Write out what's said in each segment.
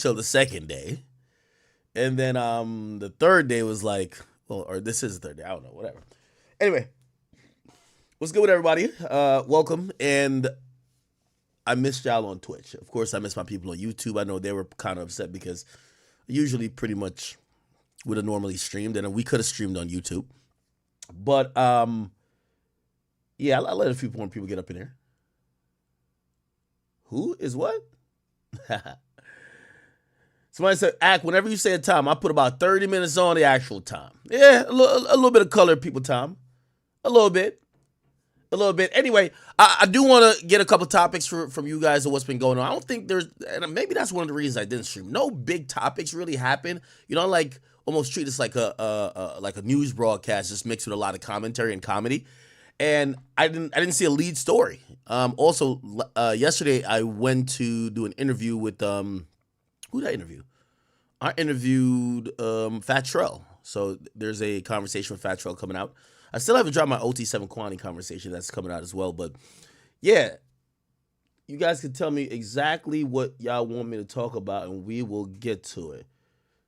until the second day. And then the third day was like, well, or this is the third day. I don't know, whatever. Anyway, what's good with everybody? Welcome. And I missed y'all on Twitch. Of course, I missed my people on YouTube. I know they were kind of upset because usually pretty much would have normally streamed, and we could have streamed on YouTube. But yeah, I let a few more people get up in here. Who is what? Somebody said, Ack, whenever you say a time, I put about 30 minutes on the actual time. Yeah, a little bit of color people time. A little bit. Anyway, I do want to get a couple topics from you guys of what's been going on. I don't think there's, and maybe that's one of the reasons I didn't stream. No big topics really happen. You know, like almost treat this like a news broadcast, just mixed with a lot of commentary and comedy. And I didn't see a lead story. Also, yesterday I went to do an interview with who did I interview? I interviewed Fat Trell. So there's a conversation with Fat Trell coming out. I still haven't dropped my OT7 Quantity conversation that's coming out as well. But yeah, you guys can tell me exactly what y'all want me to talk about and we will get to it.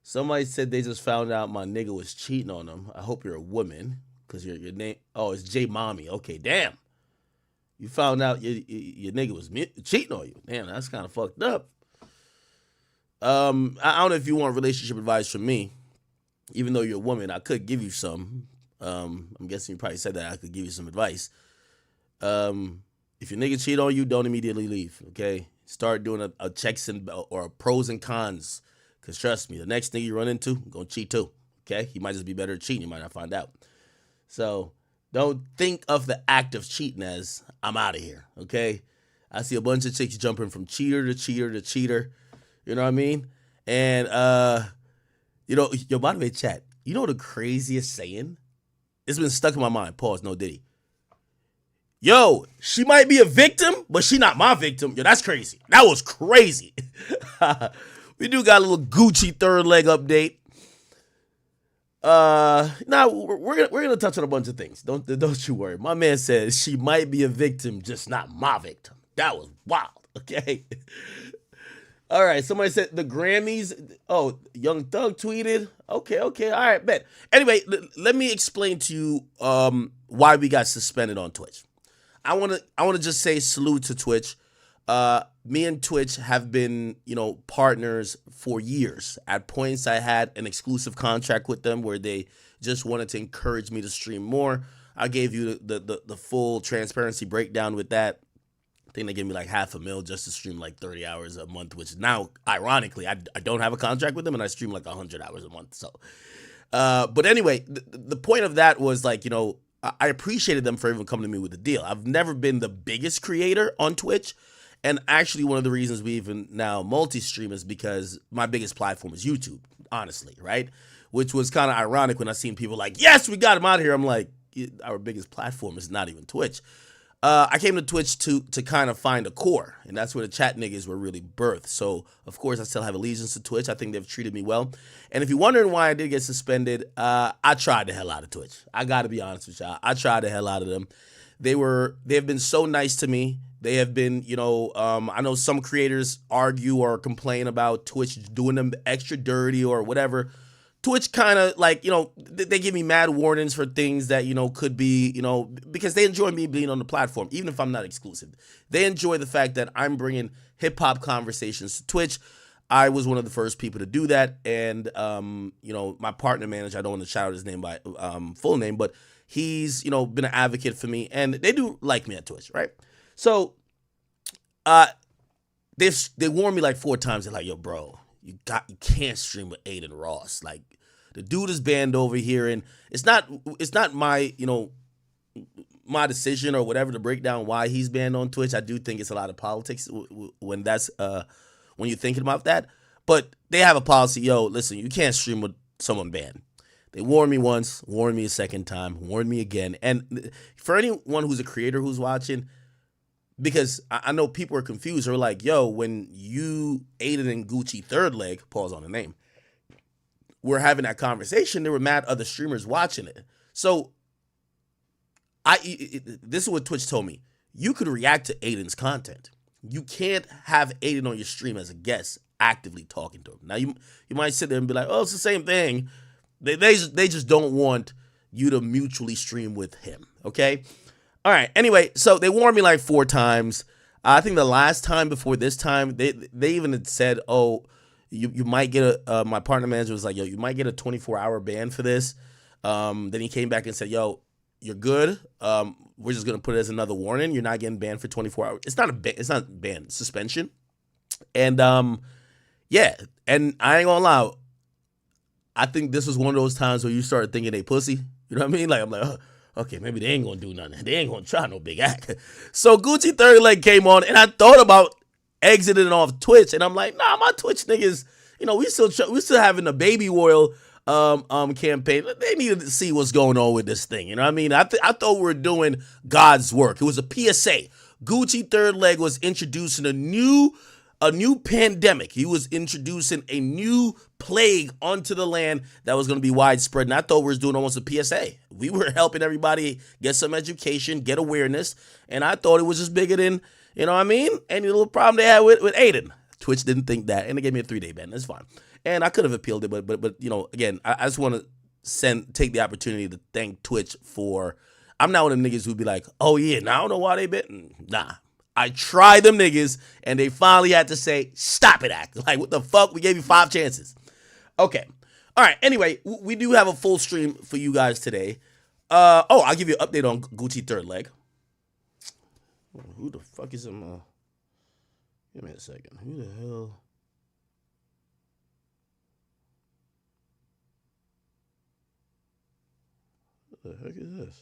Somebody said they just found out my nigga was cheating on them. I hope you're a woman because your name, oh, it's J Mommy. Okay, damn. You found out your nigga was cheating on you. Damn, that's kind of fucked up. I don't know if you want relationship advice from me. Even though you're a woman, I could give you some. I'm guessing you probably said that I could give you some advice. If your nigga cheat on you, don't immediately leave, okay? Start doing a checks and or a pros and cons. Because trust me, the next thing you run into, going to cheat too, okay? He might just be better at cheating. You might not find out. So don't think of the act of cheating as, I'm out of here, okay? I see a bunch of chicks jumping from cheater to cheater to cheater. You know what I mean? And, you know, yo, by the way, chat, you know the craziest saying? It's been stuck in my mind. Pause, no Diddy. Yo, she might be a victim, but she not my victim. Yo, that's crazy. That was crazy. We do got a little Gucci third leg update. Now we're gonna touch on a bunch of things. Don't you worry. My man says she might be a victim, just not my victim. That was wild. Okay. All right, somebody said the Grammys. Oh, Young Thug tweeted. Okay, all right, bet. Anyway, let me explain to you why we got suspended on Twitch. I wanna just say salute to Twitch. Me and Twitch have been, partners for years. At points, I had an exclusive contract with them where they just wanted to encourage me to stream more. I gave you the full transparency breakdown with that. I think they gave me like $500,000 just to stream like 30 hours a month, which now, ironically, I don't have a contract with them and I stream like 100 hours a month. So, but anyway, the point of that was like, I appreciated them for even coming to me with a deal. I've never been the biggest creator on Twitch. And actually, one of the reasons we even now multi-stream is because my biggest platform is YouTube, honestly, right? Which was kind of ironic when I seen people like, yes, we got him out of here. I'm like, our biggest platform is not even Twitch. I came to Twitch to kind of find a core, and that's where the chat niggas were really birthed. So, of course, I still have allegiance to Twitch. I think they've treated me well. And if you're wondering why I did get suspended, I tried the hell out of Twitch. I got to be honest with y'all. I tried the hell out of them. They have been so nice to me. They have been, I know some creators argue or complain about Twitch doing them extra dirty or whatever. Twitch kind of like, they give me mad warnings for things that, could be, because they enjoy me being on the platform, even if I'm not exclusive. They enjoy the fact that I'm bringing hip hop conversations to Twitch. I was one of the first people to do that. And, my partner manager, I don't want to shout out his name by full name, but he's, been an advocate for me and they do like me at Twitch, right? So, they warned me like 4 times. They're like, yo, bro, you can't stream with Aiden Ross. Like, the dude is banned over here, and it's not my, my decision or whatever to break down why he's banned on Twitch. I do think it's a lot of politics when you're thinking about that. But they have a policy, yo, listen, you can't stream with someone banned. They warned me once, warned me a second time, warned me again. And for anyone who's a creator who's watching, because I know people are confused. They're like, yo, when you Aiden and Gucci third leg, pause on the name, we're having that conversation, there were mad other streamers watching it. So this is what Twitch told me. You could react to Aiden's content. You can't have Aiden on your stream as a guest actively talking to him. Now you might sit there and be like, oh, it's the same thing. They just don't want you to mutually stream with him. Okay. All right. Anyway, so they warned me like 4 times. I think the last time before this time, they even had said, oh, you might get my partner manager was like, yo, you might get a 24-hour ban for this. Then he came back and said, yo, you're good. We're just going to put it as another warning. You're not getting banned for 24 hours. It's not a ban. It's not ban, suspension. And yeah. And I ain't gonna lie. I think this was one of those times where you started thinking they pussy. You know what I mean? Like, I'm like, oh, okay, maybe they ain't gonna do nothing. They ain't gonna try no big act. So Gucci Third Leg came on, and I thought about exiting off Twitch, and I'm like, nah, my Twitch niggas, you know, we still having a baby oil campaign. They needed to see what's going on with this thing. You know what I mean? I thought we were doing God's work. It was a PSA. Gucci Third Leg was introducing a new pandemic. He was introducing a new plague onto the land that was going to be widespread. And I thought we was doing almost a PSA. We were helping everybody get some education, get awareness. And I thought it was just bigger than, you know what I mean, any little problem they had with Aiden. Twitch didn't think that. And they gave me a 3-day ban. That's fine. And I could have appealed it. But you know, again, I just want to take the opportunity to thank Twitch for, I'm not one of them niggas who'd be like, oh yeah, now I don't know why they bitten. Nah. I tried them niggas, and they finally had to say, stop it, act. Like, what the fuck? We gave you 5 chances. Okay. All right. Anyway, we do have a full stream for you guys today. I'll give you an update on Gucci Third Leg. Who the fuck is him? Give me a second. Who the hell? What the heck is this?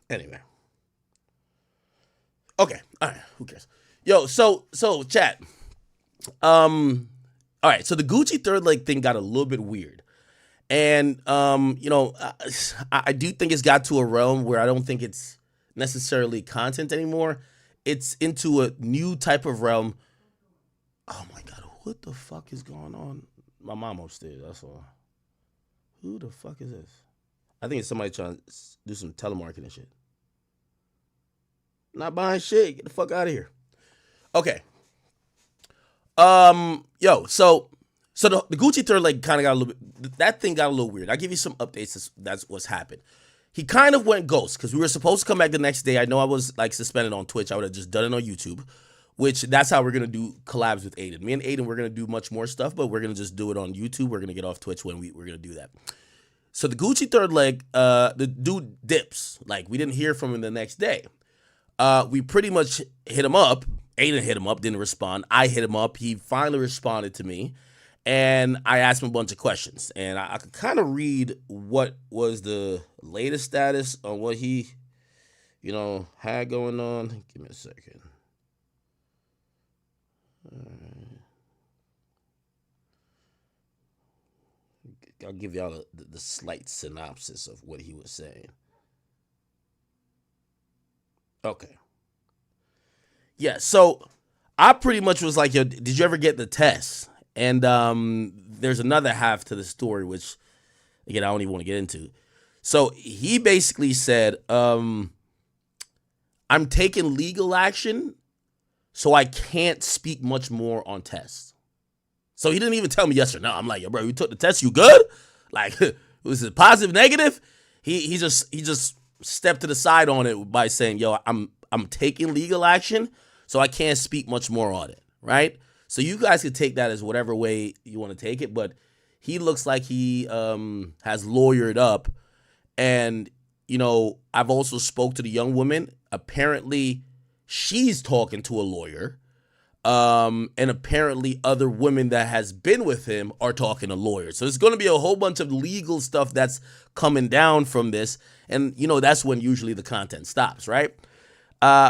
Anyway. Okay. All right. Who cares? Yo, so chat. All right. So the Gucci Third Leg thing got a little bit weird. And, you know, I do think it's got to a realm where I don't think it's necessarily content anymore. It's into a new type of realm. Oh my God. What the fuck is going on? My mom upstairs. That's all. Who the fuck is this? I think it's somebody trying to do some telemarketing shit. Not buying shit. Get the fuck out of here. Okay. Yo, so the Gucci Third Leg kind of got a little bit, that thing got a little weird. I'll give you some updates. That's what's happened. He kind of went ghost because we were supposed to come back the next day. I know I was like suspended on Twitch. I would have just done it on YouTube, which that's how we're going to do collabs with Aiden. Me and Aiden, we're going to do much more stuff, but we're going to just do it on YouTube. We're going to get off Twitch when we're going to do that. So the Gucci Third Leg, the dude dips. Like, we didn't hear from him the next day. We pretty much hit him up. Aiden hit him up, didn't respond. I hit him up. He finally responded to me. And I asked him a bunch of questions. And I could kind of read what was the latest status on what he, you know, had going on. Give me a second. I'll give y'all the slight synopsis of what he was saying. Okay. Yeah, so I pretty much was like, yo, did you ever get the test? And there's another half to the story, which, again, I don't even want to get into. So he basically said, I'm taking legal action, so I can't speak much more on tests. So he didn't even tell me yes or no. I'm like, yo, bro, you took the test, you good? Like, was it positive, negative? He just stepped to the side on it by saying, yo, I'm taking legal action, so I can't speak much more on it, right? So you guys could take that as whatever way you want to take it, but he looks like he has lawyered up. And, you know, I've also spoke to the young woman. Apparently, she's talking to a lawyer. And apparently other women that has been with him are talking to lawyers. So it's going to be a whole bunch of legal stuff that's coming down from this. And, you know, that's when usually the content stops, right?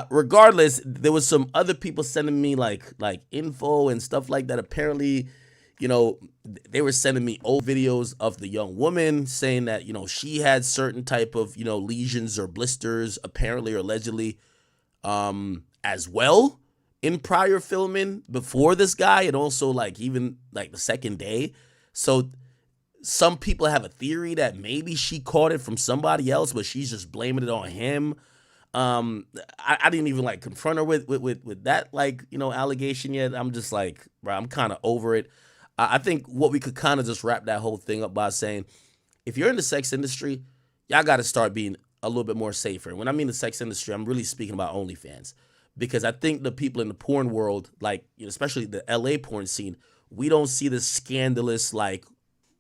Regardless, there was some other people sending me like info and stuff like that. Apparently, you know, they were sending me old videos of the young woman saying that, you know, she had certain type of, you know, lesions or blisters, apparently or allegedly, as well in prior filming before this guy, and also like even like the second day. So some people have a theory that maybe she caught it from somebody else, but she's just blaming it on him. I didn't even like confront her with that, like, allegation yet. I'm just like, bro, I'm kind of over it. I think what we could kind of just wrap that whole thing up by saying, if you're in the sex industry, y'all got to start being a little bit more safer. When I mean the sex industry, I'm really speaking about OnlyFans, because I think the people in the porn world, like, especially the LA porn scene, we don't see the scandalous, like,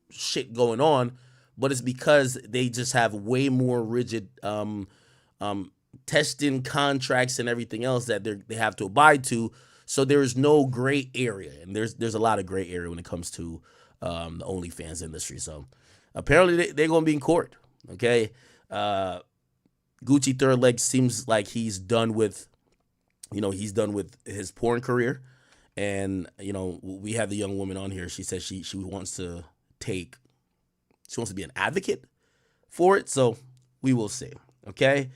shit going on, but it's because they just have way more rigid testing contracts and everything else that they have to abide to. So there's no gray area, and there's a lot of gray area when it comes to the OnlyFans industry. So apparently they're going to be in court. Okay, Gucci Third Leg seems like he's done with his porn career, and we have the young woman on here. She says she wants to be an advocate for it. So we will see. Okay.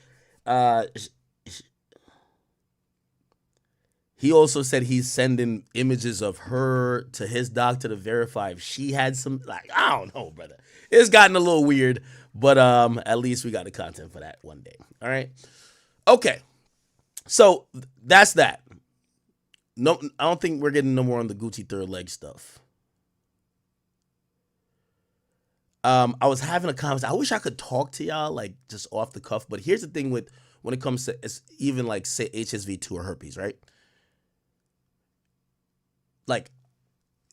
He also said he's sending images of her to his doctor to verify if she had some, like, I don't know, brother. It's gotten a little weird, but at least we got the content for that one day. All right. Okay. So that's that. No, I don't think we're getting no more on the Gucci Third Leg stuff. I was having a conversation. I wish I could talk to y'all like just off the cuff, but here's the thing when it comes to even like say HSV2 or herpes, right? Like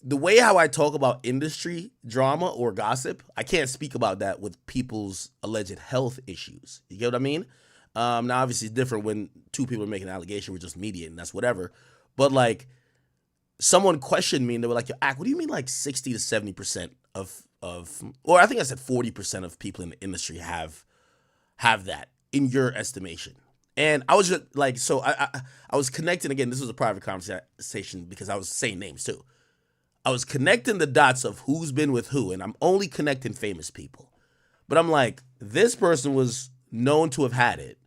the way how I talk about industry drama or gossip, I can't speak about that with people's alleged health issues. You get what I mean? Now obviously it's different when two people are making an allegation, we're just media and that's whatever. But like someone questioned me and they were like, "Yo, Ak, what do you mean like 60 to 70% of or I think I said 40% of people in the industry have that in your estimation?" And I was just like, so I was connecting again. This was a private conversation because I was saying names too. I was connecting the dots of who's been with who, and I'm only connecting famous people. But I'm like, this person was known to have had it.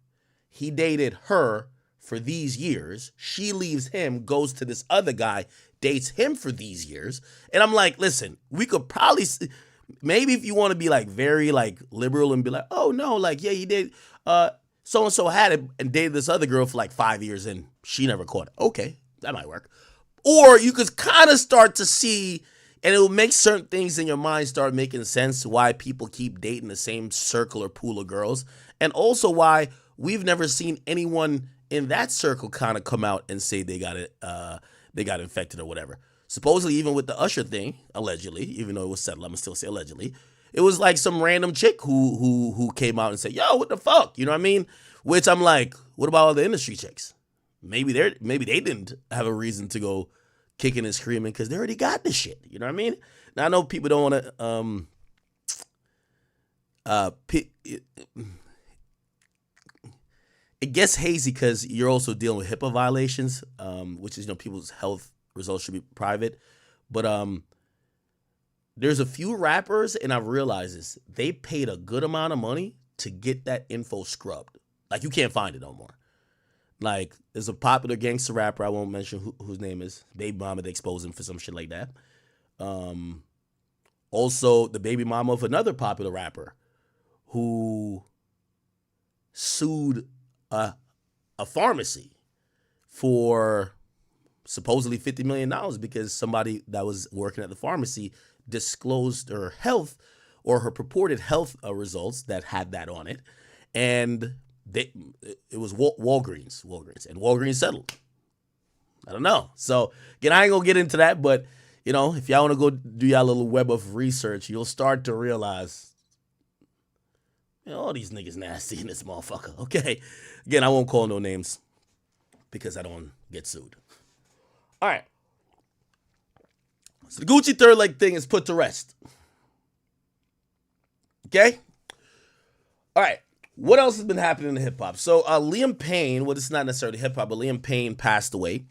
He dated her for these years. She leaves him, goes to this other guy, dates him for these years. And I'm like, listen, we could probably, maybe if you want to be like very like liberal and be like, oh no, like, yeah, he did, so-and-so had it and dated this other girl for like 5 years and she never caught it. Okay, that might work. Or you could kind of start to see, and it will make certain things in your mind start making sense why people keep dating the same circle or pool of girls. And also why we've never seen anyone in that circle kind of come out and say they got it, they got infected or whatever. Supposedly, even with the Usher thing, allegedly, even though it was settled, I'm gonna still say allegedly, it was like some random chick who came out and said, "Yo, what the fuck?" You know what I mean? Which I'm like, what about all the industry chicks? Maybe they didn't have a reason to go kicking and screaming because they already got this shit. You know what I mean? Now I know people don't want to it gets hazy because you're also dealing with HIPAA violations, which is people's health results should be private. But there's a few rappers, and I've realized this, they paid a good amount of money to get that info scrubbed. Like, you can't find it no more. Like, there's a popular gangster rapper, I won't mention whose name is, baby mama, they exposed him for some shit like that. Also, the baby mama of another popular rapper who sued a pharmacy for supposedly $50 million because somebody that was working at the pharmacy disclosed her health or her purported health results that had that on it. And it was Walgreens, and Walgreens settled. I don't know. So again, I ain't gonna get into that, but if y'all want to go do y'all little web of research, you'll start to realize, all these niggas nasty in this motherfucker. Okay. Again, I won't call no names because I don't get sued. All right. So the Gucci Third Leg thing is put to rest. Okay? All right. What else has been happening in hip-hop? So Liam Payne, well, it's not necessarily hip-hop, but Liam Payne passed away.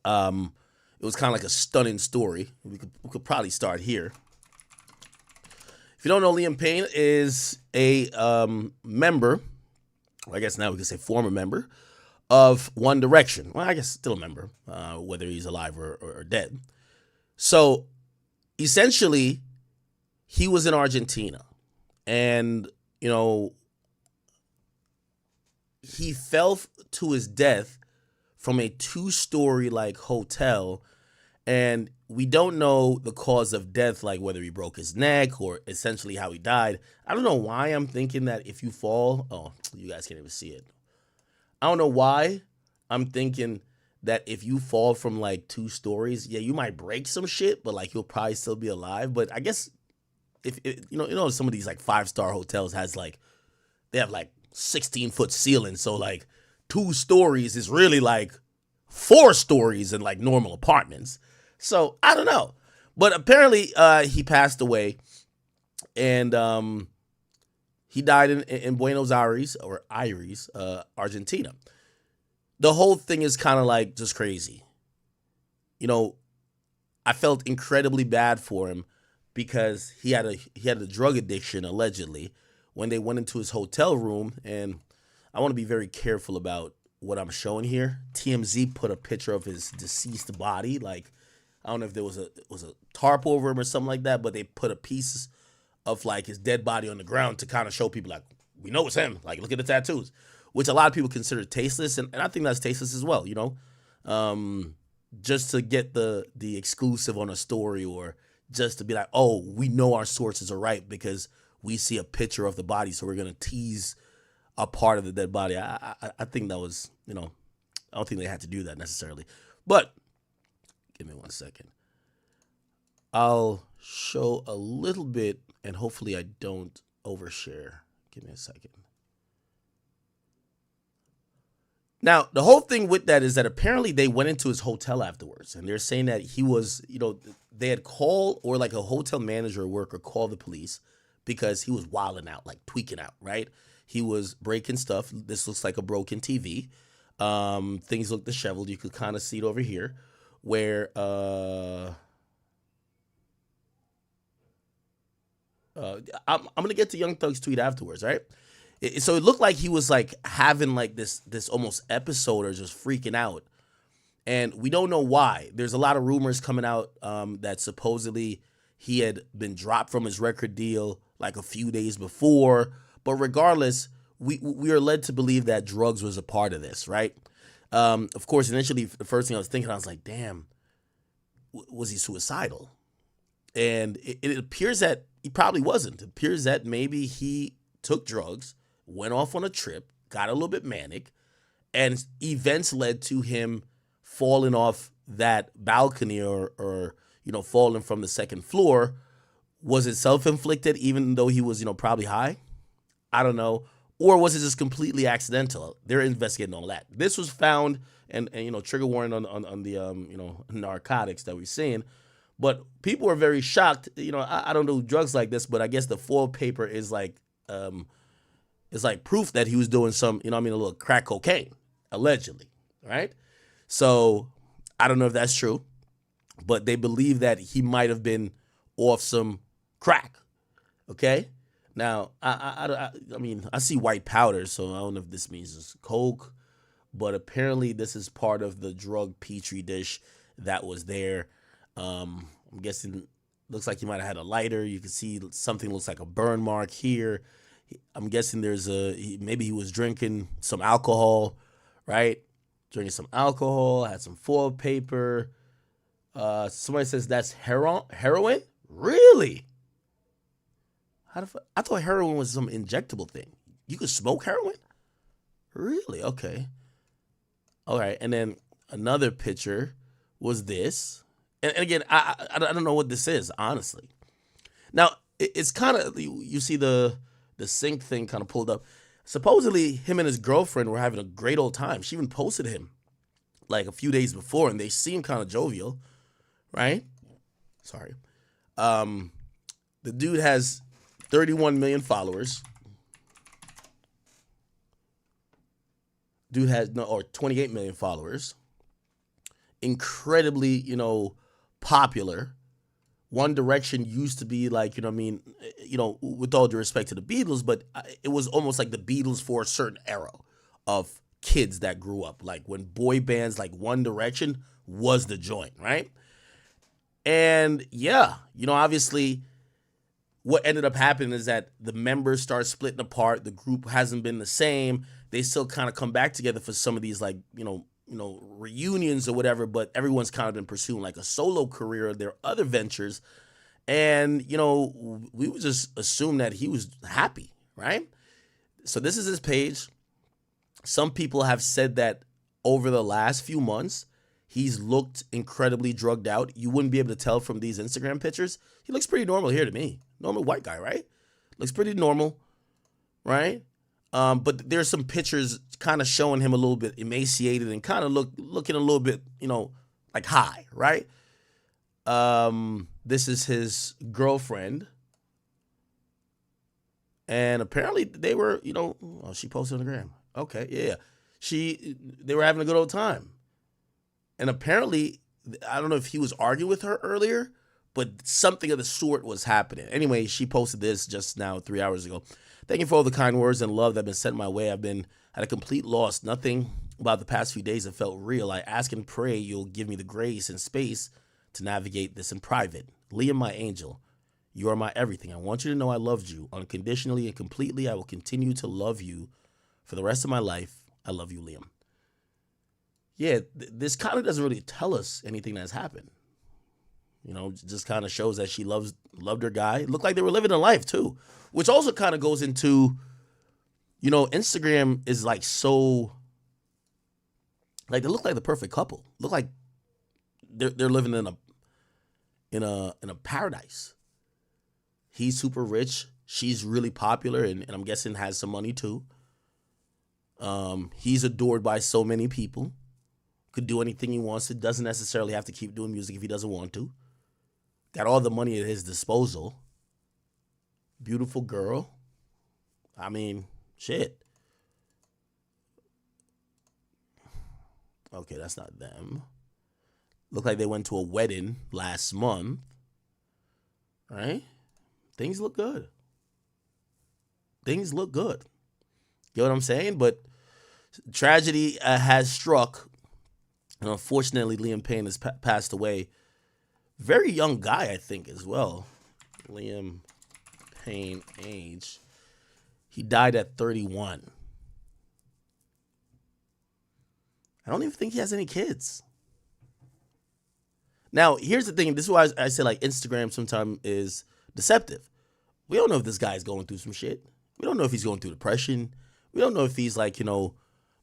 It was kind of like a stunning story. We could probably start here. If you don't know, Liam Payne is a member, I guess now we could say former member, of One Direction. Well, I guess still a member, whether he's alive or dead. So, essentially, he was in Argentina, and you know, he fell to his death from a 2-story like hotel, and we don't know the cause of death, like whether he broke his neck or essentially how he died. I don't know why I'm thinking that if you fall, oh, you guys can't even see it. I don't know why I'm thinking that if you fall from like 2 stories, yeah, you might break some shit, but like you'll probably still be alive. But I guess if some of these like 5-star hotels has like, they have like 16-foot ceilings, so like 2 stories is really like 4 stories in like normal apartments. So I don't know, but apparently he passed away, and he died in Buenos Aires, or Aires, Argentina. The whole thing is kind of like just crazy. You know, I felt incredibly bad for him because he had a drug addiction allegedly when they went into his hotel room, and I want to be very careful about what I'm showing here. TMZ put a picture of his deceased body, like I don't know if there was a tarp over him or something like that, but they put a piece of like his dead body on the ground to kind of show people like, we know it's him. Like, look at the tattoos, which a lot of people consider tasteless, and I think that's tasteless as well. You know, just to get the exclusive on a story, or just to be like, oh, we know our sources are right because we see a picture of the body, so we're gonna tease a part of the dead body. I think that was, you know, I don't think they had to do that necessarily, but give me 1 second. I'll show a little bit, and hopefully I don't overshare. Give me a second. Now, the whole thing with that is that apparently they went into his hotel afterwards, and they're saying that he was, you know, they had called, or like a hotel manager or worker called the police because he was wilding out, like tweaking out, right? He was breaking stuff. This looks like a broken TV. Things look disheveled. You could kind of see it over here, where I'm gonna get to Young Thug's tweet afterwards, right? So it looked like he was like having like this almost episode, or just freaking out, and we don't know why. There's a lot of rumors coming out that supposedly he had been dropped from his record deal like a few days before. But regardless, we are led to believe that drugs was a part of this, right? Of course, initially, the first thing I was thinking, I was like, damn, was he suicidal? And it appears that he probably wasn't. It appears that maybe he took drugs, went off on a trip, got a little bit manic, and events led to him falling off that balcony, or you know, falling from the 2nd floor. Was it self-inflicted, even though he was, you know, probably high? I don't know. Or was it just completely accidental? They're investigating all that. This was found, and you know, trigger warning on the you know, narcotics that we're seeing. But people were very shocked. You know, I don't do drugs like this, but I guess the foil paper is like proof that he was doing some, you know what I mean, a little crack cocaine, allegedly, right? So I don't know if that's true, but they believe that he might have been off some crack. Okay. Now, I mean, I see white powder, so I don't know if this means it's coke, but apparently this is part of the drug petri dish that was there. I'm guessing, looks like he might have had a lighter. You can see something looks like a burn mark here. I'm guessing maybe he was drinking some alcohol, right? Drinking some alcohol, had some foil paper. Somebody says that's heroin? Really? I thought heroin was some injectable thing. You could smoke heroin? Really? Okay. All right. And then another picture was this. And again, I don't know what this is, honestly. Now, it's kind of, you see the sync thing kind of pulled up. Supposedly, him and his girlfriend were having a great old time. She even posted him like a few days before, and they seemed kind of jovial, right? Sorry. The dude has 31 million followers. Dude has 28 million followers. Incredibly, you know, popular. One Direction used to be like, you know what I mean, you know, with all due respect to the Beatles, but it was almost like the Beatles for a certain era of kids that grew up. Like when boy bands like One Direction was the joint, right? And yeah, you know, obviously what ended up happening is that the members start splitting apart. The group hasn't been the same. They still kind of come back together for some of these, like, reunions or whatever, but everyone's kind of been pursuing like a solo career, their other ventures. And, we would just assume that he was happy, right? So this is his page. Some people have said that over the last few months, he's looked incredibly drugged out. You wouldn't be able to tell from these Instagram pictures. He looks pretty normal here to me. Normal white guy, right? Looks pretty normal, right? But there's some pictures kind of showing him a little bit emaciated and kind of looking a little bit, like high, right? This is his girlfriend. And apparently they were, she posted on the gram. Okay, yeah. They were having a good old time. And apparently, I don't know if he was arguing with her earlier, but something of the sort was happening. Anyway, she posted this just now 3 hours ago. Thank you for all the kind words and love that have been sent my way. I've been at a complete loss. Nothing about the past few days have felt real. I ask and pray you'll give me the grace and space to navigate this in private. Liam, my angel, you are my everything. I want you to know I loved you unconditionally and completely. I will continue to love you for the rest of my life. I love you, Liam. Yeah, this kind of doesn't really tell us anything that's happened. Just kind of shows that she loved her guy. It looked like they were living a life too, which also kind of goes into, Instagram is like so, like they look like the perfect couple. Look like they're living in a paradise. He's super rich. She's really popular, and I'm guessing has some money too. He's adored by so many people. Could do anything he wants to. Doesn't necessarily have to keep doing music if he doesn't want to. Got all the money at his disposal. Beautiful girl. I mean, shit. Okay, that's not them. Look like they went to a wedding last month. Right? Things look good. Things look good. You know what I'm saying? But tragedy has struck. And unfortunately, Liam Payne has passed away. Very young guy, I think, as well. Liam Payne age. He died at 31. I don't even think he has any kids. Now, here's the thing. This is why I say, like, Instagram sometimes is deceptive. We don't know if this guy's going through some shit. We don't know if he's going through depression. We don't know if he's, like,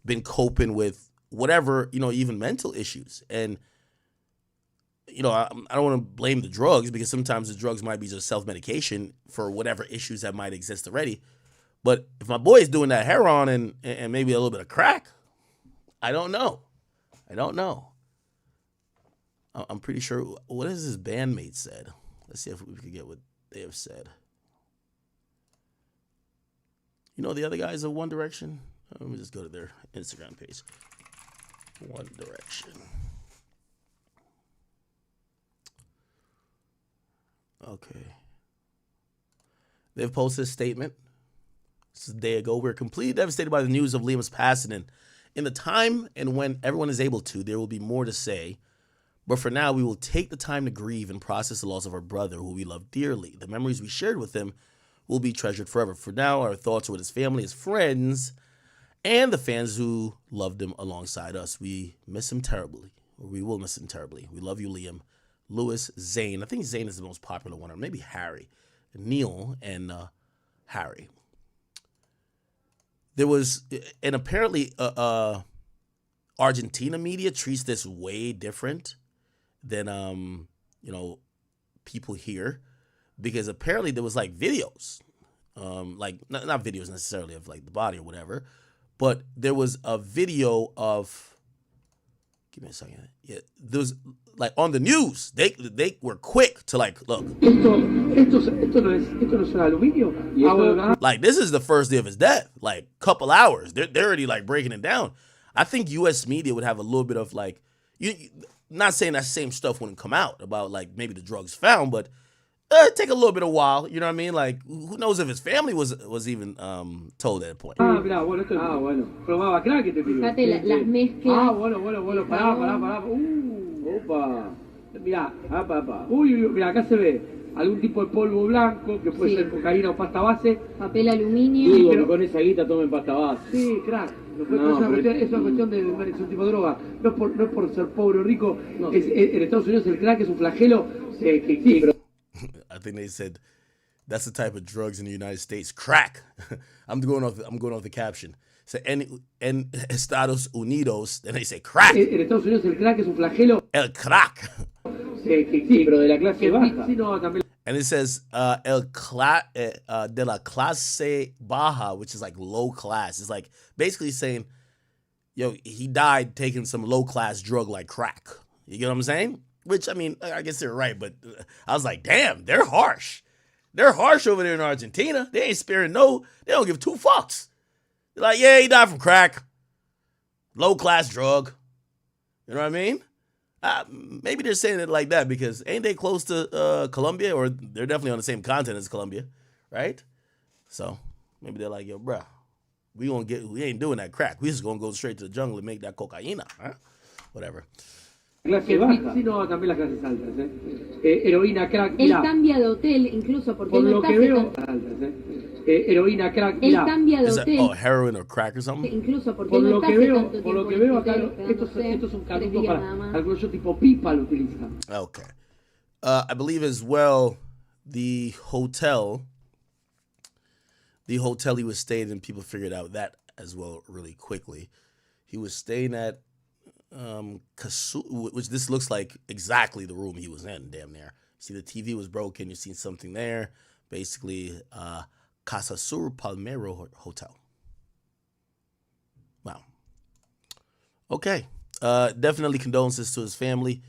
been coping with whatever, even mental issues. And, I don't want to blame the drugs, because sometimes the drugs might be just self-medication for whatever issues that might exist already. But if my boy is doing that heroin and maybe a little bit of crack, I don't know. I'm pretty sure. What has his bandmate said? Let's see if we can get what they have said. The other guys of One Direction? Let me just go to their Instagram page. One Direction. Okay. They've posted a statement. This is a day ago. We're completely devastated by the news of Liam's passing. And in the time and when everyone is able to, there will be more to say. But for now, we will take the time to grieve and process the loss of our brother, who we love dearly. The memories we shared with him will be treasured forever. For now, our thoughts are with his family, his friends, and the fans who loved him alongside us. We miss him terribly, or we will miss him terribly. We love you, Liam. Lewis, Zane. I think Zane is the most popular one, or maybe Harry. Neil and Harry. There was, and apparently Argentina media treats this way different than, people here, because apparently there was like videos, like not videos necessarily of like the body or whatever, but there was a video of, give me a second. Yeah, there was like on the news. They were quick to like, look. Like, this is the first day of his death. Like, couple hours. They're already like breaking it down. I think U.S. media would have a little bit of like, not saying that same stuff wouldn't come out about like maybe the drugs found, but take a little bit of while. You know what I mean? Like, who knows if his family was even told at that point. Mira, acá se ve. algún tipo de polvo blanco, que puede ser cocaína o pasta base. Papel aluminio. Sí, pero con esa guita tomen pasta base. Sí, crack. Es una cuestión de es un tipo de droga. No es por ser pobre o rico. No. En Estados Unidos el crack es un flagelo que sí, pero... I think they said that's the type of drugs in the United States. Crack. I'm going off the caption. So en Estados Unidos, then they say crack. En Estados Unidos el crack es un flagelo. El crack. Sí, pero de la clase baja. Sí, no, también. And it says de la clase baja, which is like low class. It's like basically saying, yo, he died taking some low class drug like crack. You get what I'm saying? Which, I mean, I guess they're right, but I was like, damn, they're harsh. They're harsh over there in Argentina. They ain't sparing they don't give two fucks. They're like, yeah, he died from crack. Low class drug. You know what I mean? Maybe they're saying it like that because ain't they close to Colombia, or they're definitely on the same continent as Colombia, right? So maybe they're like, yo, bruh, we ain't doing that crack. We just gonna go straight to the jungle and make that cocaína, huh? Whatever. Clase baja. Sí, no, también las clases altas, heroína, crack. Él cambia de hotel incluso porque por no lo está que veo, altas, heroína, crack. Él cambia de hotel. Heroin or crack or something? Incluso porque por no lo está que hace veo, tanto por lo tiempo que en veo este acá, hotel, estos son tres canutos días para nada más. algunos tipo pipa lo utilizan. Okay. I believe as well the hotel he was staying in, people figured out that as well really quickly. He was staying at which this looks like exactly the room he was in, damn near. See, the TV was broken. You seen something there. Basically, Casa Sur Palmero Hotel. Wow. Okay. Definitely condolences to his family.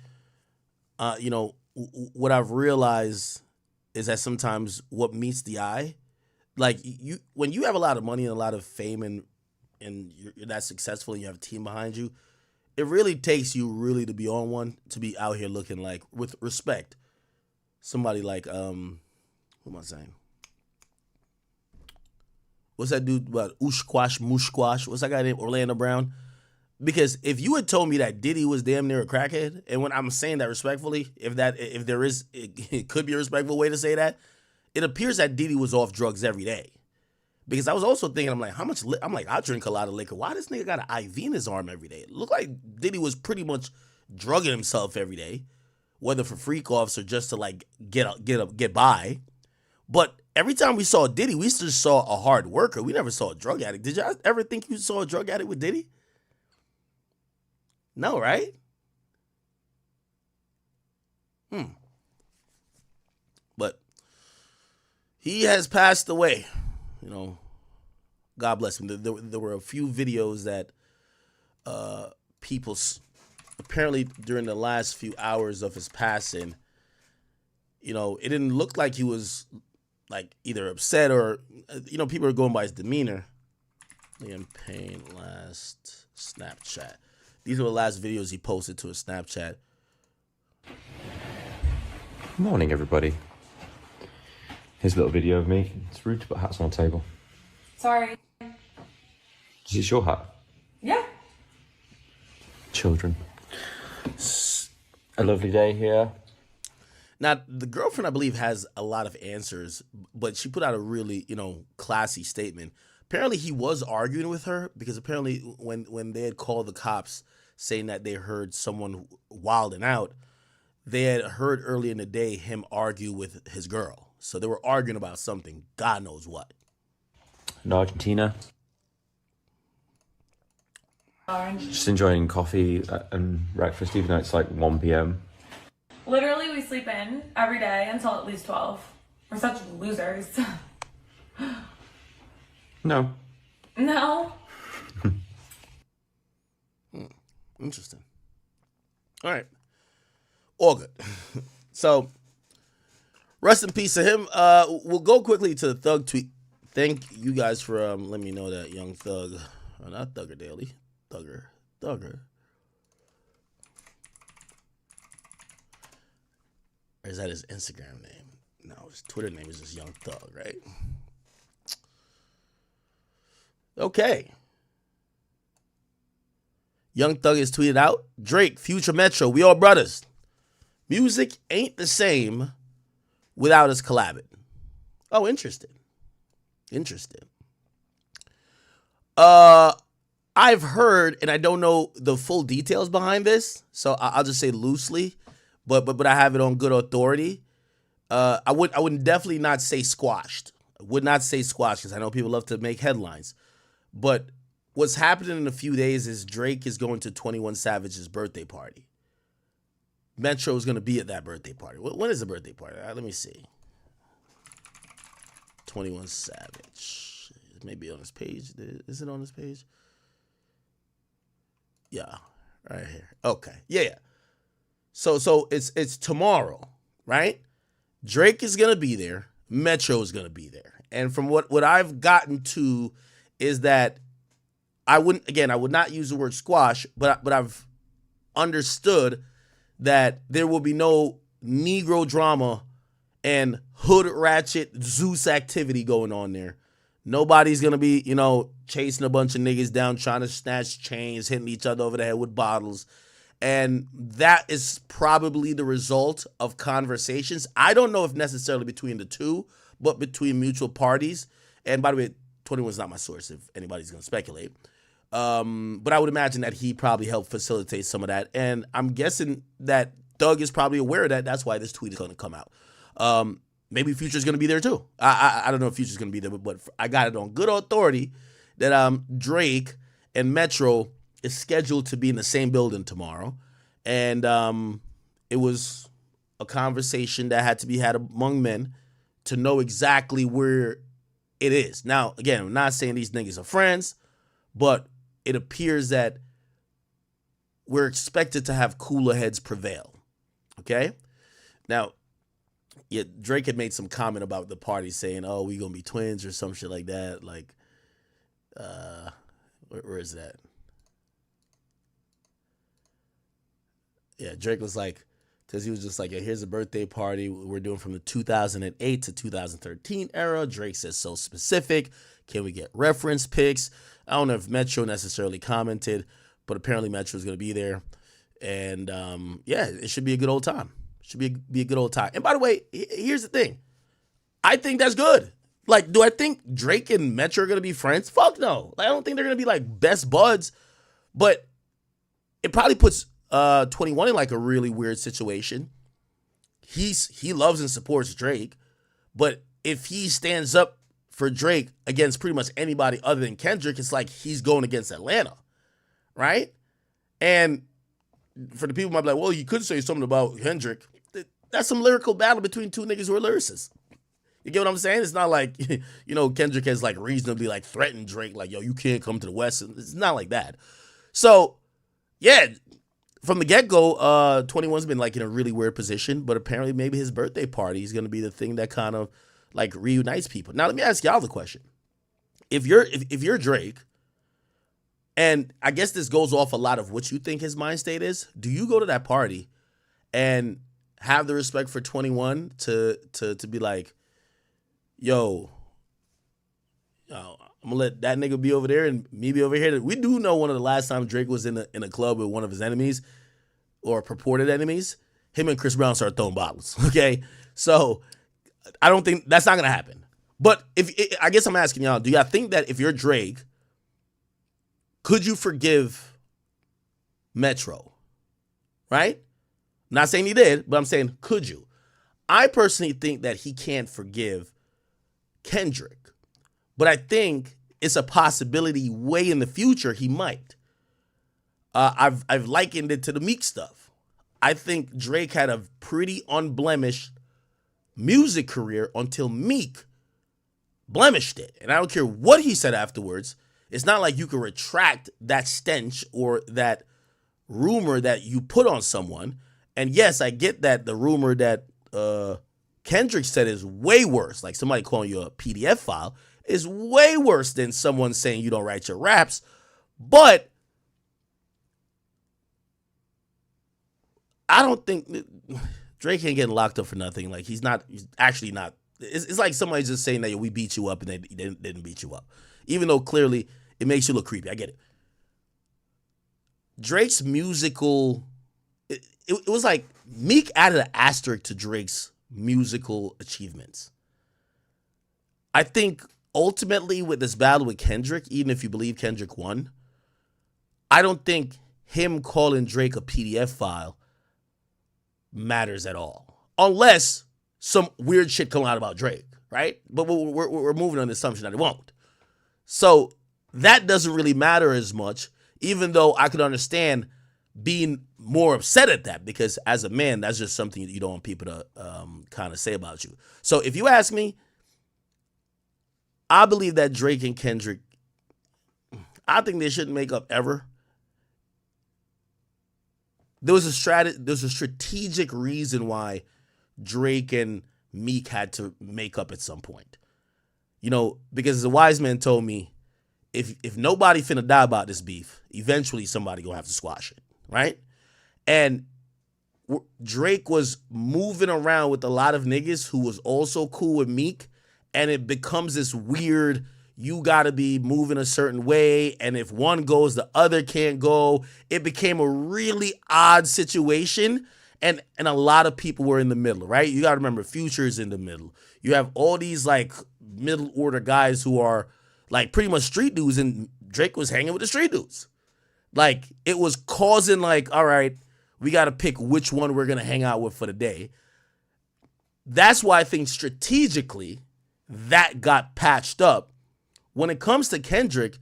You know, what I've realized is that sometimes what meets the eye, like when you have a lot of money and a lot of fame and you're that successful and you have a team behind you, it really takes you really to be on one, to be out here looking like, with respect, somebody like, who am I saying? What's that dude, what, Ushquash, Mushquash? What's that guy named Orlando Brown? Because if you had told me that Diddy was damn near a crackhead, and when I'm saying that respectfully, if there is, it could be a respectful way to say that, it appears that Diddy was off drugs every day. Because I was also thinking, I'm like, I drink a lot of liquor. Why this nigga got an IV in his arm every day? It looked like Diddy was pretty much drugging himself every day, whether for freak offs or just to like get by. But every time we saw Diddy, we just saw a hard worker. We never saw a drug addict. Did y'all ever think you saw a drug addict with Diddy? No, right? But he has passed away. You know, God bless him. There were a few videos that people apparently during the last few hours of his passing, you know, it didn't look like he was like either upset or, you know, people are going by his demeanor. Liam Payne last Snapchat. These are the last videos he posted to his Snapchat. Morning, everybody. Here's a little video of me. It's rude to put hats on the table. Sorry. Is this your hat? Yeah. Children. It's a lovely day here. Now, the girlfriend, I believe, has a lot of answers, but she put out a really, you know, classy statement. Apparently, he was arguing with her because apparently when they had called the cops saying that they heard someone wilding out, they had heard early in the day him argue with his girl. So they were arguing about something, God knows what. In Argentina. Orange. Just enjoying coffee and breakfast, even though it's like 1 p.m. Literally, we sleep in every day until at least 12. We're such losers. No. No. Interesting. All right. All good. So, rest in peace to him. We'll go quickly to the Thug tweet. Thank you guys for letting me know that Young Thug, not Thugger Daily, Thugger. Or is that his Instagram name? No, his Twitter name is just Young Thug, right? Okay. Young Thug is tweeted out. Drake, Future Metro, we all brothers. Music ain't the same without us collabing. Oh, interesting. I've heard, and I don't know the full details behind this, so I'll just say loosely, but I have it on good authority. I would definitely not say squashed. I would not say squashed because I know people love to make headlines. But what's happening in a few days is Drake is going to 21 Savage's birthday party. Metro is going to be at that birthday party. When is the birthday party? Let me see. 21 Savage. Maybe on his page. Is it on his page? Yeah, right here. Okay. Yeah. So it's tomorrow, right? Drake is going to be there. Metro is going to be there. And from what I've gotten to is that I would not use the word squash, but I've understood that there will be no Negro drama and hood ratchet Zeus activity going on there. Nobody's going to be, chasing a bunch of niggas down, trying to snatch chains, hitting each other over the head with bottles. And that is probably the result of conversations. I don't know if necessarily between the two, but between mutual parties. And by the way, 21's not my source if anybody's going to speculate. But I would imagine that he probably helped facilitate some of that. And I'm guessing that Thug is probably aware of that. That's why this tweet is going to come out. Maybe Future's going to be there too. I don't know if Future's going to be there, but I got it on good authority that Drake and Metro is scheduled to be in the same building tomorrow. And it was a conversation that had to be had among men to know exactly where it is. Now, again, I'm not saying these niggas are friends, but it appears that we're expected to have cooler heads prevail. Okay? Now, yeah, Drake had made some comment about the party saying, oh, we gonna be twins or some shit like that. Like, where is that? Yeah, Drake was like, because he was just like, yeah, here's a birthday party we're doing from the 2008 to 2013 era. Drake says so specific. Can we get reference pics? I don't know if Metro necessarily commented, but apparently Metro's going to be there. And yeah, it should be a good old time. Should be a good old time. And by the way, here's the thing. I think that's good. Like, do I think Drake and Metro are going to be friends? Fuck no. Like, I don't think they're going to be like best buds. But it probably puts 21 in like a really weird situation. He loves and supports Drake. But if he stands up for Drake against pretty much anybody other than Kendrick, it's like he's going against Atlanta. Right? And for the people who might be like, well, you could say something about Kendrick. That's some lyrical battle between two niggas who are lyricists. You get what I'm saying? It's not like, Kendrick has like reasonably like threatened Drake, like, yo, you can't come to the West. It's not like that. So, yeah, from the get-go, 21's been like in a really weird position, but apparently maybe his birthday party is going to be the thing that kind of like reunites people. Now, let me ask y'all the question. If you're Drake, and I guess this goes off a lot of what you think his mind state is, do you go to that party and have the respect for 21 to be like, yo, I'm gonna let that nigga be over there and me be over here? We do know one of the last times Drake was in a club with one of his enemies or purported enemies, him and Chris Brown started throwing bottles. Okay, so I don't think that's not gonna happen. But I guess I'm asking y'all, do y'all think that if you're Drake, could you forgive Metro? Right? I'm not saying he did, but I'm saying, could you? I personally think that he can't forgive Kendrick. But I think it's a possibility way in the future he might. I've likened it to the Meek stuff. I think Drake had a pretty unblemished music career until Meek blemished it. And I don't care what he said afterwards. It's not like you can retract that stench or that rumor that you put on someone. And yes, I get that the rumor that Kendrick said is way worse. Like somebody calling you a PDF file is way worse than someone saying you don't write your raps. But I don't think Drake ain't getting locked up for nothing. Like he's actually not. It's like somebody just saying that we beat you up and they didn't beat you up. Even though clearly it makes you look creepy. I get it. Drake's musical, it was like Meek added an asterisk to Drake's musical achievements. I think ultimately with this battle with Kendrick, even if you believe Kendrick won, I don't think him calling Drake a PDF file matters at all. Unless some weird shit come out about Drake, right? But we're moving on the assumption that it won't. So that doesn't really matter as much, even though I could understand being more upset at that, because as a man, that's just something you don't want people to kind of say about you. So if you ask me, I believe that Drake and Kendrick, I think they shouldn't make up ever. There was a strategic reason why Drake and Meek had to make up at some point. You know, because the wise man told me, if nobody finna die about this beef, eventually somebody gonna have to squash it, right? And Drake was moving around with a lot of niggas who was also cool with Meek, and it becomes this weird, you gotta be moving a certain way, and if one goes, the other can't go. It became a really odd situation, and a lot of people were in the middle, right? You gotta remember, Future's in the middle. You have all these like middle order guys who are like pretty much street dudes, and Drake was hanging with the street dudes. Like, it was causing like, all right, we gotta pick which one we're gonna hang out with for the day. That's why I think strategically that got patched up. When it comes to Kendrick,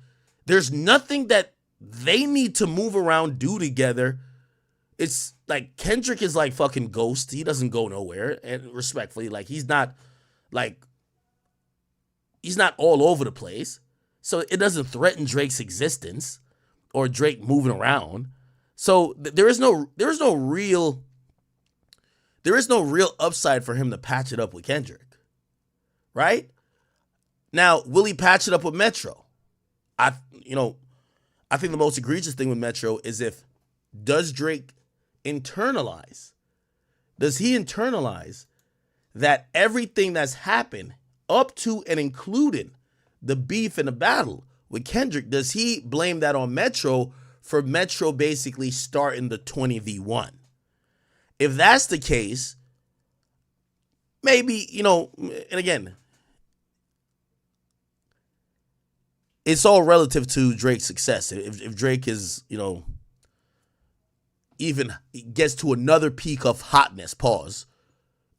there's nothing that they need to move around, do together. It's like Kendrick is like fucking Ghost. He doesn't go nowhere. And respectfully, like he's not all over the place. So it doesn't threaten Drake's existence or Drake moving around. So there is no real upside for him to patch it up with Kendrick. Right? Now, will he patch it up with Metro? I think the most egregious thing with Metro is does Drake internalize? Does he internalize that everything that's happened up to and including the beef and the battle with Kendrick, does he blame that on Metro for Metro basically starting the 20v1? If that's the case, maybe, and again, it's all relative to Drake's success. If Drake is, even gets to another peak of hotness, pause,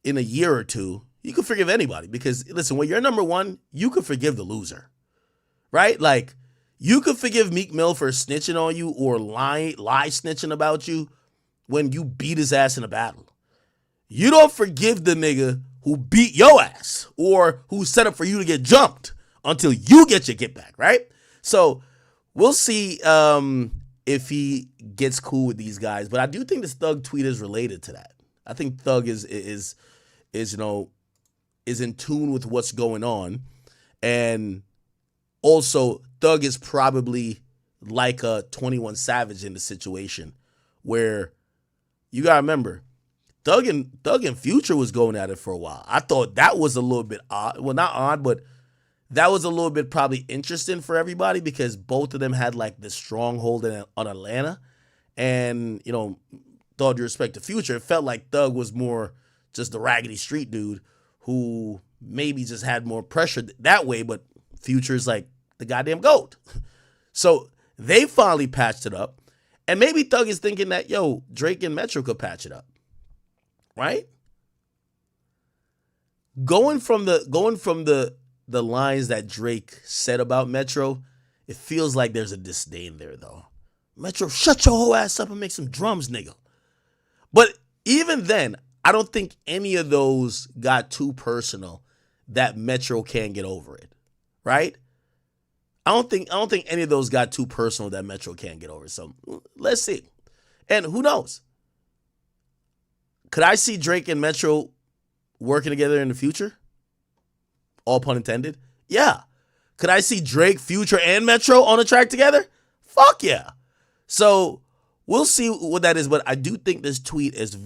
in a year or two, you can forgive anybody. Because, listen, when you're number one, you can forgive the loser, right? Like, you could forgive Meek Mill for snitching on you or lie snitching about you when you beat his ass in a battle. You don't forgive the nigga who beat your ass or who set up for you to get jumped until you get your get back, right? So we'll see if he gets cool with these guys. But I do think this Thug tweet is related to that. I think Thug is in tune with what's going on. And also, Thug is probably like a 21 Savage in the situation where you got to remember, Thug and Future was going at it for a while. I thought that was a little bit odd. Well, not odd, but that was a little bit probably interesting for everybody because both of them had like this stronghold on Atlanta. And, with all due respect to Future, it felt like Thug was more just the raggedy street dude who maybe just had more pressure that way, but Future's like the goddamn GOAT. So they finally patched it up. And maybe Thug is thinking that, Drake and Metro could patch it up. Right? Going from the lines that Drake said about Metro, it feels like there's a disdain there, though. Metro, shut your whole ass up and make some drums, nigga. But even then, I don't think any of those got too personal that Metro can't get over it, right? I don't think any of those got too personal that Metro can't get over it. So let's see. And who knows? Could I see Drake and Metro working together in the future? All pun intended. Yeah. Could I see Drake, Future, and Metro on a track together? Fuck yeah. So we'll see what that is. But I do think this tweet is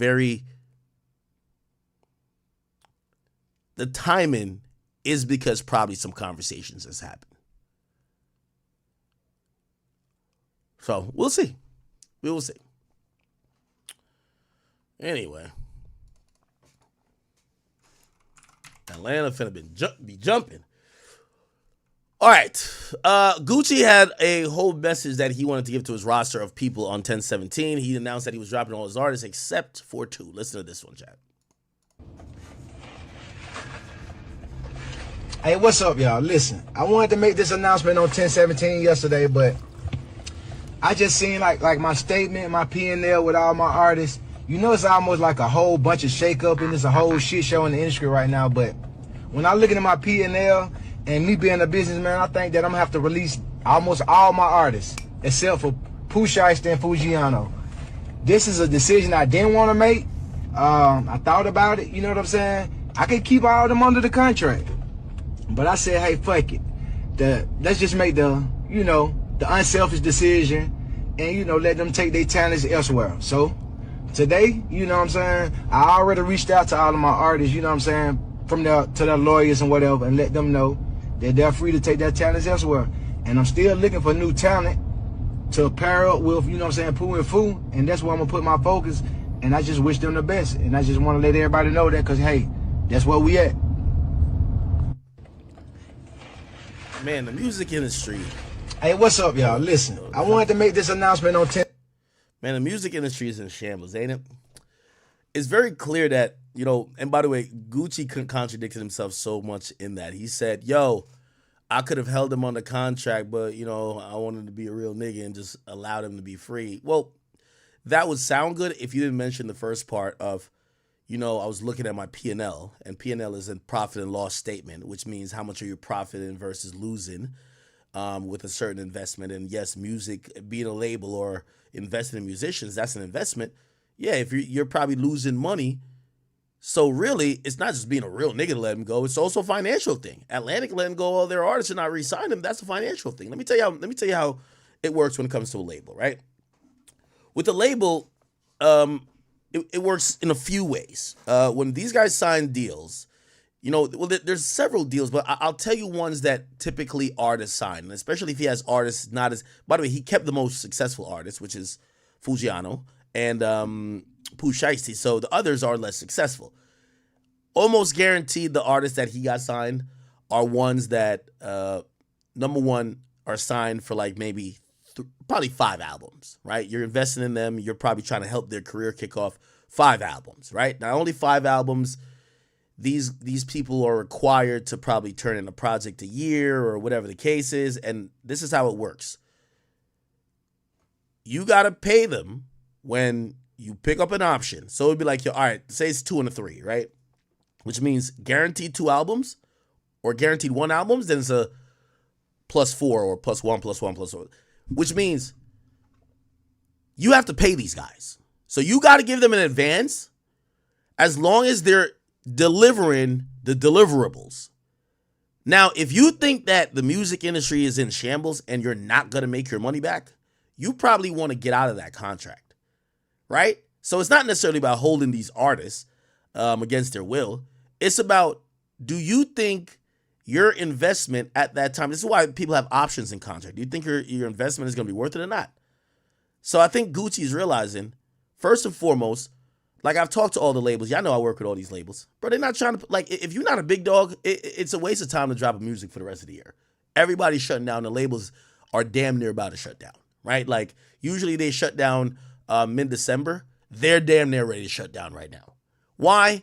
the timing is because probably some conversations has happened. So we'll see. We will see. Anyway. Atlanta finna be jumping. All right. Gucci had a whole message that he wanted to give to his roster of people on 10/17. He announced that he was dropping all his artists except for 2. Listen to this one, Chad. Hey, what's up, y'all? Listen, I wanted to make this announcement on 10/17 yesterday, but I just seen like my statement, my P&L with all my artists. You know, it's almost like a whole bunch of shake-up and it's a whole shit show in the industry right now. But when I look at my P&L and me being a businessman, I think that I'm gonna have to release almost all my artists except for Pooh Shiesty and Fujiano. This is a decision I didn't want to make. I thought about it. You know what I'm saying? I could keep all of them under the contract, but I said, hey, fuck it. Let's just make the unselfish decision and, let them take their talents elsewhere. So today, you know what I'm saying, I already reached out to all of my artists, you know what I'm saying, to their lawyers and whatever, and let them know that they're free to take their talents elsewhere. And I'm still looking for new talent to pair up with, you know what I'm saying, Pooh and Fu, and that's where I'm gonna put my focus. And I just wish them the best. And I just want to let everybody know that, because, hey, that's where we at. Man, the music industry. Hey, what's up, y'all? Listen, I wanted to make this announcement on 10. Man, the music industry is in shambles, ain't it? It's very clear that, and by the way, Gucci contradicted himself so much in that. He said, yo, I could have held him on the contract, but, I wanted to be a real nigga and just allowed him to be free. Well, that would sound good if you didn't mention the first part of, I was looking at my P&L, and P&L is a profit and loss statement, which means how much are you profiting versus losing with a certain investment. And yes, music, being a label or investing in musicians, that's an investment. Yeah, if you're probably losing money. So really, it's not just being a real nigga to let him go. It's also a financial thing. Atlantic let him go, all their artists and not re-sign him. That's a financial thing. Let me tell you how it works when it comes to a label, right? With a label, it works in a few ways. When these guys sign deals, there's several deals, but I'll tell you ones that typically artists sign, and especially if he has artists not as. By the way, he kept the most successful artists, which is Fujiano and Pooh Shiesty. So the others are less successful. Almost guaranteed, the artists that he got signed are ones that, number one, are signed for like maybe probably 5 albums, right? You're investing in them. You're probably trying to help their career kick off 5 albums, right? Not only 5 albums. These people are required to probably turn in a project a year or whatever the case is, and this is how it works. You got to pay them when you pick up an option. So it'd be like, all right, say it's 2 and a 3, right? Which means guaranteed 2 albums or guaranteed 1 album, then it's a +4 or +1, which means you have to pay these guys. So you got to give them an advance as long as they're delivering the deliverables. Now, if you think that the music industry is in shambles and you're not going to make your money back, you probably want to get out of that contract, right? So it's not necessarily about holding these artists against their will. It's about, do you think your investment at that time, this is why people have options in contract. Do you think your investment is going to be worth it or not? So I think Gucci is realizing, first and foremost, like I've talked to all the labels. Y'all know I work with all these labels. Bro, they're not trying to, like, if you're not a big dog, it's a waste of time to drop a music for the rest of the year. Everybody's shutting down. The labels are damn near about to shut down, right? Like, usually they shut down mid-December. They're damn near ready to shut down right now. Why?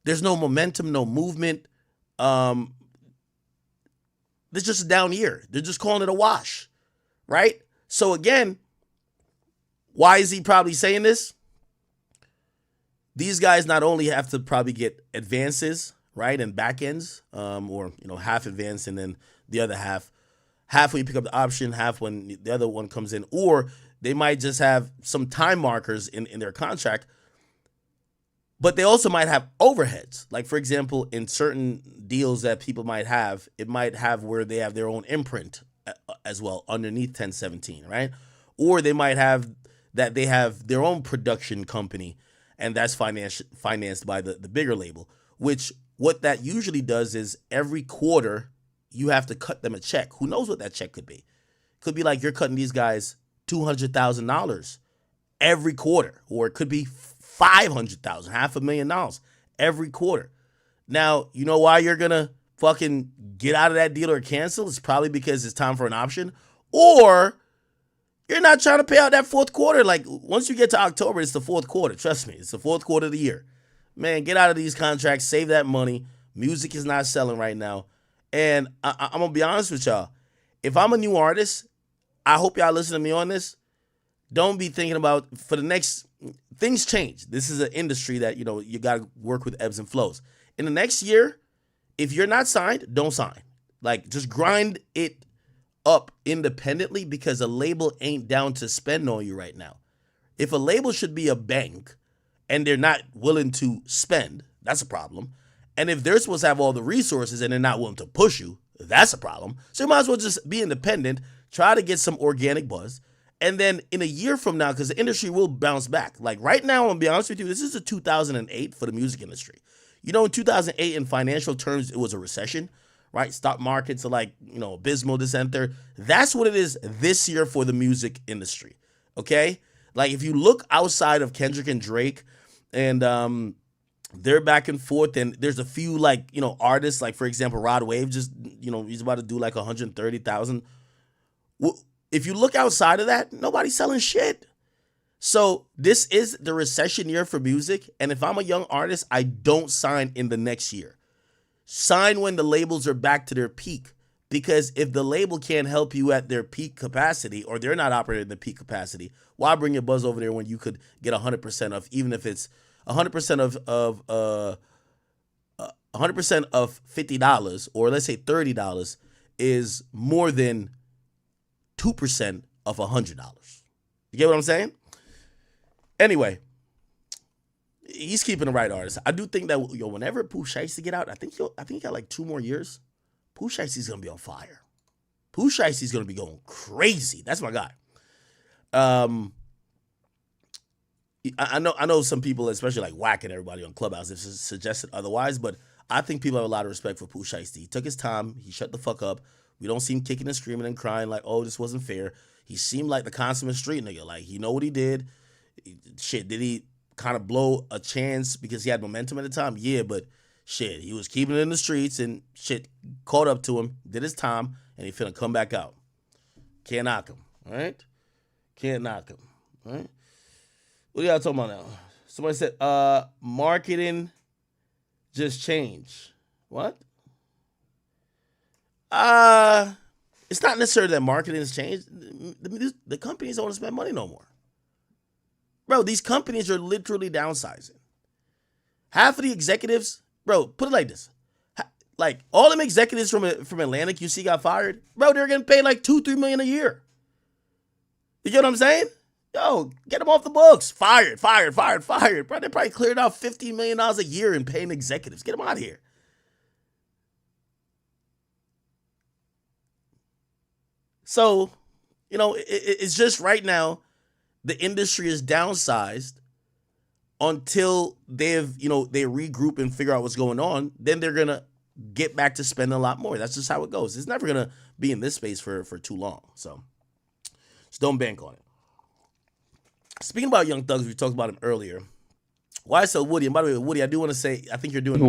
There's no momentum, no movement. There's just a down year. They're just calling it a wash, right? So again, why is he probably saying this? These guys not only have to probably get advances, right, and back ends, or half advance and then the other half when you pick up the option, half when the other one comes in, or they might just have some time markers in their contract, but they also might have overheads. Like, for example, in certain deals that people might have, it might have where they have their own imprint as well underneath 1017, right? Or they might have that they have their own production company, and that's financed by the bigger label, which what that usually does is every quarter you have to cut them a check. Who knows what that check could be? Could be like you're cutting these guys $200,000 every quarter, or it could be $500,000, $500,000 every quarter. Now, you know why you're going to fucking get out of that deal or cancel? It's probably because it's time for an option. Or you're not trying to pay out that fourth quarter. Like, once you get to October, it's the fourth quarter. Trust me, it's the fourth quarter of the year. Man, get out of these contracts. Save that money. Music is not selling right now. And I'm going to be honest with y'all. If I'm a new artist, I hope y'all listen to me on this. Don't be thinking about, for the next, things change. This is an industry that, you know, you got to work with ebbs and flows. In the next year, if you're not signed, don't sign. Like, just grind it up independently, because a label ain't down to spend on you right now. If a label should be a bank and they're not willing to spend, that's a problem. And if they're supposed to have all the resources and they're not willing to push you, that's a problem. So you might as well just be independent, try to get some organic buzz, and then in a year from now, because the industry will bounce back. Like right now, I'm going to be honest with you, this is a 2008 for the music industry. You know, in 2008, in financial terms, it was a recession, right? Stock markets are like, you know, abysmal descent there. That's what it is this year for the music industry, okay? Like, if you look outside of Kendrick and Drake, and they're back and forth, and there's a few, like, you know, artists, like, for example, Rod Wave, just, you know, he's about to do like 130,000. If you look outside of that, nobody's selling shit. So this is the recession year for music, and if I'm a young artist, I don't sign in the next year. Sign when the labels are back to their peak, because if the label can't help you at their peak capacity, or they're not operating at the peak capacity, why bring your buzz over there when you could get 100% of, even if it's 100% of $50, or let's say $30 is more than 2% of $100. You get what I'm saying? Anyway, he's keeping the right artist. I do think that, yo, whenever Pooh Shiesty get out, I think he got like 2 more years. Pooh Shiesty's gonna be on fire. Pooh Shiesty's gonna be going crazy. That's my guy. I know some people, especially like whacking everybody on Clubhouse, have suggested otherwise, but I think people have a lot of respect for Pooh Shiesty. He took his time. He shut the fuck up. We don't see him kicking and screaming and crying like, oh, this wasn't fair. He seemed like the consummate street nigga. Like, he know what he did. Shit, did he kind of blow a chance because he had momentum at the time? Yeah, but shit, he was keeping it in the streets, and shit caught up to him, did his time, and he finna come back out. Can't knock him, all right? Can't knock him, all right? What are y'all talking about now? Somebody said, marketing just changed. What? It's not necessarily that marketing has changed. The companies don't want to spend money no more. Bro, these companies are literally downsizing. Half of the executives, bro, put it like this. Like, all them executives from Atlantic you see got fired, bro, they're getting paid like $2-3 million a year. You get what I'm saying? Yo, get them off the books. Fired. Bro, they probably cleared out $15 million a year in paying executives. Get them out of here. So, you know, it's just right now, the industry is downsized until they regroup and figure out what's going on. Then they're going to get back to spending a lot more. That's just how it goes. It's never going to be in this space for too long. So just don't bank on it. Speaking about Young Thugs, we talked about him earlier. YSL Woody, and by the way, Woody, I do want to say, I think you're doing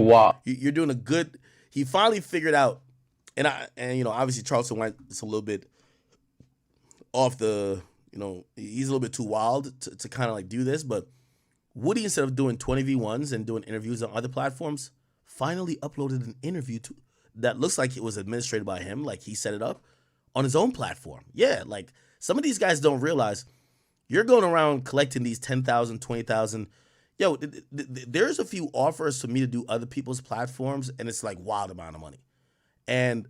you're doing a good. He finally figured out, and you know, obviously Charleston White is a little bit off the, you know, he's a little bit too wild to kind of like do this, but Woody, instead of doing 20v1s and doing interviews on other platforms, finally uploaded an interview that looks like it was administrated by him, like he set it up on his own platform. Yeah, like some of these guys don't realize. You're going around collecting these 10,000, 20,000. Yo, there's a few offers for me to do other people's platforms, and it's like wild amount of money. And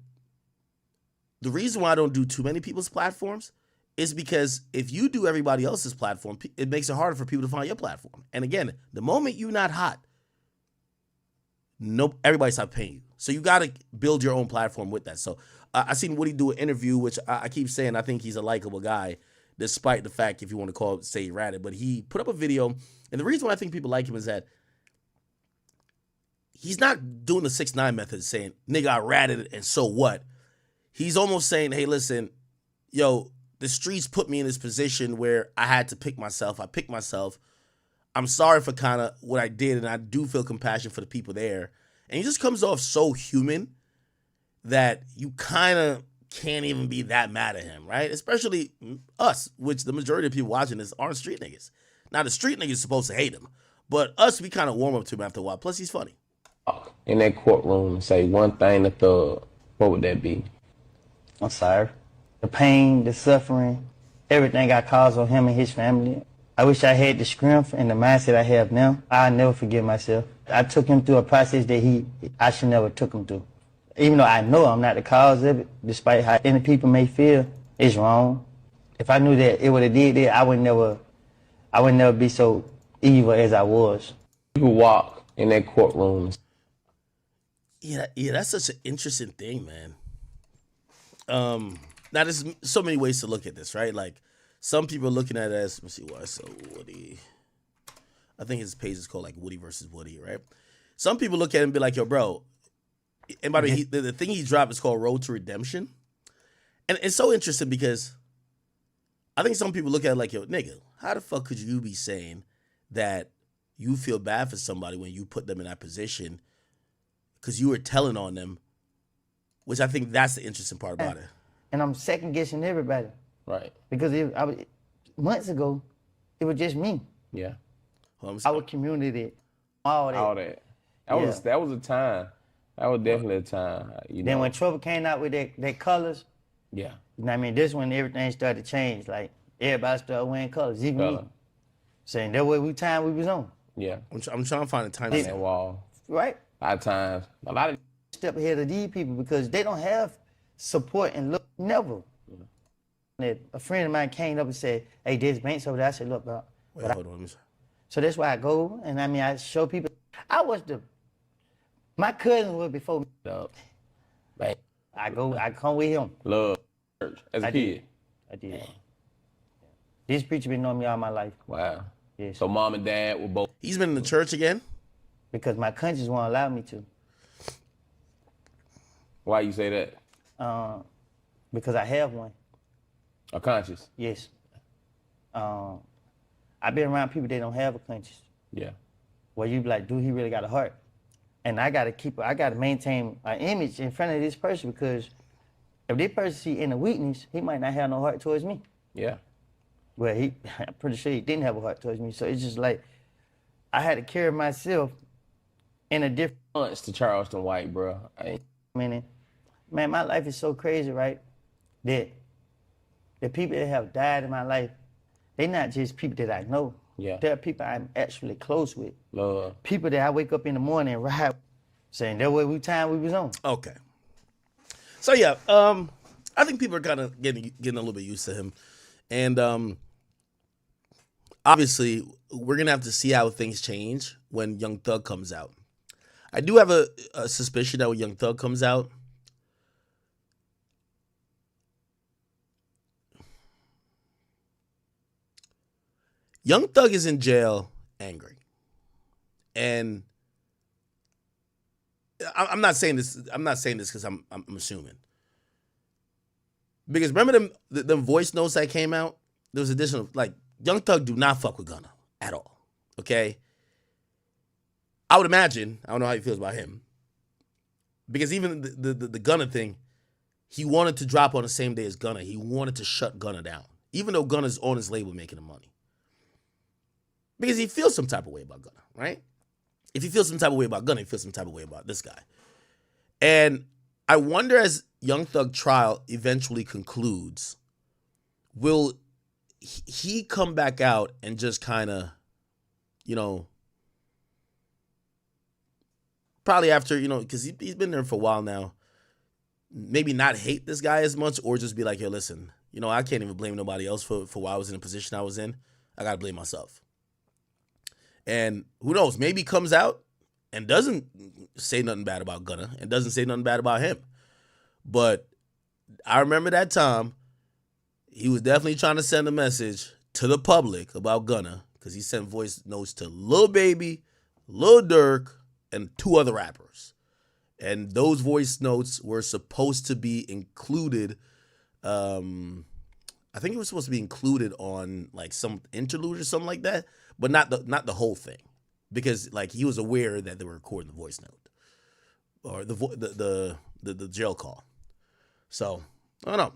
the reason why I don't do too many people's platforms is because if you do everybody else's platform, it makes it harder for people to find your platform. And again, the moment you're not hot, everybody stops paying you. So you got to build your own platform with that. So I seen Woody do an interview, which I keep saying I think he's a likable guy, despite the fact, if you want to call it, say ratted. But he put up a video, and the reason why I think people like him is that he's not doing the 6ix9ine method saying, nigga, I ratted and so what? He's almost saying, hey, listen, yo, the streets put me in this position where I had to pick myself. I picked myself. I'm sorry for kind of what I did, and I do feel compassion for the people there. And he just comes off so human that you kind of can't even be that mad at him, right? Especially us, which the majority of people watching this aren't street niggas. Now, the street niggas supposed to hate him, but us, we kind of warm up to him after a while. Plus, he's funny. In that courtroom and say one thing to Thug, what would that be? I'm sorry. The pain, the suffering, everything I caused on him and his family. I wish I had the strength and the mindset I have now. I'll never forgive myself. I took him through a process that I should never took him through. Even though I know I'm not the cause of it, despite how any people may feel, it's wrong. If I knew that it would have did that, I would never be so evil as I was. You walk in that courtroom. Yeah, that's such an interesting thing, man. Now there's so many ways to look at this, right? Like some people are looking at it as, let's see, YSL Woody. I think his page is called like Woody versus Woody, right? Some people look at it and be like, yo, bro. And by the way, the thing he dropped is called Road to Redemption. And it's so interesting because I think some people look at it like, yo, nigga, how the fuck could you be saying that you feel bad for somebody when you put them in that position because you were telling on them, which I think that's the interesting part about it. And I'm second guessing everybody. Right. Because months ago, it was just me. Yeah. Our community, all that. That was a time. That was definitely a time. Then when Trouble came out with that colors, yeah. You know what I mean? This when everything started to change. Like everybody started wearing colors, even me. Saying that way we was on. Yeah. I'm trying to find a time on that wall. Right. A lot of times. A lot of step ahead of these people because they don't have support and look never. Yeah. A friend of mine came up and said, hey, there's banks over there. I said, look, bro. Wait, hold on. So that's why I go and I mean I show people. My cousin was before me. Bang. I come with him. Love church as a kid. I did. Yeah. This preacher been knowing me all my life. Wow. Yes. So mom and dad were both. He's been in the church again? Because my conscience won't allow me to. Why you say that? Because I have one. A conscience? Yes. I've been around people that don't have a conscience. Yeah. Where you be like, dude, he really got a heart. And I gotta maintain an image in front of this person because if this person see in a weakness, he might not have no heart towards me. Yeah. Well, I'm pretty sure he didn't have a heart towards me. So it's just like, I had to carry myself in a different... To Charleston White, bro. Man, my life is so crazy, right? That the people that have died in my life, they're not just people that I know. Yeah. They're people I'm actually close with. Love. People that I wake up in the morning and ride, saying that way we was on. Okay. So yeah, I think people are kind of getting a little bit used to him, and obviously we're gonna have to see how things change when Young Thug comes out. I do have a suspicion that when Young Thug comes out, Young Thug is in jail angry. And I'm not saying this because I'm assuming. Because remember them voice notes that came out? There was additional, like, Young Thug do not fuck with Gunna at all. Okay? I would imagine, I don't know how he feels about him. Because even the Gunna thing, he wanted to drop on the same day as Gunna. He wanted to shut Gunna down. Even though Gunna's on his label making the money. Because he feels some type of way about Gunna, right? If he feels some type of way about Gunna, he feels some type of way about this guy. And I wonder as Young Thug trial eventually concludes, will he come back out and just kind of, probably after, because he's been there for a while now, maybe not hate this guy as much or just be like, yo, listen, I can't even blame nobody else for why I was in the position I was in. I got to blame myself. And who knows, maybe he comes out and doesn't say nothing bad about Gunna and doesn't say nothing bad about him. But I remember that time, he was definitely trying to send a message to the public about Gunna because he sent voice notes to Lil Baby, Lil Durk, and 2 other rappers. And those voice notes were supposed to be included, I think it was supposed to be included on like some interlude or something like that. But not the whole thing, because like he was aware that they were recording the voice note. or the jail call. So I don't know.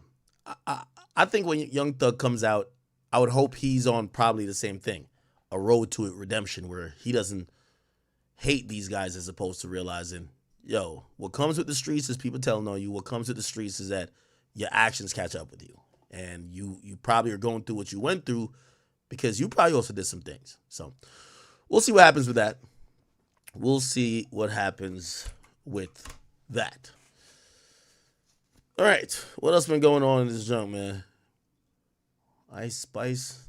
I think when Young Thug comes out, I would hope he's on probably the same thing, a road to redemption, where he doesn't hate these guys as opposed to realizing, yo, what comes with the streets is people telling on you. What comes with the streets is that your actions catch up with you, and you probably are going through what you went through because you probably also did some things. So we'll see what happens with that. We'll see what happens with that. All right, what else been going on in this junk, man? Ice Spice,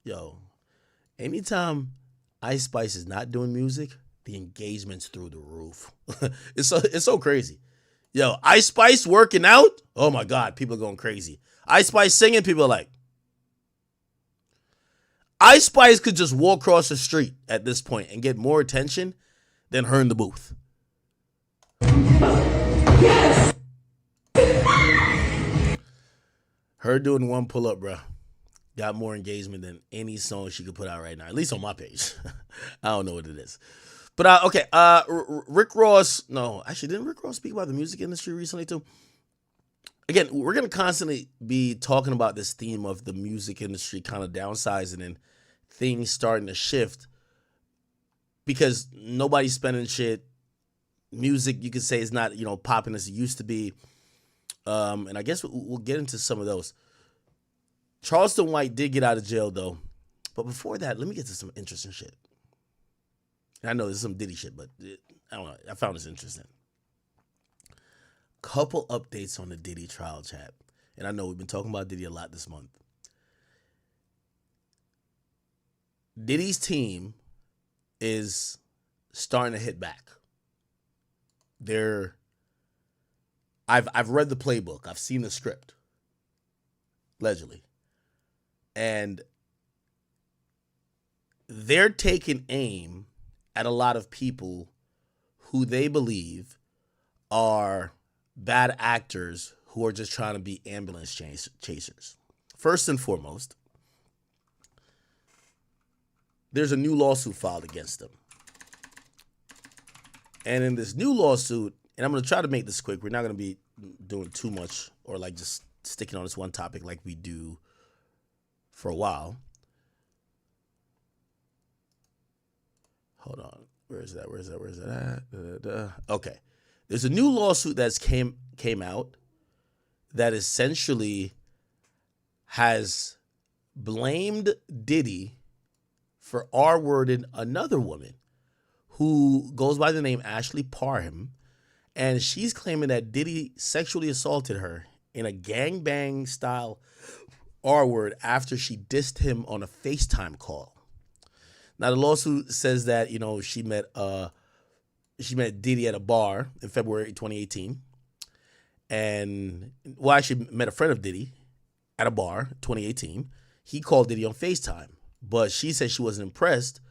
yo, anytime Ice Spice is not doing music, the engagement's through the roof. It's so crazy. Yo, Ice Spice working out? Oh my God, people are going crazy. Ice Spice singing, people are like, Ice Spice could just walk across the street at this point and get more attention than her in the booth. Yes! Her doing one pull-up, bro, got more engagement than any song she could put out right now, at least on my page. I don't know what it is. But, okay, Rick Ross, no, actually, didn't Rick Ross speak about the music industry recently, too? Again, we're going to constantly be talking about this theme of the music industry kind of downsizing and things starting to shift because nobody's spending shit. Music, you could say, is not, popping as it used to be. And I guess we'll get into some of those. Charleston White did get out of jail, though. But before that, let me get to some interesting shit. And I know there's some Diddy shit, but I don't know. I found this interesting. Couple updates on the Diddy trial, chat. And I know we've been talking about Diddy a lot this month. Diddy's team is starting to hit back. I've read the playbook. I've seen the script. Allegedly. And they're taking aim at a lot of people who they believe are bad actors who are just trying to be ambulance chasers. First and foremost, there's a new lawsuit filed against them. And in this new lawsuit, and I'm going to try to make this quick. We're not going to be doing too much or like just sticking on this one topic like we do for a while. Hold on. Where is that at? Okay. There's a new lawsuit that's came out that essentially has blamed Diddy for R-wording another woman who goes by the name Ashley Parham, and she's claiming that Diddy sexually assaulted her in a gangbang style R-word after she dissed him on a FaceTime call. Now the lawsuit says that, she met Diddy at a bar in February 2018. And actually met a friend of Diddy at a bar 2018. He called Diddy on FaceTime, but she said she wasn't impressed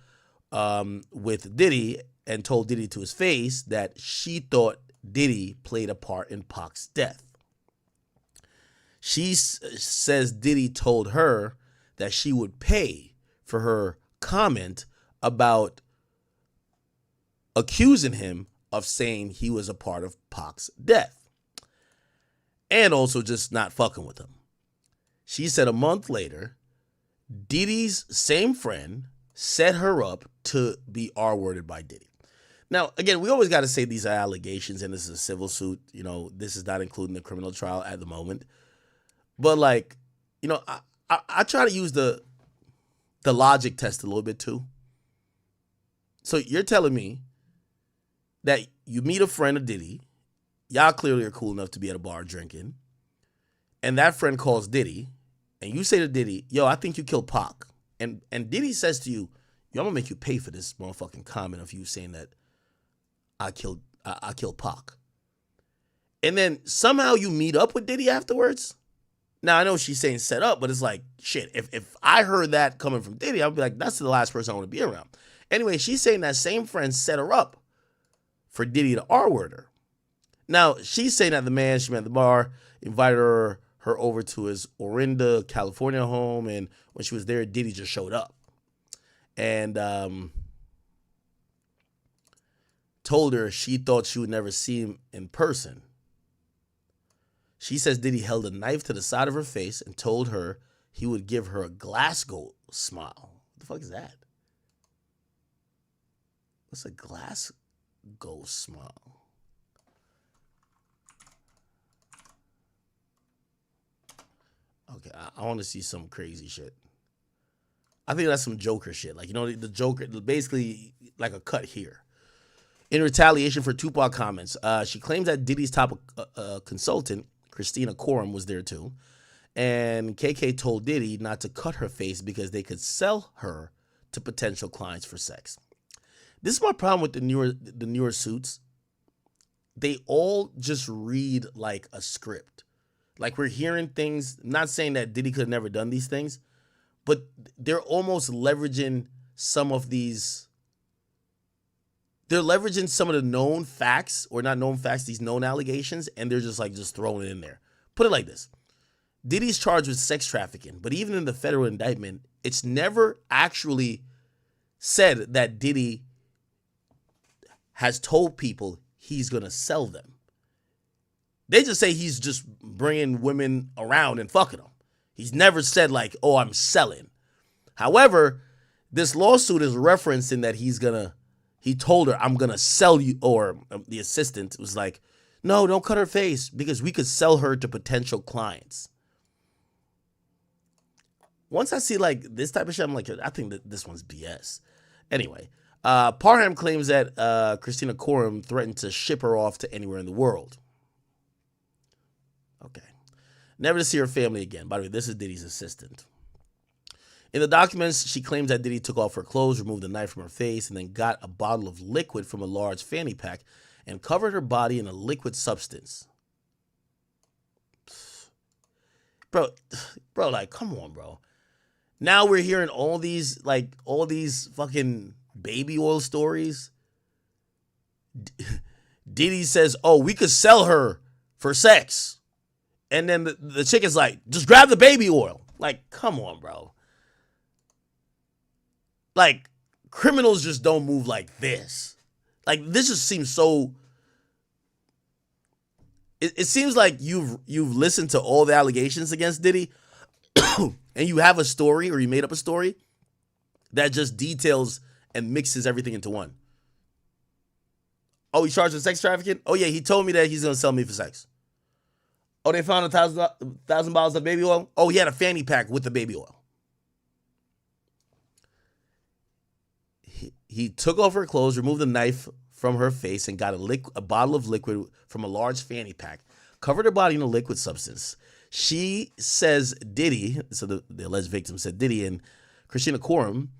with Diddy and told Diddy to his face that she thought Diddy played a part in Pac's death. She says Diddy told her that she would pay for her comment about accusing him of saying he was a part of Pac's death and also just not fucking with him. She said a month later, Diddy's same friend set her up to be R-worded by Diddy. Now, again, we always got to say these are allegations and this is a civil suit. This is not including the criminal trial at the moment. But I try to use the logic test a little bit too. So you're telling me that you meet a friend of Diddy, y'all clearly are cool enough to be at a bar drinking, and that friend calls Diddy, and you say to Diddy, yo, I think you killed Pac. And Diddy says to you, yo, I'm gonna make you pay for this motherfucking comment of you saying that I killed Pac. And then somehow you meet up with Diddy afterwards. Now, I know she's saying set up, but it's like, shit, if I heard that coming from Diddy, I'd be like, that's the last person I want to be around. Anyway, she's saying that same friend set her up for Diddy to R-word her. Now, she's saying that the man she met at the bar invited her over to his Orinda, California home, and when she was there, Diddy just showed up. And told her she thought she would never see him in person. She says Diddy held a knife to the side of her face and told her he would give her a Glasgow smile. What the fuck is that? What's a Glasgow smile? Okay, I want to see some crazy shit. I think that's some Joker shit. Like, you know, the Joker, basically like a cut here. In retaliation for Tupac comments, she claims that Diddy's top consultant, Christina Coram, was there too. And KK told Diddy not to cut her face because they could sell her to potential clients for sex. This is my problem with the newer suits. They all just read like a script. Like, we're hearing things, not saying that Diddy could have never done these things, but they're almost leveraging some of these. They're leveraging some of the known facts, or not known facts, these known allegations, and they're just throwing it in there. Put it like this. Diddy's charged with sex trafficking, but even in the federal indictment, it's never actually said that Diddy has told people he's going to sell them. They just say he's just bringing women around and fucking them. He's never said like, oh, I'm selling. However, this lawsuit is referencing that he told her, I'm going to sell you, or the assistant was like, no, don't cut her face because we could sell her to potential clients. Once I see like this type of shit, I'm like, I think that this one's BS. Anyway, Parham claims that Christina Coram threatened to ship her off to anywhere in the world. Okay. Never to see her family again. By the way, this is Diddy's assistant. In the documents, she claims that Diddy took off her clothes, removed the knife from her face, and then got a bottle of liquid from a large fanny pack and covered her body in a liquid substance. Bro, like, come on, bro. Now we're hearing all these fucking baby oil stories. Diddy says, oh, we could sell her for sex. And then the chick is like, just grab the baby oil. Like, come on, bro. Like, criminals just don't move like this. Like, this just seems so... It seems like you've listened to all the allegations against Diddy and you have a story, or you made up a story that just details and mixes everything into one. Oh, he's charged with sex trafficking? Oh, yeah, he told me that he's going to sell me for sex. Oh, they found 1,000 bottles of baby oil? Oh, he had a fanny pack with the baby oil. He took off her clothes, removed the knife from her face, and got a bottle of liquid from a large fanny pack, covered her body in a liquid substance. She says Diddy, so the alleged victim said Diddy and Christina Coram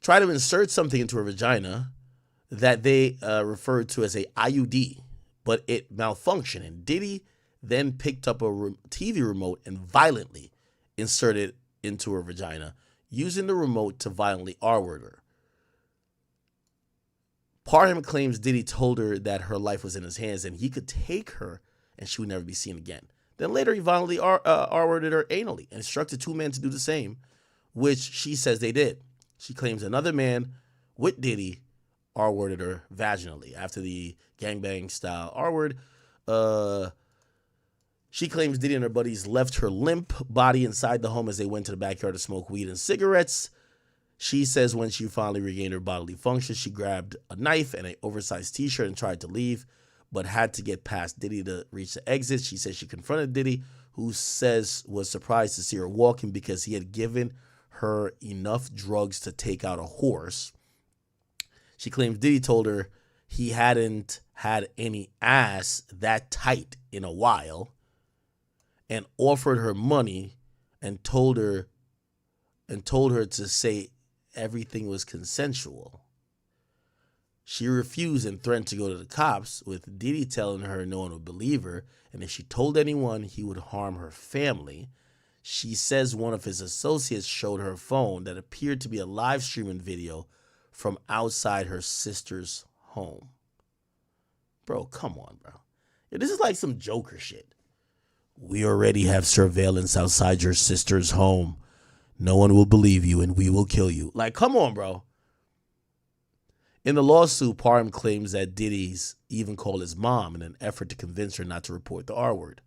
tried to insert something into her vagina that they referred to as a IUD, but it malfunctioned, and Diddy then picked up a TV remote and violently inserted it into her vagina, using the remote to violently R-word her. Parham claims Diddy told her that her life was in his hands and he could take her and she would never be seen again. Then later he violently R-worded her anally and instructed two men to do the same, which she says they did. She claims another man with Diddy R-worded her vaginally. After the gangbang style R-word, she claims Diddy and her buddies left her limp body inside the home as they went to the backyard to smoke weed and cigarettes. She says when she finally regained her bodily function, she grabbed a knife and an oversized t-shirt and tried to leave, but had to get past Diddy to reach the exit. She says she confronted Diddy, who says was surprised to see her walking because he had given her enough drugs to take out a horse. She claims Diddy told her he hadn't had any ass that tight in a while, and offered her money and told her to say everything was consensual. She refused and threatened to go to the cops, with Diddy telling her no one would believe her, and if she told anyone, he would harm her family. She says one of his associates showed her a phone that appeared to be a live streaming video from outside her sister's home. Bro, come on, bro. Yeah, this is like some Joker shit. We already have surveillance outside your sister's home. No one will believe you and we will kill you. Like, come on, bro. In the lawsuit, Parham claims that Diddy's even called his mom in an effort to convince her not to report the R word.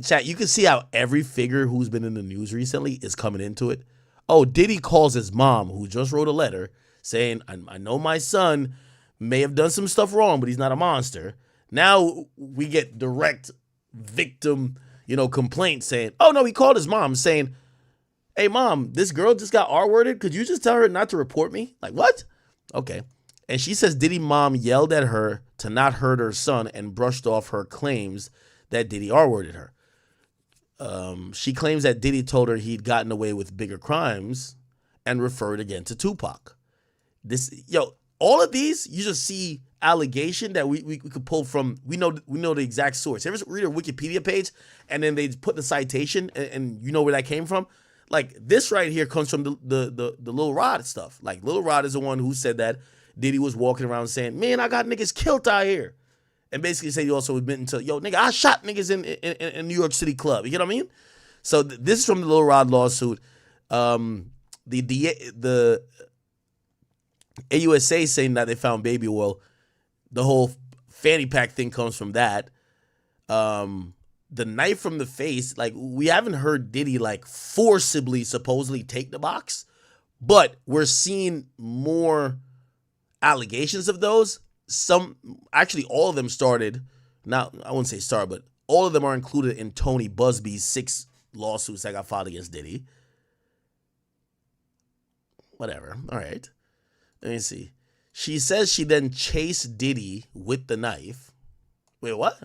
Chat, you can see how every figure who's been in the news recently is coming into it. Oh, Diddy calls his mom, who just wrote a letter saying, I know my son may have done some stuff wrong, but he's not a monster. Now we get direct victim, complaints saying, oh, no, he called his mom saying, hey, mom, this girl just got R-worded. Could you just tell her not to report me? Like, what? Okay. And she says Diddy mom yelled at her to not hurt her son and brushed off her claims that Diddy R-worded her. She claims that Diddy told her he'd gotten away with bigger crimes and referred again to Tupac. All of these, you just see allegation that we could pull from. We know the exact source. Ever read a Wikipedia page and then they put the citation and you know where that came from? Like this right here comes from the Lil Rod stuff. Like Lil Rod is the one who said that Diddy was walking around saying, man, I got niggas killed out here. And basically said he also admitting to, yo, nigga, I shot niggas in New York City club. You know what I mean? So this is from the Lil Rod lawsuit. The AUSA saying that they found baby oil. The whole fanny pack thing comes from that. The knife from the face, like we haven't heard Diddy like forcibly supposedly take the box, but we're seeing more allegations of those. All of them started, now I wouldn't say started, but all of them are included in Tony Busby's 6 lawsuits that got filed against Diddy. Whatever. All right. Let me see. She says she then chased Diddy with the knife. Wait, what?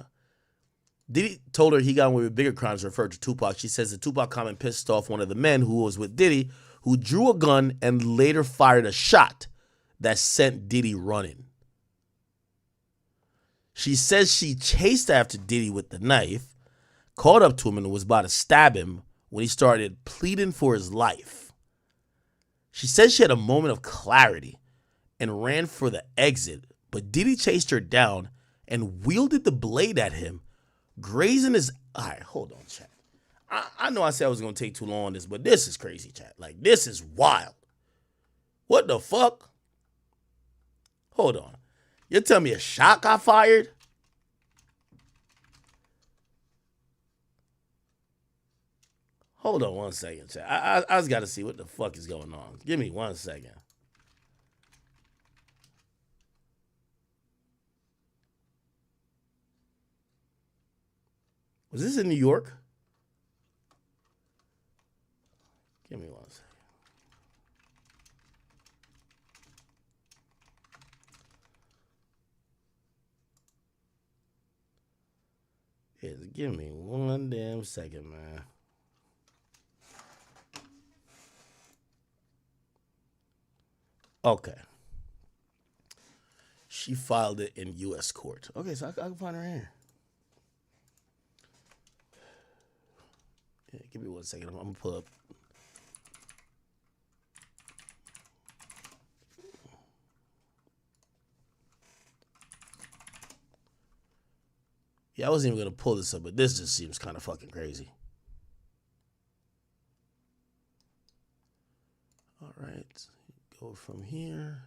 Diddy told her he got away with bigger crimes, referred to Tupac. She says the Tupac comment pissed off one of the men who was with Diddy, who drew a gun and later fired a shot that sent Diddy running. She says she chased after Diddy with the knife, caught up to him and was about to stab him when he started pleading for his life. She says she had a moment of clarity and ran for the exit, but Diddy chased her down and wielded the blade at him, grazing his... All right, hold on, chat. I know I said I was going to take too long on this, but this is crazy, chat. Like, this is wild. What the fuck? Hold on. You're telling me a shot got fired? Hold on 1 second, chat. I just got to see what the fuck is going on. Give me 1 second. Was this in New York? Give me 1 second. Give me 1 damn second, man. Okay. She filed it in U.S. court. Okay, so I can find her here. Yeah, give me 1 second. I'm going to pull up. Yeah, I wasn't even going to pull this up, but this just seems kind of fucking crazy. All right. Go from here.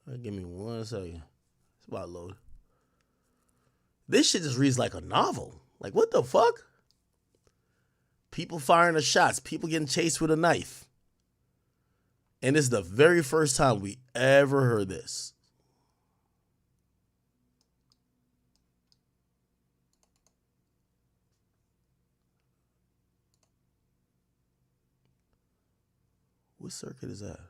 All right, give me 1 second. It's about to load. This shit just reads like a novel. Like, what the fuck? People firing the shots. People getting chased with a knife. And this is the very first time we ever heard this. What circuit is that?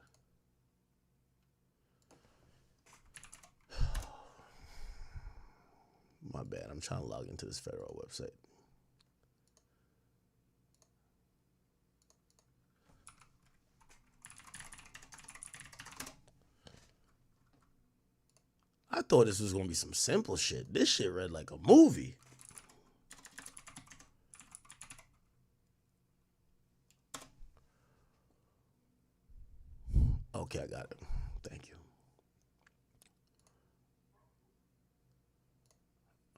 My bad. I'm trying to log into this federal website. I thought this was going to be some simple shit. This shit read like a movie. Okay, I got it. Thank you.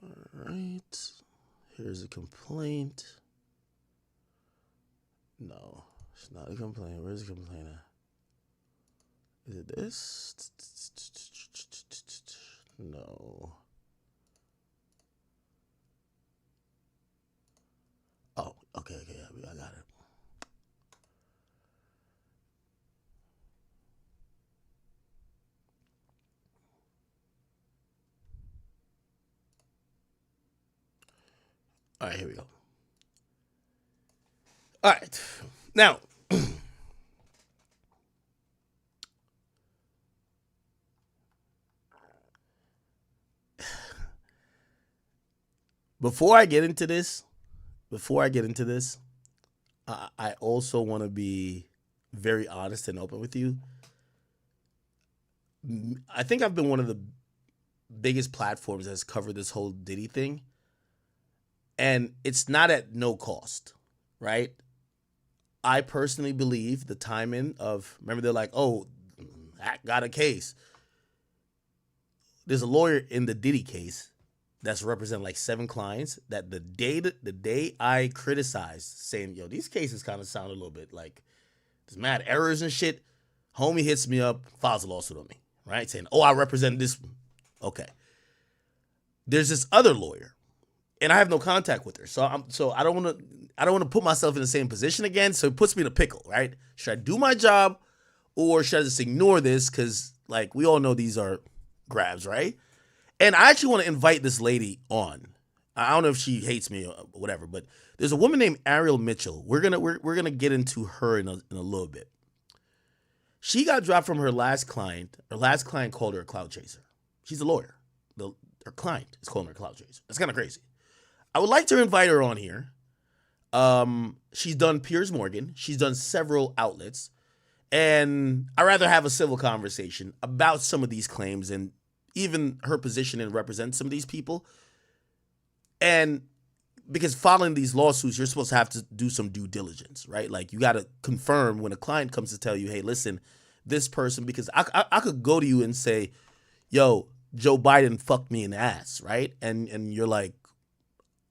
All right. Here's a complaint. No, it's not a complaint. Where's the complaint at? Is it this? No. Oh, okay, I got it. All right, here we go. All right, now, before I get into this, I also want to be very honest and open with you. I think I've been one of the biggest platforms that's covered this whole Diddy thing. And it's not at no cost, right? I personally believe the timing of, remember they're like, oh, I got a case. There's a lawyer in the Diddy case that's representing like 7 clients that the day I criticized saying, yo, these cases kind of sound a little bit like there's mad errors and shit. Homie hits me up, files a lawsuit on me, right? Saying, oh, I represent this. Okay. There's this other lawyer. And I have no contact with her, so I don't want to put myself in the same position again. So it puts me in a pickle, right? Should I do my job, or should I just ignore this? Because like we all know these are grabs, right? And I actually want to invite this lady on. I don't know if she hates me or whatever, but there's a woman named Ariel Mitchell. We're gonna get into her in a little bit. She got dropped from her last client. Her last client called her a clout chaser. She's a lawyer. Her client is calling her a clout chaser. That's kind of crazy. I would like to invite her on here. She's done Piers Morgan. She's done several outlets. And I'd rather have a civil conversation about some of these claims and even her position and represent some of these people. And because following these lawsuits, you're supposed to have to do some due diligence, right? Like you got to confirm when a client comes to tell you, hey, listen, this person, because I could go to you and say, yo, Joe Biden fucked me in the ass, right? And you're like,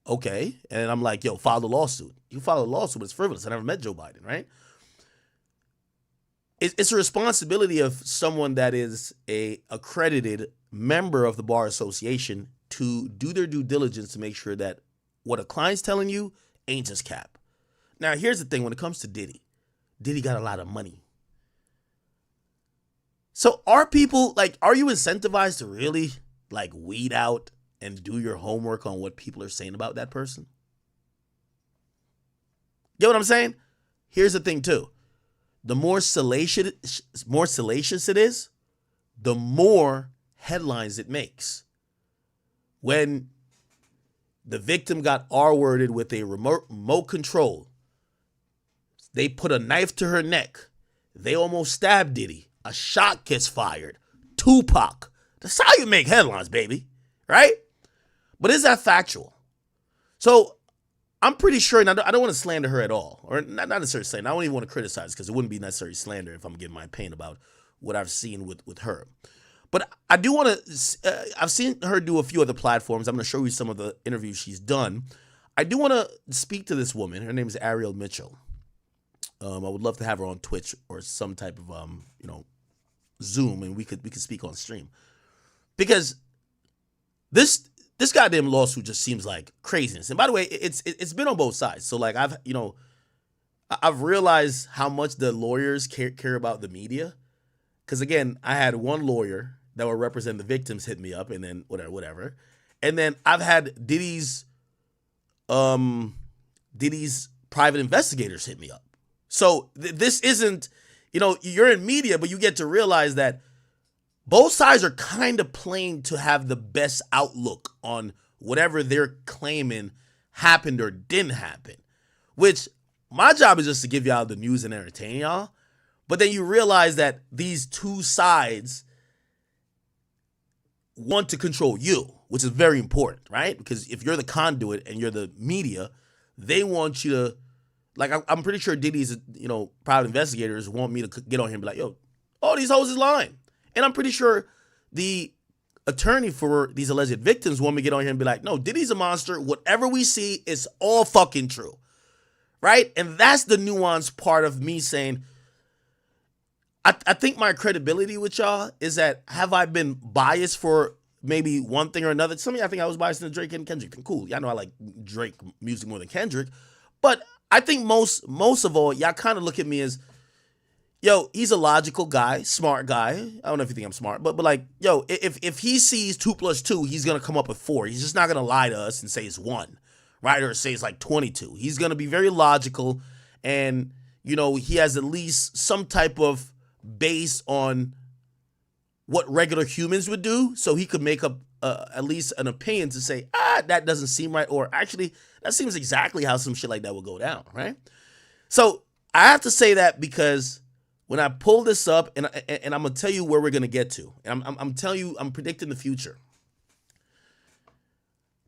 okay. And I'm like, yo, file the lawsuit. You file a lawsuit, it's frivolous. I never met Joe Biden, right? It's a responsibility of someone that is a accredited member of the Bar Association to do their due diligence to make sure that what a client's telling you ain't just cap. Now, here's the thing. When it comes to Diddy got a lot of money. So are people, like, are you incentivized to really, like, weed out and do your homework on what people are saying about that person? You know what I'm saying? Here's the thing too. The more salacious it is, the more headlines it makes. When the victim got R-worded with a remote control, they put a knife to her neck. They almost stabbed Diddy. A shot gets fired. Tupac. That's how you make headlines, baby. Right? But is that factual? So I'm pretty sure, and I don't want to slander her at all, or not necessarily slander. I don't even want to criticize because it wouldn't be necessarily slander if I'm giving my opinion about what I've seen with her. But I do want to, I've seen her do a few other platforms. I'm going to show you some of the interviews she's done. I do want to speak to this woman. Her name is Ariel Mitchell. I would love to have her on Twitch or some type of, Zoom, and we could speak on stream. Because this goddamn lawsuit just seems like craziness. And by the way, it's been on both sides. So like I've realized how much the lawyers care about the media. Because again, I had one lawyer that would represent the victims hit me up, and then whatever. And then I've had Diddy's private investigators hit me up. So this isn't, you're in media, but you get to realize that both sides are kind of playing to have the best outlook on whatever they're claiming happened or didn't happen, which my job is just to give y'all the news and entertain y'all. But then you realize that these two sides want to control you, which is very important, right? Because if you're the conduit and you're the media, they want you to, like, I'm pretty sure Diddy's, private investigators want me to get on here and be like, yo, all these hoes is lying. And I'm pretty sure the attorney for these alleged victims want me to get on here and be like, no, Diddy's a monster. Whatever we see is all fucking true, right? And that's the nuanced part of me saying, I think my credibility with y'all is that, have I been biased for maybe one thing or another? Some of y'all think I was biased in the Drake and Kendrick thing. Cool. Y'all know I like Drake music more than Kendrick. But I think most of all, y'all kind of look at me as, yo, he's a logical guy, smart guy. I don't know if you think I'm smart, but like, yo, if he sees 2 + 2, he's going to come up with 4. He's just not going to lie to us and say it's 1, right? Or say it's like 22. He's going to be very logical, and, you know, he has at least some type of base on what regular humans would do, so he could make up at least an opinion to say, that doesn't seem right, or actually, that seems exactly how some shit like that would go down, right? So I have to say that because when I pull this up, and I'm gonna tell you where we're gonna get to, and I'm telling you, I'm predicting the future.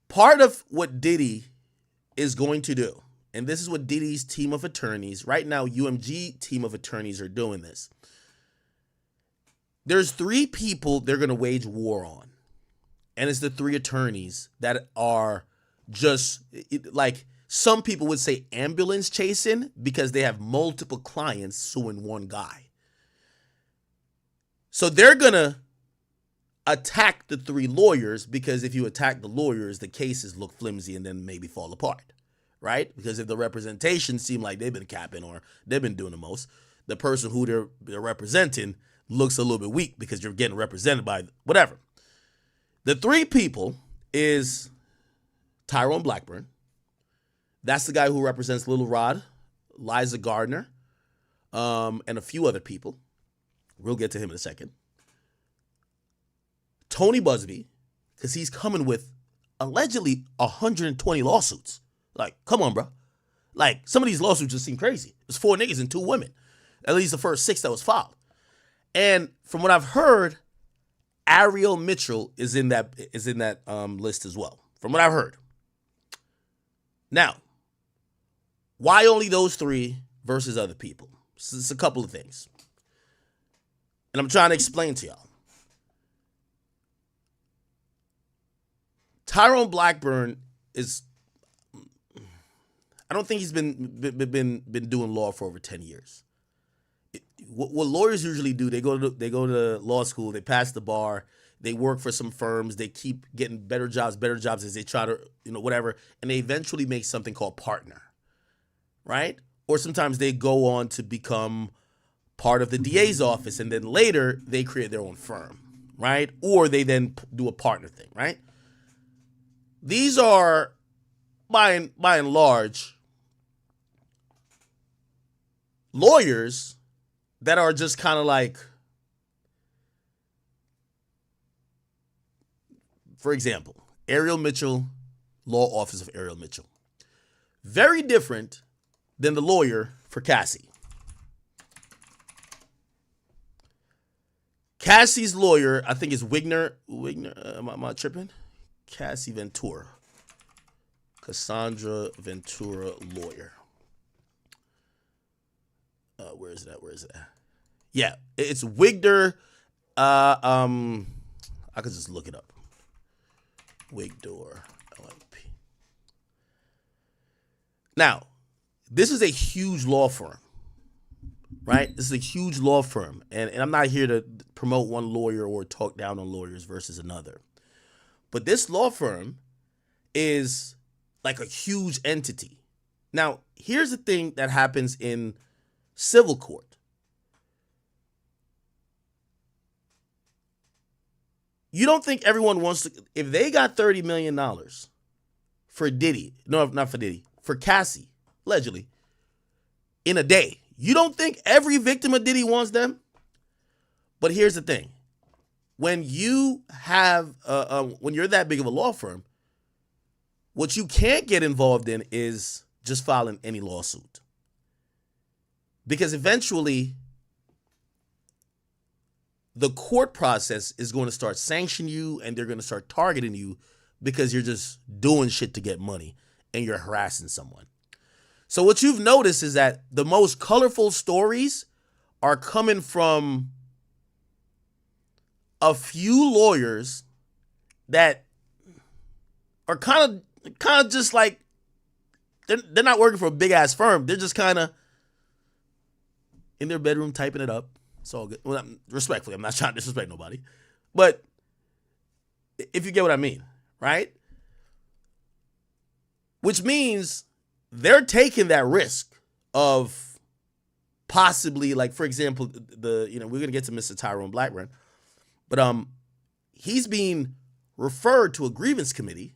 Part of what Diddy is going to do, and this is what Diddy's team of attorneys, right now, UMG team of attorneys are doing this. There's 3 people they're going to wage war on. And it's the 3 attorneys that are just, like, some people would say ambulance chasing because they have multiple clients suing one guy. So they're going to attack the 3 lawyers, because if you attack the lawyers, the cases look flimsy and then maybe fall apart, right? Because if the representation seem like they've been capping or they've been doing the most, the person who they're representing looks a little bit weak because you're getting represented by whatever. The 3 people is Tyrone Blackburn. That's the guy who represents Lil Rod, Liza Gardner, and a few other people. We'll get to him in a second. Tony Busby, because he's coming with allegedly 120 lawsuits. Like, come on, bro. Like, some of these lawsuits just seem crazy. There's 4 niggas and 2 women. At least the first 6 that was filed. And from what I've heard, Ariel Mitchell is in that list as well. From what I've heard. Now, why only those 3 versus other people? It's a couple of things. And I'm trying to explain to y'all. Tyrone Blackburn is, I don't think he's been doing law for over 10 years. What lawyers usually do, they go to law school, they pass the bar, they work for some firms, they keep getting better jobs as they try to, whatever, and they eventually make something called partner, right? Or sometimes they go on to become part of the DA's office, and then later they create their own firm, right? Or they then do a partner thing, right? These are, by and large, lawyers that are just kind of like, for example, Ariel Mitchell, law office of Ariel Mitchell. Very different than the lawyer for Cassie. Cassie's lawyer, I think, is Wigner, am I tripping? Cassie Ventura. Cassandra Ventura lawyer. Where is that? Yeah, it's Wigner. I could just look it up. Wigdor LLP. Now, this is a huge law firm, right? This is a huge law firm, and I'm not here to promote one lawyer or talk down on lawyers versus another. But this law firm is like a huge entity. Now, here's the thing that happens in civil court. You don't think everyone wants to, if they got $30 million for Diddy, no, not for Diddy, for Cassie, allegedly, in a day, you don't think every victim of Diddy wants them? But here's the thing. When you have, when you're that big of a law firm, what you can't get involved in is just filing any lawsuit. Because eventually, the court process is going to start sanctioning you, and they're going to start targeting you because you're just doing shit to get money and you're harassing someone. So what you've noticed is that the most colorful stories are coming from a few lawyers that are kind of just like they're not working for a big ass firm. They're just kind of in their bedroom typing it up. It's all good. Well, respectfully, I'm not trying to disrespect nobody, but if you get what I mean, right? Which means they're taking that risk of possibly, like, for example, we're gonna get to Mr. Tyrone Blackburn, but he's being referred to a grievance committee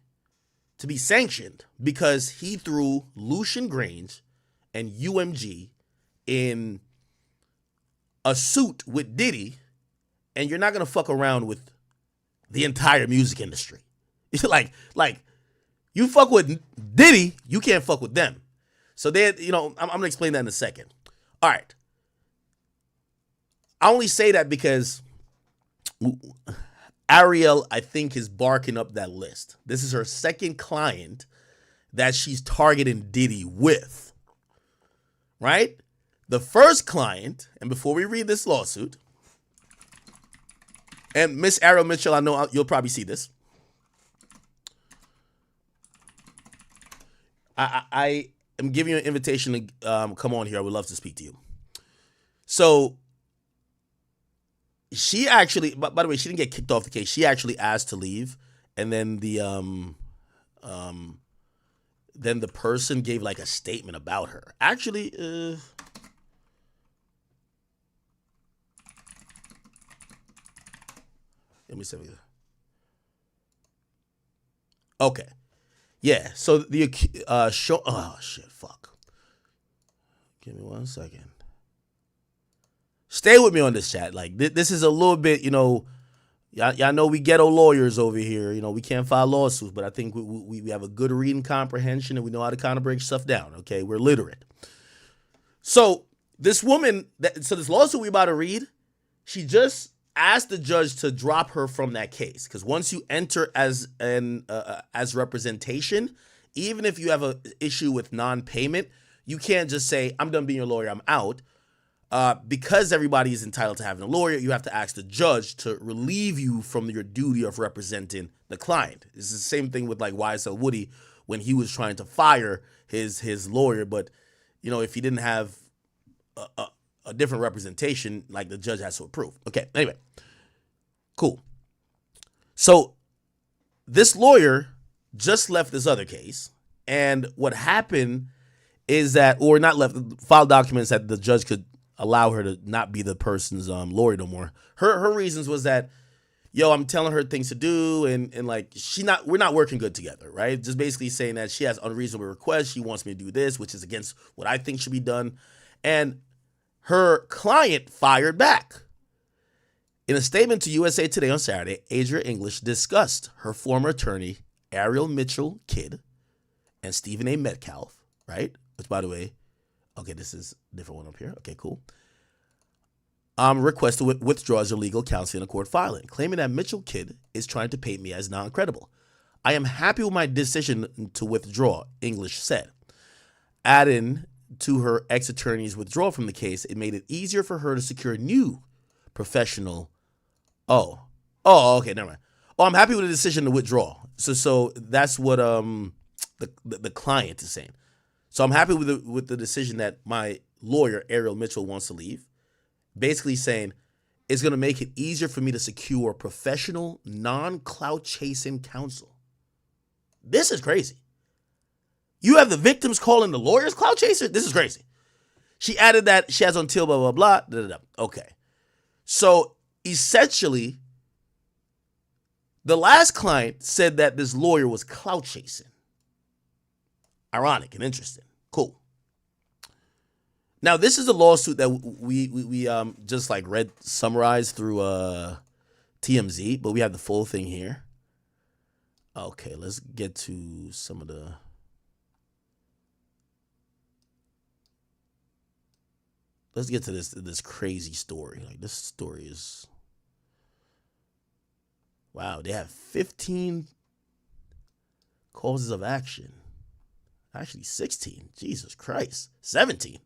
to be sanctioned because he threw Lucian Grange and UMG in a suit with Diddy, and you're not gonna fuck around with the entire music industry. like you fuck with Diddy, you can't fuck with them. So I'm gonna explain that in a second. All right. I only say that because Ariel, I think, is barking up that list. This is her second client that she's targeting Diddy with. Right? The first client, and before we read this lawsuit, and Miss Ariel Mitchell, I know you'll probably see this. I am giving you an invitation to come on here. I would love to speak to you. So she actually, by the way, she didn't get kicked off the case. She actually asked to leave, and then the person gave like a statement about her. Actually, let me see. Okay. Yeah, so the show. Oh shit! Fuck. Give me 1 second. Stay with me on this chat. Like this is a little bit, y'all know we ghetto lawyers over here. We can't file lawsuits, but I think we have a good reading comprehension and we know how to kind of break stuff down. Okay, we're literate. So this woman, this lawsuit we about to read, she just asked the judge to drop her from that case, because once you enter as representation, even if you have an issue with non-payment, you can't just say, I'm done being your lawyer, I'm out. Because everybody is entitled to having a lawyer, you have to ask the judge to relieve you from your duty of representing the client. It's the same thing with like YSL Woody when he was trying to fire his lawyer, but if he didn't have a different representation, like the judge has to approve. Okay, anyway, cool. So this lawyer just left this other case, and what happened is that, or not left, filed documents that the judge could allow her to not be the person's lawyer no more. Her reasons was that, I'm telling her things to do, and like we're not working good together, right? Just basically saying that she has unreasonable requests. She wants me to do this, which is against what I think should be done, and her client fired back. In a statement to USA Today on Saturday, Adria English discussed her former attorney, Ariel Mitchell Kidd, and Stephen A. Metcalf, right? Which, by the way, okay, this is a different one up here. Okay, cool. Request to withdraw as your legal counsel in a court filing, claiming that Mitchell Kidd is trying to paint me as non-credible. I am happy with my decision to withdraw, English said. Adding to her ex-attorney's withdrawal from the case, it made it easier for her to secure new professional. Okay, never mind. I'm happy with the decision to withdraw. So that's what the client is saying. So I'm happy with the decision that my lawyer, Ariel Mitchell, wants to leave. Basically saying it's going to make it easier for me to secure professional, non-clout chasing counsel. This is crazy. You have the victims calling the lawyers clout chaser? This is crazy. She added that she has until blah, blah, blah. Da, da, da. Okay. So essentially, the last client said that this lawyer was clout chasing. Ironic and interesting. Cool. Now, this is a lawsuit that we just like read summarized through TMZ, but we have the full thing here. Okay, let's get to some of the. Let's get to this crazy story. Like, this story is. Wow, they have 15 causes of action. Actually, 16. Jesus Christ. 17.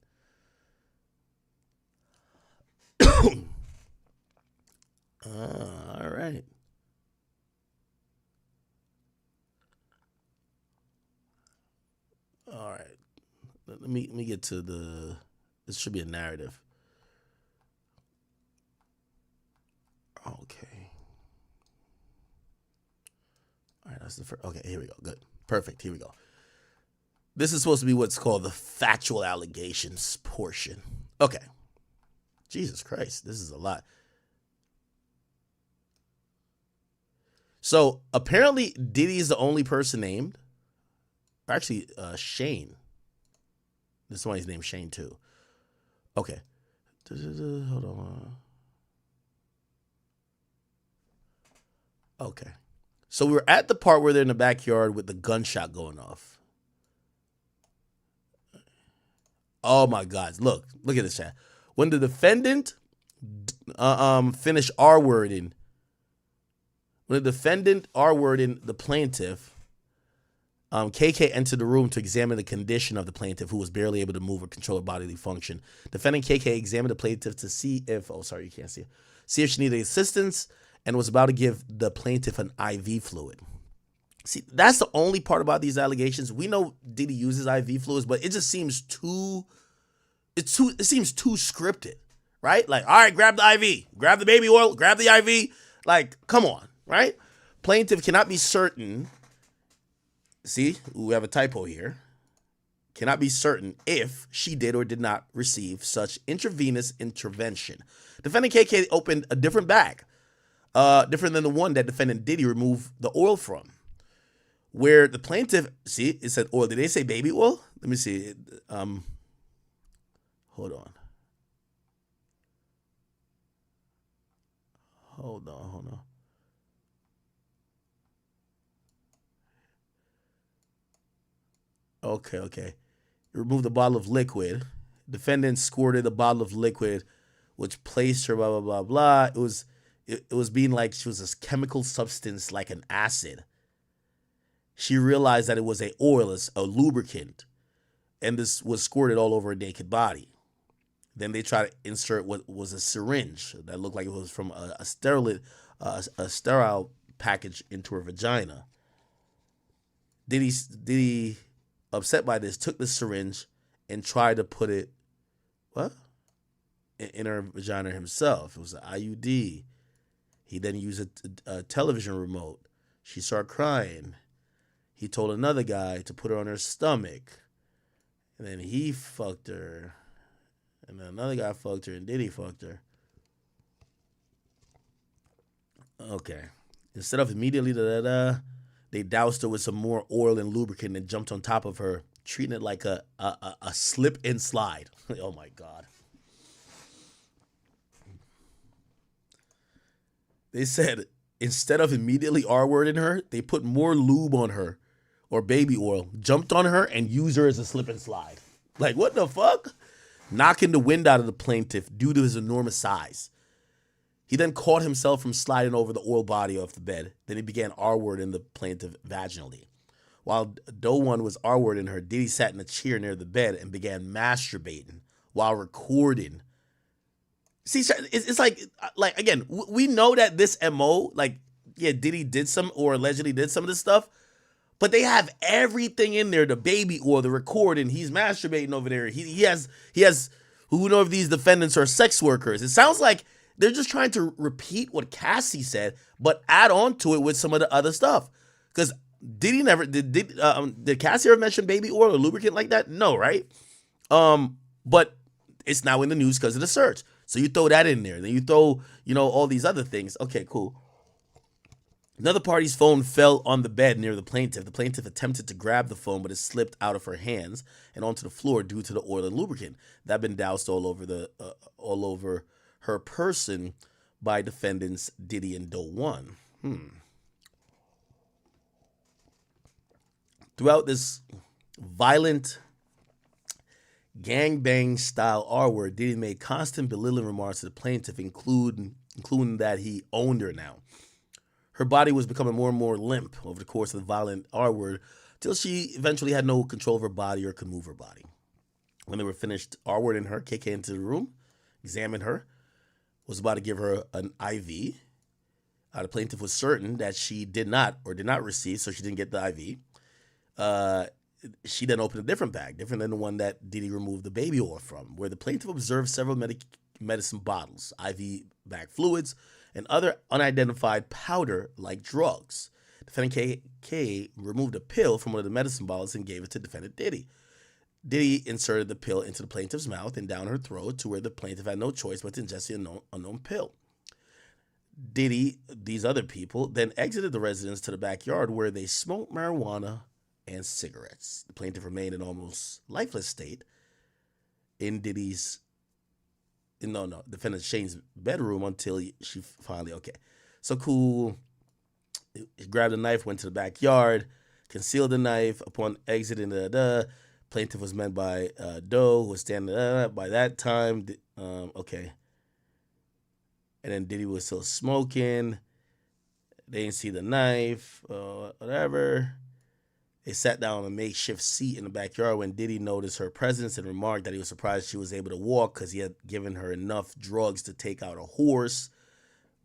All right. All right. let me get to the. This should be a narrative. Okay. All right, that's the first. Okay, here we go. Good. Perfect. Here we go. This is supposed to be what's called the factual allegations portion. Okay. Jesus Christ, this is a lot. So apparently Diddy is the only person named. Actually, Shane. This one is named Shane too. Okay. Hold on. Okay. So we were at the part where they're in the backyard with the gunshot going off. Oh my God. Look at this chat. When the defendant finished R-wording, when the defendant R-wording the plaintiff, KK entered the room to examine the condition of the plaintiff, who was barely able to move or control her bodily function. Defendant KK examined the plaintiff to see if, you can't see it, see if she needed assistance, and was about to give the plaintiff an IV fluid. See, that's the only part about these allegations. We know Diddy uses IV fluids, but it just seems it seems too scripted, right? Like, all right, grab the IV, grab the baby oil, grab the IV. Like, come on, right? Plaintiff cannot be certain. See, we have a typo here. Cannot be certain if she did or did not receive such intravenous intervention. Defendant KK opened a different bag, different than the one that defendant Diddy removed the oil from. Where the plaintiff, see, it said oil. Did they say baby oil? Let me see. Hold on. Hold on. Okay. Remove the bottle of liquid. Defendant squirted a bottle of liquid, which placed her blah, blah, blah, blah. It was being like she was a chemical substance like an acid. She realized that it was a lubricant, and this was squirted all over her naked body. Then they tried to insert what was a syringe that looked like it was from a sterile package into her vagina. Diddy, upset by this, took the syringe and tried to put it, in her vagina himself. It was an IUD. He then used a television remote. She started crying. He told another guy to put her on her stomach. And then he fucked her. And then another guy fucked her, and Diddy fucked her. Okay. Instead of immediately they doused her with some more oil and lubricant and jumped on top of her, treating it like a slip and slide. Oh my God. They said instead of immediately R-wording her, they put more lube on her or baby oil, jumped on her, and used her as a slip and slide. Like, what the fuck? Knocking the wind out of the plaintiff due to his enormous size. He then caught himself from sliding over the oil body off the bed. Then he began R-wording the plaintiff vaginally. While Doe 1 was R-wording her, Diddy sat in a chair near the bed and began masturbating while recording. See, it's like again, we know that this MO, Diddy did some or allegedly did some of this stuff, but they have everything in there, the baby oil, the recording, he's masturbating over there. He has, who know if these defendants are sex workers. It sounds like they're just trying to repeat what Cassie said, but add on to it with some of the other stuff. Because Diddy never, did Cassie ever mention baby oil or lubricant like that? No, right? But it's now in the news because of the search. So you throw that in there. Then you throw, all these other things. Okay, cool. Another party's phone fell on the bed near the plaintiff. The plaintiff attempted to grab the phone, but it slipped out of her hands and onto the floor due to the oil and lubricant that had been doused all over her person by defendants Diddy and Doe 1. Throughout this violent gangbang style R-word, Diddy made constant belittling remarks to the plaintiff, including that he owned her now. Her body was becoming more and more limp over the course of the violent R-word till she eventually had no control of her body or could move her body. When they were finished R-wording her, KK into the room, examined her, was about to give her an IV. The plaintiff was certain that she did not receive, so she didn't get the IV. she then opened a different bag, different than the one that Diddy removed the baby oil from, where the plaintiff observed several medicine bottles, IV bag fluids, and other unidentified powder-like drugs. Defendant K removed a pill from one of the medicine bottles and gave it to defendant Diddy. Diddy inserted the pill into the plaintiff's mouth and down her throat to where the plaintiff had no choice but to ingest the unknown pill. Diddy, these other people, then exited the residence to the backyard where they smoked marijuana and cigarettes. The plaintiff remained in almost lifeless state in defendant Shane's bedroom until she finally, So cool. He grabbed a knife, went to the backyard, concealed the knife. Upon exiting plaintiff was met by Doe, who was standing by that time. And then Diddy was still smoking. They didn't see the knife, whatever. They sat down on a makeshift seat in the backyard when Diddy noticed her presence and remarked that he was surprised she was able to walk because he had given her enough drugs to take out a horse.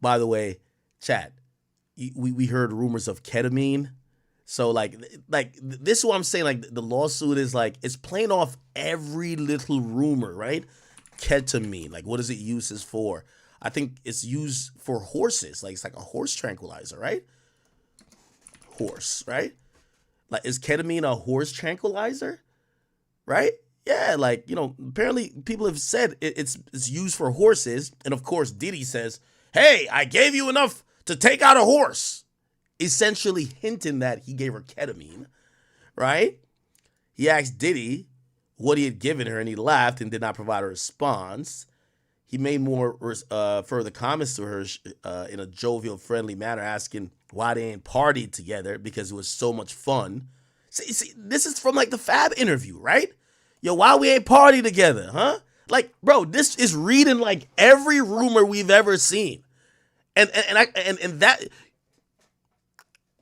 By the way, chat, we heard rumors of ketamine. So like this is what I'm saying. Like the lawsuit is like, it's playing off every little rumor, right? Ketamine, like what is it used for? I think it's used for horses. Like it's like a horse tranquilizer, right? Horse, right? Like, is ketamine a horse tranquilizer? Right? Yeah, like, apparently people have said it's used for horses. And of course, Diddy says, hey, I gave you enough to take out a horse. Essentially hinting that he gave her ketamine, right? He asked Diddy what he had given her and he laughed and did not provide a response. He made more further comments to her in a jovial, friendly manner, asking why they ain't partied together because it was so much fun. See, this is from like the Fab interview, right? Yo, why we ain't party together, huh? Like, bro, this is reading like every rumor we've ever seen, and that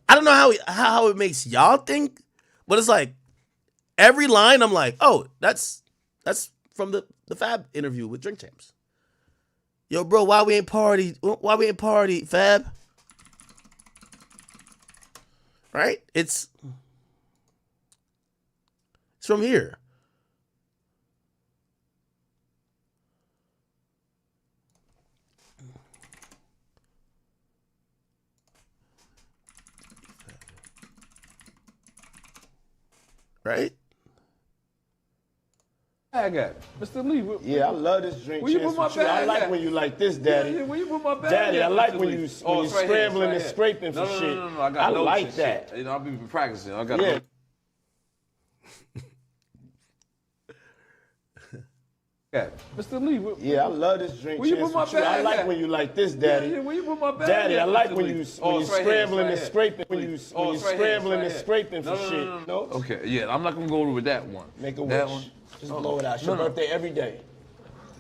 I don't know how it makes y'all think, but it's like every line I'm like, oh, that's from the Fab interview with Drink Champs. Yo, bro, why we ain't party? Why we ain't party, Fab? Right? It's from here. Right? I got Mr. Lee. Yeah, I love this drink. Where you put my bag? I like when you like this, Daddy. Yeah, where you put my bag? Daddy, I like Mr. when Lee? you It's scrambling right and scraping for shit. No. I got notes like and that. Shit. I've been practicing. I got yeah. Mr. Lee. Yeah, I love this drink. Where you put my bag? I like when you like this, Daddy. Yeah, where you put my bag? Daddy, I like when Lee? you scrambling and scraping. When you scrambling and scraping for shit. No. Okay. Yeah, I'm not gonna go with that one. Make a wish. That one. Just blow it out. It's your birthday every day.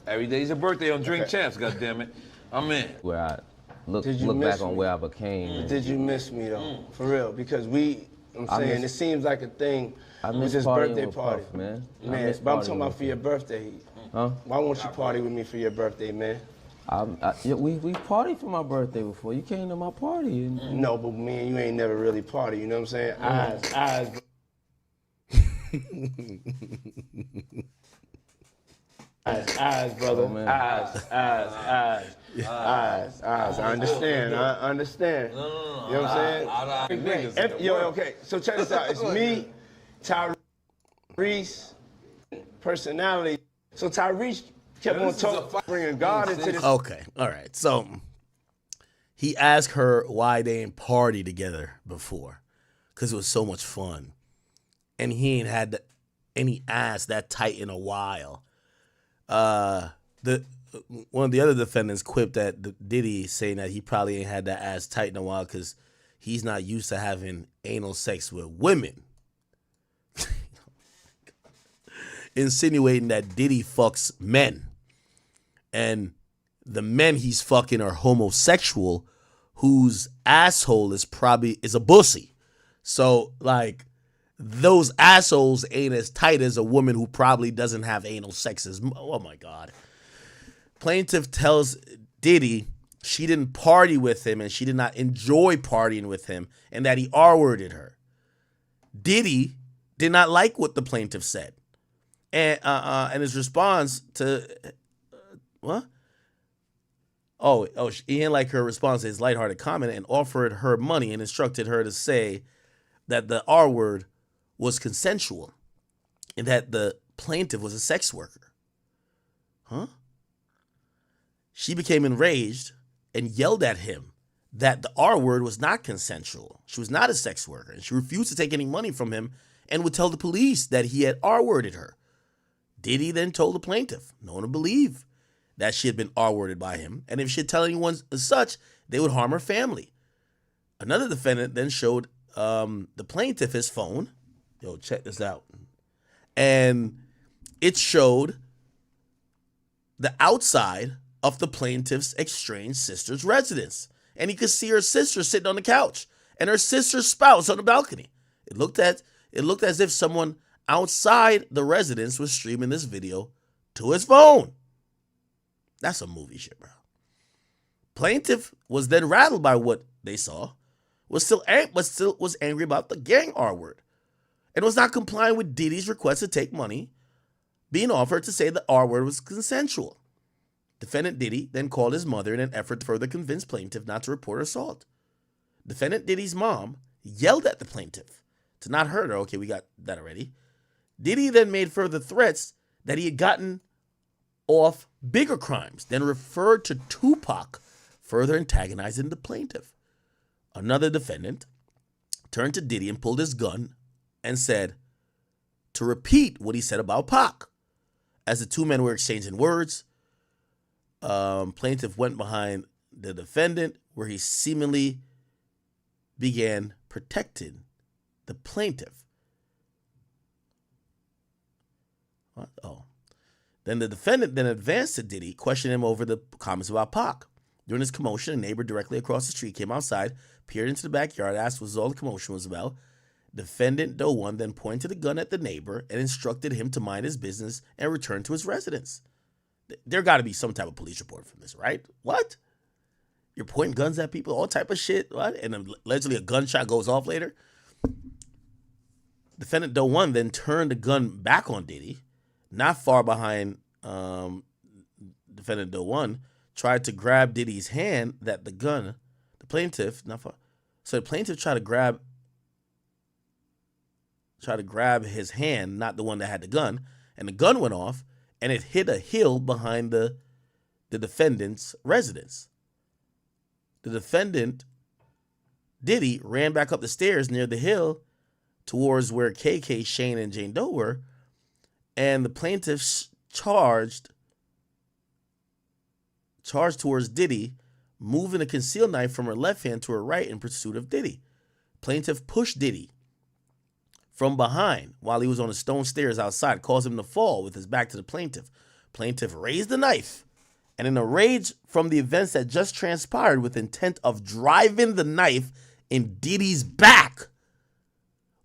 Every day's your birthday on Drink Champs, goddammit. I'm in. Where I look back on where I became. Did you miss me though? For real? Because it seems like a thing. I miss this partying birthday with party, Puff, man. But I'm talking about for your birthday. Huh? Why won't you party with me for your birthday, man? We partied for my birthday before. You came to my party. No, but me and you ain't never really party. You know what I'm saying? Eyes. Eyes, brother. Oh, Eyes. I understand. You know what I'm saying? Okay. So check this out. It's me, Tyrese, personality. So Tyrese kept on talking, bringing God into this. Okay. All right. So he asked her why they ain't party together before, because it was so much fun, and he ain't had any ass that tight in a while. One of the other defendants quipped at Diddy, saying that he probably ain't had that ass tight in a while because he's not used to having anal sex with women. Insinuating that Diddy fucks men, and the men he's fucking are homosexual, whose asshole is a pussy. So like, those assholes ain't as tight as a woman who probably doesn't have anal sex. Oh my God. Plaintiff tells Diddy she didn't party with him and she did not enjoy partying with him and that he R-worded her. Diddy did not like what the plaintiff said. And his response to, what? Oh, he didn't like her response to his lighthearted comment and offered her money and instructed her to say that the R word was consensual and that the plaintiff was a sex worker. Huh? She became enraged and yelled at him that the R word was not consensual. She was not a sex worker, and she refused to take any money from him and would tell the police that he had R-worded her. Diddy then told the plaintiff no one would believe that she had been R-worded by him, and if she had tell anyone as such, they would harm her family. Another defendant then showed the plaintiff his phone. Yo, check this out. And it showed the outside of the plaintiff's estranged sister's residence. And he could see her sister sitting on the couch and her sister's spouse on the balcony. It looked as if someone outside the residence was streaming this video to his phone. That's some movie shit, bro. Plaintiff was then rattled by what they saw, but still was angry about the gang R word, and was not complying with Diddy's request to take money being offered to say the R word was consensual. Defendant Diddy then called his mother in an effort to further convince plaintiff not to report assault. Defendant Diddy's mom yelled at the plaintiff to not hurt her. Okay, we got that already. Diddy then made further threats that he had gotten off bigger crimes, then referred to Tupac, further antagonizing the plaintiff. Another defendant turned to Diddy and pulled his gun and said to repeat what he said about Pac. As the two men were exchanging words, plaintiff went behind the defendant where he seemingly began protecting the plaintiff. What? Oh. Then the defendant then advanced to Diddy, questioning him over the comments about Pac. During this commotion, a neighbor directly across the street came outside, peered into the backyard, asked what all the commotion was about. Defendant Doe 1 then pointed a gun at the neighbor and instructed him to mind his business and return to his residence. There got to be some type of police report from this, right? What? You're pointing guns at people, all type of shit, what? And allegedly a gunshot goes off later. Defendant Doe 1 then turned the gun back on Diddy, not far behind Defendant Doe 1, tried to grab Diddy's hand that the plaintiff, not far. So the plaintiff tried to grab his hand, not the one that had the gun, and the gun went off, and it hit a hill behind the defendant's residence. The defendant, Diddy, ran back up the stairs near the hill towards where KK, Shane, and Jane Doe were, and the plaintiff charged towards Diddy, moving a concealed knife from her left hand to her right in pursuit of Diddy. Plaintiff pushed Diddy from behind while he was on the stone stairs outside, caused him to fall with his back to the plaintiff. Plaintiff raised the knife, and in a rage from the events that just transpired, with intent of driving the knife in Diddy's back,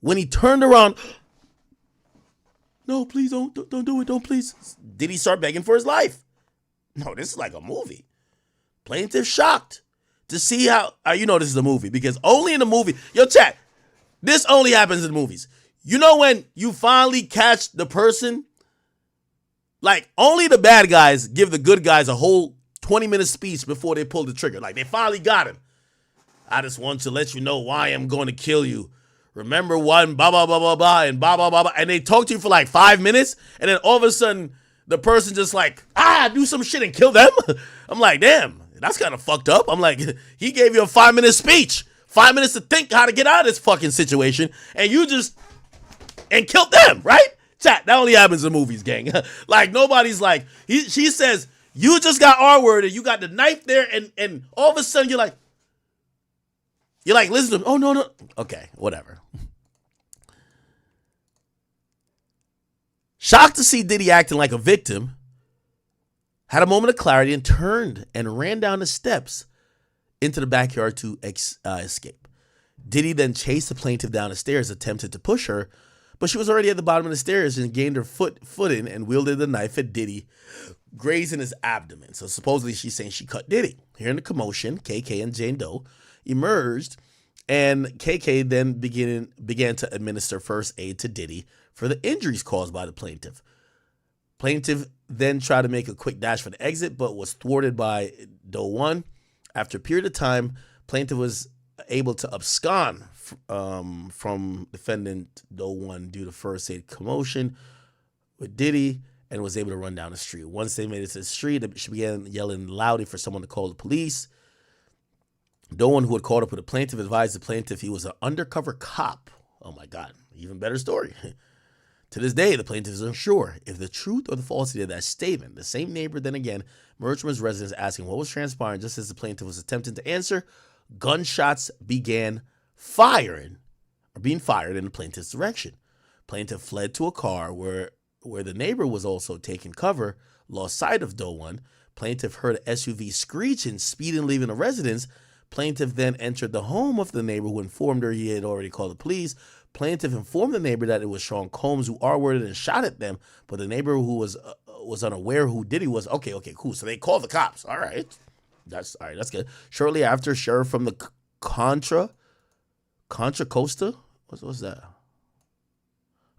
when he turned around, no, please don't do it, don't please. Diddy started begging for his life. No, this is like a movie. Plaintiff shocked to see how, you know this is a movie, because only in the movie, yo chat, this only happens in movies. You know when you finally catch the person? Like, only the bad guys give the good guys a whole 20-minute speech before they pull the trigger. Like, they finally got him. I just want to let you know why I'm going to kill you. Remember one, blah, blah, blah, blah, blah, and blah, blah, blah, blah. And they talk to you for like 5 minutes, and then all of a sudden, the person just like, do some shit and kill them. I'm like, damn, that's kind of fucked up. I'm like, he gave you a 5-minute speech. 5 minutes to think how to get out of this fucking situation, and you just, and killed them, right? Chat, that only happens in movies, gang. Like, nobody's like, she says, you just got R-worded, you got the knife there, and all of a sudden you're like, listen to him. Oh, no. Okay, whatever. Shocked to see Diddy acting like a victim, had a moment of clarity and turned and ran down the steps into the backyard to escape. Diddy then chased the plaintiff down the stairs, attempted to push her, but she was already at the bottom of the stairs and gained her footing and wielded the knife at Diddy, grazing his abdomen. So supposedly she's saying she cut Diddy. Hearing the commotion, KK and Jane Doe emerged And KK then began to administer first aid to Diddy for the injuries caused by the plaintiff. Plaintiff then tried to make a quick dash for the exit, but was thwarted by Doe 1. After a period of time, plaintiff was able to abscond from defendant Doe 1 due to first aid commotion with Diddy and was able to run down the street. Once they made it to the street, she began yelling loudly for someone to call the police. Doe 1, who had called up with the plaintiff, advised the plaintiff he was an undercover cop. Oh my God, even better story. To this day, the plaintiff is unsure if the truth or the falsity of that statement. The same neighbor then again emerged from his residence asking what was transpiring. Just as the plaintiff was attempting to answer, gunshots being fired in the plaintiff's direction. Plaintiff fled to a car where the neighbor was also taking cover, lost sight of Doe 1. Plaintiff heard an SUV screeching, speeding, leaving the residence. Plaintiff then entered the home of the neighbor, who informed her he had already called the police. Plaintiff informed the neighbor that it was Sean Combs who R-worded and shot at them, but the neighbor who was unaware who Diddy was. Okay, cool. So they called the cops. All right. That's good. Shortly after, sheriff from the Contra Costa, what's that?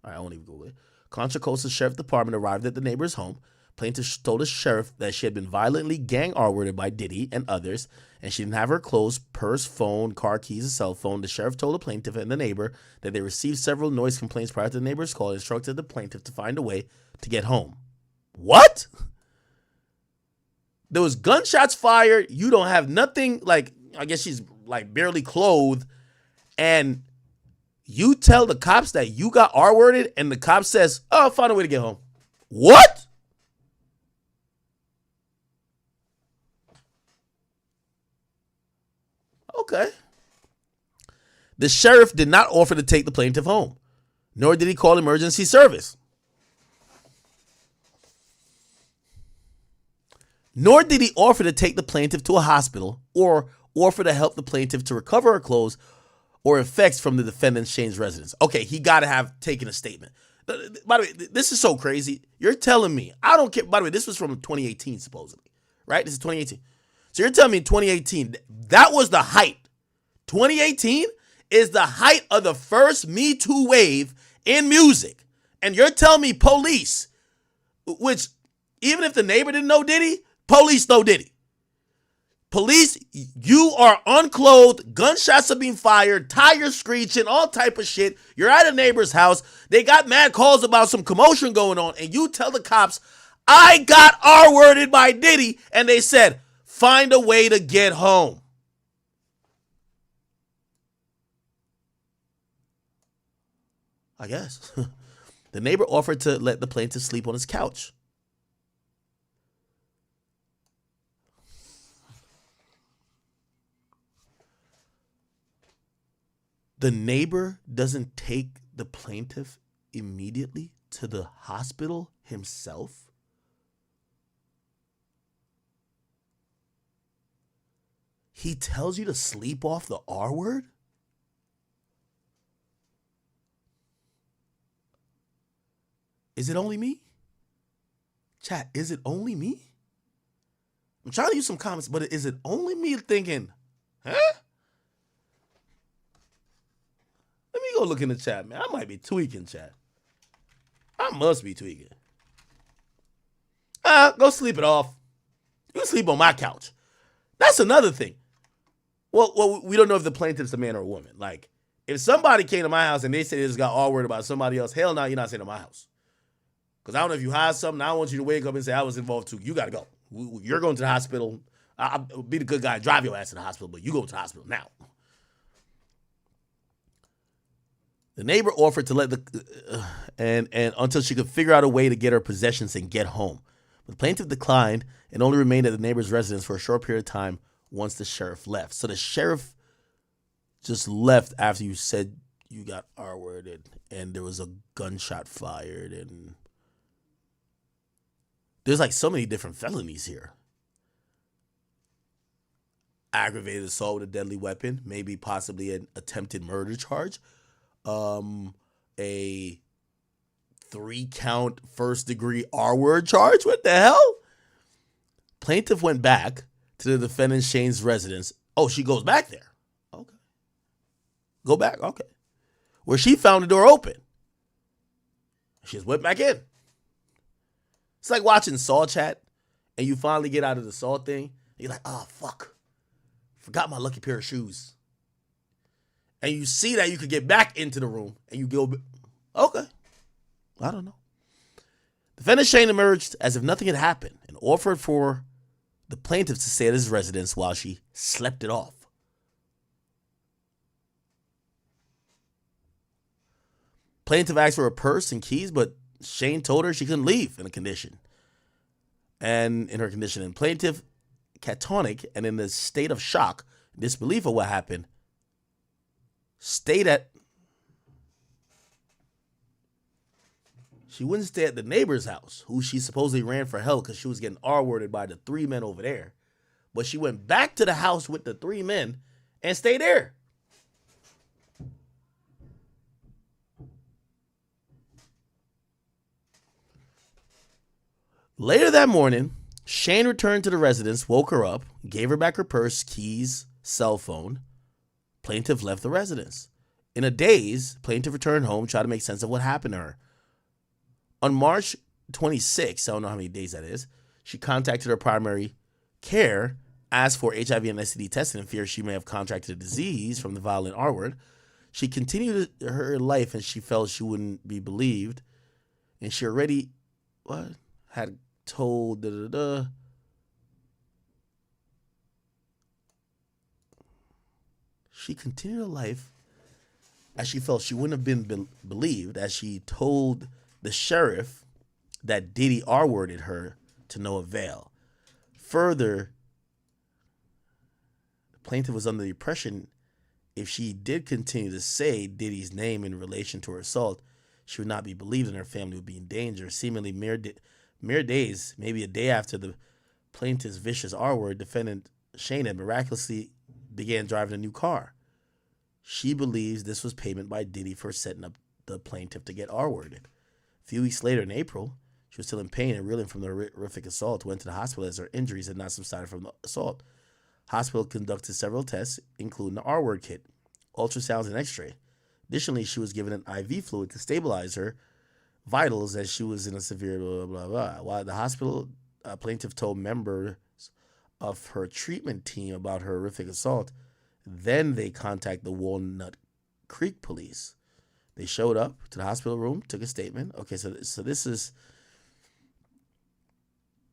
All right, I won't even Google it. Contra Costa Sheriff Department arrived at the neighbor's home. Plaintiff told the sheriff that she had been violently gang R-worded by Diddy and others, and she didn't have her clothes, purse, phone, car keys, and cell phone. The sheriff told the plaintiff and the neighbor that they received several noise complaints prior to the neighbor's call and instructed the plaintiff to find a way to get home. What? There was gunshots fired. You don't have nothing, like, I guess she's like barely clothed, and you tell the cops that you got R-worded, and the cop says, oh, I'll find a way to get home. What? Okay. The sheriff did not offer to take the plaintiff home, nor did he call emergency service. Nor did he offer to take the plaintiff to a hospital or offer to help the plaintiff to recover her clothes or effects from the defendant's changed residence. Okay, he got to have taken a statement. By the way, this is so crazy. You're telling me, I don't care. By the way, this was from 2018, supposedly, right? This is 2018. So you're telling me in 2018, that was the height. 2018 is the height of the first Me Too wave in music. And you're telling me police, which even if the neighbor didn't know Diddy, police know Diddy. Police, you are unclothed, gunshots are being fired, tires screeching, all type of shit. You're at a neighbor's house. They got mad calls about some commotion going on. And you tell the cops, I got R-worded by Diddy. And they said, find a way to get home. I guess. The neighbor offered to let the plaintiff sleep on his couch. The neighbor doesn't take the plaintiff immediately to the hospital himself. He tells you to sleep off the R word? Is it only me? Chat, is it only me? I'm trying to use some comments, but is it only me thinking, huh? Let me go look in the chat, man. I might be tweaking, chat. I must be tweaking. Go sleep it off. You can sleep on my couch. That's another thing. Well, we don't know if the plaintiff's a man or a woman. Like, if somebody came to my house and they said they just got all worried about somebody else, hell no, you're not staying at my house. Because I don't know if you hide something. I want you to wake up and say, I was involved too. You got to go. You're going to the hospital. I'll be the good guy and drive your ass to the hospital, but you go to the hospital now. The neighbor offered to let and until she could figure out a way to get her possessions and get home. But the plaintiff declined and only remained at the neighbor's residence for a short period of time once the sheriff left. So the sheriff just left after you said you got R-worded and there was a gunshot fired, and there's like so many different felonies here. Aggravated assault with a deadly weapon, maybe possibly an attempted murder charge, a 3-count first-degree R-word charge. What the hell? Plaintiff went back to the defendant Shane's residence. Oh, she goes back there. Okay. Go back. Okay. Where she found the door open. She just went back in. It's like watching Saw Chat and you finally get out of the Saw thing. You're like, oh, fuck. Forgot my lucky pair of shoes. And you see that you could get back into the room and you go, okay. I don't know. Defendant Shane emerged as if nothing had happened and offered for the plaintiff to stay at his residence while she slept it off. Plaintiff asked for a purse and keys, but Shane told her she couldn't leave in her condition. And plaintiff, catatonic and in a state of shock, disbelief of what happened, she wouldn't stay at the neighbor's house, who she supposedly ran for help because she was getting R-worded by the 3 men over there. But she went back to the house with the 3 men and stayed there. Later that morning, Shane returned to the residence, woke her up, gave her back her purse, keys, cell phone. Plaintiff left the residence. In a daze, plaintiff returned home, tried to make sense of what happened to her. On March 26, I don't know how many days that is, she contacted her primary care, asked for HIV and STD testing in fear she may have contracted a disease from the violent R-word. She continued her life and she felt she wouldn't be believed. And she already had told She continued her life as she felt she wouldn't have been believed, as she told the sheriff that Diddy R-worded her to no avail. Further, the plaintiff was under the impression if she did continue to say Diddy's name in relation to her assault, she would not be believed and her family would be in danger. Seemingly mere days, maybe a day after the plaintiff's vicious R-word, defendant Shane had miraculously began driving a new car. She believes this was payment by Diddy for setting up the plaintiff to get R-worded. A few weeks later in April, she was still in pain and reeling from the horrific assault, went to the hospital as her injuries had not subsided from the assault. Hospital conducted several tests, including the R-word kit, ultrasounds, and x-ray. Additionally, she was given an IV fluid to stabilize her vitals as she was in a severe blah, blah, blah. While at the hospital, a plaintiff told members of her treatment team about her horrific assault. Then they contacted the Walnut Creek police. They showed up to the hospital room, took a statement. Okay, so this is...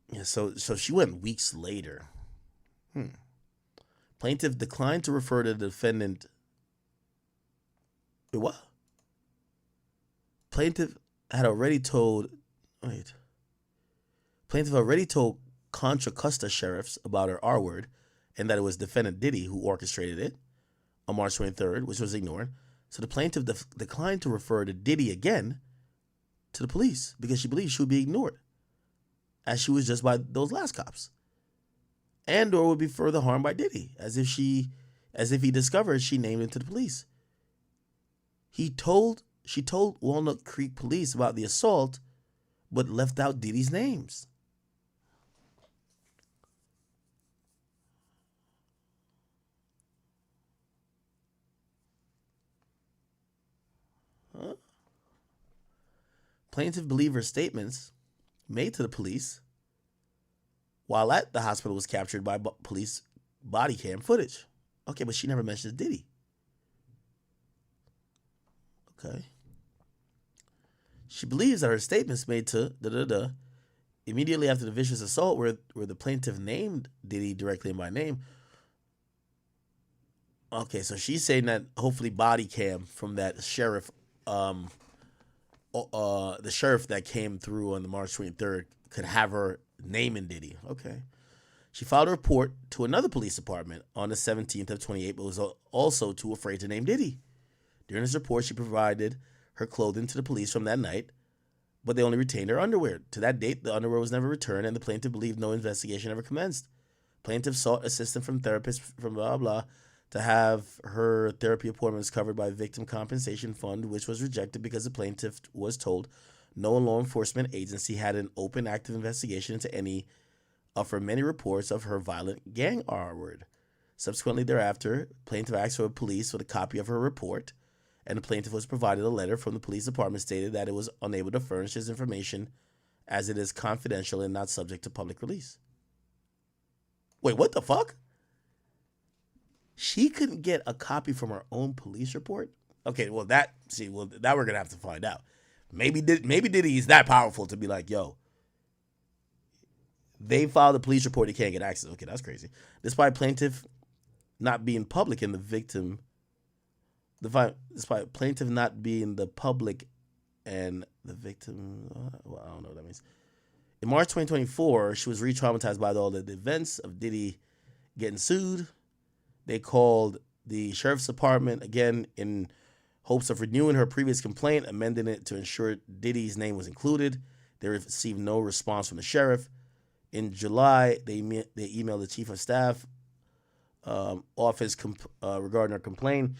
Yeah, so she went weeks later. Plaintiff declined to refer to the defendant... Wait, what? Plaintiff already told Contra Costa sheriffs about her R-word and that it was defendant Diddy who orchestrated it on March 23rd, which was ignored. So the plaintiff declined to refer to Diddy again to the police because she believed she would be ignored, as she was just by those last cops, and or would be further harmed by Diddy, as if he discovered she named him to the police. She told Walnut Creek police about the assault, but left out Diddy's names. Plaintiff believed her statements made to the police while at the hospital was captured by police body cam footage. Okay, but she never mentions Diddy. Okay. She believes that her statements made to immediately after the vicious assault where the plaintiff named Diddy directly and by name. Okay, so she's saying that hopefully body cam from that sheriff, the sheriff that came through on the March 23rd could have her naming Diddy. Okay. She filed a report to another police department on the 17th of 28, but was also too afraid to name Diddy. During this report, she provided her clothing to the police from that night, but they only retained her underwear. To that date, the underwear was never returned, and the plaintiff believed no investigation ever commenced. Plaintiff sought assistance from therapists from blah, blah, to have her therapy appointments covered by Victim Compensation Fund, which was rejected because the plaintiff was told no law enforcement agency had an open, active investigation into any of her many reports of her violent gang R-word. Subsequently thereafter, plaintiff asked for police with a copy of her report, and the plaintiff was provided a letter from the police department stated that it was unable to furnish his information as it is confidential and not subject to public release. Wait, what the fuck? She couldn't get a copy from her own police report? Okay, well that we're gonna have to find out. Maybe Diddy's that powerful to be like, yo, they filed a police report, they can't get access. Okay, that's crazy. Despite plaintiff not being public and the victim, despite plaintiff not being the public and the victim, well, I don't know what that means. In March 2024, she was re-traumatized by all the events of Diddy getting sued. They called the sheriff's department again in hopes of renewing her previous complaint, amending it to ensure Diddy's name was included. They received no response from the sheriff. In July, they emailed the chief of staff office regarding her complaint,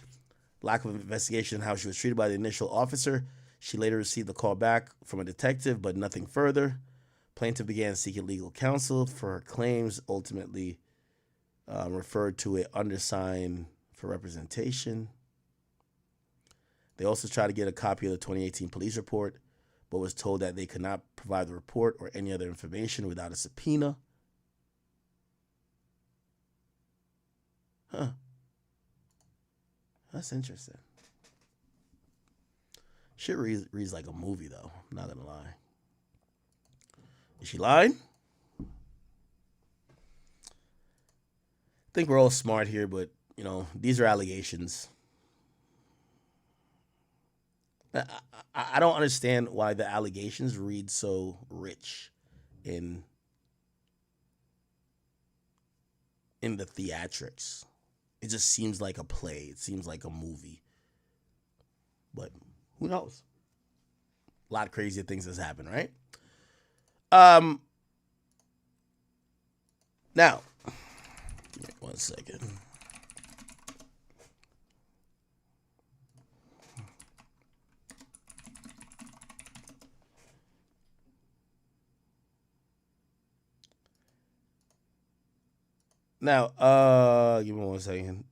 lack of investigation and how she was treated by the initial officer. She later received a call back from a detective, but nothing further. Plaintiff began seeking legal counsel for her claims, ultimately referred to an undersigned for representation. They also tried to get a copy of the 2018 police report, but was told that they could not provide the report or any other information without a subpoena. Huh. That's interesting. Shit reads like a movie, though. I'm not gonna lie. Is she lying? I think we're all smart here, but, you know, these are allegations. I don't understand why the allegations read so rich in the theatrics. It just seems like a play. It seems like a movie. But who knows? A lot of crazy things has happened, right? Now, give me 1 second. Now, give me 1 second.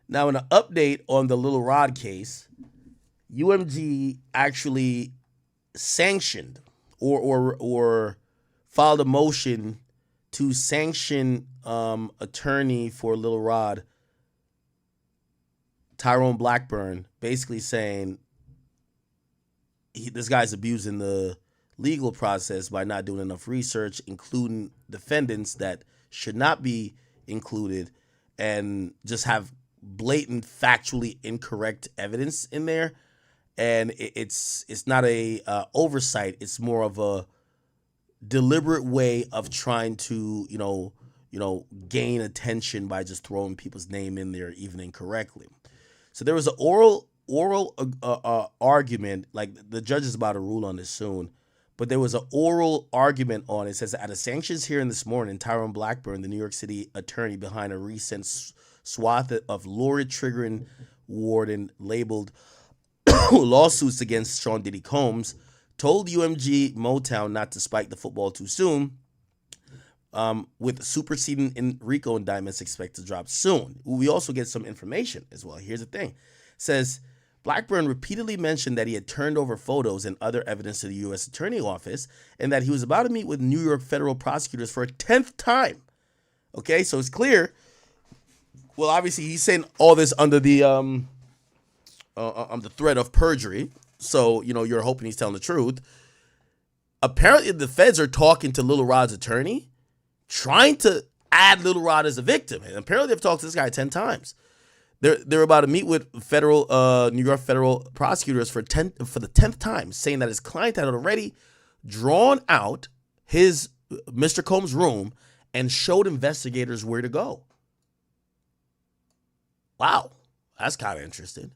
Now, in an update on the Lil Rod case, UMG actually sanctioned or filed a motion to sanction attorney for Lil Rod, Tyrone Blackburn, basically saying this guy's abusing the legal process by not doing enough research, including defendants that should not be included, and just have blatant, factually incorrect evidence in there. And it's not a oversight. It's more of a deliberate way of trying to, you know, gain attention by just throwing people's name in there, even incorrectly. So there was an oral argument, like the judge is about to rule on this soon, but there was an oral argument on it. It says, at a sanctions hearing this morning, Tyrone Blackburn, the New York City attorney behind a recent swath of lurid triggering warden labeled lawsuits against Sean Diddy Combs, told UMG Motown not to spike the football too soon, with superseding RICO indictments expected to drop soon. We also get some information as well. Here's the thing. It says, Blackburn repeatedly mentioned that he had turned over photos and other evidence to the U.S. Attorney Office and that he was about to meet with New York federal prosecutors for a 10th time. Okay, so it's clear. Well, obviously, he's saying all this under the threat of perjury. So, you know, you're hoping he's telling the truth. Apparently, the feds are talking to Lil Rod's attorney, trying to add Lil Rod as a victim. And apparently, they've talked to this guy 10 times. They're about to meet with federal New York federal prosecutors for the 10th time, saying that his client had already drawn out his Mr. Combs' room and showed investigators where to go. Wow, that's kind of interesting.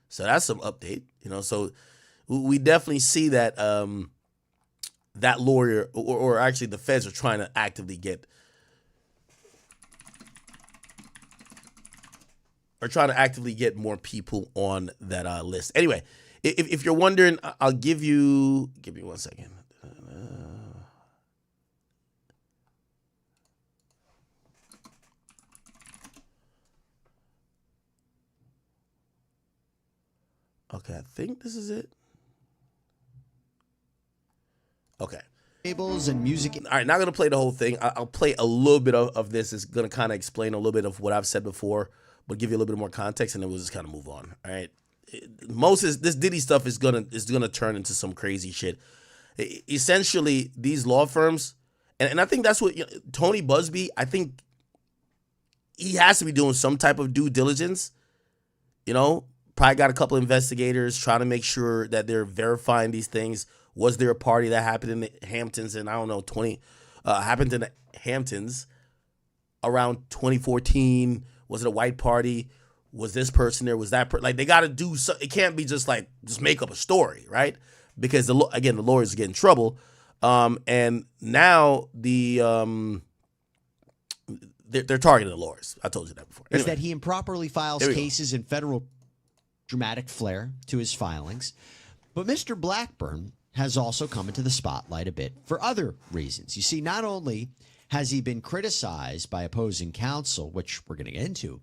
So that's some update, you know. So we definitely see that that lawyer, or actually the feds, are trying to actively get. Are trying to actively get more people on that list. Anyway, if you're wondering, I'll give me 1 second. Okay, I think this is it. Okay. Labels and music. All right, not going to play the whole thing. I'll play a little bit of this. It's going to kind of explain a little bit of what I've said before, but give you a little bit more context, and then we'll just kind of move on. All right. This Diddy stuff is gonna turn into some crazy shit. Essentially, these law firms, and I think that's what Tony Busby, I think he has to be doing some type of due diligence. Probably got a couple investigators trying to make sure that they're verifying these things. Was there a party that happened in the Hamptons and happened in the Hamptons around 2014? Was it a white party? Was this person there? Was that like they got to do so? It can't be just make up a story, right? Because the lawyers get in trouble, and now they're targeting the lawyers. I told you that before. Is that he improperly files cases in federal dramatic flair to his filings, but Mr. Blackburn has also come into the spotlight a bit for other reasons. You see, not only has he been criticized by opposing counsel, which we're going to get into,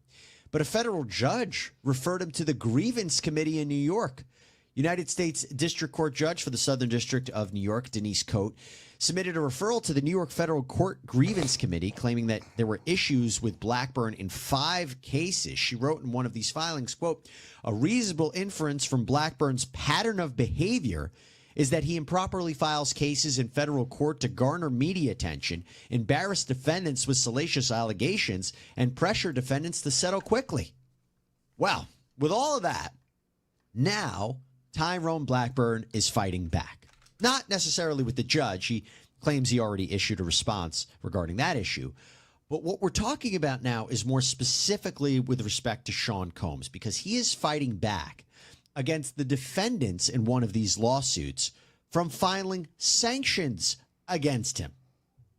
but a federal judge referred him to the grievance committee in New York. United States District Court judge for the Southern District of New York, Denise Coate, submitted a referral to the New York Federal Court Grievance Committee claiming that there were issues with Blackburn in 5 cases. She wrote in one of these filings, quote, "A reasonable inference from Blackburn's pattern of behavior is that he improperly files cases in federal court to garner media attention, embarrass defendants with salacious allegations, and pressure defendants to settle quickly." Well, with all of that, now Tyrone Blackburn is fighting back. Not necessarily with the judge. He claims he already issued a response regarding that issue. But what we're talking about now is more specifically with respect to Sean Combs, because he is fighting back against the defendants in one of these lawsuits from filing sanctions against him.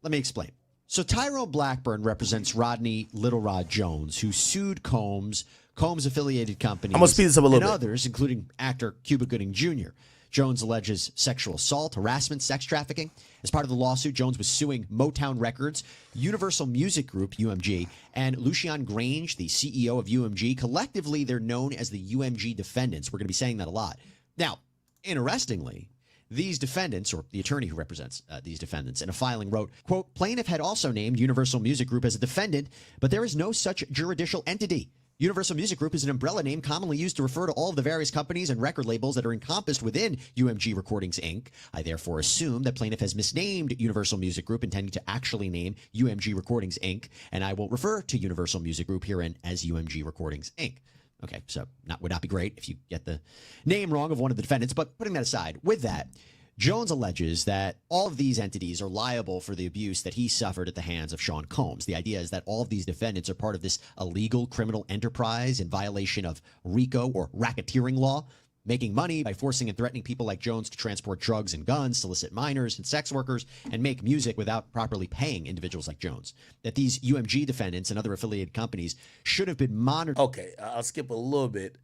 Let me explain. So Tyrone Blackburn represents Rodney Little Rod Jones, who sued Combs affiliated companies, I'm gonna speed this up a little and bit. others, including actor Cuba Gooding Jr. Jones alleges sexual assault, harassment, sex trafficking. As part of the lawsuit, Jones was suing Motown Records, Universal Music Group, UMG, and Lucian Grange, the CEO of UMG. Collectively, they're known as the UMG defendants. We're going to be saying that a lot. Now, interestingly, these defendants, or the attorney who represents these defendants, in a filing wrote, quote, "Plaintiff had also named Universal Music Group as a defendant, but there is no such juridical entity. Universal Music Group is an umbrella name commonly used to refer to all of the various companies and record labels that are encompassed within UMG Recordings, Inc. I therefore assume that plaintiff has misnamed Universal Music Group, intending to actually name UMG Recordings, Inc., and I will refer to Universal Music Group herein as UMG Recordings, Inc." Okay, so would not be great if you get the name wrong of one of the defendants, but putting that aside, with that, Jones alleges that all of these entities are liable for the abuse that he suffered at the hands of Sean Combs. The idea is that all of these defendants are part of this illegal criminal enterprise in violation of RICO, or racketeering law, making money by forcing and threatening people like Jones to transport drugs and guns, solicit minors and sex workers, and make music without properly paying individuals like Jones. That these UMG defendants and other affiliated companies should have been monitored. Okay, I'll skip a little bit.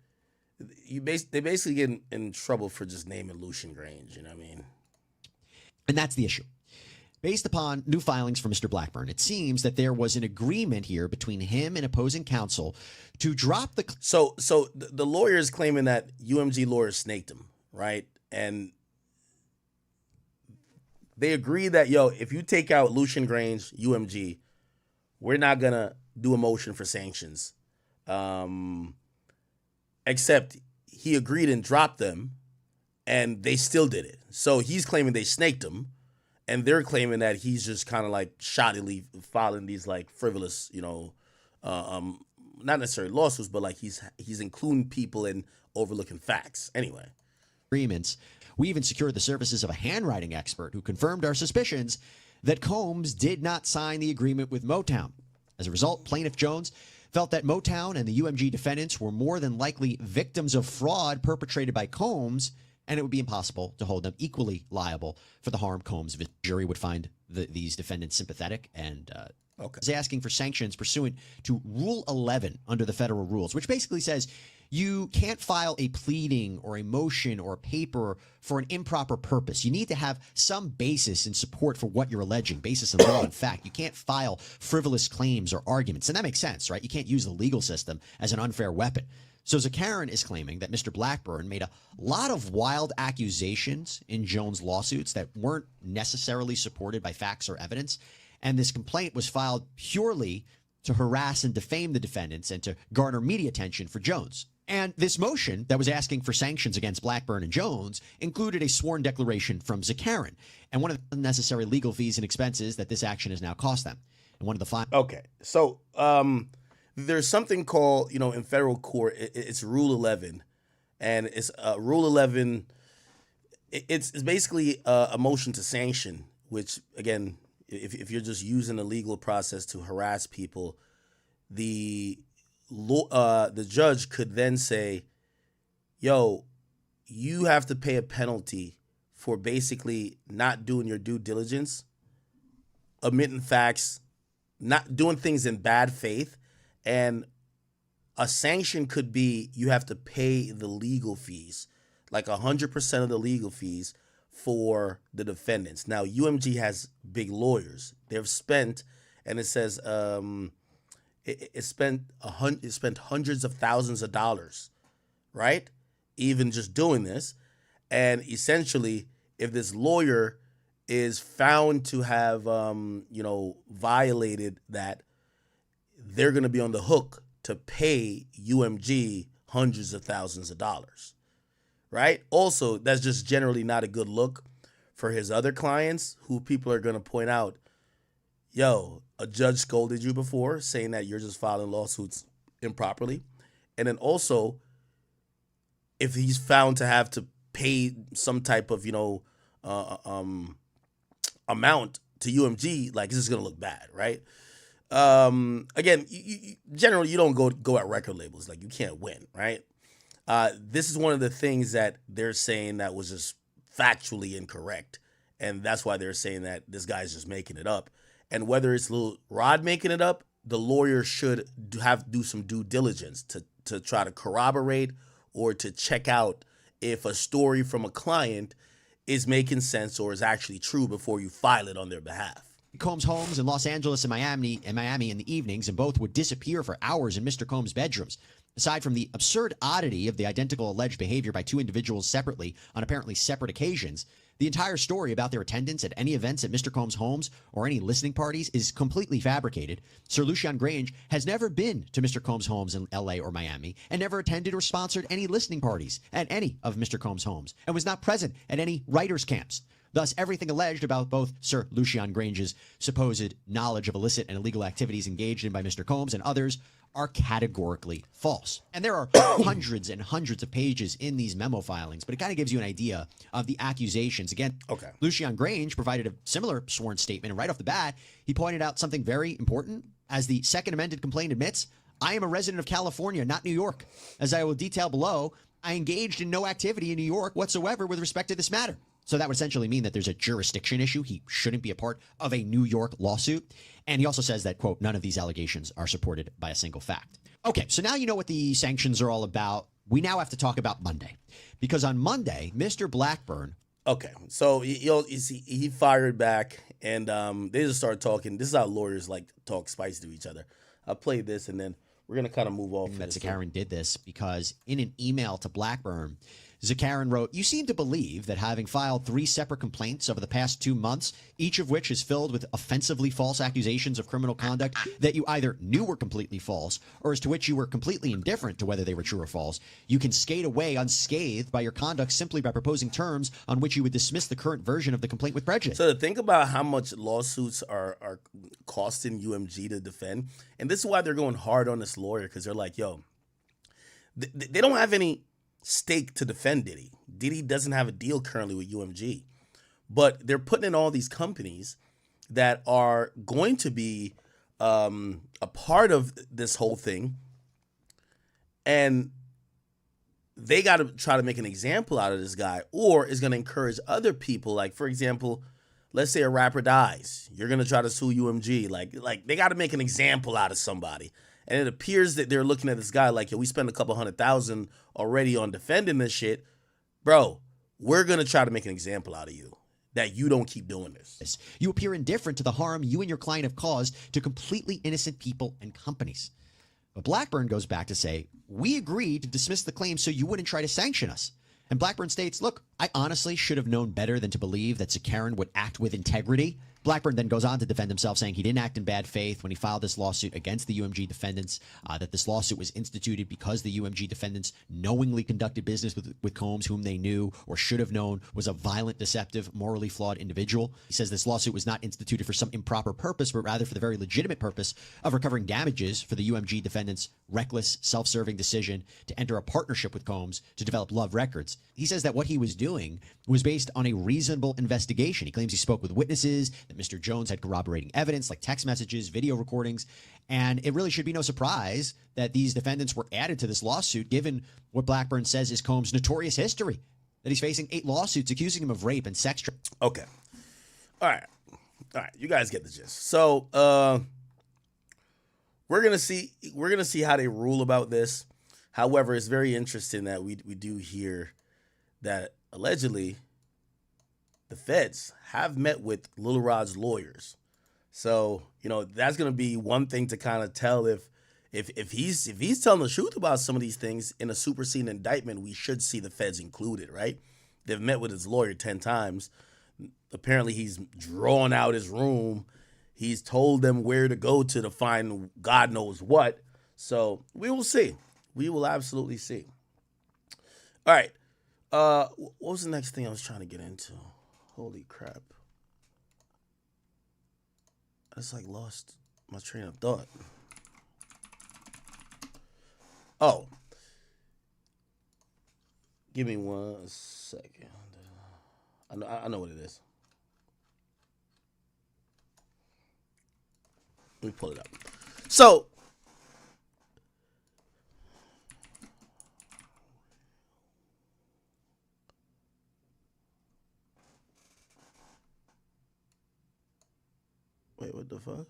They basically get in trouble for just naming Lucian Grange, you know what I mean? And that's the issue. Based upon new filings from Mr. Blackburn, it seems that there was an agreement here between him and opposing counsel to drop the... So the lawyer is claiming that UMG lawyers snaked him, right? And they agree that, if you take out Lucian Grange, UMG, we're not going to do a motion for sanctions. Except he agreed and dropped them, and they still did it. So he's claiming they snaked him, and they're claiming that he's just kind of like shoddily filing these like frivolous, not necessarily lawsuits, but like he's including people and overlooking facts. Anyway. Agreements. We even secured the services of a handwriting expert who confirmed our suspicions that Combs did not sign the agreement with Motown. As a result, Plaintiff Jones felt that Motown and the UMG defendants were more than likely victims of fraud perpetrated by Combs, and it would be impossible to hold them equally liable for the harm Combs. The jury would find these defendants sympathetic and is asking for sanctions pursuant to Rule 11 under the federal rules, which basically says you can't file a pleading or a motion or a paper for an improper purpose. You need to have some basis in support for what you're alleging, basis in law and fact. You can't file frivolous claims or arguments. And that makes sense, right? You can't use the legal system as an unfair weapon. So Zakarin is claiming that Mr. Blackburn made a lot of wild accusations in Jones' lawsuits that weren't necessarily supported by facts or evidence. And this complaint was filed purely to harass and defame the defendants and to garner media attention for Jones. And this motion that was asking for sanctions against Blackburn and Jones included a sworn declaration from Zakarin and one of the unnecessary legal fees and expenses that this action has now cost them. And one of the Okay, so there's something called, in federal court, it's Rule 11, and it's Rule 11. It's basically a motion to sanction, which again, if you're just using a legal process to harass people, the judge could then say, yo, you have to pay a penalty for basically not doing your due diligence, omitting facts, not doing things in bad faith. And a sanction could be you have to pay the legal fees, like 100% of the legal fees for the defendants. Now, UMG has big lawyers. They've spent, and it says it spent hundreds of thousands of dollars, right? Even just doing this. And essentially, if this lawyer is found to have, violated that, they're going to be on the hook to pay UMG hundreds of thousands of dollars, right? Also, that's just generally not a good look for his other clients, who people are going to point out, yo, a judge scolded you before, saying that you're just filing lawsuits improperly. And then also, if he's found to have to pay some type of, amount to UMG, like, this is going to look bad, right? Again, generally, you don't go at record labels. Like, you can't win, right? This is one of the things that they're saying that was just factually incorrect. And that's why they're saying that this guy's just making it up. And whether it's Lil Rod making it up, the lawyer should do some due diligence to try to corroborate or to check out if a story from a client is making sense or is actually true before you file it on their behalf. Combs' homes in Los Angeles and Miami in the evenings, and both would disappear for hours in Mr. Combs' bedrooms. Aside from the absurd oddity of the identical alleged behavior by two individuals separately on apparently separate occasions, the entire story about their attendance at any events at Mr. Combs' homes or any listening parties is completely fabricated. Sir Lucian Grange has never been to Mr. Combs' homes in LA or Miami and never attended or sponsored any listening parties at any of Mr. Combs' homes and was not present at any writers' camps. Thus, everything alleged about both Sir Lucian Grange's supposed knowledge of illicit and illegal activities engaged in by Mr. Combs and others are categorically false. And there are hundreds and hundreds of pages in these memo filings, but it kind of gives you an idea of the accusations. Again, Lucian Grange provided a similar sworn statement, and right off the bat, he pointed out something very important. As the second amended complaint admits, I am a resident of California, not New York. As I will detail below, I engaged in no activity in New York whatsoever with respect to this matter. So that would essentially mean that there's a jurisdiction issue. He shouldn't be a part of a New York lawsuit. And he also says that, quote, none of these allegations are supported by a single fact. Okay, so now you know what the sanctions are all about. We now have to talk about Monday. Because on Monday, Mr. Blackburn... Okay, so he fired back, and they just started talking. This is how lawyers like to talk spice to each other. I'll play this, and then we're going to kind of move off. That Zakarin did this because in an email to Blackburn, Zakarin wrote, you seem to believe that having filed 3 separate complaints over the past 2 months, each of which is filled with offensively false accusations of criminal conduct that you either knew were completely false or as to which you were completely indifferent to whether they were true or false. You can skate away unscathed by your conduct simply by proposing terms on which you would dismiss the current version of the complaint with prejudice. So to think about how much lawsuits are costing UMG to defend, and this is why they're going hard on this lawyer, because they're like, yo, they don't have any stake to defend Diddy. Diddy doesn't have a deal currently with UMG, but they're putting in all these companies that are going to be a part of this whole thing, and they got to try to make an example out of this guy, or is going to encourage other people. Like, for example, let's say a rapper dies, you're going to try to sue UMG. Like they got to make an example out of somebody. And it appears that they're looking at this guy like, yo, we spent a couple $100,000 already on defending this shit. Bro, we're going to try to make an example out of you that you don't keep doing this. You appear indifferent to the harm you and your client have caused to completely innocent people and companies. But Blackburn goes back to say, we agreed to dismiss the claim so you wouldn't try to sanction us. And Blackburn states, look, I honestly should have known better than to believe that Zakarin would act with integrity. Blackburn then goes on to defend himself, saying he didn't act in bad faith when he filed this lawsuit against the UMG defendants, that this lawsuit was instituted because the UMG defendants knowingly conducted business with Combs, whom they knew or should have known was a violent, deceptive, morally flawed individual. He says this lawsuit was not instituted for some improper purpose, but rather for the very legitimate purpose of recovering damages for the UMG defendants' reckless, self-serving decision to enter a partnership with Combs to develop Love Records. He says that what he was doing was based on a reasonable investigation. He claims he spoke with witnesses, that Mr. Jones had corroborating evidence like text messages, video recordings, and it really should be no surprise that these defendants were added to this lawsuit given what Blackburn says is Combs' notorious history, that he's facing 8 lawsuits accusing him of rape and sex trafficking. Okay. All right, you guys get the gist. So, we're going to see how they rule about this. However, it's very interesting that we do hear that allegedly the feds have met with Lil Rod's lawyers. So, that's going to be one thing to kind of tell if he's telling the truth about some of these things in a superseding indictment, we should see the feds included, right? They've met with his lawyer 10 times. Apparently he's drawn out his room. He's told them where to go to find God knows what. So we will see. We will absolutely see. All right. What was the next thing I was trying to get into? Holy crap. I just lost my train of thought. Oh. Give me 1 second. I know what it is. Let me pull it up. So, wait, what the fuck?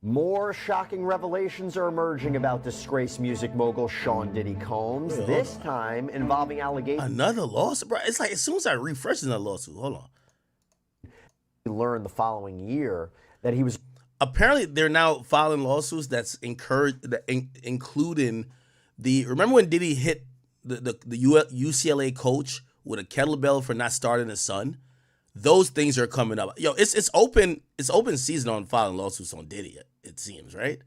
More shocking revelations are emerging about disgraced music mogul Sean Diddy Combs, this time involving allegations. Another lawsuit? Bro, it's as soon as I refresh another lawsuit, hold on. We learned the following year that he was... Apparently, they're now filing lawsuits that's including the... Remember when Diddy hit the UCLA coach with a kettlebell for not starting his son? Those things are coming up. Yo, it's open season on filing lawsuits on Diddy, it seems, right?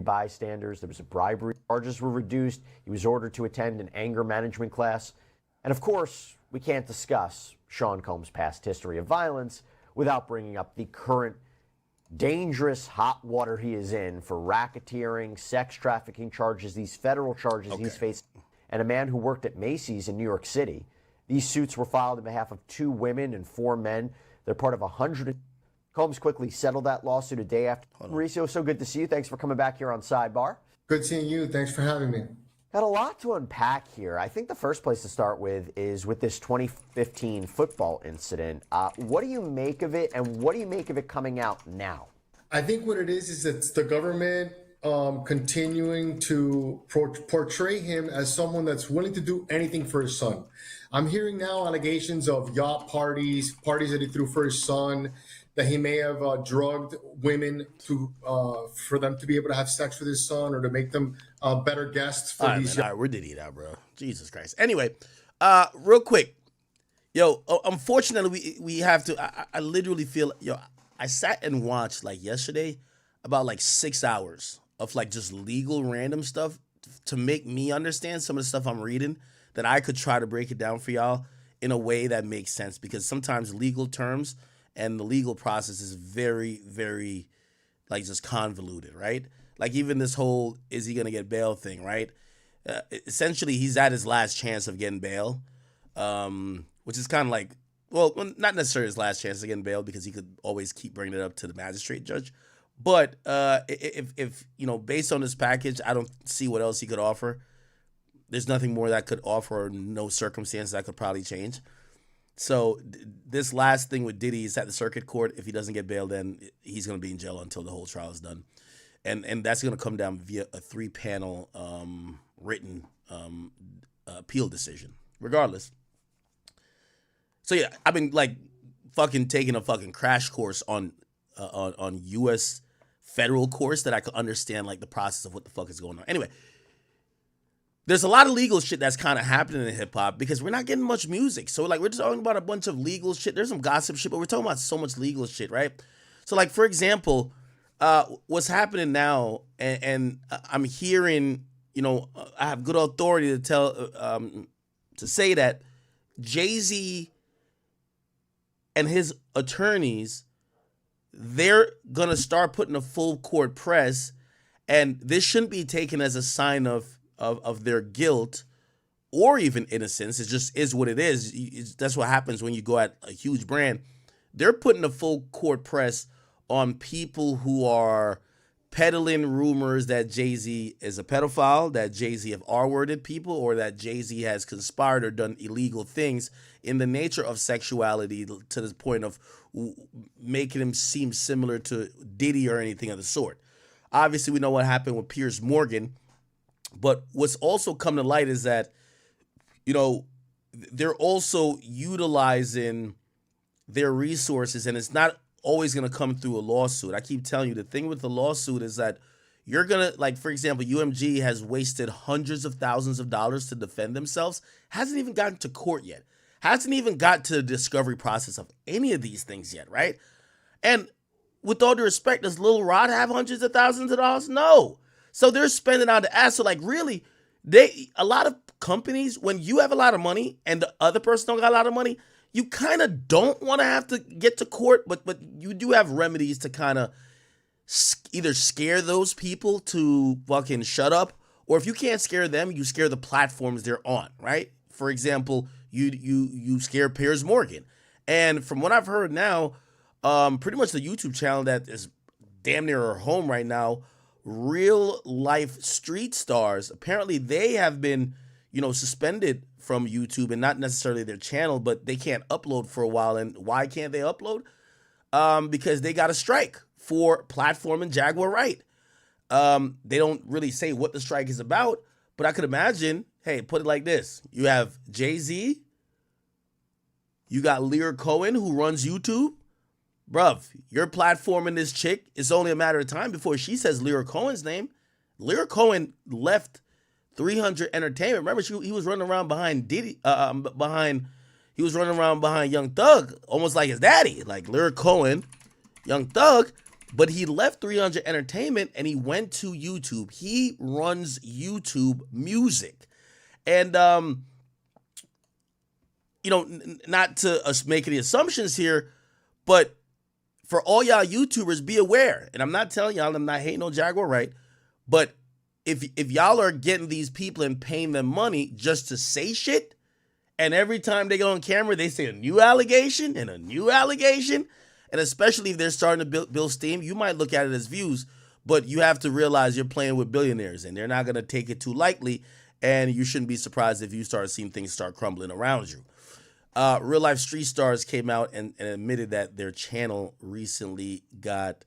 Bystanders, there was a bribery. Charges were reduced. He was ordered to attend an anger management class. And of course, we can't discuss Sean Combs' past history of violence without bringing up the current dangerous hot water he is in for racketeering, sex trafficking charges, these federal charges he's facing, and a man who worked at Macy's in New York City. These suits were filed on behalf of 2 women and 4 men. They're part of 100. Combs quickly settled that lawsuit a day after. Mauricio, so good to see you. Thanks for coming back here on Sidebar. Good seeing you. Thanks for having me. Got a lot to unpack here. I think the first place to start with is with this 2015 football incident. What do you make of it, and what do you make of it coming out now? I think what it is it's the government continuing to portray him as someone that's willing to do anything for his son. I'm hearing now allegations of yacht parties that he threw for his son, that he may have drugged women for them to be able to have sex with his son or to make them better guests for these. All right, we're Diddy now, bro. Jesus Christ. Anyway, real quick, yo. Unfortunately, we have to. I literally feel, yo. I sat and watched yesterday about 6 hours of just legal random stuff to make me understand some of the stuff I'm reading, that I could try to break it down for y'all in a way that makes sense, because sometimes legal terms and the legal process is very, very just convoluted, right? Even this whole is he gonna get bail thing, right? Essentially, he's at his last chance of getting bail, which is kind of well, not necessarily his last chance of getting bail, because he could always keep bringing it up to the magistrate judge. But if based on this package, I don't see what else he could offer. There's nothing more that could offer, or no circumstance that could probably change. So this last thing with Diddy is at the circuit court. If he doesn't get bail, then he's going to be in jail until the whole trial is done. And that's going to come down via a 3-panel written appeal decision, regardless. So yeah, I've been fucking taking a fucking crash course on on U.S. federal courts that I could understand like the process of what the fuck is going on. Anyway, there's a lot of legal shit that's kind of happening in hip hop because we're not getting much music. So like we're talking about a bunch of legal shit. There's some gossip shit, but we're talking about so much legal shit, right? So like for example, what's happening now, and I'm hearing, you know, I have good authority to tell to say that Jay-Z and his attorneys, they're gonna start putting a full court press, and this shouldn't be taken as a sign of their guilt or even innocence. It just is what it is. That's what happens when you go at a huge brand. They're putting a full court press on people who are peddling rumors that Jay-Z is a pedophile, that Jay-Z have R-worded people, or that Jay-Z has conspired or done illegal things in the nature of sexuality to the point of making him seem similar to Diddy or anything of the sort. Obviously, we know what happened with Piers Morgan, but what's also come to light is that, you know, they're also utilizing their resources, and it's not always going to come through a lawsuit. I keep telling you, the thing with the lawsuit is that you're going to, like, for example, UMG has wasted hundreds of thousands of dollars to defend themselves, hasn't even gotten to court yet, hasn't even got to the discovery process of any of these things yet, right? And with all due respect, does Lil Rod have hundreds of thousands of dollars? No. So they're spending out the ass. So like really, a lot of companies, when you have a lot of money and the other person don't got a lot of money, you kind of don't want to have to get to court, but you do have remedies to kind of either scare those people to fucking shut up, or if you can't scare them, you scare the platforms they're on, right? For example, you scare Piers Morgan. And from what I've heard now, pretty much the YouTube channel that is damn near her home right now, Real Life Street Stars, apparently they have been, you know, suspended from YouTube, and not necessarily their channel, but they can't upload for a while. And why can't they upload? Because they got a strike for platform and Jaguar Right. They don't really say what the strike is about, but I could imagine, hey, put it like this. You have Jay-Z, you got Lear Cohen, who runs YouTube. Bruv, you're platforming this chick. It's only a matter of time before she says Lear Cohen's name. Lear Cohen left 300 Entertainment. Remember, he was running around behind Diddy, he was running around behind Young Thug, almost like his daddy, like Lear Cohen, Young Thug, but he left 300 Entertainment and he went to YouTube. He runs YouTube Music. And, you know, not to us make any assumptions here, but for all y'all YouTubers, be aware. And I'm not telling y'all, I'm not hating on Jaguar Right, but if y'all are getting these people and paying them money just to say shit, and every time they go on camera, they say a new allegation and a new allegation, and especially if they're starting to build steam, you might look at it as views, but you have to realize you're playing with billionaires, and they're not going to take it too lightly, and you shouldn't be surprised if you start seeing things start crumbling around you. Real Life Street Stars came out and admitted that their channel recently got,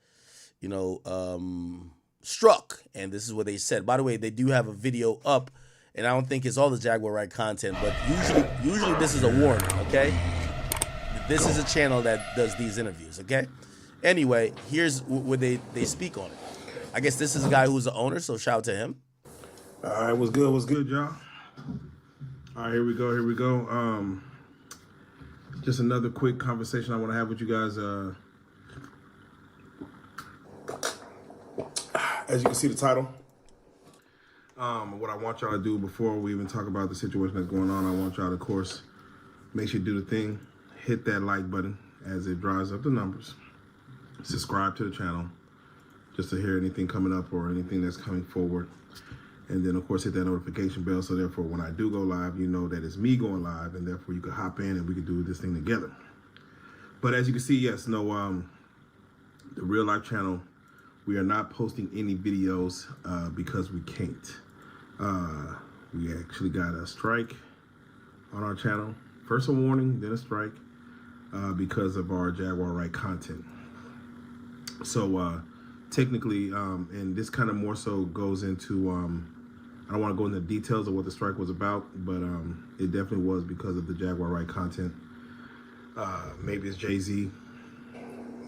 you know, struck. And this is what they said. By the way, they do have a video up, and I don't think it's all the Jaguar Right content, but usually this is a warning, okay? This is a channel that does these interviews, okay? Anyway, here's where they speak on it. I guess this is a guy who's the owner, so shout out to him. All right, what's good, y'all? All right, here we go. Just another quick conversation I want to have with you guys. As you can see the title, what I want y'all to do before we even talk about the situation that's going on, I want y'all to, of course, make sure you do the thing. Hit that like button as it drives up the numbers. Subscribe to the channel just to hear anything coming up or anything that's coming forward. And then, of course, hit that notification bell, so therefore when I do go live, you know that it's me going live, and therefore you can hop in and we can do this thing together. But as you can see, yes, no, the Real Life channel, we are not posting any videos because we can't. We actually got a strike on our channel. First a warning, then a strike because of our Jaguar Right content. So technically, and this kind of more so goes into, I don't want to go into the details of what the strike was about, but it definitely was because of the Jaguar Right content. Maybe it's Jay-Z,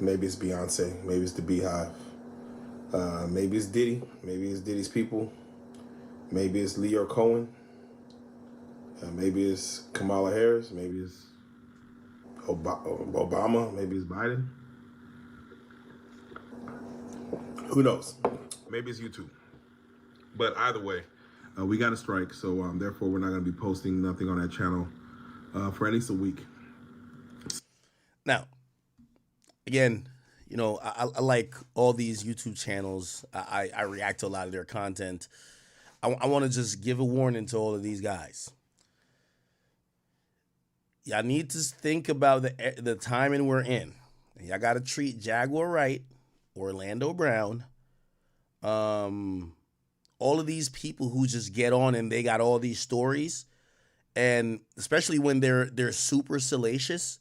Maybe it's Beyonce. Maybe it's the Beehive. Maybe it's Diddy. Maybe it's Diddy's people. Maybe it's Leo Cohen. Maybe it's Kamala Harris. Maybe it's Obama. Maybe it's Biden. Who knows? Maybe it's YouTube. But either way, we got a strike, so therefore we're not going to be posting nothing on that channel for at least a week. Now, again, you know, I like all these YouTube channels. I react to a lot of their content. I want to just give a warning to all of these guys. Y'all need to think about the timing we're in. Y'all got to treat Jaguar right, Orlando Brown, all of these people who just get on and they got all these stories, and especially when they're super salacious.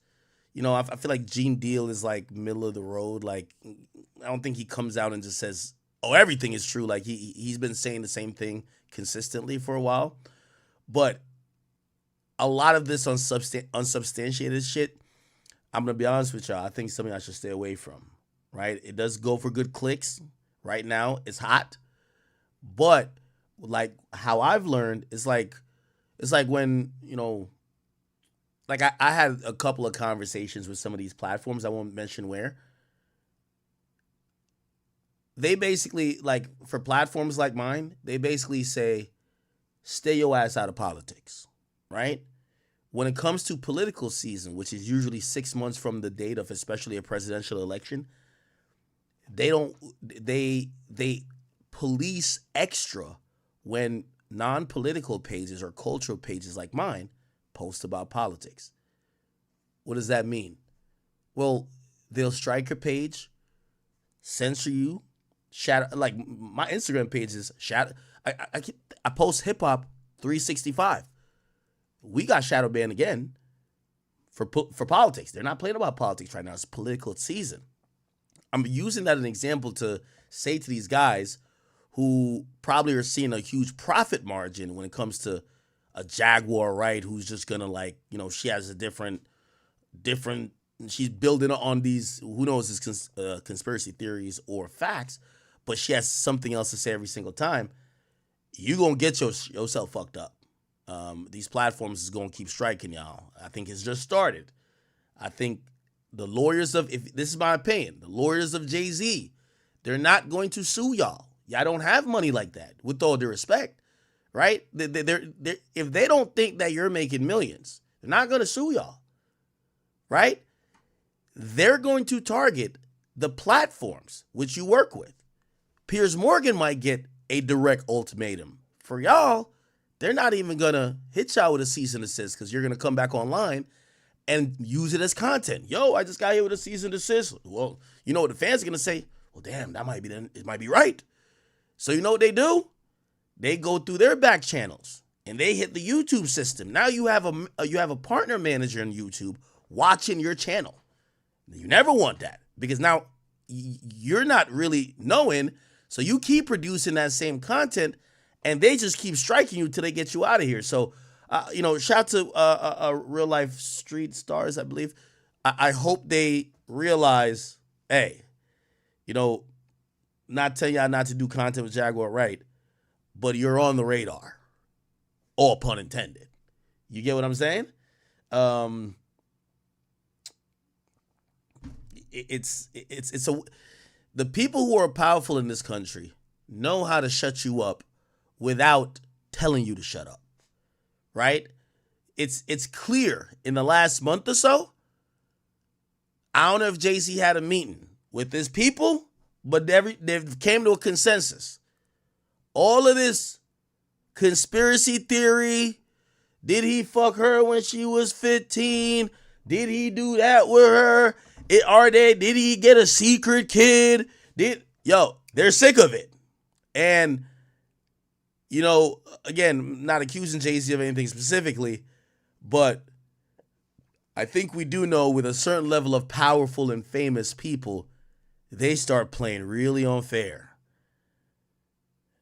You know, I feel like Gene Deal is like middle of the road. Like, I don't think he comes out and just says, "Oh, everything is true." Like he's been saying the same thing consistently for a while, but a lot of this unsubstantiated shit, I'm gonna be honest with y'all, I think something I should stay away from. Right? It does go for good clicks. Right now, it's hot, but like how I've learned, it's like when, you know, like I had a couple of conversations with some of these platforms. I won't mention where. They basically, like, for platforms like mine, they basically say, stay your ass out of politics, right? When it comes to political season, which is usually 6 months from the date of especially a presidential election, they police extra when non-political pages or cultural pages like mine post about politics. What does that mean? Well, they'll strike your page, censor you, shadow. Like my Instagram page is shadow. I post hip hop 365. We got shadow banned again for politics. They're not playing about politics right now. It's political season. I'm using that as an example to say to these guys who probably are seeing a huge profit margin when it comes to a Jaguar, right? Who's just gonna, like, you know, she has a different. She's building on these, who knows, is conspiracy theories or facts, but she has something else to say every single time. You gonna get yourself fucked up. These platforms is gonna keep striking y'all. I think it's just started. I think the lawyers of, if this is my opinion, the lawyers of Jay-Z, they're not going to sue y'all. Y'all don't have money like that, with all due respect, right? They're, if they don't think that you're making millions, they're not going to sue y'all, right? They're going to target the platforms which you work with. Piers Morgan might get a direct ultimatum. For y'all, they're not even going to hit y'all with a cease and desist because you're going to come back online and use it as content. Yo, I just got here with a cease and desist. Well, you know what the fans are going to say? Well, damn, it might be right. So you know what they do? They go through their back channels and they hit the YouTube system. Now you have a partner manager on YouTube watching your channel. You never want that because now you're not really knowing, so you keep producing that same content and they just keep striking you till they get you out of here. So, you know, shout to real life street stars, I believe. I hope they realize, hey, you know, not telling y'all not to do content with Jaguar, right? But you're on the radar. All pun intended. You get what I'm saying? The people who are powerful in this country know how to shut you up without telling you to shut up, right? It's clear in the last month or so. I don't know if Jay-Z had a meeting with his people, but they came to a consensus. All of this conspiracy theory, did he fuck her when she was 15? Did he do that with her? Did he get a secret kid? They're sick of it. And, you know, again, not accusing Jay-Z of anything specifically, but I think we do know with a certain level of powerful and famous people, they start playing really unfair.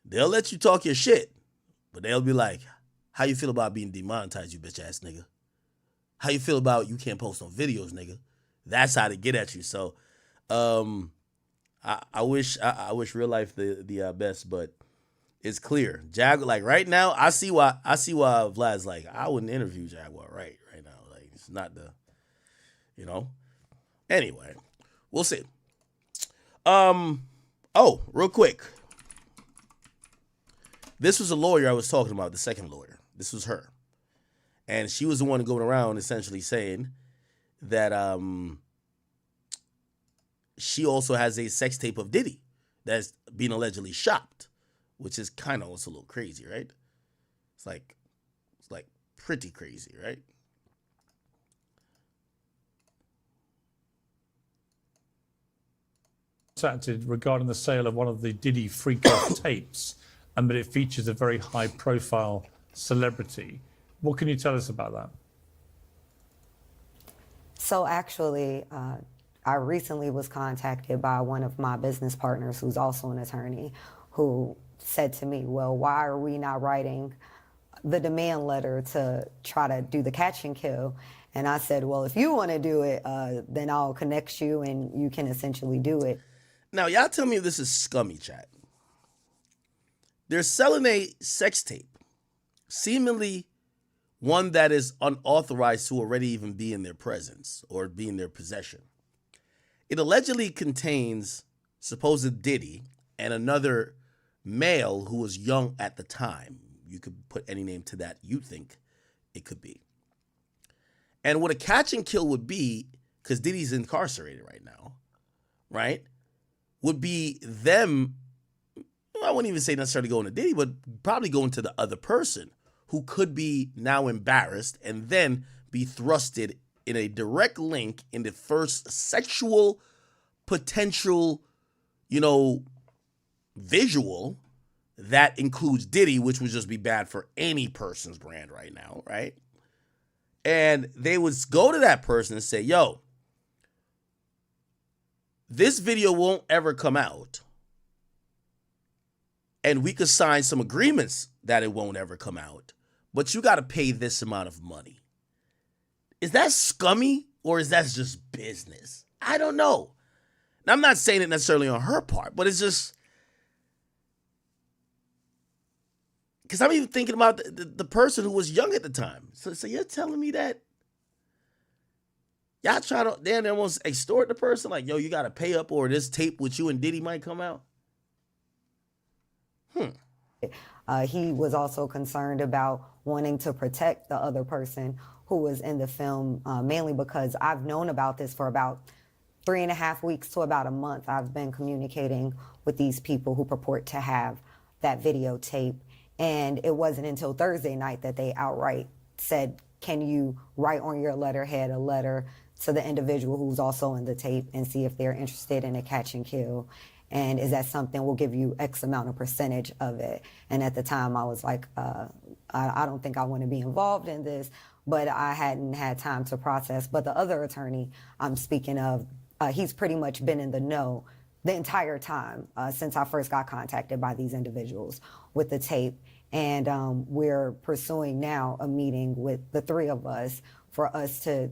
They'll let you talk your shit, but they'll be like, how you feel about being demonetized, you bitch ass nigga? How you feel about you can't post no videos, nigga? That's how they get at you. So I wish real life the best, but it's clear. Jaguar, like right now, I see why Vlad's like, I wouldn't interview Jaguar right now. Like it's not the, you know. Anyway, we'll see. Oh, real quick. This was a lawyer I was talking about, the second lawyer. This was her. And she was the one going around essentially saying that she also has a sex tape of Diddy that's being allegedly shopped, which is kind of also a little crazy, right? It's like pretty crazy, right? Contacted regarding the sale of one of the Diddy freak-off tapes, and that it features a very high-profile celebrity. What can you tell us about that? So actually, I recently was contacted by one of my business partners who's also an attorney, who said to me, well, why are we not writing the demand letter to try to do the catch and kill? And I said, well, if you want to do it, then I'll connect you and you can essentially do it. Now, y'all tell me if this is scummy, chat. They're selling a sex tape, seemingly one that is unauthorized to already even be in their presence or be in their possession. It allegedly contains supposed Diddy and another male who was young at the time. You could put any name to that you think it could be. And what a catch and kill would be, because Diddy's incarcerated right now, right, would be them, I wouldn't even say necessarily going to Diddy, but probably going to the other person who could be now embarrassed and then be thrusted in a direct link in the first sexual potential, visual that includes Diddy, which would just be bad for any person's brand right now, right? And they would go to that person and say, yo, this video won't ever come out. And we could sign some agreements that it won't ever come out. But you got to pay this amount of money. Is that scummy or is that just business? I don't know. Now, I'm not saying it necessarily on her part, but it's just because I'm even thinking about the person who was young at the time. So you're telling me that y'all try to then almost extort the person? Like, yo, you got to pay up or this tape with you and Diddy might come out? He was also concerned about wanting to protect the other person who was in the film, mainly because I've known about this for about 3.5 weeks to about a month. I've been communicating with these people who purport to have that videotape. And it wasn't until Thursday night that they outright said, can you write on your letterhead a letter to the individual who's also in the tape and see if they're interested in a catch and kill? And is that something, we'll give you X amount of percentage of it. And at the time I was like, I don't think I want to be involved in this, but I hadn't had time to process. But the other attorney I'm speaking of, he's pretty much been in the know the entire time since I first got contacted by these individuals with the tape. And we're pursuing now a meeting with the three of us for us to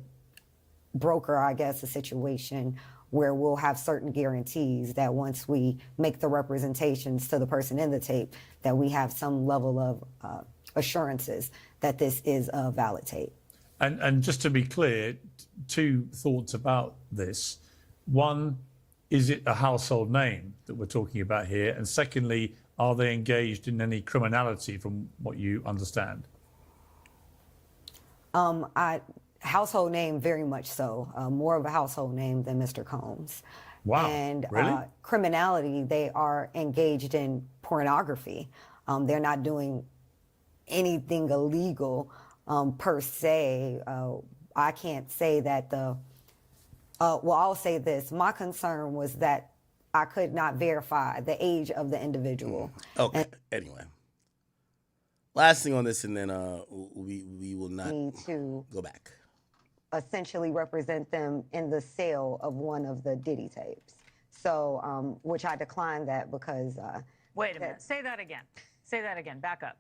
broker, I guess, a situation where we'll have certain guarantees that once we make the representations to the person in the tape, that we have some level of assurances that this is a valid tape. And just to be clear, two thoughts about this. One, is it a household name that we're talking about here? And secondly, are they engaged in any criminality from what you understand? Household name, very much so. More of a household name than Mr. Combs. Wow, And really? Criminality, they are engaged in pornography. They're not doing anything illegal per se. I can't say that well, I'll say this. My concern was that I could not verify the age of the individual. Okay, anyway. Last thing on this, and then we will not go back. Essentially represent them in the sale of one of the Diddy tapes. So, which I declined that because... Wait a minute. Say that again. Say that again. Back up.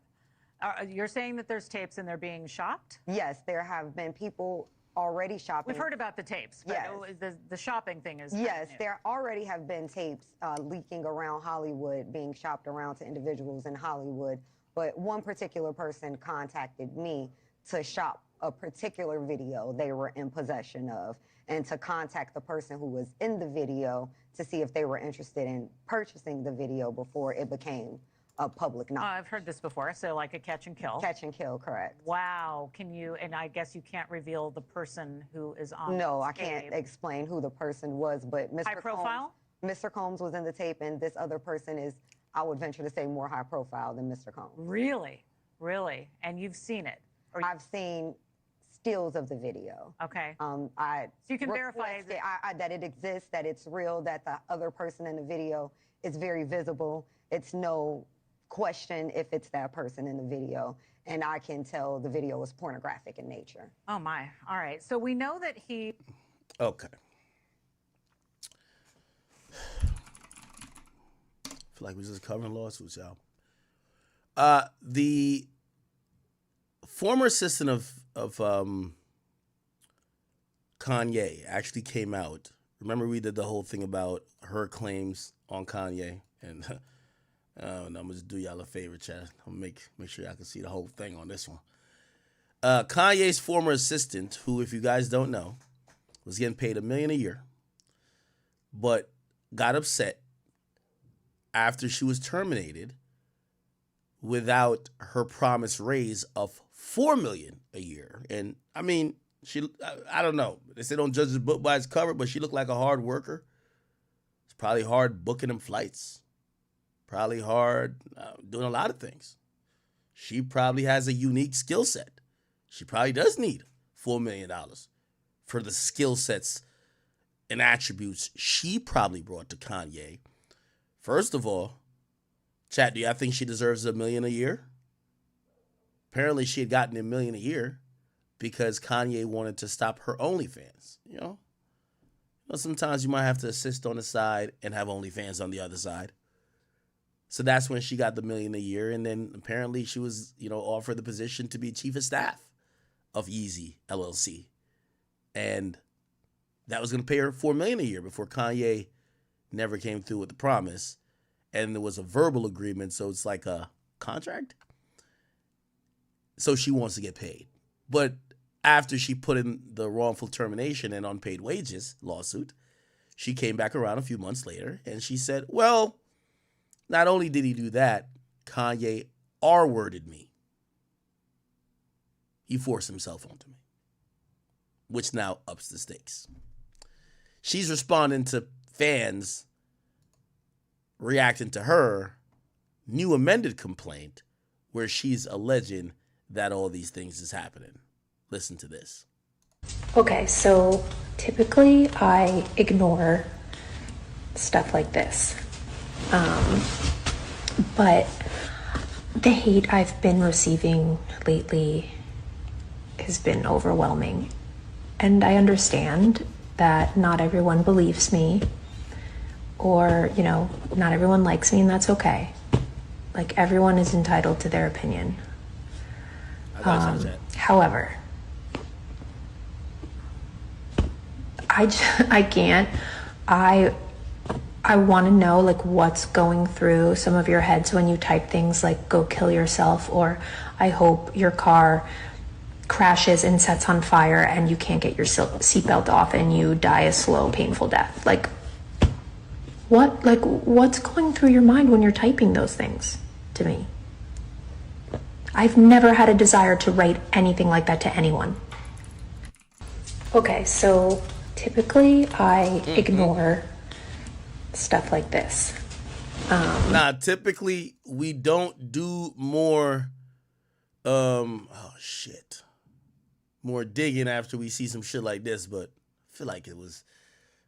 You're saying that there's tapes and they're being shopped? Yes, there have been people already shopping. We've heard about the tapes, but the shopping thing is Yes, there already have been tapes leaking around Hollywood, being shopped around to individuals in Hollywood. But one particular person contacted me to shop a particular video they were in possession of, and to contact the person who was in the video to see if they were interested in purchasing the video before it became a public knowledge. I've heard this before, so like a catch and kill. Catch and kill, correct. Wow. Can you, and I guess you can't reveal the person who is on No, this I can't tape. explain who the person was, but Mr. High profile? Mr. Combs was in the tape, and this other person is, I would venture to say, more high profile than Mr. Combs. Really? Really? And you've seen it? I've seen stills of the video. Okay. So you can verify that it exists, that it's real, that the other person in the video is very visible. It's no question if it's that person in the video, and I can tell the video is pornographic in nature. Oh my. All right. So we know that he... Okay. I feel like we're just covering lawsuits, y'all. The former assistant of Kanye actually came out. Remember we did the whole thing about her claims on Kanye, and I'm gonna just do y'all a favor, chat. I'll make sure y'all can see the whole thing on this one. Kanye's former assistant, who, if you guys don't know, was getting paid $1 million a year, but got upset after she was terminated without her promised raise of $4 million a year. And I mean, I don't know. They say don't judge the book by its cover, but she looked like a hard worker. It's probably hard booking them flights. Probably hard doing a lot of things. She probably has a unique skill set. She probably does need $4 million for the skill sets and attributes she probably brought to Kanye. First of all, chat, do y'all think she deserves $1 million a year? Apparently she had gotten $1 million a year because Kanye wanted to stop her OnlyFans. You know, sometimes you might have to assist on the side and have OnlyFans on the other side. So that's when she got the $1 million a year, and then apparently she was, offered the position to be chief of staff of Yeezy LLC, and that was going to pay her $4 million a year before Kanye never came through with the promise, and there was a verbal agreement, so it's like a contract. So she wants to get paid, but after she put in the wrongful termination and unpaid wages lawsuit, she came back around a few months later, and she said, well, not only did he do that, Kanye R-worded me. He forced himself onto me, which now ups the stakes. She's responding to fans reacting to her new amended complaint where she's alleging that all these things is happening. Listen to this. Okay, so typically I ignore stuff like this. But the hate I've been receiving lately has been overwhelming. And I understand that not everyone believes me, or, not everyone likes me, and that's okay. Like, everyone is entitled to their opinion. However, I can't. I want to know, what's going through some of your heads when you type things like "go kill yourself" or "I hope your car crashes and sets on fire and you can't get your seatbelt off and you die a slow, painful death." What's going through your mind when you're typing those things to me? I've never had a desire to write anything like that to anyone. Okay, so typically I ignore stuff like this. Typically we don't do more more digging after we see some shit like this, but I feel like it was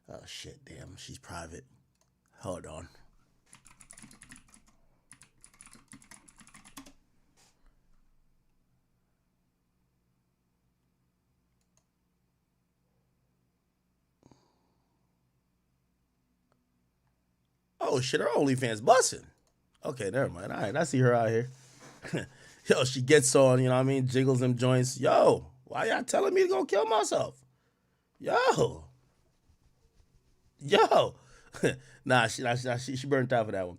damn, she's private. Hold on. Oh shit, her OnlyFans busting. Okay, never mind. All right, I see her out here. Yo, she gets on, jiggles them joints. Yo, Why y'all telling me to go kill myself? Yo. Nah, she burnt out for that one.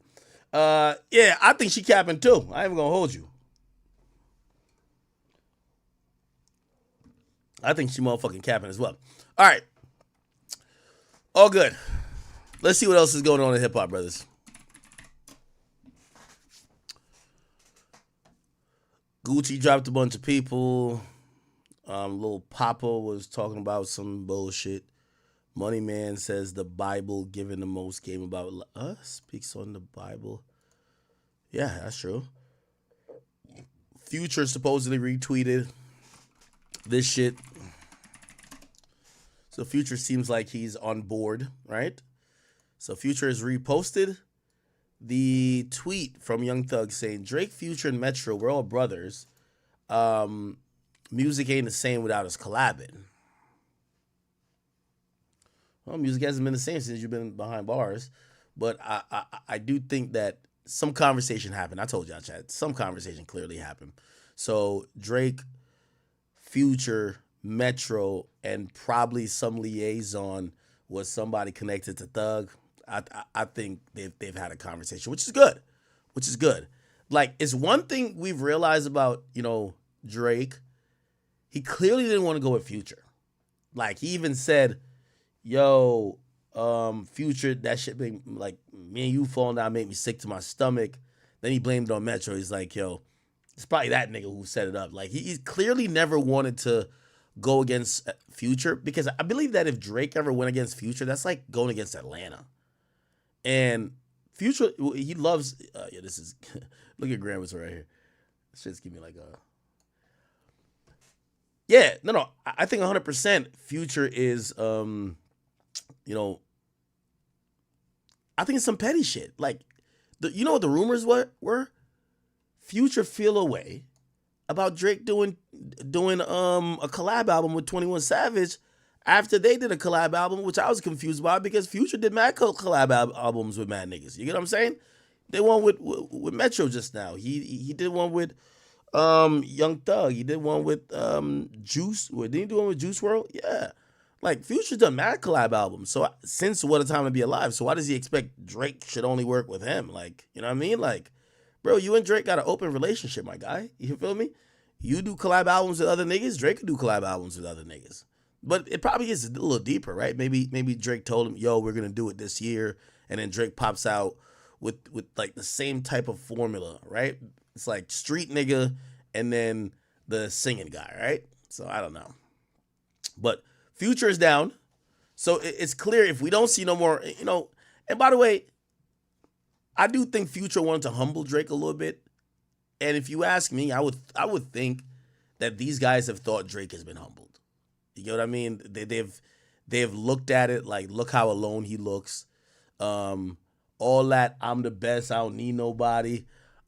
Yeah, I think she capping too. I ain't even gonna hold you. I think she motherfucking capping as well. All right. All good. Let's see what else is going on in hip hop, brothers. Gucci dropped a bunch of people. Lil Papa was talking about some bullshit. Money Man says the Bible giving the most game about us. Speaks on the Bible. Yeah, that's true. Future supposedly retweeted this shit. So Future seems like he's on board, right? So Future has reposted the tweet from Young Thug saying, Drake, Future, and Metro, we're all brothers. Music ain't the same without us collabing. Well, music hasn't been the same since you've been behind bars. But I do think that some conversation happened. I told y'all, Chad, some conversation clearly happened. So Drake, Future, Metro, and probably some liaison was somebody connected to Thug. I think they've had a conversation, which is good. Which is good. Like, it's one thing we've realized about, Drake. He clearly didn't want to go with Future. Like, he even said, yo, Future, that shit made, like, me and you falling down made me sick to my stomach. Then he blamed it on Metro. He's like, yo, it's probably that nigga who set it up. Like, he clearly never wanted to go against Future, because I believe that if Drake ever went against Future, that's like going against Atlanta. And Future, he loves, this is, look at Grandma's right here. This shit's giving me like a, yeah, no, I think 100% Future is, I think it's some petty shit. Like, you know what the rumors were? Future feel away about Drake doing a collab album with 21 Savage after they did a collab album, which I was confused about because Future did mad collab albums with mad niggas. You get what I'm saying? They one with Metro just now. He did one with Young Thug. He did one with Juice. Didn't he do one with Juice WRLD? Yeah. Like, Future's done mad collab albums. So since What a Time to Be Alive. So why does he expect Drake should only work with him? Like, you know what I mean? Like, bro, you and Drake got an open relationship, my guy. You feel me? You do collab albums with other niggas. Drake could do collab albums with other niggas. But it probably is a little deeper, right? Maybe Drake told him, yo, we're going to do it this year. And then Drake pops out with like the same type of formula, right? It's like street nigga and then the singing guy, right? So I don't know. But Future is down. So it's clear if we don't see no more, and by the way, I do think Future wanted to humble Drake a little bit. And if you ask me, I would think that these guys have thought Drake has been humbled. You know what I mean? They've looked at it like, look how alone he looks. All that, I'm the best, I don't need nobody.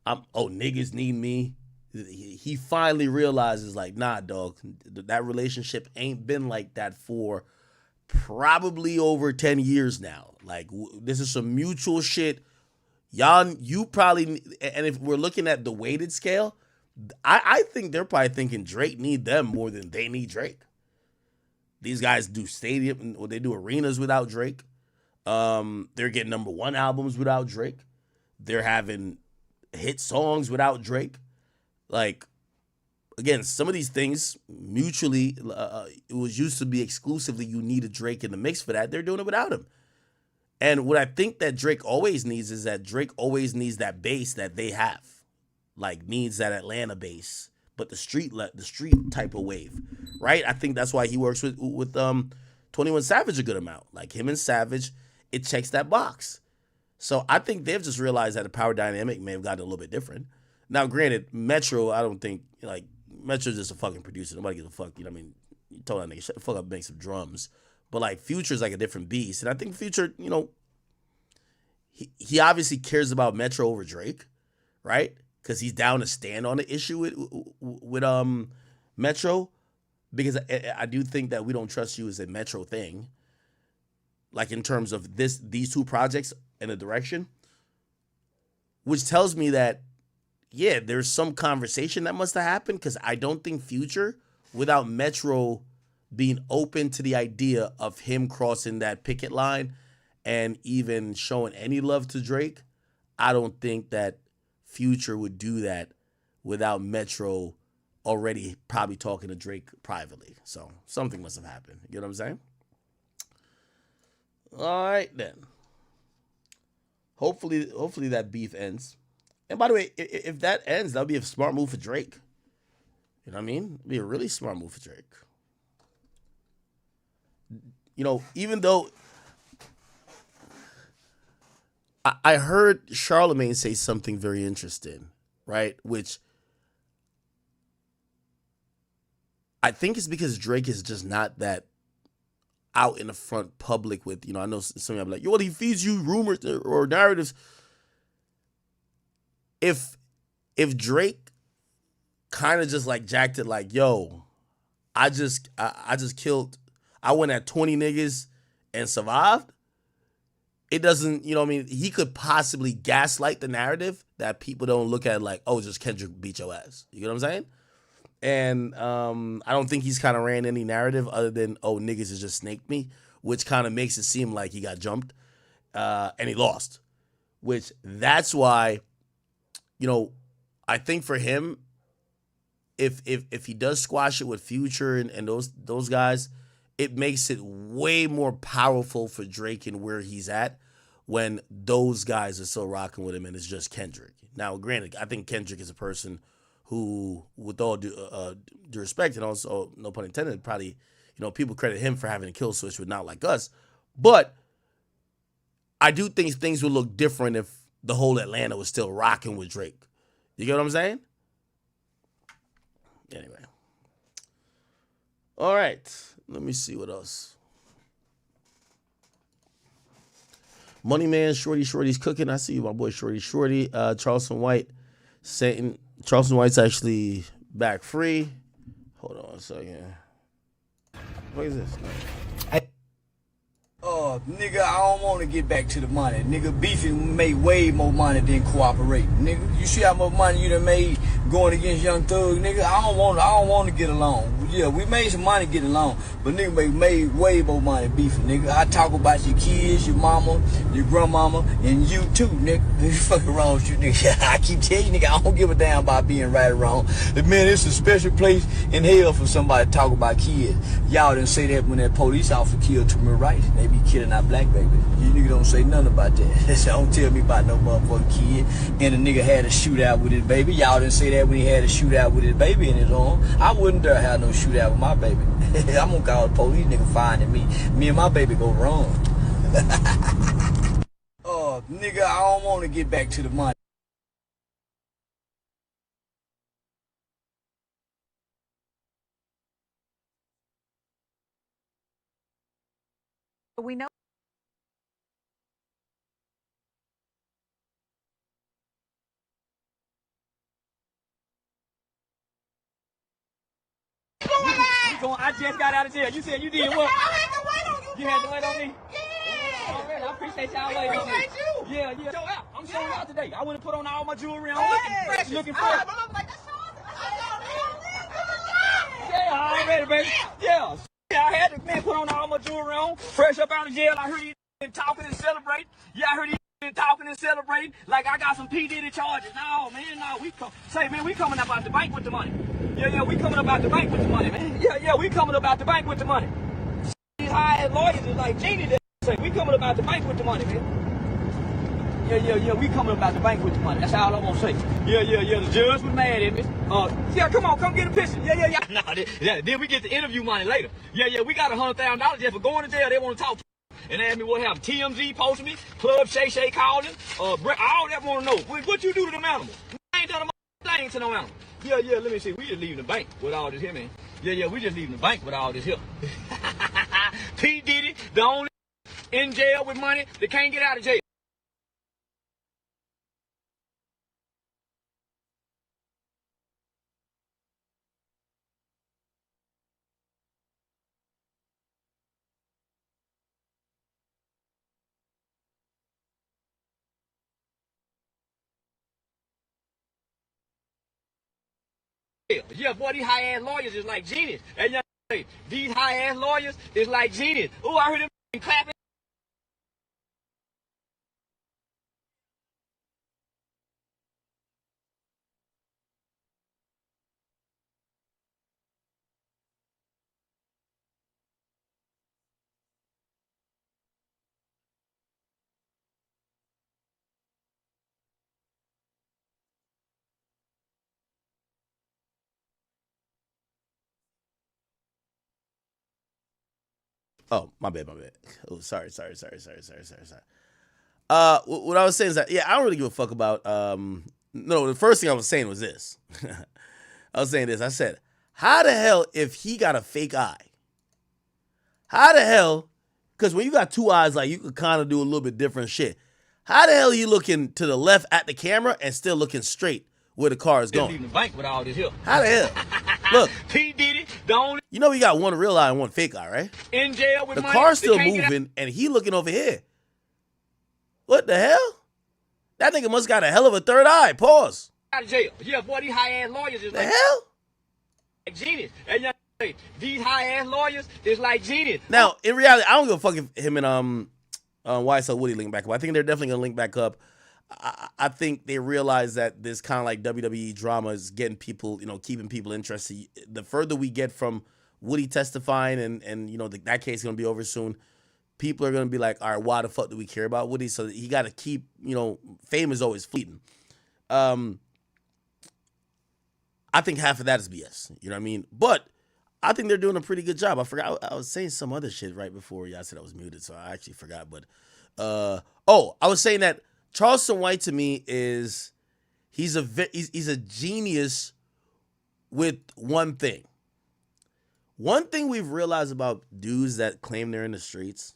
Niggas need me. He finally realizes, like, nah, dog, that relationship ain't been like that for probably over 10 years now. Like, this is some mutual shit. You probably, and if we're looking at the weighted scale, I think they're probably thinking Drake need them more than they need Drake. These guys do stadium, or they do arenas without Drake. They're getting #1 albums without Drake. They're having hit songs without Drake. Like, again, some of these things mutually, it was used to be exclusively you needed Drake in the mix for that. They're doing it without him. And what I think that Drake always needs is that Drake always needs that bass that they have. Like, needs that Atlanta bass, but the street type of wave, right? I think that's why he works with 21 Savage a good amount. Like, him and Savage, it checks that box. So I think they've just realized that the power dynamic may have gotten a little bit different. Now, granted, Metro, I don't think, like, Metro's just a fucking producer. Nobody gives a fuck. You know what I mean? You told that nigga, shut the fuck up, make some drums. But, like, Future's like a different beast. And I think Future, he obviously cares about Metro over Drake, right? Because he's down to stand on the issue with Metro. Because I do think that We Don't Trust You is a Metro thing. Like, in terms of these two projects and the direction. Which tells me that, yeah, there's some conversation that must have happened. Because I don't think Future without Metro being open to the idea of him crossing that picket line and even showing any love to Drake, I don't think that Future would do that without Metro already probably talking to Drake privately. So something must have happened. You know what I'm saying? All right, then. Hopefully that beef ends. And by the way, if that ends, that'll be a smart move for Drake. You know what I mean? It'd be a really smart move for Drake. You know, even though I heard Charlemagne say something very interesting, right? Which I think it's because Drake is just not that out in the front public with, you know, I know some of y'all be like, yo, well, he feeds you rumors or narratives. If Drake kind of just like jacked it like, yo, I just killed, I went at 20 niggas and survived, it doesn't, you know what I mean? He could possibly gaslight the narrative that people don't look at like, oh, just Kendrick beat your ass. You know what I'm saying? And I don't think he's kind of ran any narrative other than, oh, niggas has just snaked me, which kind of makes it seem like he got jumped and he lost. Which that's why, you know, I think for him, if he does squash it with Future and those guys, it makes it way more powerful for Drake and where he's at when those guys are still rocking with him and it's just Kendrick. Now, granted, I think Kendrick is a person who, with all due respect and also no pun intended, probably, you know, people credit him for having a kill switch with Not Like Us. But I do think things would look different if the whole Atlanta was still rocking with Drake. You get what I'm saying? Anyway. All right. Let me see what else. Money Man, Shorty's cooking. I see you, my boy Shorty. Charleston White saying Charleston White's actually back free. Hold on a second. What is this? Nigga, I don't want to get back to the money. Nigga, beefing made way more money than cooperating. Nigga, you see how much money you done made going against Young Thug? Nigga, I don't want to get along. Yeah, we made some money getting along, but nigga made way more money beefing. Nigga, I talk about your kids, your mama, your grandmama, and you too, nigga. You fucking wrong with you, nigga. I keep telling you, nigga, I don't give a damn about being right or wrong. But man, it's a special place in hell for somebody to talk about kids. Y'all didn't say that when that police officer killed Tamir Rice. They be killing our black baby. You nigga don't say nothing about that. So don't tell me about no motherfucking kid. And the nigga had a shootout with his baby. Y'all didn't say that when he had a shootout with his baby in his arm. I wouldn't dare have no shootout with my baby. I'm gonna call the police, nigga finding me. Me and my baby go wrong. Nigga, I don't want to get back to the money. We know. I just got out of jail. You said you did what? I had to wait on you. You had to wait on me? Yeah. Already, I appreciate y'all waiting on me. Yeah. Show out. I'm showing out today. I went and put on all my jewelry on, looking fresh. Yeah, already, baby. Yeah. I had to put on all my jewelry on, fresh up out of jail. I heard you talking and celebrating. Yeah, I heard you talking and celebrating like I got some P. Diddy charges. No, man, no. We coming up out the bank with the money. Yeah, we coming up out the bank with the money, man. Yeah, we coming up out the bank with the money. These high-ass lawyers is like Genie that say, we coming up out the bank with the money, man. Yeah, we coming up out the bank with the money. That's all I'm gonna say. Yeah, the judge was mad at me. Yeah, come get a picture. Yeah. Nah, then we get the interview money later. Yeah, we got $100,000 just for going to jail. They want to talk to me. And ask me what happened. TMZ posted me, Club Shay calling, all that want to know. What you do to them animals? I ain't done a thing to no animal. Yeah, let me see. We just leaving the bank with all this here, man. Yeah, we just leaving the bank with all this here. P. Diddy, the only in jail with money that can't get out of jail. Yeah, boy, these high-ass lawyers is like genius. And you say, these high-ass lawyers is like genius. Oh, I heard them clapping. Oh, my bad. Oh, sorry. What I was saying is that, yeah, I don't really give a fuck about, no, the first thing I was saying was this. I was saying this. I said, how the hell, if he got a fake eye, how the hell, because when you got two eyes, like, you could kind of do a little bit different shit. How the hell are you looking to the left at the camera and still looking straight where the car is going? Leaving the bank with all this here. How the hell? Look. P. Diddy, the only You know we got one real eye and one fake eye, right? in jail with The money. car's still They can't get moving, and he looking over here. What the hell? That nigga must got a hell of a third eye. Pause. out of jail. Yeah, boy, these high-ass lawyers is The hell? like genius. And you say, these high-ass lawyers is like genius. Now, in reality, I don't give a fuck if him and YSL Woody link back up. I think they're definitely gonna link back up. I think they realize that this kind of like WWE drama is getting people, keeping people interested. The further we get from Woody testifying and that case is gonna be over soon, people are gonna be like, all right, why the fuck do we care about Woody? So he got to keep, fame is always fleeting. I think half of that is BS. You know what I mean? But I think they're doing a pretty good job. I forgot I was saying some other shit right before y'all said I was muted, so I actually forgot. But I was saying that Charleston White to me is he's a genius with one thing. One thing we've realized about dudes that claim they're in the streets,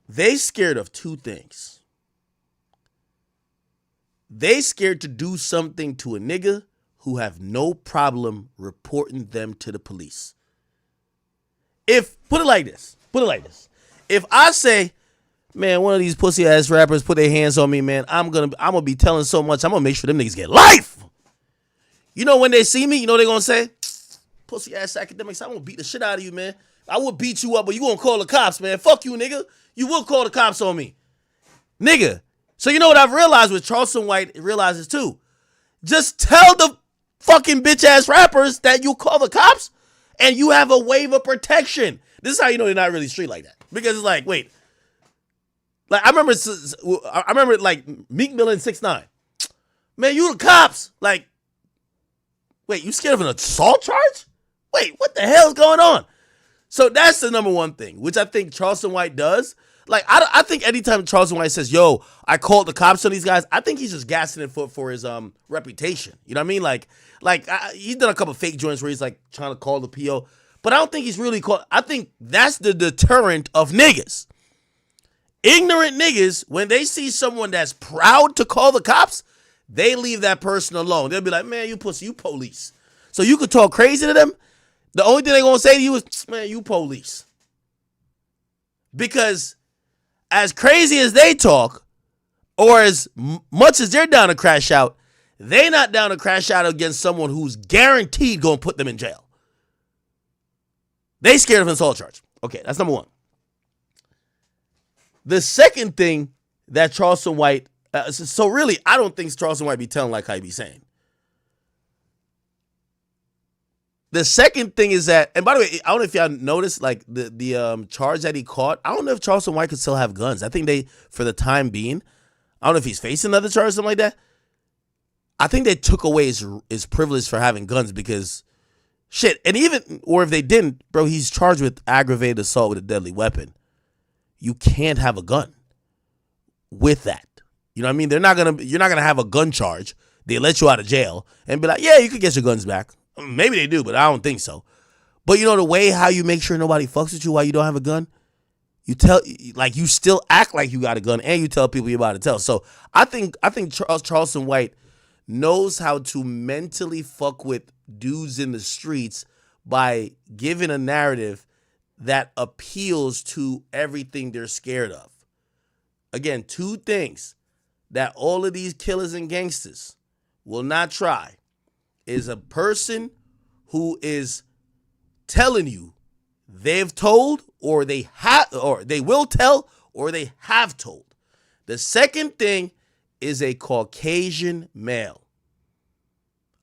they scared of two things. They scared to do something to a nigga who have no problem reporting them to the police. Put it like this. If I say, man, one of these pussy ass rappers put their hands on me, man, I'm gonna be telling so much, I'm gonna make sure them niggas get life. When they see me, they're gonna say, pussy ass Akademiks, I'm gonna beat the shit out of you, man. I will beat you up, but you gonna call the cops, man. Fuck you, nigga. You will call the cops on me. Nigga. So you know what I've realized with Charleston White realizes too? Just tell the fucking bitch ass rappers that you call the cops and you have a wave of protection. This is how you know they're not really street like that. Because it's like, wait. Like I remember like Meek Mill and 6ix9ine. Man, you the cops. Like, wait, you scared of an assault charge? Wait, what the hell is going on? So that's the number one thing, which I think Charleston White does. Like, I think anytime Charleston White says, yo, I called the cops on these guys, I think he's just gassing it for his reputation. You know what I mean? Like he's done a couple fake joints where he's like trying to call the PO, but I don't think he's really called. I think that's the deterrent of niggas. Ignorant niggas, when they see someone that's proud to call the cops, they leave that person alone. They'll be like, man, you pussy, you police. So you could talk crazy to them. The only thing they're going to say to you is, man, you police. Because as crazy as they talk, or as much as they're down to crash out, they not down to crash out against someone who's guaranteed going to put them in jail. They scared of an assault charge. Okay, that's number one. The second thing that Charleston White, so really, I don't think Charleston White be telling like how he be saying. The second thing is that, and by the way, I don't know if y'all noticed, like the charge that he caught. I don't know if Charleston White could still have guns. I think they, for the time being, I don't know if he's facing another charge or something like that. I think they took away his privilege for having guns because, shit, and even, or if they didn't, bro, he's charged with aggravated assault with a deadly weapon. You can't have a gun with that. You know what I mean? You're not gonna have a gun charge. They let you out of jail and be like, yeah, you could get your guns back. Maybe they do, but I don't think so. But the way how you make sure nobody fucks with you while you don't have a gun, you still act like you got a gun and you tell people you're about to tell. So I think Charleston White knows how to mentally fuck with dudes in the streets by giving a narrative that appeals to everything they're scared of. Again, two things that all of these killers and gangsters, will not try is a person who is telling you they've told or they will tell or they have told. The second thing is a Caucasian male.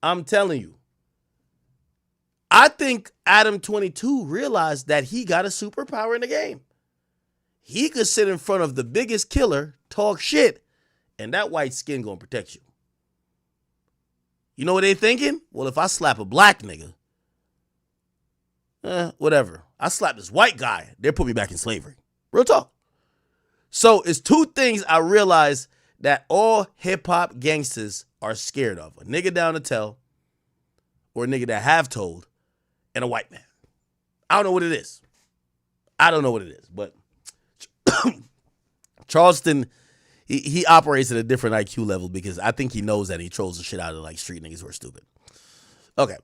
I'm telling you. I think Adam 22 realized that he got a superpower in the game. He could sit in front of the biggest killer, talk shit, and that white skin gonna protect you. You know what they thinking? Well, if I slap a black nigga, whatever. I slap this white guy, they'll put me back in slavery. Real talk. So it's two things I realize that all hip-hop gangsters are scared of. A nigga down to tell, or a nigga that have told, and a white man. I don't know what it is. But Charleston, he operates at a different IQ level because I think he knows that he trolls the shit out of like street niggas who are stupid. Okay.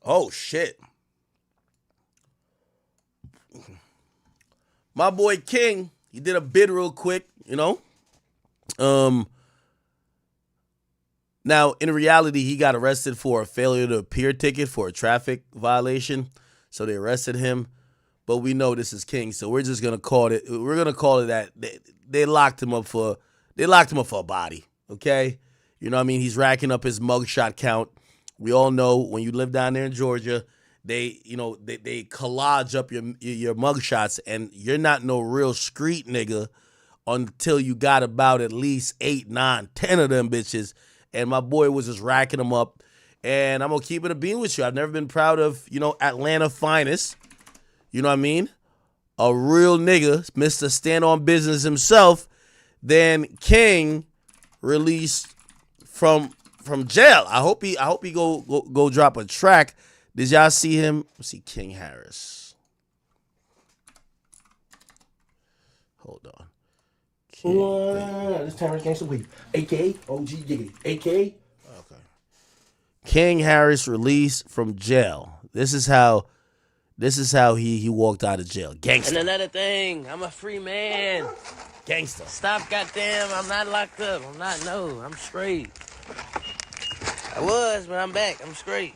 Oh, shit. My boy King, he did a bid real quick, you know. Now, in reality, he got arrested for a failure to appear ticket for a traffic violation. So they arrested him. But we know this is King, so we're just gonna call it. We're gonna call it that they locked him up for a body. Okay, you know what I mean? He's racking up his mugshot count. We all know when you live down there in Georgia, they collage up your mugshots, and you're not no real street nigga until you got about at least 8, 9, 10 of them bitches. And my boy was just racking them up. And I'm gonna keep it a bean with you. I've never been proud of, Atlanta finest. You know what I mean? A real nigga, Mr. Stand on Business himself. Then King released from jail. I hope he go drop a track. Did y'all see him? Let's see King Harris. Hold on. This time it's Gangsta Week. AK, OG Giggity. AK. Okay. King Harris released from jail. This is how he walked out of jail. Gangsta. And another thing, I'm a free man. Gangsta. Stop, goddamn, I'm not locked up. I'm straight. I was, but I'm back. I'm straight.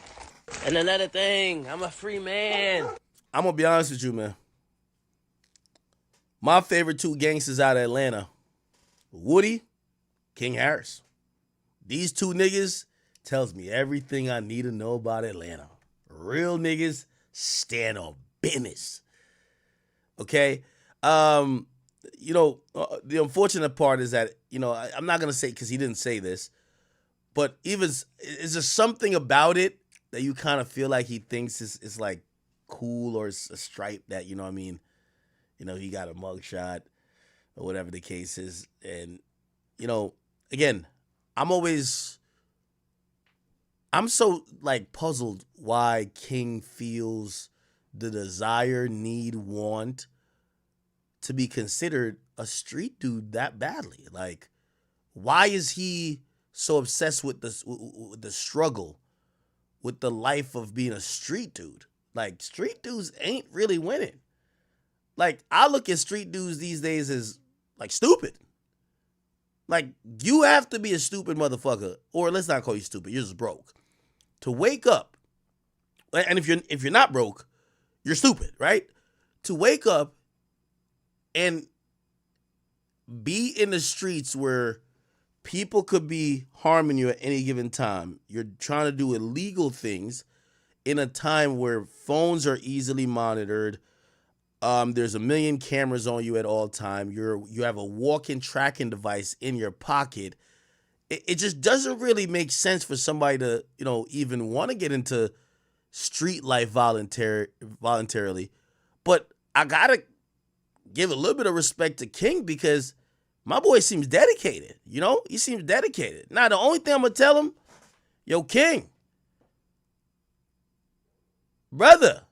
And another thing, I'm a free man. I'm gonna be honest with you, man. My favorite two gangsters out of Atlanta, Woody, King Harris. These two niggas tells me everything I need to know about Atlanta. Real niggas stand on business. Okay? The unfortunate part is that, I'm not going to say because he didn't say this, but is there something about it that you kind of feel like he thinks is like cool or it's a stripe that, he got a mugshot or whatever the case is. And, again, I'm so like puzzled why King feels the desire, need, want to be considered a street dude that badly. Like, why is he so obsessed with the struggle, with the life of being a street dude? Like, street dudes ain't really winning. Like, I look at street dudes these days as like stupid. Like, you have to be a stupid motherfucker, or let's not call you stupid, you're just broke, to wake up. And if you're not broke, you're stupid, right? To wake up and be in the streets where people could be harming you at any given time. You're trying to do illegal things in a time where phones are easily monitored. There's a million cameras on you at all time. You have a walk-in tracking device in your pocket. It just doesn't really make sense for somebody to, even want to get into street life voluntarily. But I gotta give a little bit of respect to King because my boy seems dedicated. He seems dedicated. Now, the only thing I'm gonna tell him, yo, King, brother,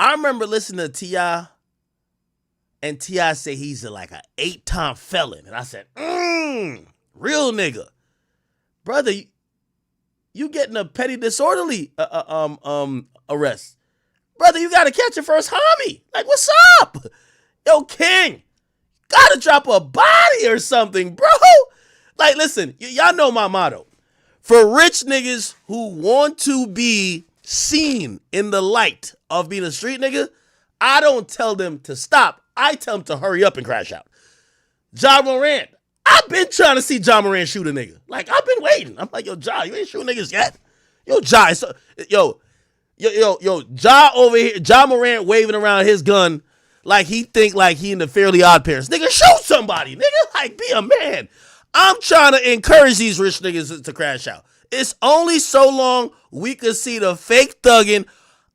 I remember listening to T.I. and T.I. say he's like an 8-time felon. And I said, real nigga. Brother, you getting a petty disorderly arrest. Brother, you got to catch your first homie. Like, what's up? Yo, King, got to drop a body or something, bro. Like, listen, y'all know my motto. For rich niggas who want to be seen in the light of being a street nigga, I don't tell them to stop. I tell them to hurry up and crash out. Ja Morant. I've been trying to see Ja Morant shoot a nigga. Like, I've been waiting. I'm like, yo, Ja, you ain't shooting niggas yet. Yo, Ja, yo, Ja over here, Ja Morant waving around his gun like he think like he in the Fairly Odd Parents. Nigga, shoot somebody. Nigga, like, be a man. I'm trying to encourage these rich niggas to crash out. It's only so long we could see the fake thugging.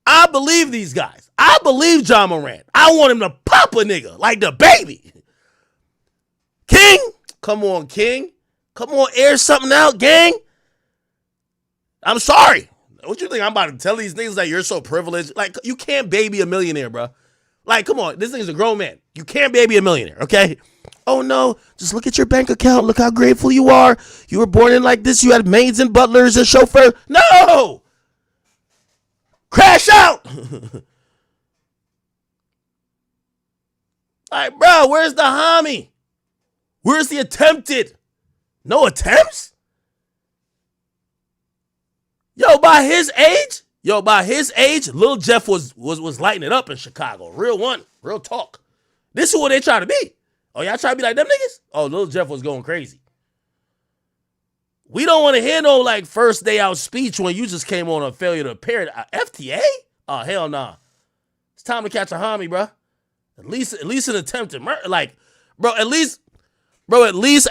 I believe these guys. I believe Ja Morant. I want him to pop a nigga like the baby. King, come on, King. Come on, air something out, gang. I'm sorry. What you think I'm about to tell these niggas that you're so privileged? Like, you can't baby a millionaire, bro. Like, come on. This nigga's a grown man. You can't baby a millionaire, okay? Oh, no. Just look at your bank account. Look how grateful you are. You were born in like this. You had maids and butlers and chauffeurs. No! Crash out! Like, bro, where's the homie? Where's the attempted? No attempts? Yo, by his age, Lil Jeff was lighting it up in Chicago. Real one, real talk. This is what they try to be. Oh, y'all try to be like them niggas? Oh, Lil Jeff was going crazy. We don't want to hear no like first day out speech when you just came on a failure to appear. FTA? Oh, hell nah. It's time to catch a homie, bro. At least an attempted murder. Like, bro, at least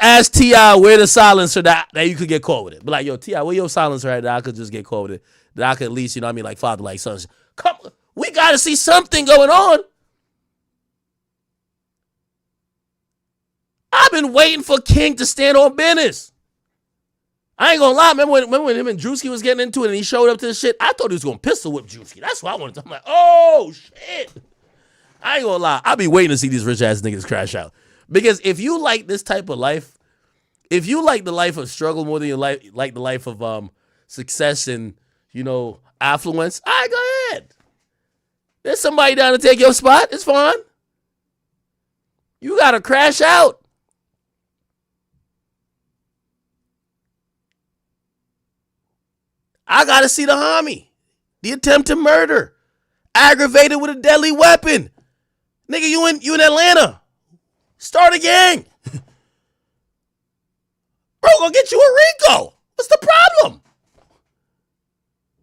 ask T.I. where the silencer that you could get caught with it. But like, yo, T.I., where your silencer at that I could just get caught with it? That I could at least, you know what I mean, like father, like son. Come, we got to see something going on. I've been waiting for King to stand on business. I ain't gonna lie. Remember when him and Drewski was getting into it and he showed up to this shit? I thought he was gonna pistol whip Drewski. That's what I wanted to. I'm like, oh, shit. I ain't gonna lie. I'll be waiting to see these rich ass niggas crash out. Because if you like this type of life, if you like the life of struggle more than you like the life of success and, you know, affluence, all right, go ahead. There's somebody down to take your spot. It's fine. You gotta crash out. I gotta see the homie. The attempted murder. Aggravated with a deadly weapon. Nigga, you in Atlanta. Start a gang. Bro, go get you a RICO. What's the problem?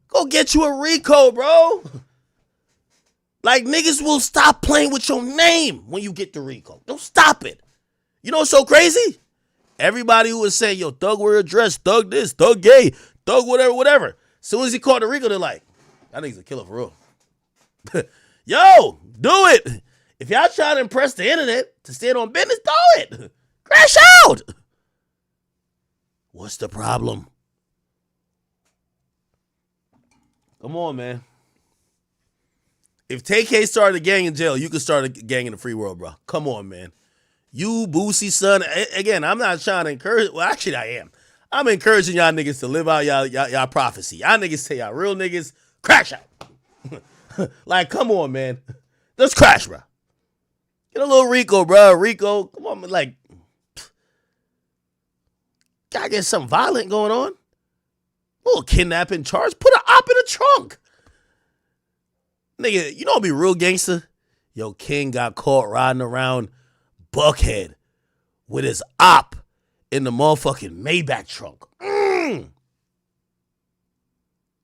Go get you a RICO, bro. Like, niggas will stop playing with your name when you get the RICO. Don't stop it. You know what's so crazy? Everybody who was saying, yo, thug wear a dress, thug this, thug gay, thug whatever. As soon as he caught the RICO, they're like, that nigga's a killer for real. Yo, do it. If y'all trying to impress the internet to stand on business, do it. Crash out. What's the problem? Come on, man. If TK started a gang in jail, you could start a gang in the free world, bro. Come on, man. You, Boosie, son. Again, I'm not trying to encourage. Well, actually, I am. I'm encouraging y'all niggas to live out y'all prophecy. Y'all niggas say y'all real niggas, crash out. Like, come on, man. Let's crash, bro. Get a little RICO, bro. RICO, come on, man. Like, gotta get something violent going on. A little kidnapping charge. Put an op in the trunk. Nigga, you know what'd be real gangster? Yo, King got caught riding around Buckhead with his op in the motherfucking Maybach trunk.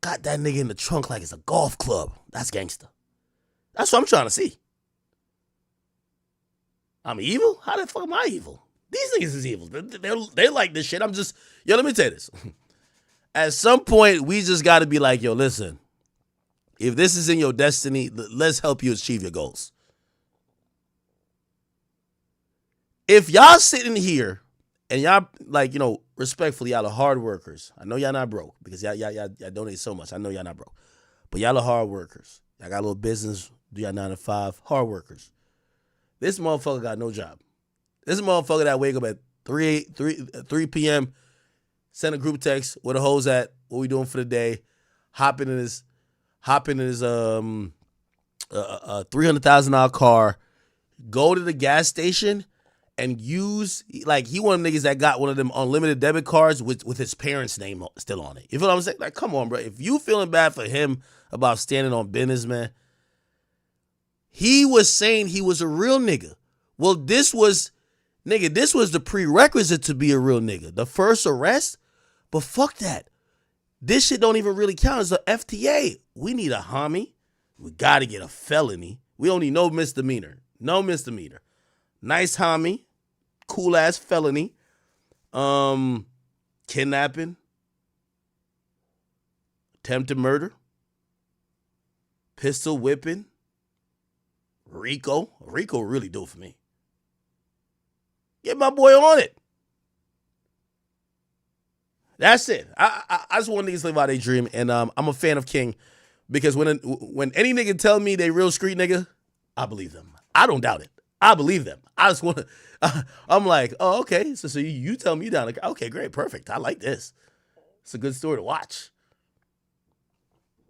Got that nigga in the trunk like it's a golf club. That's gangster. That's what I'm trying to see. I'm evil? How the fuck am I evil? These niggas is evil. They like this shit. I'm just, yo, let me tell you this. At some point, we just got to be like, yo, listen, if this is in your destiny, let's help you achieve your goals. If y'all sitting here and y'all, like, you know, respectfully, y'all are hard workers. I know y'all not broke because y'all donate so much. I know y'all not broke. But y'all are hard workers. Y'all got a little business, do y'all 9 to 5, hard workers. This motherfucker got no job. This motherfucker that wake up at 3 p.m., send a group text, where the hoes at, what we doing for the day, hop in his $300,000 car, go to the gas station and use, like, he one of them niggas that got one of them unlimited debit cards with his parents' name still on it. You feel what I'm saying? Like, come on, bro. If you feeling bad for him about standing on business, man, he was saying he was a real nigga. Well, this was the prerequisite to be a real nigga. The first arrest, but fuck that. This shit don't even really count as a FTA. We need a homie. We got to get a felony. We don't need no misdemeanor. No misdemeanor. Nice homie. Cool ass felony. Kidnapping. Attempted murder. Pistol whipping. Rico. Rico really do it for me. Get my boy on it. That's it. I just want niggas to live out their dream, and I'm a fan of King because when any nigga tell me they real street nigga, I believe them. I don't doubt it. I believe them. I just want to. I'm like, oh, okay. So you tell me you down. Like, okay, great, perfect. I like this. It's a good story to watch.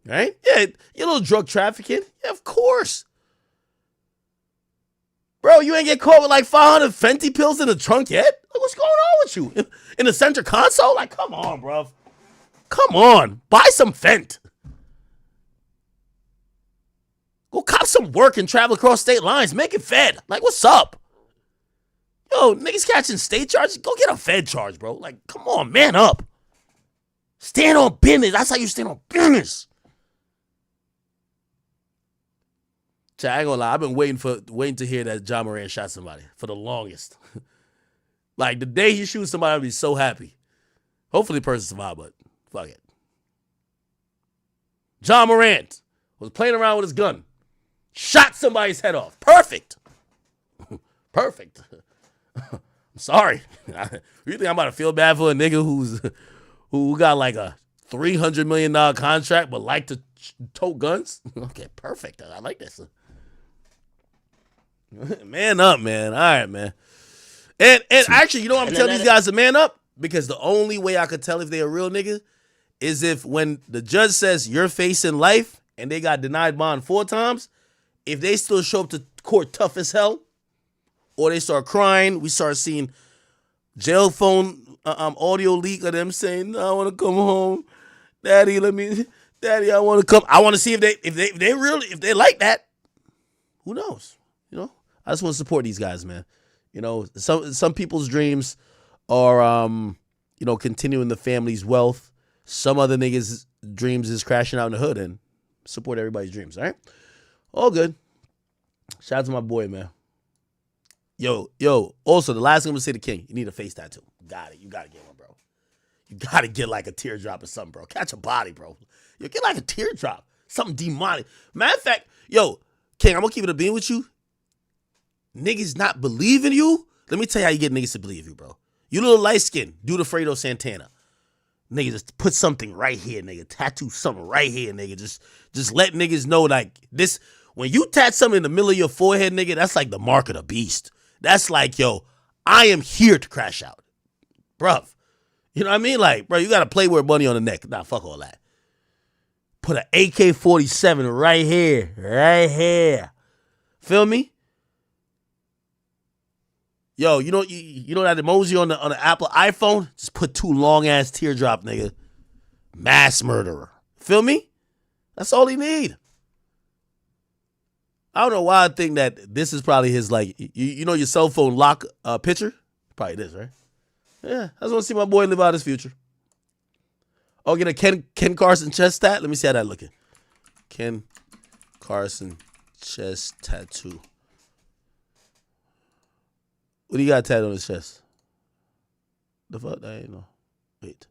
Right? Yeah, you little drug trafficking. Yeah, of course. Bro, you ain't get caught with like 500 Fenty pills in the trunk yet? Like, what's going on with you? In the center console? Like, come on, bro. Come on. Buy some Fent. Go cop some work and travel across state lines. Make it Fed. Like, what's up? Yo, niggas catching state charges? Go get a Fed charge, bro. Like, come on, man up. Stand on business. That's how you stand on business. I ain't gonna lie, I've been waiting to hear that John Moran shot somebody for the longest. Like, the day he shoots somebody, I'll be so happy. Hopefully the person survived, but fuck it. John Moran was playing around with his gun. Shot somebody's head off. Perfect. Perfect. I'm sorry. You think I'm about to feel bad for a nigga who got like a $300 million contract but like to tote guns? Okay, perfect. I like this. Man up, man. All right, man. And actually, you know what I'm telling these guys to man up? Because the only way I could tell if they a real nigga is if when the judge says you're facing life and they got denied bond 4 times, if they still show up to court tough as hell, or they start crying, we start seeing jail phone audio leak of them saying, I want to come home. Daddy, I want to come. I want to see if they like that. Who knows? You know, I just want to support these guys, man. You know, some people's dreams are, continuing the family's wealth. Some other niggas' dreams is crashing out in the hood, and support everybody's dreams. All right, all good. Shout out to my boy, man. Yo. Also, the last thing I'm gonna say to King, you need a face tattoo. Got it. You gotta get one, bro. You gotta get like a teardrop or something, bro. Catch a body, bro. Yo, get like a teardrop. Something demonic. Matter of fact, yo, King, I'm gonna keep it a bean with you. Niggas not believing you. Let me tell you how you get niggas to believe you, bro. You little light skin, do the Fredo Santana. Nigga, just put something right here, nigga. Tattoo something right here, nigga. Just let niggas know, like, this. When you tat something in the middle of your forehead, nigga, that's like the mark of the beast. That's like, yo, I am here to crash out. Bruv. You know what I mean? Like, bro, you got a Playboy bunny on the neck. Nah, fuck all that. Put an AK-47 right here. Right here. Feel me? Yo, you know that emoji on the Apple iPhone? Just put 2 long-ass teardrop, nigga. Mass murderer. Feel me? That's all he need. I don't know why I think that this is probably his, like, you know your cell phone lock picture? Probably this, right? Yeah, I just want to see my boy live out his future. Oh, get a Ken Carson chest tat? Let me see how that looking. Ken Carson chest tattoo. What do you got tatted on his chest? The fuck? I ain't know. Wait.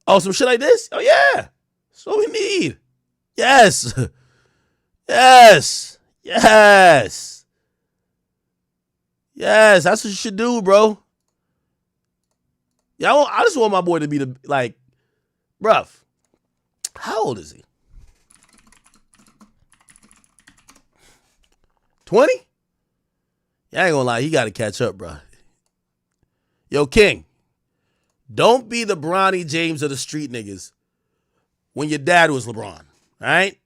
Oh, some shit like this? Oh, yeah. That's what we need. Yes. Yes. Yes. Yes. That's what you should do, bro. Yeah, I just want my boy to be like, bruv. How old is he? 20? Yeah, I ain't gonna lie. He got to catch up, bro. Yo, King, don't be the Bronny James of the street niggas when your dad was LeBron, all right?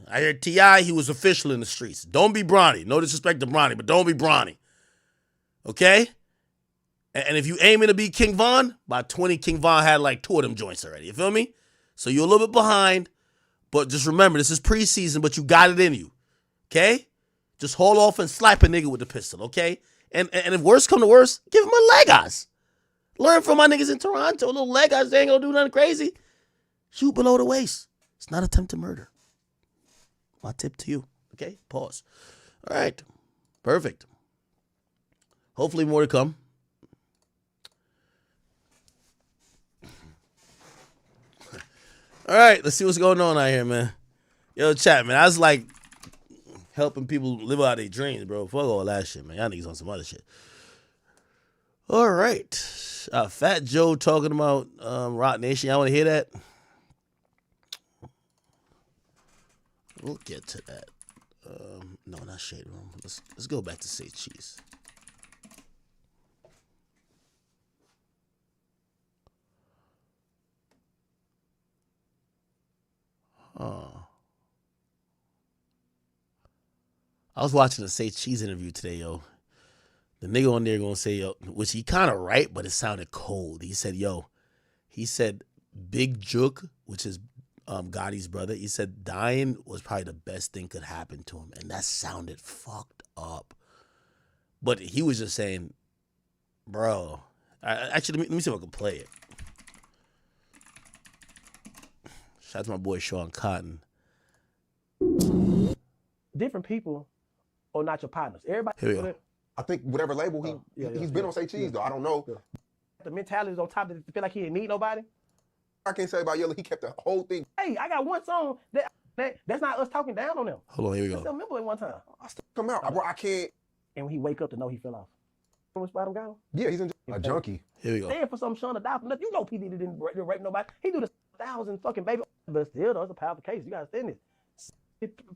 I heard T.I., he was official in the streets. Don't be Bronny. No disrespect to Bronny, but don't be Bronny. Okay? And if you aiming to be King Von, by 20, King Von had like 2 of them joints already. You feel me? So you're a little bit behind, but just remember, this is preseason, but you got it in you. Okay? Just hold off and slap a nigga with the pistol, okay? And if worse come to worse, give him a Legos. Learn from my niggas in Toronto. Little Legos, they ain't gonna do nothing crazy. Shoot below the waist. It's not attempted murder. My tip to you. Okay? Pause. All right. Perfect. Hopefully more to come. All right, let's see what's going on out here, man. Yo, chat, man. I was like helping people live out their dreams, bro. Fuck all that shit, man. Y'all niggas on some other shit. All right. Fat Joe talking about Rock Nation. Y'all want to hear that? We'll get to that. No, not Shade Room. Let's go back to Say Cheese. I was watching a Say Cheese interview today, yo. The nigga on there gonna say, yo, which he kind of right, but it sounded cold. He said, Big Jook, which is Gotti's brother, he said dying was probably the best thing could happen to him. And that sounded fucked up. But he was just saying, bro, actually, let me see if I can play it. Shout out to my boy Sean Cotton. Different people are not your partners. Everybody. Here we go. I think whatever label he's been on Say Cheese though. I don't know. The mentality is on top to feel like he didn't need nobody. I can't say about Yellow. He kept the whole thing. Hey, I got one song that's not us talking down on them. Hold on, here we go. I still remember it one time. I still come out, bro. I can't. And when he wake up to know he fell off. Which bottom got him? Yeah, he's a junkie. Here we go. Stand for something Sean to die for nothing. You know P. Diddy didn't rape nobody. He do the 1,000 fucking baby. But still, though, it's a powerful case. You gotta stand this.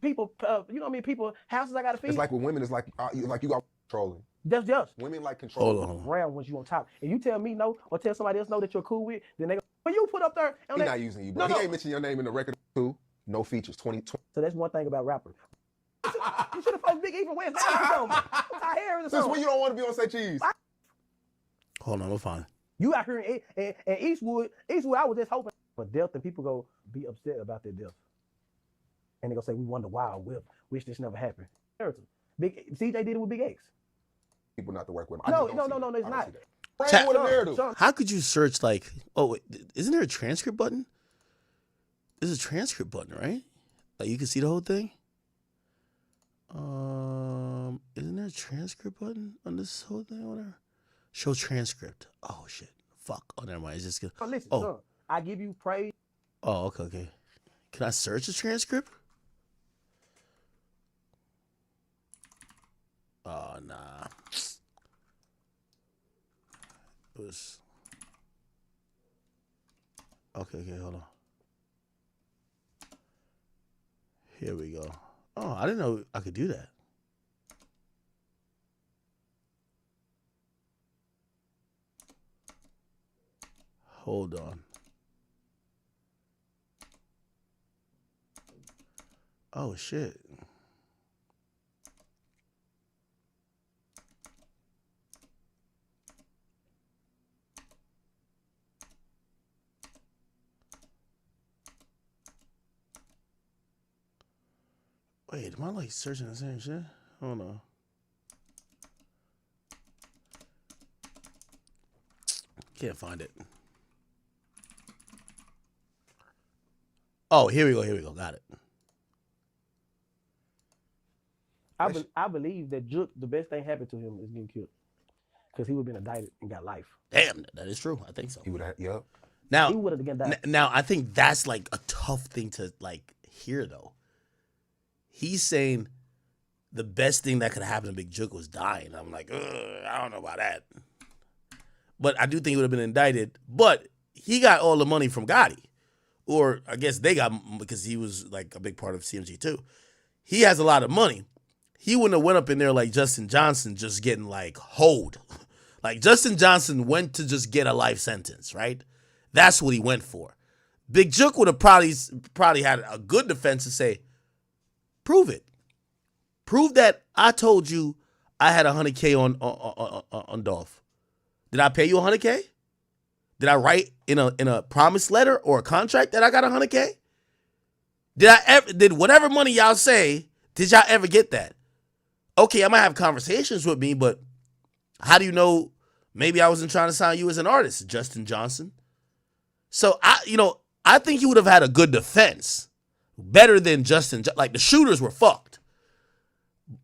People, you know what I mean? People, houses I gotta feed. It's like with women, it's like you got controlling. That's just. Women like control. Hold on. Round once you on top. And you tell me no, or tell somebody else no that you're cool with, then they go, when you put up there. He's not using you, bro. He ain't mentioned your name in the record too. No features, 2020. So that's one thing about rappers. You should have posted Big E from West Africa. Since when you don't want to be on Say Cheese? Hold on, we're fine. You out here in Eastwood, I was just hoping for death, and people go be upset about their death. And they gonna say, we wonder why, wish this never happened. CJ did it with Big X. People not to work with him. No, it's not. Chat, how could you search like, oh, wait, isn't there a transcript button? There's a transcript button, right? Like you can see the whole thing? Isn't there a transcript button on this whole thing or whatever? Show transcript. Oh shit. Fuck. Oh, never mind. It's just good. Oh, listen, son, I give you praise. Oh, okay. Can I search the transcript? Oh, nah. It was. Okay, hold on. Here we go. Oh, I didn't know I could do that. Hold on. Oh, shit. Wait, am I like searching the same shit? Hold on. Can't find it. Oh, here we go. Got it. I believe that Jook, the best thing happened to him is getting killed. Because he would have been indicted and got life. Damn, that is true. I think so. He would have, yeah. Now, he would have again died. Now, I think that's like a tough thing to like hear though. He's saying the best thing that could happen to Big Jook was dying. I'm like, I don't know about that. But I do think he would have been indicted. But he got all the money from Gotti. Or I guess they got, because he was like a big part of CMG too. He has a lot of money. He wouldn't have went up in there like Justin Johnson just getting like hoed. Like Justin Johnson went to just get a life sentence, right? That's what he went for. Big Jook would have probably had a good defense to say, prove it. Prove that I told you I had $100K on Dolph. Did I pay you $100K? Did I write in a promise letter or a contract that I got $100K? Did whatever money y'all say, did y'all ever get that? Okay, I might have conversations with me, but how do you know maybe I wasn't trying to sign you as an artist, Justin Johnson? So I think he would have had a good defense. Better than Justin. Like the shooters were fucked.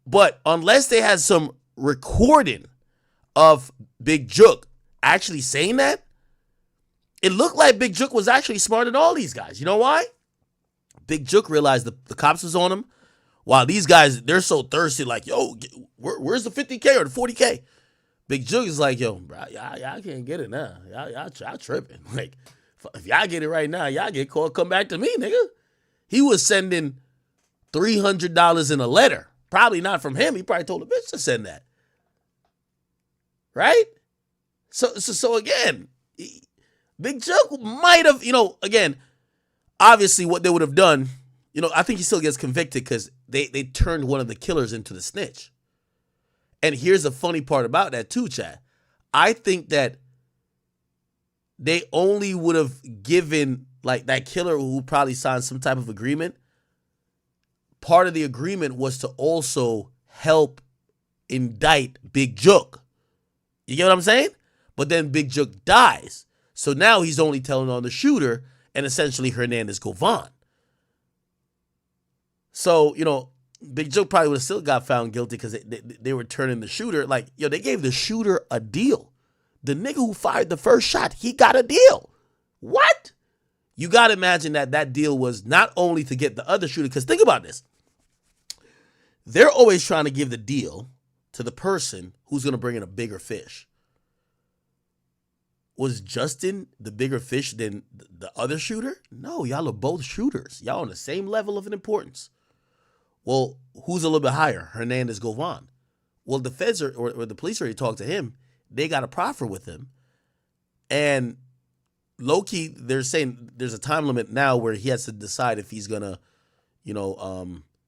But unless they had some recording of Big Jook actually saying that, it looked like Big Jook was actually smarter than all these guys. You know why? Big Jook realized the cops was on him. While these guys, they're so thirsty, like, yo, where's the 50K or the 40K? Big Jook is like, yo, bro, y'all can't get it now. Y'all tripping. Like, if y'all get it right now, y'all get called, come back to me, nigga. He was sending $300 in a letter. Probably not from him. He probably told a bitch to send that. Right? So again, Big Jook might have, again, obviously what they would have done, I think he still gets convicted because they turned one of the killers into the snitch. And here's the funny part about that too, Chad. I think that they only would have given, like, that killer who probably signed some type of agreement. Part of the agreement was to also help indict Big Jook. You get what I'm saying? But then Big Jook dies. So now he's only telling on the shooter and essentially Hernandez Govan. So, Big Jook probably would have still got found guilty because they were turning the shooter. Like, they gave the shooter a deal. The nigga who fired the first shot, he got a deal. What? You got to imagine that deal was not only to get the other shooter, because think about this. They're always trying to give the deal to the person who's going to bring in a bigger fish. Was Justin the bigger fish than the other shooter? No, y'all are both shooters. Y'all on the same level of importance. Well, who's a little bit higher? Hernandez Govan. Well, the feds or the police already talked to him. They got a proffer with him. And low-key, they're saying there's a time limit now where he has to decide if he's going to,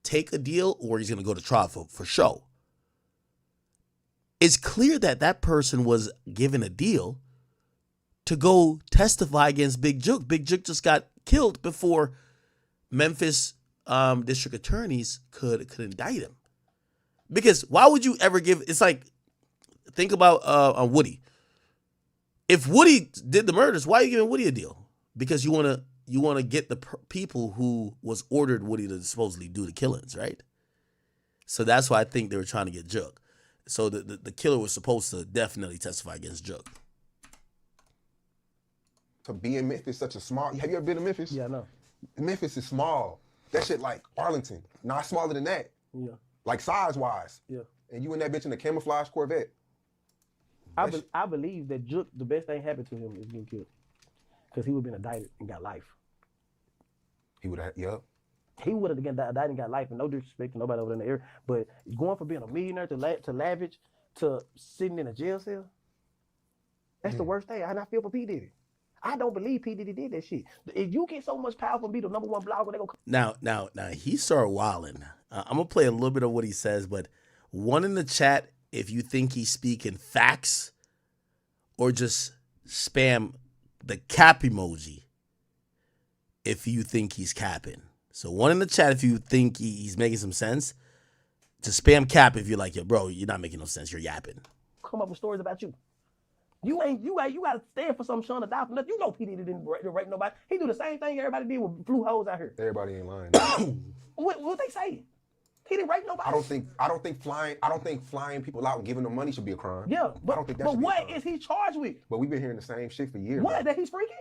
take a deal or he's going to go to trial for show. It's clear that person was given a deal to go testify against Big Jook. Big Jook just got killed before Memphis district attorneys could indict him. Because why would you ever give, it's like, think about Woody. If Woody did the murders, why are you giving Woody a deal? Because you want to get the people who was ordered Woody to supposedly do the killings, right? So that's why I think they were trying to get Jook. So the killer was supposed to definitely testify against Jook. To be in Memphis, such a small. Have you ever been to Memphis? Yeah, I know. Memphis is small. That shit like Arlington. Not smaller than that. Yeah. Like size-wise. Yeah. And you in that bitch in a camouflage Corvette. I believe that Jook, the best thing happened to him is getting killed. Because he would have been indicted and got life. He would have, yep. He would have indicted and got life, and no disrespect to nobody over there in the area. But going from being a millionaire to lavish to sitting in a jail cell, that's the worst thing. And I feel for P. Diddy. I don't believe P. Diddy did that shit. If you get so much power from being the number one blogger, they go. Now, he started wilding. I'm going to play a little bit of what he says, but one in the chat, if you think he's speaking facts or just spam the cap emoji if you think he's capping. So one in the chat if you think he's making some sense. Just spam cap if you're like, yo, bro, you're not making no sense. You're yapping. Come up with stories about you. You got to stand for some Sean to die for nothing. You know P. Diddy didn't rape nobody. He do the same thing everybody did with flew hoes out here. Everybody ain't lying. What they say? He didn't rape nobody. I don't think flying people out and giving them money should be a crime. Yeah, but, I don't think that but should be a what crime. is he charged with? But we've been hearing the same shit for years. What? Bro. That he's freaky?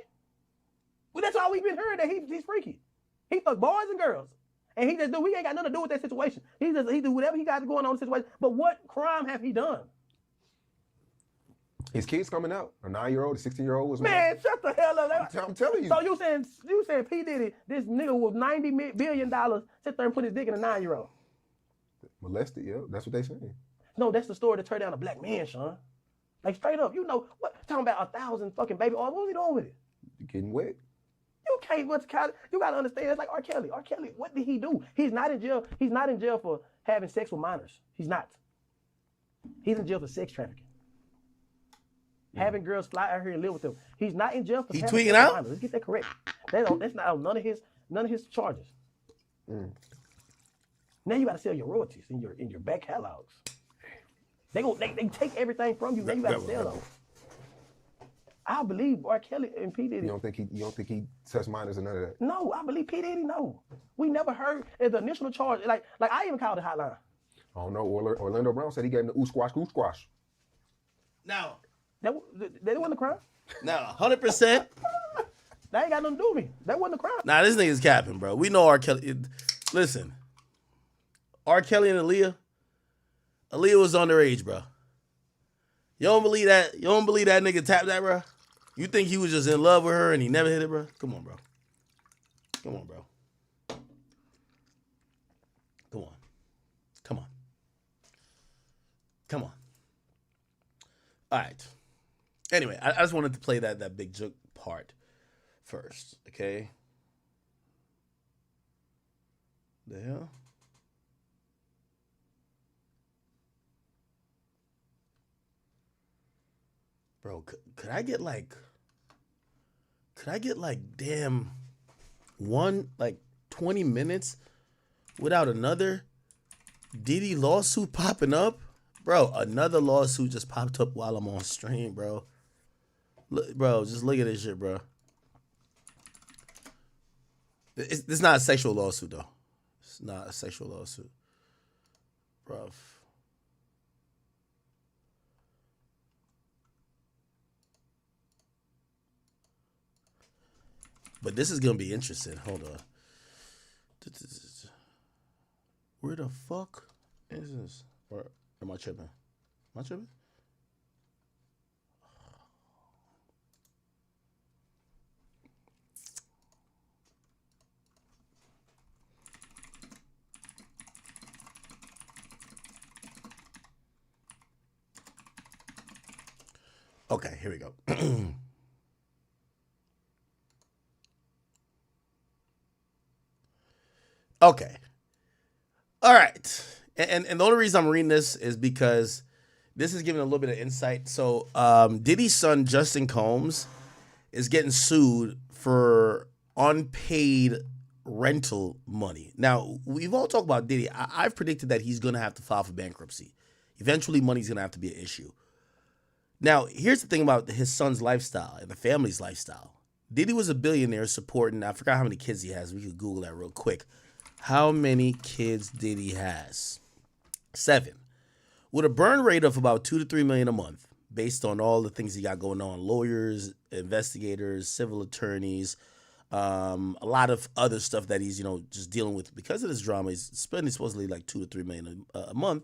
Well, that's all we've been hearing, that he's freaky. He fuck boys and girls. And he ain't got nothing to do with that situation. He do whatever he got going on in the situation. But what crime have he done? His kid's coming out. A 9-year-old, a 16-year-old was man, shut the hell up. I'm telling you. So you saying P. Diddy, this nigga with $90 billion, sit there and put his dick in a 9-year-old. Molested, yeah. That's what they saying. No, that's the story to turn down a black man, Sean. Like straight up, you know what? Talking about 1,000 fucking baby oil. What was he doing with it? Getting wet. You can't what's kind. You gotta understand. It's like R. Kelly. R. Kelly, what did he do? He's not in jail. He's not in jail for having sex with minors. He's not. He's in jail for sex trafficking. Having girls fly out here and live with them. He's not in jail for having tweaking sex out? with minors. Let's get that correct. That's not on none of his charges. Now you gotta sell your royalties in your back catalogs. They take everything from you. Now you gotta sell them. I believe R. Kelly and P. Diddy. You don't think he touched minors or none of that? No, I believe P. Diddy. No, we never heard the initial charge. Like I even called the hotline. I don't know. Orlando Brown said he gave him the ooh squash. Now that wasn't a crime. Now 100%. That ain't got nothing to do with me. That wasn't a crime. Nah, this nigga's capping, bro. We know R. Kelly. Listen, R. Kelly and Aaliyah. Aaliyah was underage, bro. You don't believe that? You don't believe that nigga tapped that, bro? You think he was just in love with her and he never hit it, bro? Come on, bro. Come on, bro. Come on. Come on. Come on. All right. Anyway, I just wanted to play that big joke part first, okay? The hell? Bro, could I get like damn 20 minutes without another Diddy lawsuit popping up? Bro, another lawsuit just popped up while I'm on stream, bro. Look, bro, just look at this shit, bro. It's not a sexual lawsuit, though. It's not a sexual lawsuit. Bro. But this is going to be interesting. Hold on. Where the fuck is this? Or am I tripping? Am I tripping? Okay, here we go. Okay. All right. And the only reason I'm reading this is because this is giving a little bit of insight. So Diddy's son, Justin Combs, is getting sued for unpaid rental money. Now, we've all talked about Diddy. I've predicted that he's going to have to file for bankruptcy. Eventually, money's going to have to be an issue. Now, here's the thing about his son's lifestyle and the family's lifestyle. Diddy was a billionaire supporting, I forgot how many kids he has. We could Google that real quick. How many kids Diddy has? 7. With a burn rate of about $2 to $3 million a month, based on all the things he got going on. Lawyers, investigators, civil attorneys, a lot of other stuff that he's, just dealing with. Because of this drama, he's spending supposedly like $2 to $3 million a month.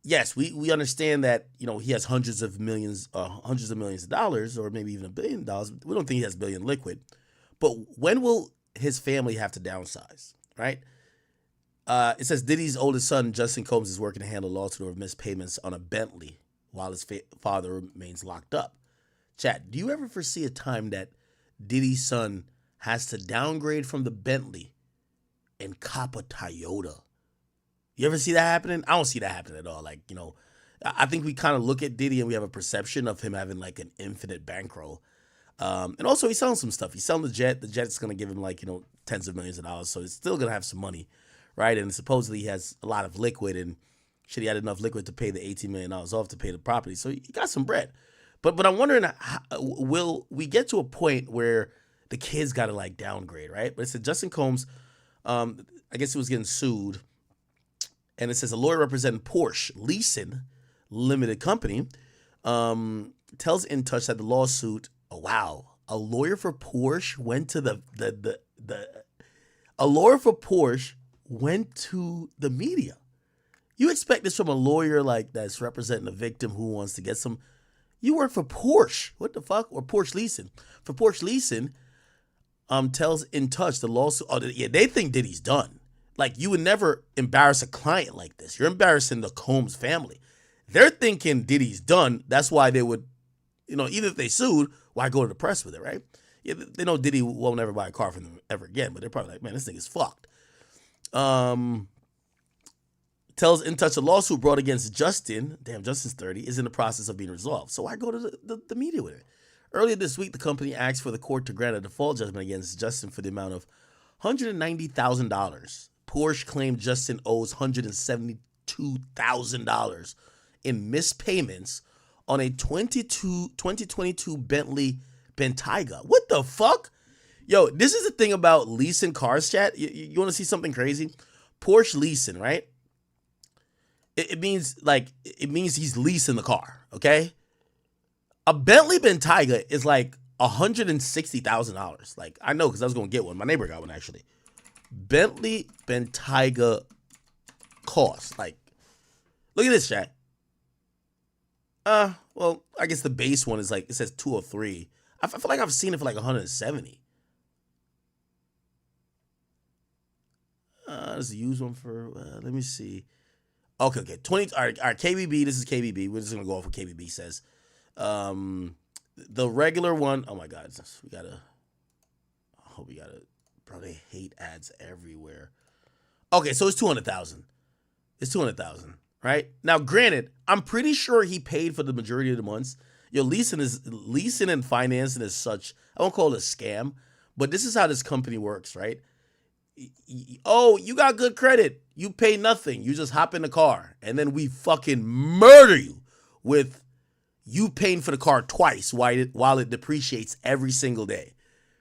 Yes, we understand that, he has hundreds of millions of dollars, or maybe even $1 billion. We don't think he has $1 billion liquid. But when will his family have to downsize, right? It says Diddy's oldest son, Justin Combs, is working to handle a lawsuit over missed payments on a Bentley while his father remains locked up. Chat, do you ever foresee a time that Diddy's son has to downgrade from the Bentley and cop a Toyota? You ever see that happening? I don't see that happening at all. I think we kind of look at Diddy and we have a perception of him having like an infinite bankroll. And also he's selling some stuff. He's selling the jet. The jet's going to give him tens of millions of dollars. So he's still going to have some money, right? And supposedly he has a lot of liquid, and he had enough liquid to pay the $18 million off to pay the property. So he got some bread. But I'm wondering, will we get to a point where the kids got to downgrade, right? But it said Justin Combs, I guess he was getting sued. And it says a lawyer representing Porsche Leasing Limited Company tells In Touch that the lawsuit. Oh wow! A lawyer for Porsche went to the media. You expect this from a lawyer that's representing a victim who wants to get some. You work for Porsche. What the fuck? Or Porsche Leasing. For Porsche Leasing, tells In Touch the lawsuit. Oh yeah, they think Diddy's done. You would never embarrass a client like this. You're embarrassing the Combs family. They're thinking Diddy's done. That's why they would, even if they sued, why go to the press with it, right? Yeah, they know Diddy won't ever buy a car from them ever again, but they're probably like, man, this thing is fucked. Tells In Touch a lawsuit brought against Justin, damn, Justin's 30, is in the process of being resolved. So why go to the media with it? Earlier this week, the company asked for the court to grant a default judgment against Justin for the amount of $190,000. Porsche claimed Justin owes $172,000 in missed payments on a 2022 Bentley Bentayga. What the fuck? Yo, this is the thing about leasing cars, chat. You want to see something crazy? Porsche leasing, right? It means he's leasing the car, okay? A Bentley Bentayga is like $160,000. Like, I know because I was going to get one. My neighbor got one, actually. Bentley Bentayga cost. Like, look at this, chat. Well, I guess the base one is like, it says 203. I feel like I've seen it for like 170. There's a used one for, let me see. Okay. 20, all right, KBB, this is KBB. We're just going to go off what KBB says. The regular one, oh my God, bro, they hate ads everywhere. Okay, so it's 200,000. It's 200,000, right? Now, granted, I'm pretty sure he paid for the majority of the months. Your leasing and financing is such, I won't call it a scam, but this is how this company works, right? Oh, you got good credit. You pay nothing. You just hop in the car, and then we fucking murder you with you paying for the car twice while it depreciates every single day,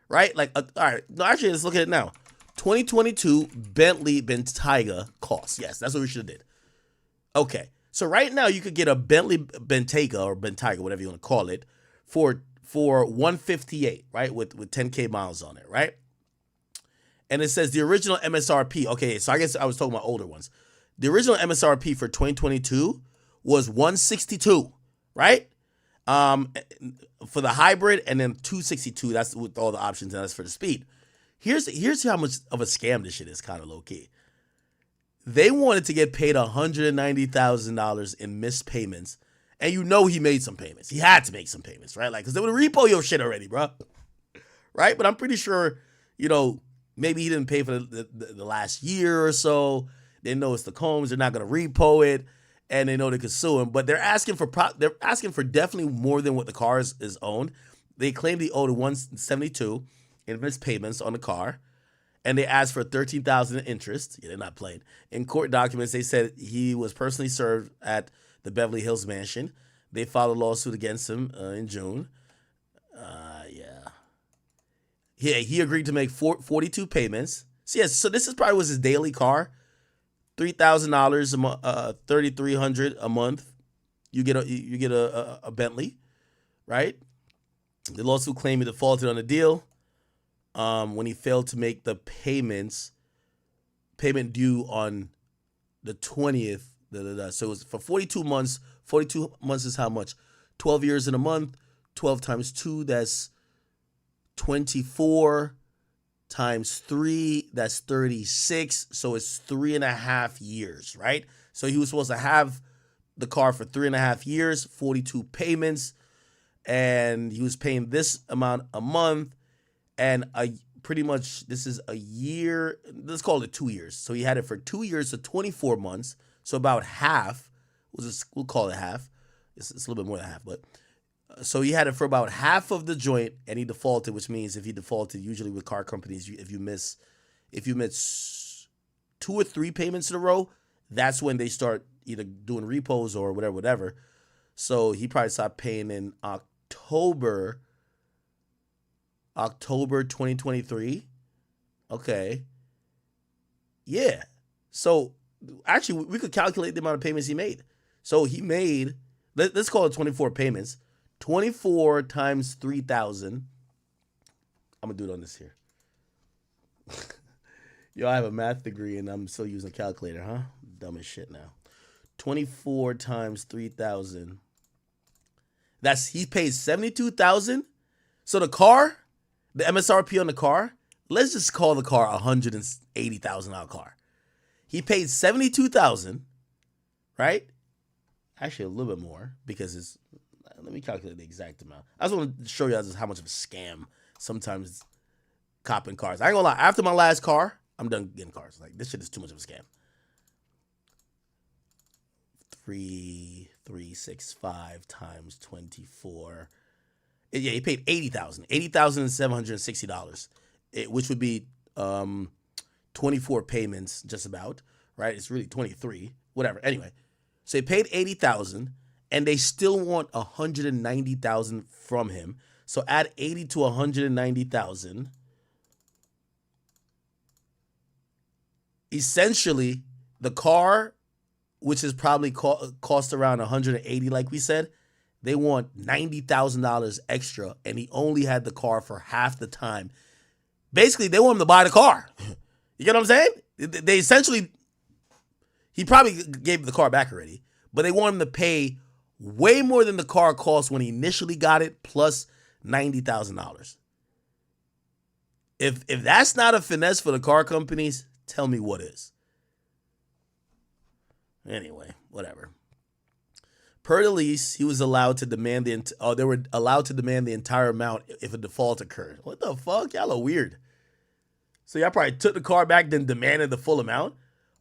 right? Like, all right, no, actually, let's look at it now. 2022 Bentley Bentayga cost. Yes, that's what we should have did. Okay, so right now you could get a Bentley Bentayga or Bentayga, whatever you want to call it, for 158, right, with 10K miles on it, right? And it says the original MSRP. Okay, so I guess I was talking about older ones. The original MSRP for 2022 was 162, right? For the hybrid, and then 262. That's with all the options, and that's for the speed. Here's how much of a scam this shit is, kind of low key. They wanted to get paid $190,000 in missed payments, and he made some payments. He had to make some payments, right? Like, because they would repo your shit already, bro. Right? But I'm pretty sure, maybe he didn't pay for the last year or so. They know it's the Combs. They're not going to repo it, and they know they could sue him. But they're asking for definitely more than what the car is owned. They claim they owed $172 in missed payments on the car, and they asked for $13,000 in interest. Yeah, they're not playing. In court documents, they said he was personally served at the Beverly Hills mansion. They filed a lawsuit against him in June. Yeah, he agreed to make 42 payments. So this was his daily car. $3,000 a month, $3,300 a month. You get a Bentley, right? The lawsuit claimed he defaulted on the deal when he failed to make the payment due on the 20th. So it was for 42 months. 42 months is how much? 12 years in a month. 12 times 2, that's 24 times 3, that's 36. So it's 3.5 years, right? So he was supposed to have the car for 3.5 years, 42 payments, and he was paying this amount a month, and pretty much this is a year. Let's call it 2 years. So he had it for 2 years, so 24 months. So about half. We'll call it half. It's a little bit more than half, but. So he had it for about half of the joint, and he defaulted, which means if he defaulted, usually with car companies, if you miss 2 or 3 payments in a row, that's when they start either doing repos or whatever. So he probably stopped paying in October 2023. Okay. Yeah. So actually, we could calculate the amount of payments he made. So he made, let's call it 24 payments. 24 times 3,000. I'm going to do it on this here. Yo, I have a math degree and I'm still using a calculator, huh? Dumb as shit now. 24 times 3,000. He paid $72,000. So the car, the MSRP on the car, let's just call the car a $180,000 car. He paid $72,000, right? Actually, a little bit more because it's. Let me calculate the exact amount. I just want to show you guys how much of a scam sometimes copping cars. I ain't gonna lie. After my last car, I'm done getting cars. Like, this shit is too much of a scam. 3,365 times 24. Yeah, he paid $80,000. $80,760. Which would be 24 payments, just about. Right? It's really 23. Whatever. Anyway, so he paid $80,000, and they still want $190,000 from him. So add 80 to 190,000. Essentially, the car, which is probably cost around 180, like we said, they want $90,000 extra, and he only had the car for half the time. Basically, they want him to buy the car. You get what I'm saying? They essentially, he probably gave the car back already, but they want him to pay way more than the car cost when he initially got it, plus $90,000. If that's not a finesse for the car companies, tell me what is. Anyway, whatever. Per the lease, he was allowed to demand they were allowed to demand the entire amount if a default occurred. What the fuck? Y'all are weird. So y'all probably took the car back, then demanded the full amount?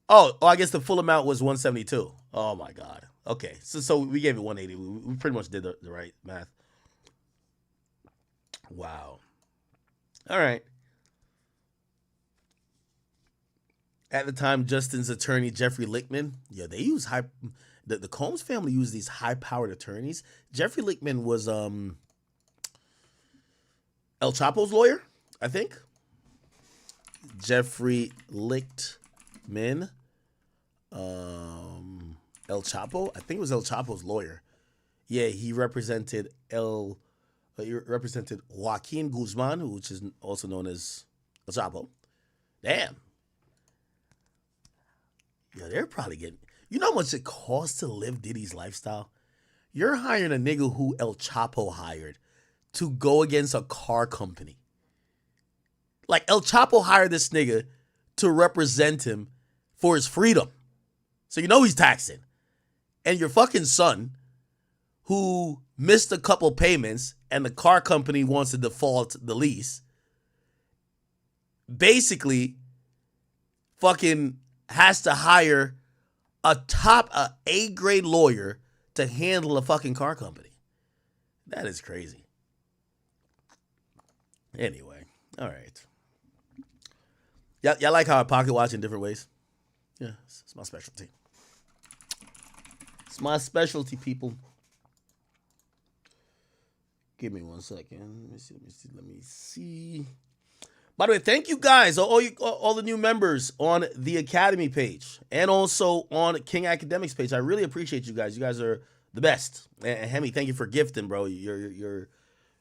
Oh, I guess the full amount was 172. Oh my God. Okay, so we gave it 180. We pretty much did the right math. Wow. All right. At the time, Justin's attorney, Jeffrey Lichtman, yeah, they use the Combs family used these high-powered attorneys. Jeffrey Lichtman was El Chapo's lawyer, I think. Jeffrey Lichtman. El Chapo? I think it was El Chapo's lawyer. Yeah, he represented Joaquin Guzman, which is also known as El Chapo. Damn. Yeah, they're probably getting... You know how much it costs to live Diddy's lifestyle? You're hiring a nigga who El Chapo hired to go against a car company. Like, El Chapo hired this nigga to represent him for his freedom. So you know he's taxing. And your fucking son, who missed a couple payments and the car company wants to default the lease, basically fucking has to hire a A-grade lawyer to handle a fucking car company. That is crazy. Anyway, all right. Y'all like how I pocket watch in different ways? Yeah, it's my specialty. It's my specialty, people. Give me 1 second. Let me see. By the way, thank you guys, all the new members on the Academy page and also on King Akademiks page. I really appreciate you guys. You guys are the best. And Hemi, thank you for gifting, bro. You're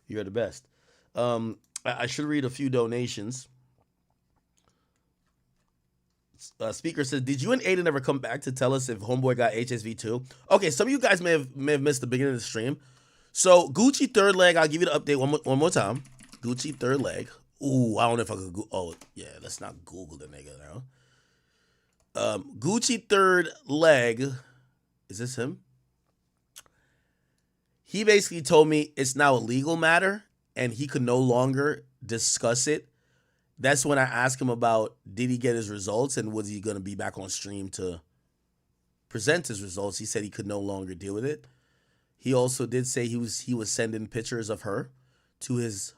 the best. I should read a few donations. Speaker says, did you and Aiden ever come back to tell us if Homeboy got HSV too? Okay, some of you guys may have missed the beginning of the stream. So Gucci third leg, I'll give you the update one more time. Gucci third leg. Ooh, I don't know if I could go. Oh, yeah, let's not Google the nigga now. Gucci third leg. Is this him? He basically told me it's now a legal matter and he could no longer discuss it. That's when I asked him about, did he get his results and was he going to be back on stream to present his results? He said he could no longer deal with it. He also did say he was sending pictures of her to his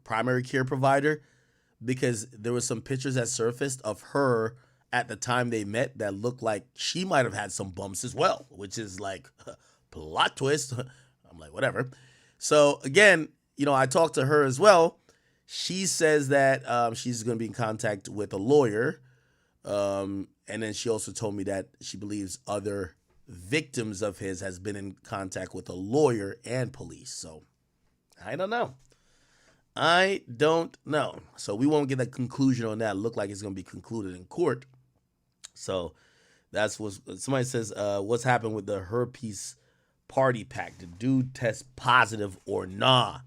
primary care provider because there were some pictures that surfaced of her at the time they met that looked like she might have had some bumps as well, which is like plot twist. I'm like, whatever. So again, you know, I talked to her as well. She says that she's going to be in contact with a lawyer. And then she also told me that she believes other victims of his has been in contact with a lawyer and police. So I don't know. So we won't get a conclusion on that. Look like it's going to be concluded in court. So that's what somebody says. What's happened with the herpes party pack? Did dude test positive or nah?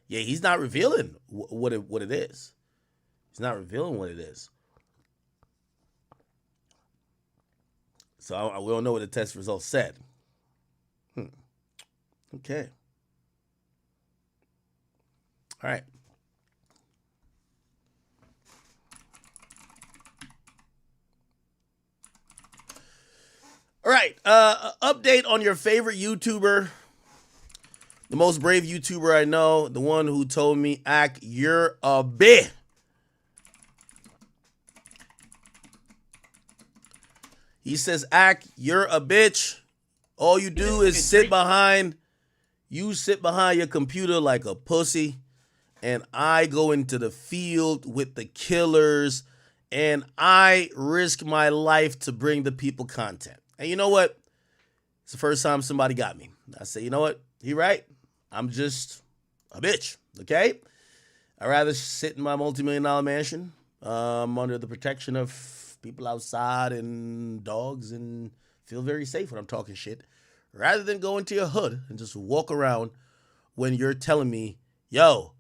Yeah, he's not revealing what it is. He's not revealing what it is. So we don't know what the test results said. Okay. All right. All right. Update on your favorite YouTuber. The most brave YouTuber I know. The one who told me, Ak, you're a bitch. He says, Ak, you're a bitch. All you do is sit behind your computer like a pussy. And I go into the field with the killers. And I risk my life to bring the people content. And you know what? It's the first time somebody got me. I say, you know what? He right. I'm just a bitch. Okay? I'd rather sit in my multi-million-dollar mansion under the protection of people outside and dogs and feel very safe when I'm talking shit, rather than go into your hood and just walk around when you're telling me, yo,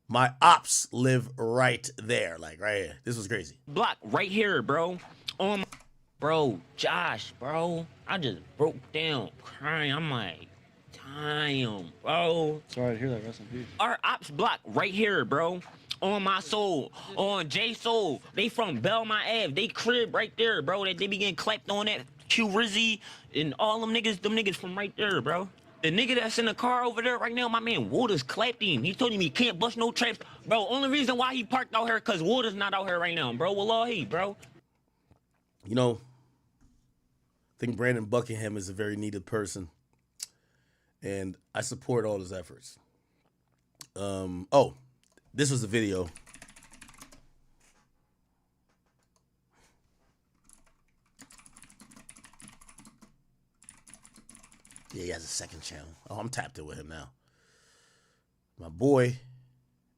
my ops live right there, like right here. This was crazy. Block right here, bro. On my, bro, Josh, bro. I just broke down crying. I'm like, damn, bro. Sorry to hear that. Rest in peace. Our ops block right here, bro. On my soul, on J Soul. They from Belmont Ave. They crib right there, bro. They be getting clapped on that Q Rizzy and all them niggas from right there, bro. The nigga that's in the car over there right now, my man Waters clapped him. He told him he can't bust no traps. Bro, only reason why he parked out here because Waters not out here right now, bro. Wallahi, bro. You know, I think Brandon Buckingham is a very needed person. And I support all his efforts. This was a video. Yeah, he has a second channel. Oh, I'm tapped in with him now. My boy,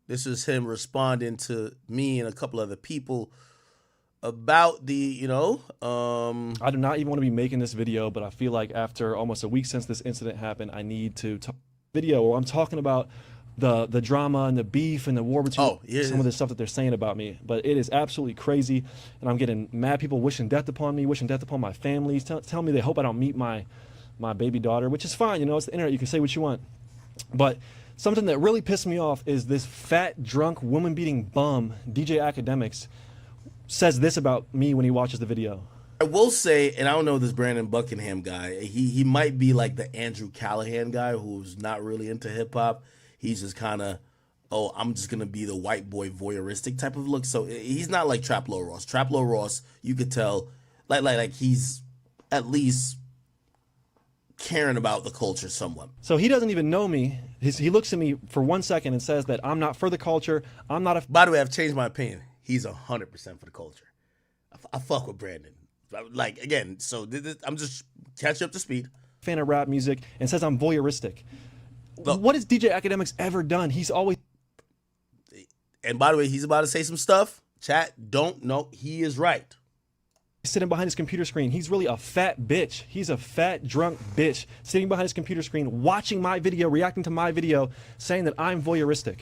this is him responding to me and a couple other people about the, I do not even want to be making this video, but I feel like after almost a week since this incident happened, I need to talk video where I'm talking about the drama and the beef and the war between some of the stuff that they're saying about me. But it is absolutely crazy, and I'm getting mad people wishing death upon me, wishing death upon my families, telling me they hope I don't meet my baby daughter, which is fine, it's the internet, you can say what you want. But something that really pissed me off is this fat, drunk, woman-beating bum, DJ Akademiks, says this about me when he watches the video. I will say, and I don't know this Brandon Buckingham guy, he might be like the Andrew Callahan guy who's not really into hip-hop. He's just kind of, I'm just going to be the white boy voyeuristic type of look. So he's not like Traplo Ross. Traplo Ross, you could tell, like he's at least caring about the culture somewhat. So he doesn't even know me. He looks at me for 1 second and says that I'm not for the culture. I'm not a... By the way, I've changed my opinion. He's 100% for the culture. I fuck with Brandon. Like, again, so I'm just catch up to speed. Fan of rap music and says I'm voyeuristic. Look, what has DJ Akademiks ever done? He's always... And by the way, he's about to say some stuff. Chat, don't know. He is right. Sitting behind his computer screen. He's really a fat bitch. He's a fat, drunk bitch sitting behind his computer screen, watching my video, reacting to my video, saying that I'm voyeuristic.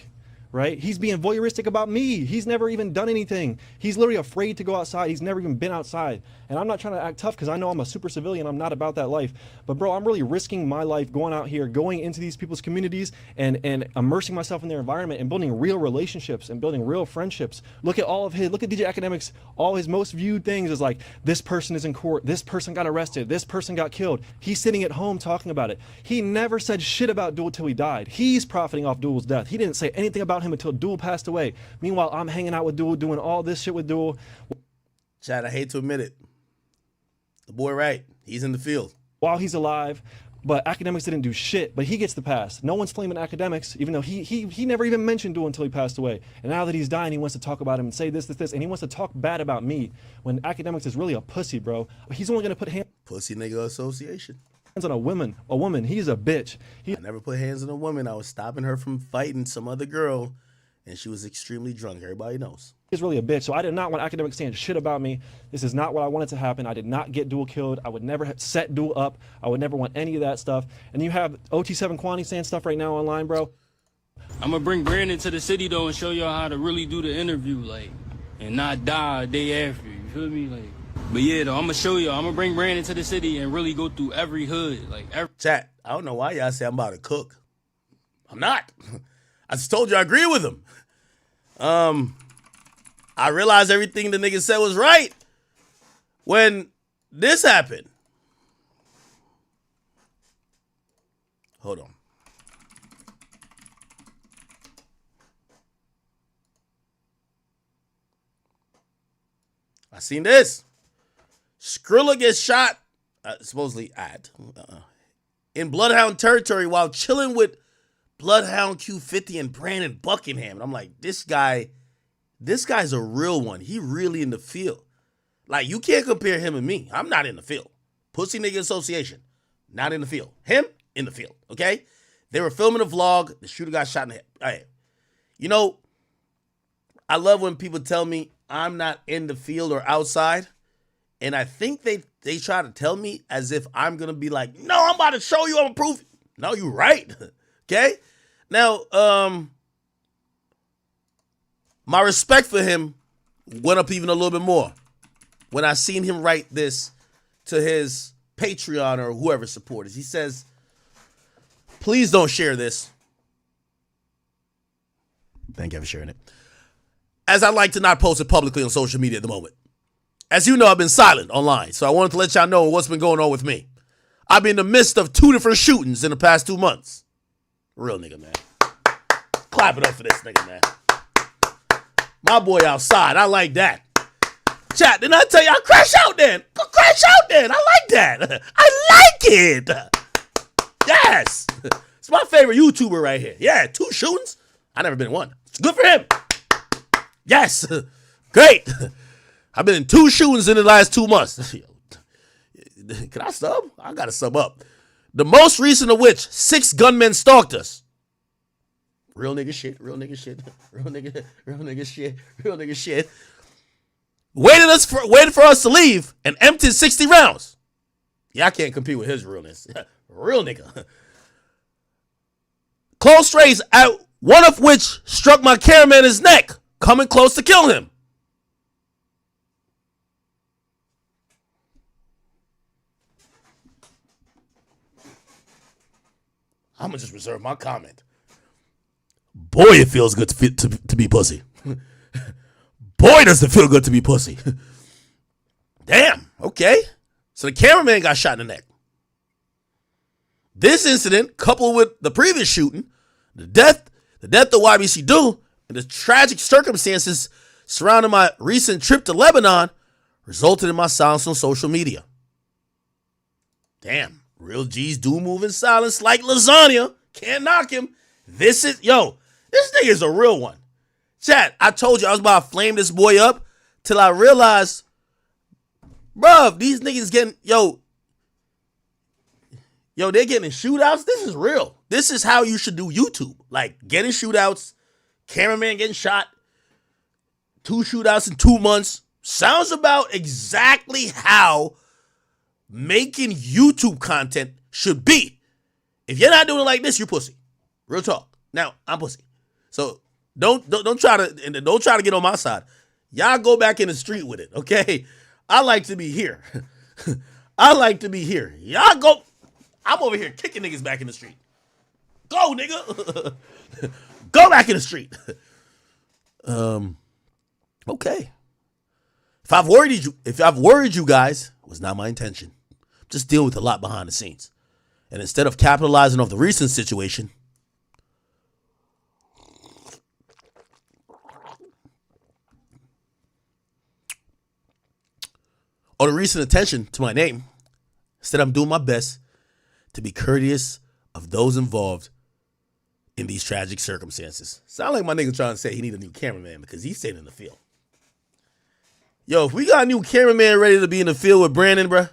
Right? He's being voyeuristic about me. He's never even done anything. He's literally afraid to go outside. He's never even been outside. And I'm not trying to act tough because I know I'm a super civilian. I'm not about that life. But bro, I'm really risking my life going out here, going into these people's communities and immersing myself in their environment and building real relationships and building real friendships. Look at DJ Akademiks, all his most viewed things is like, this person is in court, this person got arrested, this person got killed. He's sitting at home talking about it. He never said shit about Duel till he died. He's profiting off Duel's death. He didn't say anything about him until Duel passed away. Meanwhile, I'm hanging out with Duel, doing all this shit with Duel. Chad, I hate to admit it. The boy right. He's in the field. While he's alive, but Akademiks didn't do shit, but he gets the pass. No one's flaming Akademiks, even though he never even mentioned Duel until he passed away. And now that he's dying, he wants to talk about him and say this, and he wants to talk bad about me when Akademiks is really a pussy, bro. He's only gonna put hands... Pussy nigga association. ...on a woman. He's a bitch. I never put hands on a woman. I was stopping her from fighting some other girl, and she was extremely drunk. Everybody knows. He's really a bitch. So I did not want Akademiks saying shit about me. This is not what I wanted to happen. I did not get Duel killed. I would never set Duel up. I would never want any of that stuff. And you have OT7 Kwani saying stuff right now online, bro. I'm gonna bring Brandon to the city though and show y'all how to really do the interview, like, and not die a day after. You feel me? Like, But yeah, though, I'm gonna show you. I'm gonna bring Brandon to the city and really go through every hood, like every. Chat, I don't know why y'all say I'm about to cook. I'm not. I just told you I agree with him. I realized everything the nigga said was right when this happened. Hold on. I seen this. Skrilla gets shot, supposedly in Bloodhound territory while chilling with Bloodhound Q50 and Brandon Buckingham. And I'm like, this guy's a real one. He really in the field. Like, you can't compare him and me. I'm not in the field. Pussy Nigga Association, not in the field. Him, in the field, okay? They were filming a vlog. The shooter got shot in the head. All right. You know, I love when people tell me I'm not in the field or outside. And I think they try to tell me as if I'm going to be like, no, I'm about to show you, I'm going to prove it. No, you're right. Okay? Now, my respect for him went up even a little bit more when I seen him write this to his Patreon or whoever supporters. He says, please don't share this. Thank you for sharing it. As I like to not post it publicly on social media at the moment. As you know, I've been silent online, so I wanted to let y'all know what's been going on with me. I've been in the midst of 2 different shootings in the past 2 months. Real nigga, man. Clap it up for this nigga, man. My boy outside, I like that. Chat, didn't I tell you I crash out then? Crash out then. I like that. I like it. Yes. It's my favorite YouTuber right here. Yeah, 2 shootings. I never been in one. It's good for him. Yes. Great. I've been in 2 shootings in the last 2 months. Can I sub? I gotta sub up. The most recent of which, 6 gunmen stalked us. Real nigga shit, real nigga shit, real nigga shit, real nigga shit. Waited for us to leave and emptied 60 rounds. Yeah, I can't compete with his realness. Real nigga. Close strays, one of which struck my cameraman in his neck, coming close to kill him. I'm gonna just reserve my comment. Boy, it feels good to be pussy. Boy, does it feel good to be pussy. Damn, okay. So the cameraman got shot in the neck. This incident, coupled with the previous shooting, the death of YBC Dude, and the tragic circumstances surrounding my recent trip to Lebanon, resulted in my silence on social media. Damn. Real G's do move in silence like lasagna. Can't knock him. This nigga is a real one. Chat, I told you I was about to flame this boy up till I realized, bruv, these niggas getting, they're getting in shootouts. This is real. This is how you should do YouTube. Like, getting shootouts, cameraman getting shot, 2 shootouts in 2 months. Sounds about exactly how making YouTube content should be. If you're not doing it like this, you're pussy. Real talk. Now, I'm pussy. So don't try to get on my side. Y'all go back in the street with it, okay? I like to be here. I like to be here. Y'all go. I'm over here kicking niggas back in the street. Go, nigga. Go back in the street. Okay. If I've worried you guys, it was not my intention. Just deal with a lot behind the scenes. And instead of capitalizing off the recent situation, or the recent attention to my name, instead I'm doing my best to be courteous of those involved in these tragic circumstances. Sound like my nigga trying to say he need a new cameraman because he's staying in the field. Yo, if we got a new cameraman ready to be in the field with Brandon, bruh,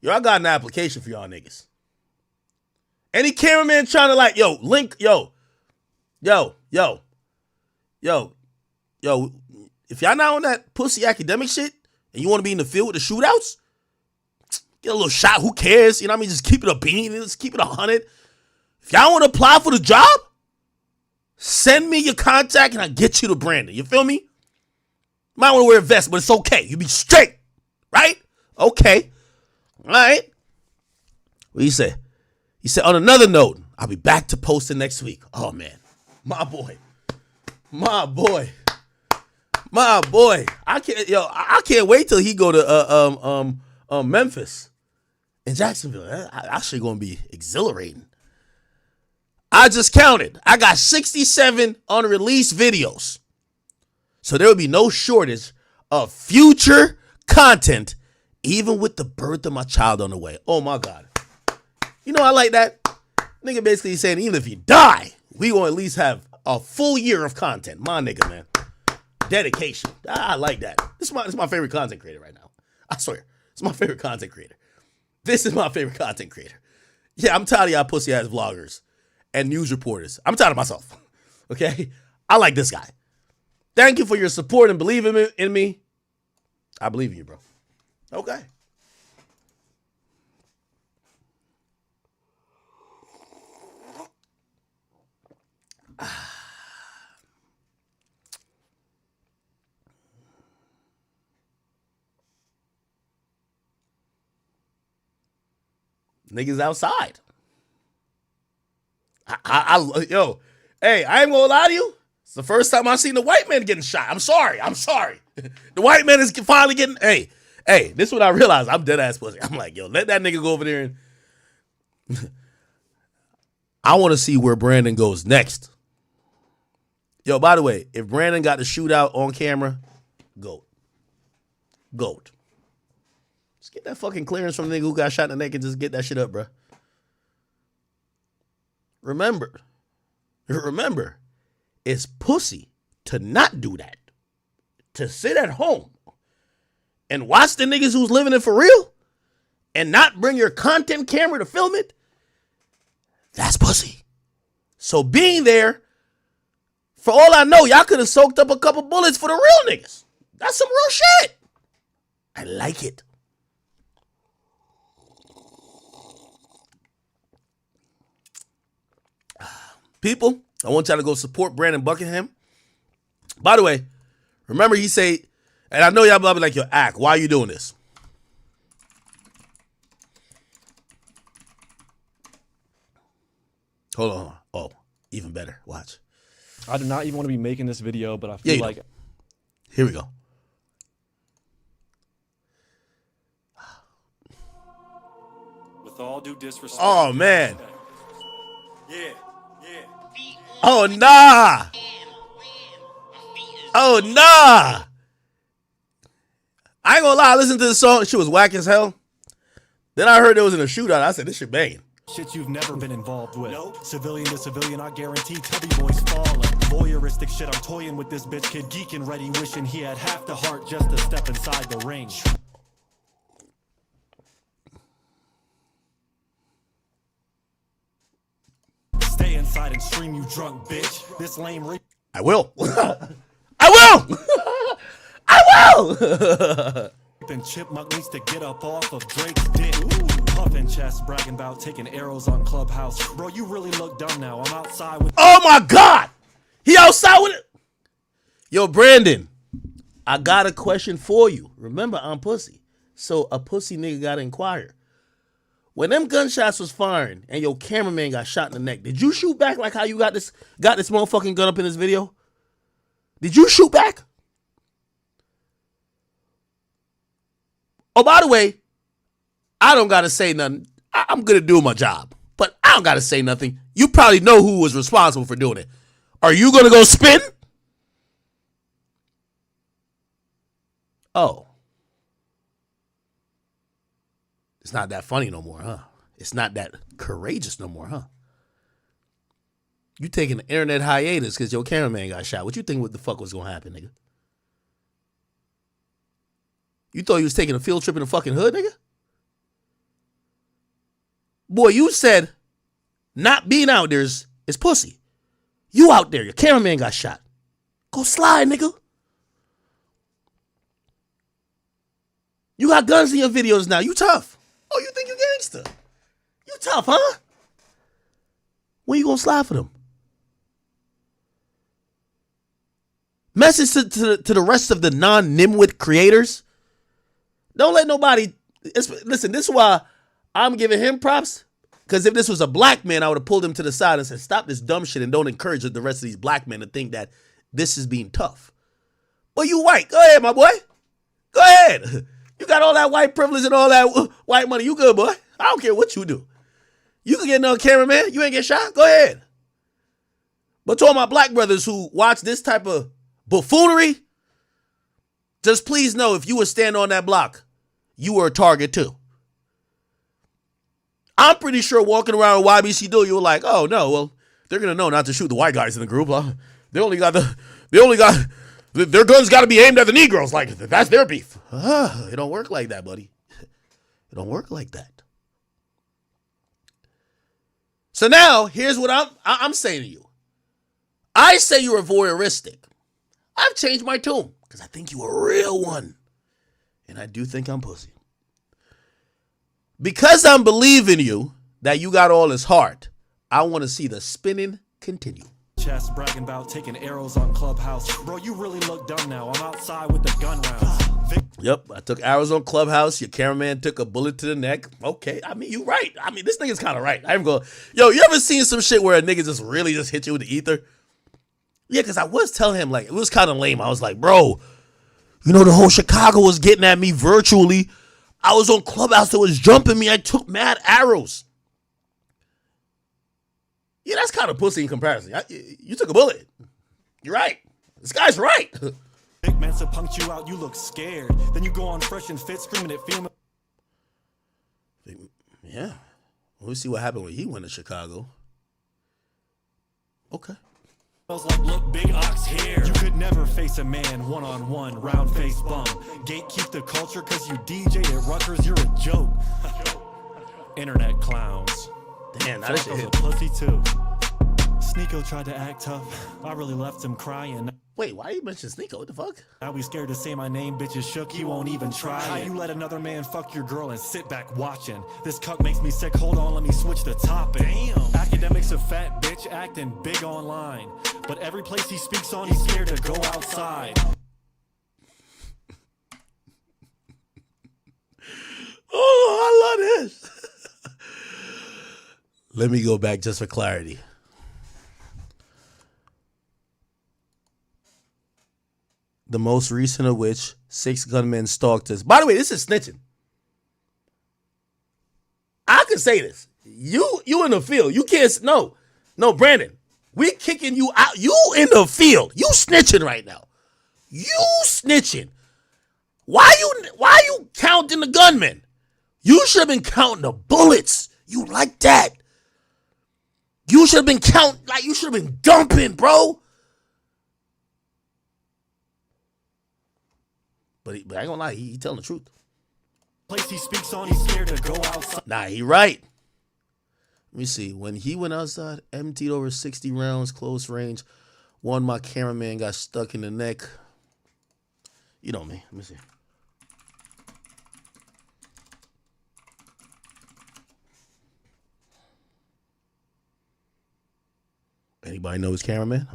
I got an application for y'all niggas. Any cameraman trying to link, if y'all not on that pussy academic shit and you want to be in the field with the shootouts, get a little shot, who cares? You know what I mean? Just keep it a bean, just keep it 100. If y'all want to apply for the job, send me your contact and I'll get you to Brandon. You feel me? Might want to wear a vest, but it's okay. You be straight, right? Okay. All right. What do you say? He said, on another note, I'll be back to posting next week. Oh, man. My boy. I can't wait till he go to Memphis and Jacksonville. That actually going to be exhilarating. I just counted. I got 67 unreleased videos. So there will be no shortage of future content, even with the birth of my child on the way. Oh, my God. You know, I like that. Nigga basically saying, even if you die, we gonna at least have a full year of content. My nigga, man. Dedication. I like that. This is my favorite content creator right now. I swear. It's my favorite content creator. This is my favorite content creator. Yeah, I'm tired of y'all pussy-ass vloggers and news reporters. I'm tired of myself. Okay? I like this guy. Thank you for your support and believing in me. I believe in you, bro. Okay. Niggas outside. Yo, hey, I ain't gonna lie to you. It's the first time I've seen the white man getting shot. I'm sorry. The white man is finally getting, hey, this is what I realized. I'm dead ass pussy. I'm like, yo, let that nigga go over there and I want to see where Brandon goes next. Yo, by the way, if Brandon got the shootout on camera, GOAT. Just get that fucking clearance from the nigga who got shot in the neck and just get that shit up, bro. Remember, it's pussy to not do that. To sit at home and watch the niggas who's living it for real and not bring your content camera to film it, that's pussy. So being there, for all I know, y'all could have soaked up a couple bullets for the real niggas. That's some real shit. I like it. People, I want y'all to go support Brandon Buckingham. By the way, remember he say, and I know y'all be like, yo, Ack, why are you doing this? Hold on. Oh, even better. Watch. I do not even want to be making this video, but I feel like... Here we go. With all due disrespect... Oh, man. Yeah. Oh, nah. Oh, nah. I ain't gonna lie. I listened to the song. She was whack as hell. Then I heard it was in a shootout. I said, this shit banging. Shit you've never been involved with. Nope. Civilian to civilian, I guarantee Tubby boys falling. Voyeuristic shit, I'm toying with this bitch kid, geeking ready, wishing he had half the heart just to step inside the ring. Stay inside and stream, you drunk bitch. This lame I will. I will. I will. And Chipmunk needs to get up off of Drake's dick. Puffin' chest, bragging about taking arrows on Clubhouse. Bro, you really look dumb now. I'm outside with... Oh, my God. He outside with it. Yo, Brandon, I got a question for you. Remember, I'm pussy. So a pussy nigga got to inquire. When them gunshots was firing and your cameraman got shot in the neck, did you shoot back like how you got this motherfucking gun up in this video? Did you shoot back? Oh, by the way, I don't got to say nothing. I'm going to do my job, but I don't got to say nothing. You probably know who was responsible for doing it. Are you going to go spin? Oh. It's not that funny no more, huh? It's not that courageous no more, huh? You taking an internet hiatus because your cameraman got shot. What you think what the fuck was going to happen, nigga? You thought you was taking a field trip in the fucking hood, nigga? Boy, you said not being out there is pussy. You out there, your cameraman got shot. Go slide, nigga. You got guns in your videos now. You tough. Oh, you think you gangster? You tough, huh? When you gonna slide for them? message to the rest of the non-Nimwit creators. Don't let nobody, listen, this is why I'm giving him props. Because if this was a black man, I would have pulled him to the side and said, stop this dumb shit and don't encourage the rest of these black men to think that this is being tough. Well, you white. Go ahead, my boy. Go ahead. You got all that white privilege and all that white money. You good, boy. I don't care what you do. You can get another cameraman. You ain't get shot. Go ahead. But to all my black brothers who watch this type of buffoonery, just please know if you were standing on that block, you were a target too. I'm pretty sure walking around with YBC you were like, oh no, well, they're gonna know not to shoot the white guys in the group. Their guns got to be aimed at the Negroes. Like that's their beef. It don't work like that, buddy. It don't work like that. So now here's what I'm saying to you. I say you're voyeuristic. I've changed my tune because I think you're a real one, and I do think I'm pussy. Because I'm believing you that you got all this heart, I want to see the spinning continue. Chest bragging about taking arrows on Clubhouse. Bro, you really look dumb now. I'm outside with the gun rounds. Yep, I took arrows on Clubhouse. Your cameraman took a bullet to the neck. Okay, I mean, you right. I mean, this nigga's kind of right. I'm going, yo, you ever seen some shit where a nigga just really just hit you with the ether? Yeah, because I was telling him, like, it was kind of lame. I was like, bro, you know, the whole Chicago was getting at me virtually. I was on Clubhouse that was jumping me. I took mad arrows. Yeah, that's kind of pussy in comparison. You took a bullet. You're right. This guy's right. Big man to punch you out, you look scared. Then you go on Fresh and Fit screaming at female. Yeah. We'll see what happened when he went to Chicago. Okay. Like, look, big ox here. You could never face a man one-on-one, round face bum. Gatekeep the culture cause you DJ at Rutgers, you're a joke. Internet clowns. Damn, that shit hit. A pussy too. Sneeko tried to act tough. I really left him crying. Wait, why you mention Sneeko? What the fuck? Now we scared to say my name, bitches shook. He won't even try. How you let another man fuck your girl and sit back watching? This cuck makes me sick. Hold on, let me switch the topic. Damn. Akademiks a fat bitch acting big online. But every place he speaks on, he's scared to go outside. Oh, I love this. Let me go back just for clarity. The most recent of which, 6 gunmen stalked us. By the way, this is snitching. I can say this. You in the field. You can't. No, Brandon. We kicking you out. You in the field. You snitching right now. You snitching. Why you counting the gunmen? You should have been counting the bullets. You like that. You should have been you should have been dumping, bro. But I ain't gonna lie, he telling the truth. Place he speaks on, he's scared to go outside. Nah, he right. Let me see. When he went outside, emptied over 60 rounds, close range. One, my cameraman got stuck in the neck. You know me. Let me see. Anybody know his cameraman?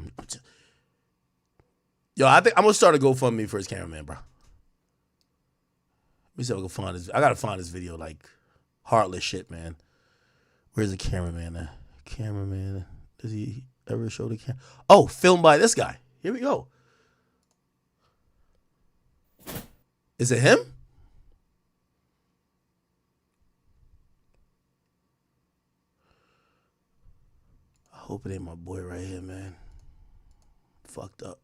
Yo, I think I'm gonna start a GoFundMe for his cameraman, bro. Let me see if I can find this. I gotta find this video, like heartless shit, man. Where's the cameraman? Cameraman. Does he ever show the camera? Oh, filmed by this guy. Here we go. Is it him? I hope it ain't my boy right here, man. Fucked up.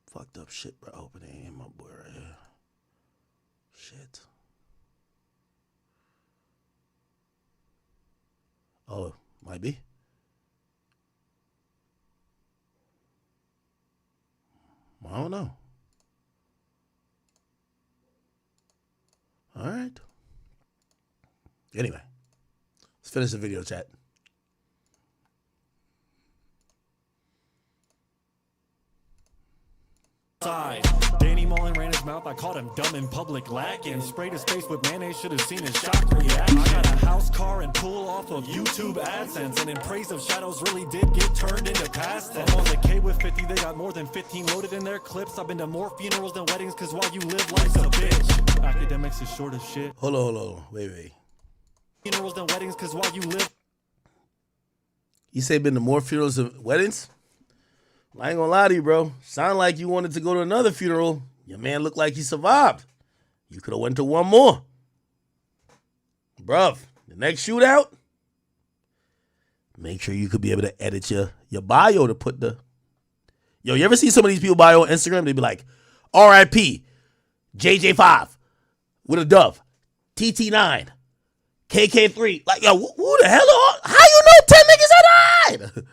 Fucked up shit, bro. I hope it ain't my boy right here. Shit. Oh, might be. I don't know. All right. Anyway, let's finish the video chat. Danny Mullen ran his mouth. I called him dumb in public, lacking. Sprayed his face with mayonnaise. Should have seen his shock reaction. I got a house, car, and pool off of YouTube AdSense. And in praise of shadows, really did get turned into past tense. I'm on the K with 50. They got got more than 15 loaded in their clips. I've been to more funerals than weddings, cause while you live life's a bitch. Academics is short as shit. Hold on. Wait. Funerals than weddings, cause while you live. You say been to more funerals than weddings? I ain't gonna lie to you, bro. Sound like you wanted to go to another funeral. Your man looked like he survived. You could have went to one more. Bruv, the next shootout, make sure you could be able to edit your bio to put the... Yo, you ever see some of these people bio on Instagram? They be like, RIP, JJ5 with a dove, TT9, KK3. Like, yo, who the hell are... How you know 10 niggas that died?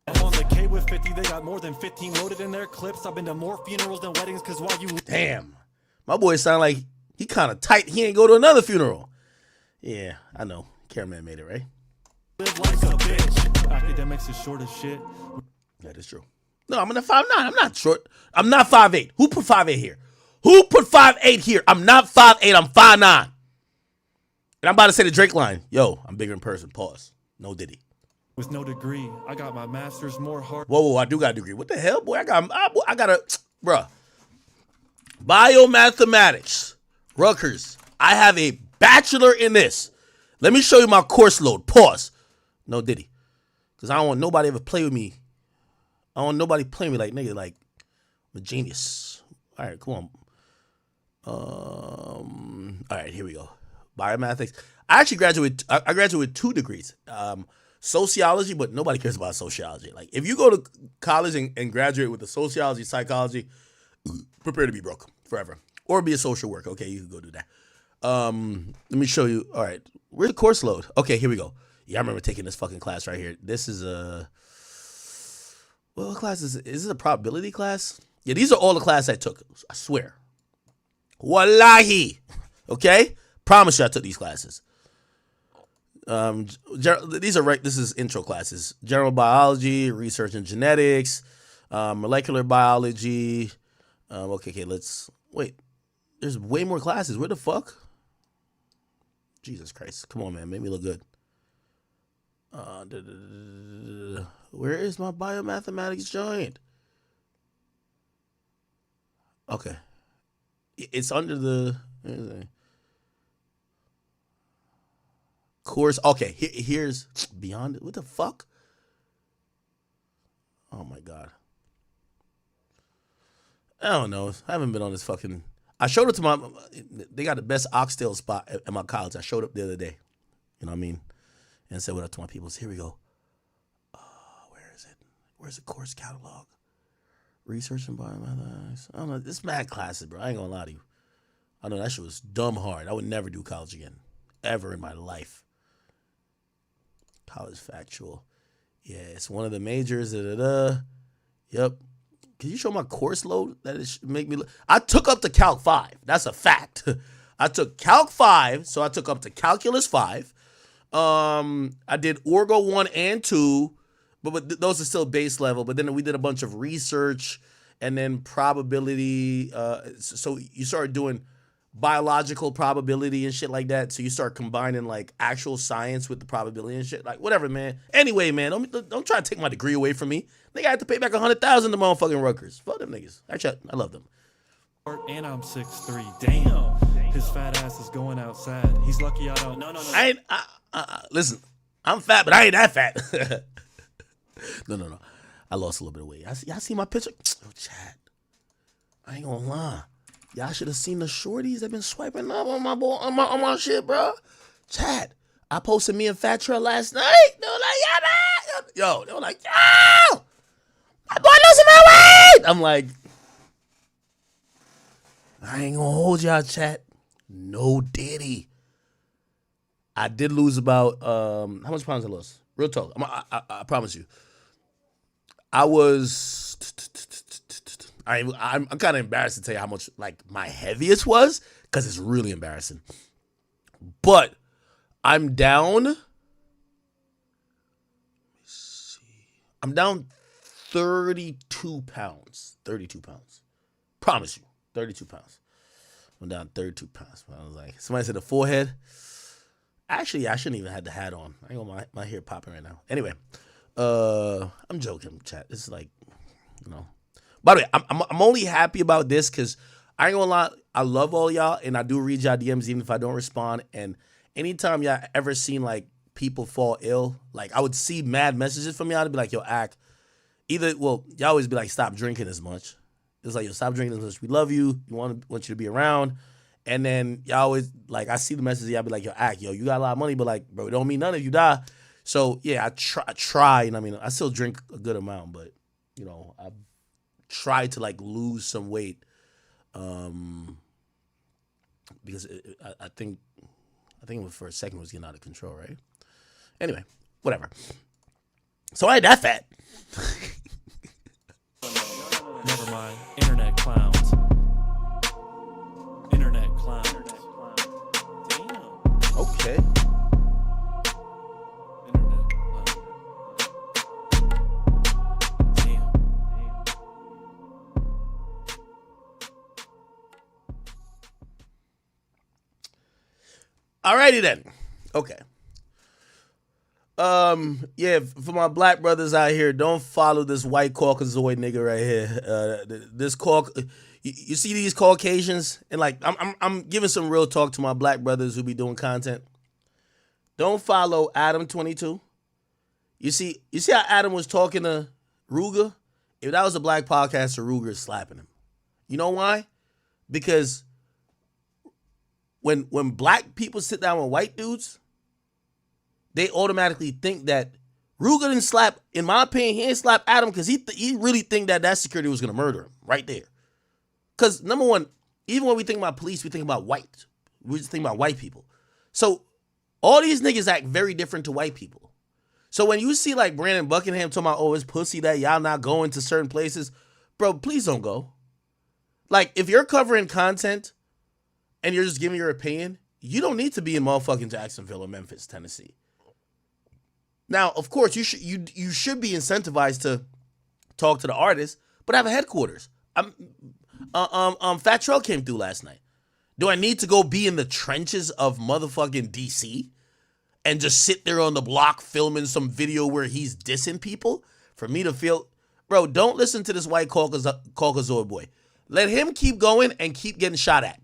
I'm on the K with 50. They got more than 15 loaded in their clips. I've been to more funerals than weddings, cause while you... Damn. My boy sound like he kind of tight. He ain't go to another funeral. Yeah, I know. Cameraman made it, right? Live like a bitch. Academics is short as shit. That is true. No, I'm in a 5'9". I'm not short. I'm not 5'8". Who put 5'8" here? Who put 5'8" here? I'm not 5'8". I'm 5'9". And I'm about to say the Drake line. Yo, I'm bigger in person. Pause. No Diddy. With no degree, I got my master's more hard. Whoa, I do got a degree. What the hell, boy? I got a, bruh. Biomathematics, Rutgers. I have a bachelor in this. Let me show you my course load. Pause. No Diddy. Because I don't want nobody ever play with me. I don't want nobody playing me like, nigga, like, I'm a genius. All right, come on. All right, here we go. Biomathematics. I actually graduated. I graduated with 2 degrees. Sociology, but nobody cares about sociology. Like, if you go to college and graduate with the sociology, psychology, prepare to be broke forever. Or be a social worker. Okay, you can go do that. Let me show you. All right, where's the course load? Okay, here we go. Yeah, I remember taking this fucking class right here. This is a... What class is it? Is it a probability class? Yeah, these are all the classes I took. I swear. Wallahi. Okay? Promise you I took these classes. These are right. This is intro classes: general biology, research in genetics, molecular biology. Okay, let's wait. There's way more classes. Where the fuck? Jesus Christ! Come on, man, make me look good. Where is my biomathematics joint? Okay, it's under the course. Okay, here's beyond it. What the fuck? Oh my god. I don't know. I haven't been on this fucking... I showed up to my... They got the best oxtail spot at my college. I showed up the other day. You know what I mean? And said what up to my peoples. Here we go. Where is it? Where's the course catalog? Research and biomathematics. I don't know. This mad classes, bro. I ain't gonna lie to you. I know that shit was dumb hard. I would never do college again. Ever in my life. College factual. Yeah, it's one of the majors. Yep. Can you show my course load? That is make me look. I took up to Calc 5. That's a fact. I took Calc 5, so I took up to Calculus 5. I did Orgo 1 and 2, but those are still base level. But then we did a bunch of research and then probability. So you started doing biological probability and shit like that. So you start combining like actual science with the probability and shit. Like whatever, man. Anyway, man, don't try to take my degree away from me. Nigga, I had to pay back $100,000 to motherfucking Rutgers. Fuck them niggas. Actually, I love them. And I'm 6'3". Damn. His fat ass is going outside. He's lucky I don't. No. I ain't. Listen, I'm fat, but I ain't that fat. No. I lost a little bit of weight. Y'all see my picture? Oh, chat. I ain't gonna lie. Y'all should have seen the shorties that been swiping up on my boy, on my shit, bro. Chat. I posted me and Fat Trail last night. They were like, yo, they were like, yo, my boy losing my weight. I'm like, I ain't gonna hold y'all, chat. No Diddy. I did lose about how much pounds I lost? Real talk. I promise you. I'm kind of embarrassed to tell you how much like my heaviest was because it's really embarrassing. But I'm down. I'm down 32 pounds. 32 pounds. Promise you. 32 pounds. I'm down 32 pounds. I was like, somebody said the forehead. Actually, I shouldn't even have the hat on. I ain't got my hair popping right now. Anyway, I'm joking, chat. It's like, you know. By the way, I'm only happy about this because I ain't gonna lie, I love all y'all, and I do read y'all DMs even if I don't respond. And anytime y'all ever seen like people fall ill, like I would see mad messages from y'all to be like, yo, y'all always be like, stop drinking as much. It's like, yo, stop drinking as much. We love you. We want you to be around. And then y'all always, like, I see the messages, y'all be like, yo, you got a lot of money, but like, bro, it don't mean nothing if you die. So yeah, I try, and I mean, I still drink a good amount, but you know, I try to like lose some weight, because I think it was for a second it was getting out of control, right? Anyway, whatever. So I ain't that fat. Never mind. Internet clowns. Internet clowns. Damn. Okay. Alrighty then. Okay. Yeah, for my black brothers out here, don't follow this white Caucasoid nigga right here. This you see these Caucasians, and like I'm giving some real talk to my black brothers who be doing content. Don't follow Adam22. You see how Adam was talking to Ruger? If that was a black podcaster, Ruger is slapping him. You know why? Because when black people sit down with white dudes, they automatically think that Ruger didn't slap, in my opinion, he didn't slap Adam because he really think that security was going to murder him right there. Because, number one, even when we think about police, we think about white. We just think about white people. So all these niggas act very different to white people. So when you see like Brandon Buckingham talking about, oh, it's pussy that y'all not going to certain places, bro, please don't go. Like, if you're covering content and you're just giving your opinion, you don't need to be in motherfucking Jacksonville or Memphis, Tennessee. Now, of course, you should be incentivized to talk to the artist, but have a headquarters. Fat Trell came through last night. Do I need to go be in the trenches of motherfucking DC and just sit there on the block filming some video where he's dissing people for me to feel, bro? Don't listen to this white Caucasoid boy. Let him keep going and keep getting shot at.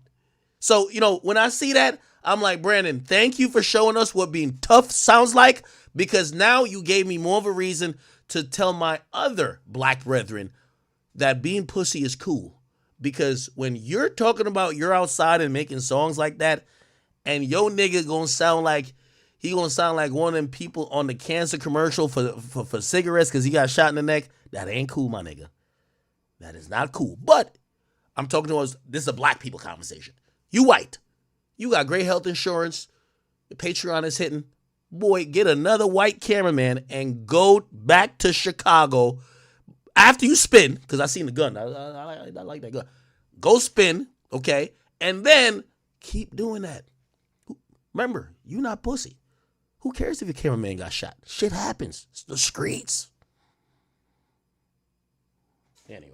So, you know, when I see that, I'm like, Brandon, thank you for showing us what being tough sounds like, because now you gave me more of a reason to tell my other black brethren that being pussy is cool. Because when you're talking about you're outside and making songs like that, and your nigga gonna sound like one of them people on the cancer commercial for cigarettes because he got shot in the neck, that ain't cool, my nigga. That is not cool. But I'm talking to us, this is a black people conversation. You white. You got great health insurance. The Patreon is hitting. Boy, get another white cameraman and go back to Chicago after you spin, because I seen the gun. I like that gun. Go spin, okay? And then keep doing that. Remember, you not pussy. Who cares if your cameraman got shot? Shit happens. It's the streets. Anyway.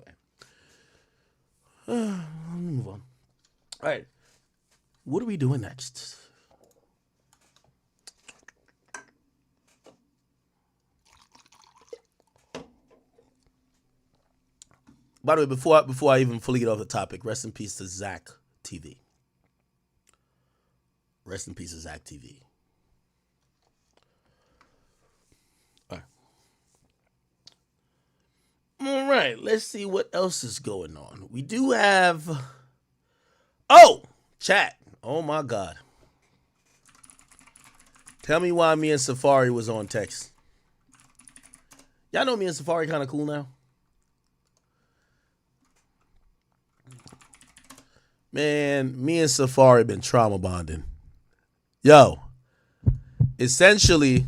Let me move on. All right. What are we doing next? By the way, before I even fully get off the topic, rest in peace to Zach TV. Rest in peace to Zach TV. All right, let's see what else is going on. We do have... Oh, chat. Oh, my God. Tell me why me and Safari was on text. Y'all know me and Safari kind of cool now? Man, me and Safari been trauma bonding. Yo, essentially,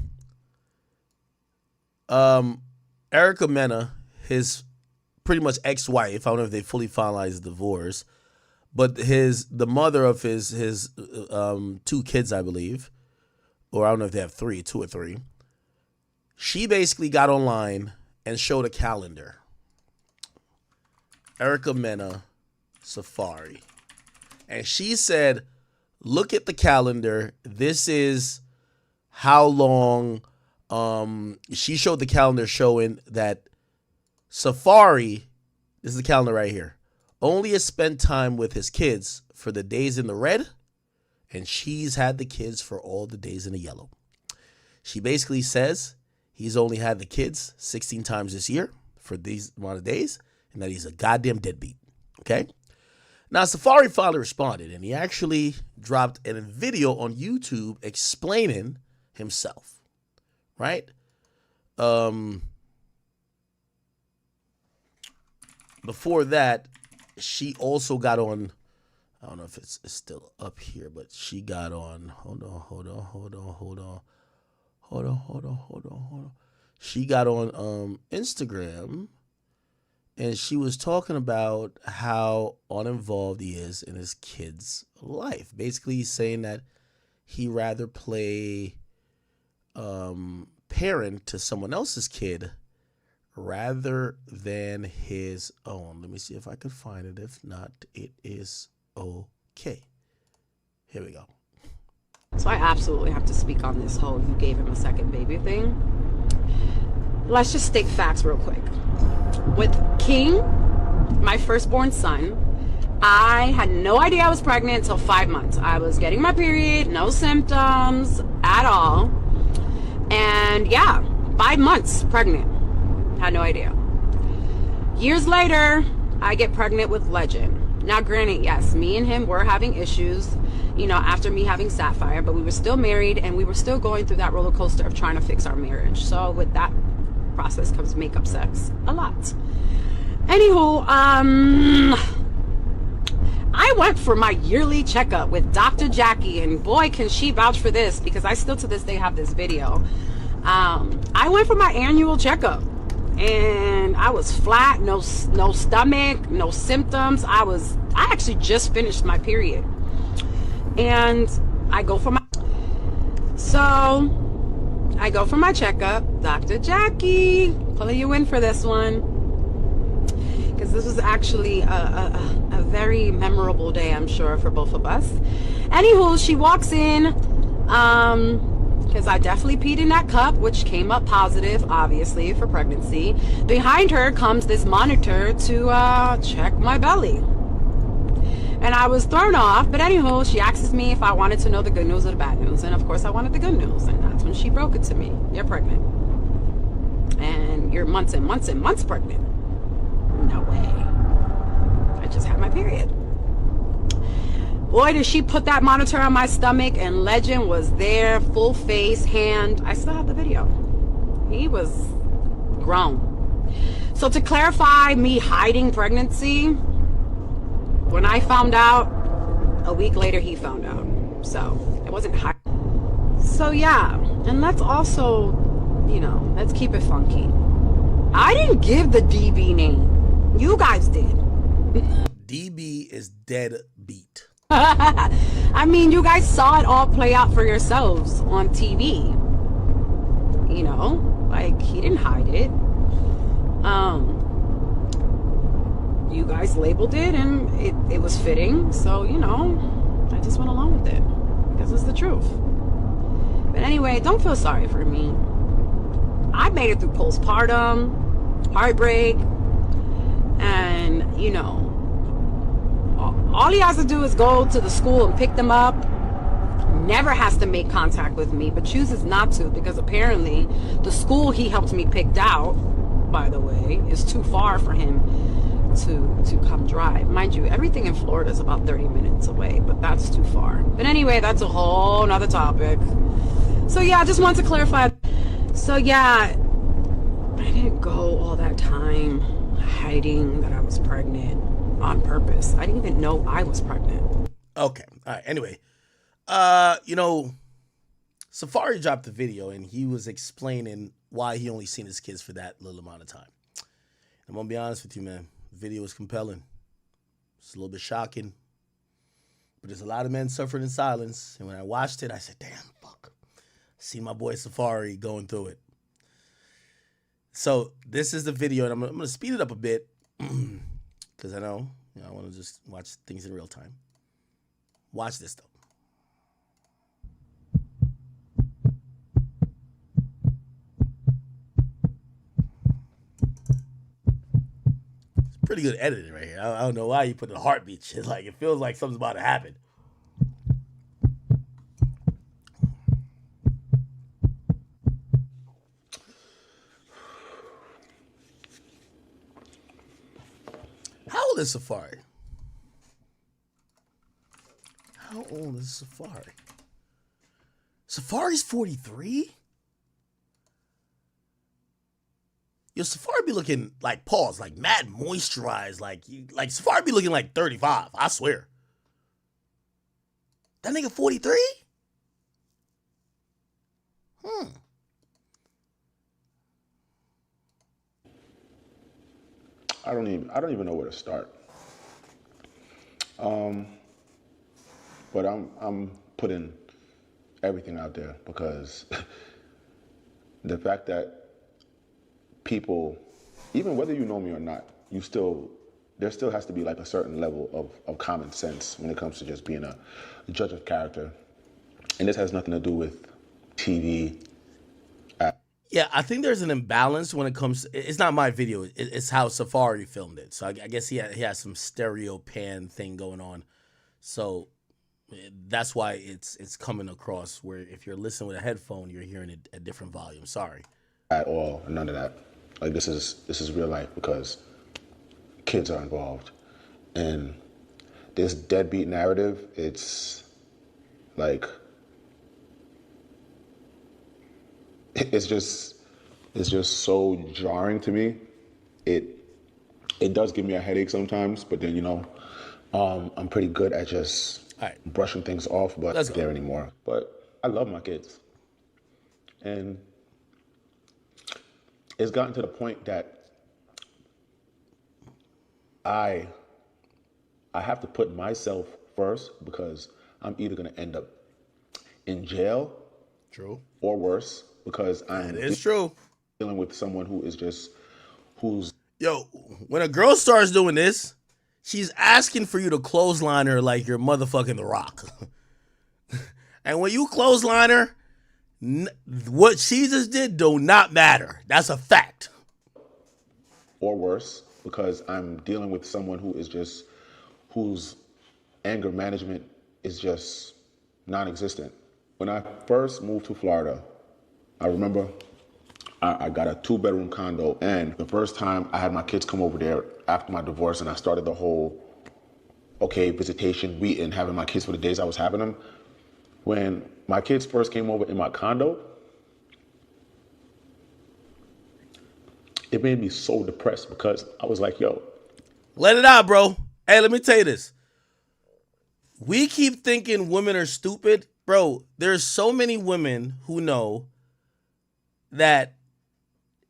Erica Mena, his pretty much ex-wife, I don't know if they fully finalized the divorce, but the mother of his 2 kids, I believe, or I don't know if they have 2 or 3, she basically got online and showed a calendar. Erica Mena, Safari. And she said, look at the calendar. This is how long She showed the calendar showing that Safari, this is the calendar right here, only has spent time with his kids for the days in the red, and she's had the kids for all the days in the yellow. She basically says he's only had the kids 16 times this year for these amount of days, and that he's a goddamn deadbeat. Okay? Now, Safari finally responded, and he actually dropped a video on YouTube explaining himself. Right? Before that, she also got on, I don't know if it's still up here, but she got on, hold on. She got on Instagram, and she was talking about how uninvolved he is in his kid's life. Basically, he's saying that he rather play parent to someone else's kid rather than his own. Let me see if I could find it. If not, it is okay. Here we go. So I absolutely have to speak on this whole you gave him a second baby thing. Let's just state facts real quick. With King, my firstborn son, I had no idea I was pregnant until 5 months. I was getting my period, no symptoms at all. And yeah, 5 months pregnant. Had no idea. Years later, I get pregnant with Legend. Now, granted, yes, me and him were having issues, you know, after me having Sapphire, but we were still married and we were still going through that roller coaster of trying to fix our marriage. So with that process comes makeup sex a lot. Anywho, I went for my yearly checkup with Dr. Jackie, and boy, can she vouch for this, because I still to this day have this video. I went for my annual checkup, and I was flat, no stomach, no symptoms. I actually just finished my period, and I go for my checkup. Dr. Jackie, pulling you in for this one, because this was actually a very memorable day, I'm sure, for both of us. Anywho, she walks in, because I definitely peed in that cup, which came up positive, obviously, for pregnancy. Behind her comes this monitor to check my belly. And I was thrown off, but anywho, she asks me if I wanted to know the good news or the bad news. And of course I wanted the good news, and that's when she broke it to me. You're pregnant. And you're months and months and months pregnant. No way. I just had my period. Boy, did she put that monitor on my stomach, and Legend was there, full face, hand. I still have the video. He was grown. So to clarify me hiding pregnancy, when I found out, a week later he found out. So it wasn't high. So yeah, and let's also, you know, let's keep it funky. I didn't give the DB name. You guys did. DB is dead beat. I mean, you guys saw it all play out for yourselves on TV. You know, like, he didn't hide it. You guys labeled it, and it was fitting, so, you know, I just went along with it because it's the truth. But anyway, don't feel sorry for me. I made it through postpartum, heartbreak, and, you know, all he has to do is go to the school and pick them up. Never has to make contact with me, but chooses not to, because apparently the school he helped me pick out, by the way, is too far for him to come drive. Mind you, everything in Florida is about 30 minutes away, but that's too far. But anyway, that's a whole nother topic. So yeah, I just want to clarify. So yeah, I didn't go all that time hiding that I was pregnant on purpose. I didn't even know I was pregnant. Okay. All right. Anyway, you know, Safari dropped the video, and he was explaining why he only seen his kids for that little amount of time. I'm gonna be honest with you, man. The video was compelling. It's a little bit shocking, but there's a lot of men suffering in silence. And when I watched it, I said, "Damn, fuck." See my boy Safari going through it. So this is the video, and I'm gonna speed it up a bit because I know, you know, I want to just watch things in real time. Watch this though. Pretty good editing right here. I don't know why you put the heartbeat shit. Like, it feels like something's about to happen. How old is Safari? How old is Safari? Safari's 43? Yo, Safari be looking like pause, like mad moisturized, like Safari be looking like 35, I swear. That nigga 43? I don't even know where to start. But I'm putting everything out there because the fact that people, even whether you know me or not, there still has to be like a certain level of common sense when it comes to just being a judge of character. And this has nothing to do with TV. Yeah, I think there's an imbalance when it comes to, it's not my video, it's how Safari filmed it. So I guess he has some stereo pan thing going on. So that's why it's coming across where if you're listening with a headphone, you're hearing it at different volume. Sorry. At all, none of that. Like this is real life because kids are involved. And this deadbeat narrative, it's like, it's just so jarring to me. It does give me a headache sometimes, but then, you know, I'm pretty good at just brushing things off, but not there anymore. But I love my kids. And it's gotten to the point that I have to put myself first because I'm either going to end up in jail, true, or worse, because I'm dealing with someone who's yo. When a girl starts doing this, she's asking for you to clothesline her like you're motherfucking The Rock. And when you clothesline her, what she just did do not matter. That's a fact. Or worse, because I'm dealing with someone whose anger management is just non-existent. When I first moved to Florida, I remember I got a 2-bedroom condo, and the first time I had my kids come over there after my divorce, and I started the whole, visitation, meeting, having my kids for the days I was having them. When my kids first came over in my condo, it made me so depressed because I was like, yo. Let it out, bro. Hey, let me tell you this. We keep thinking women are stupid. Bro, there's so many women who know that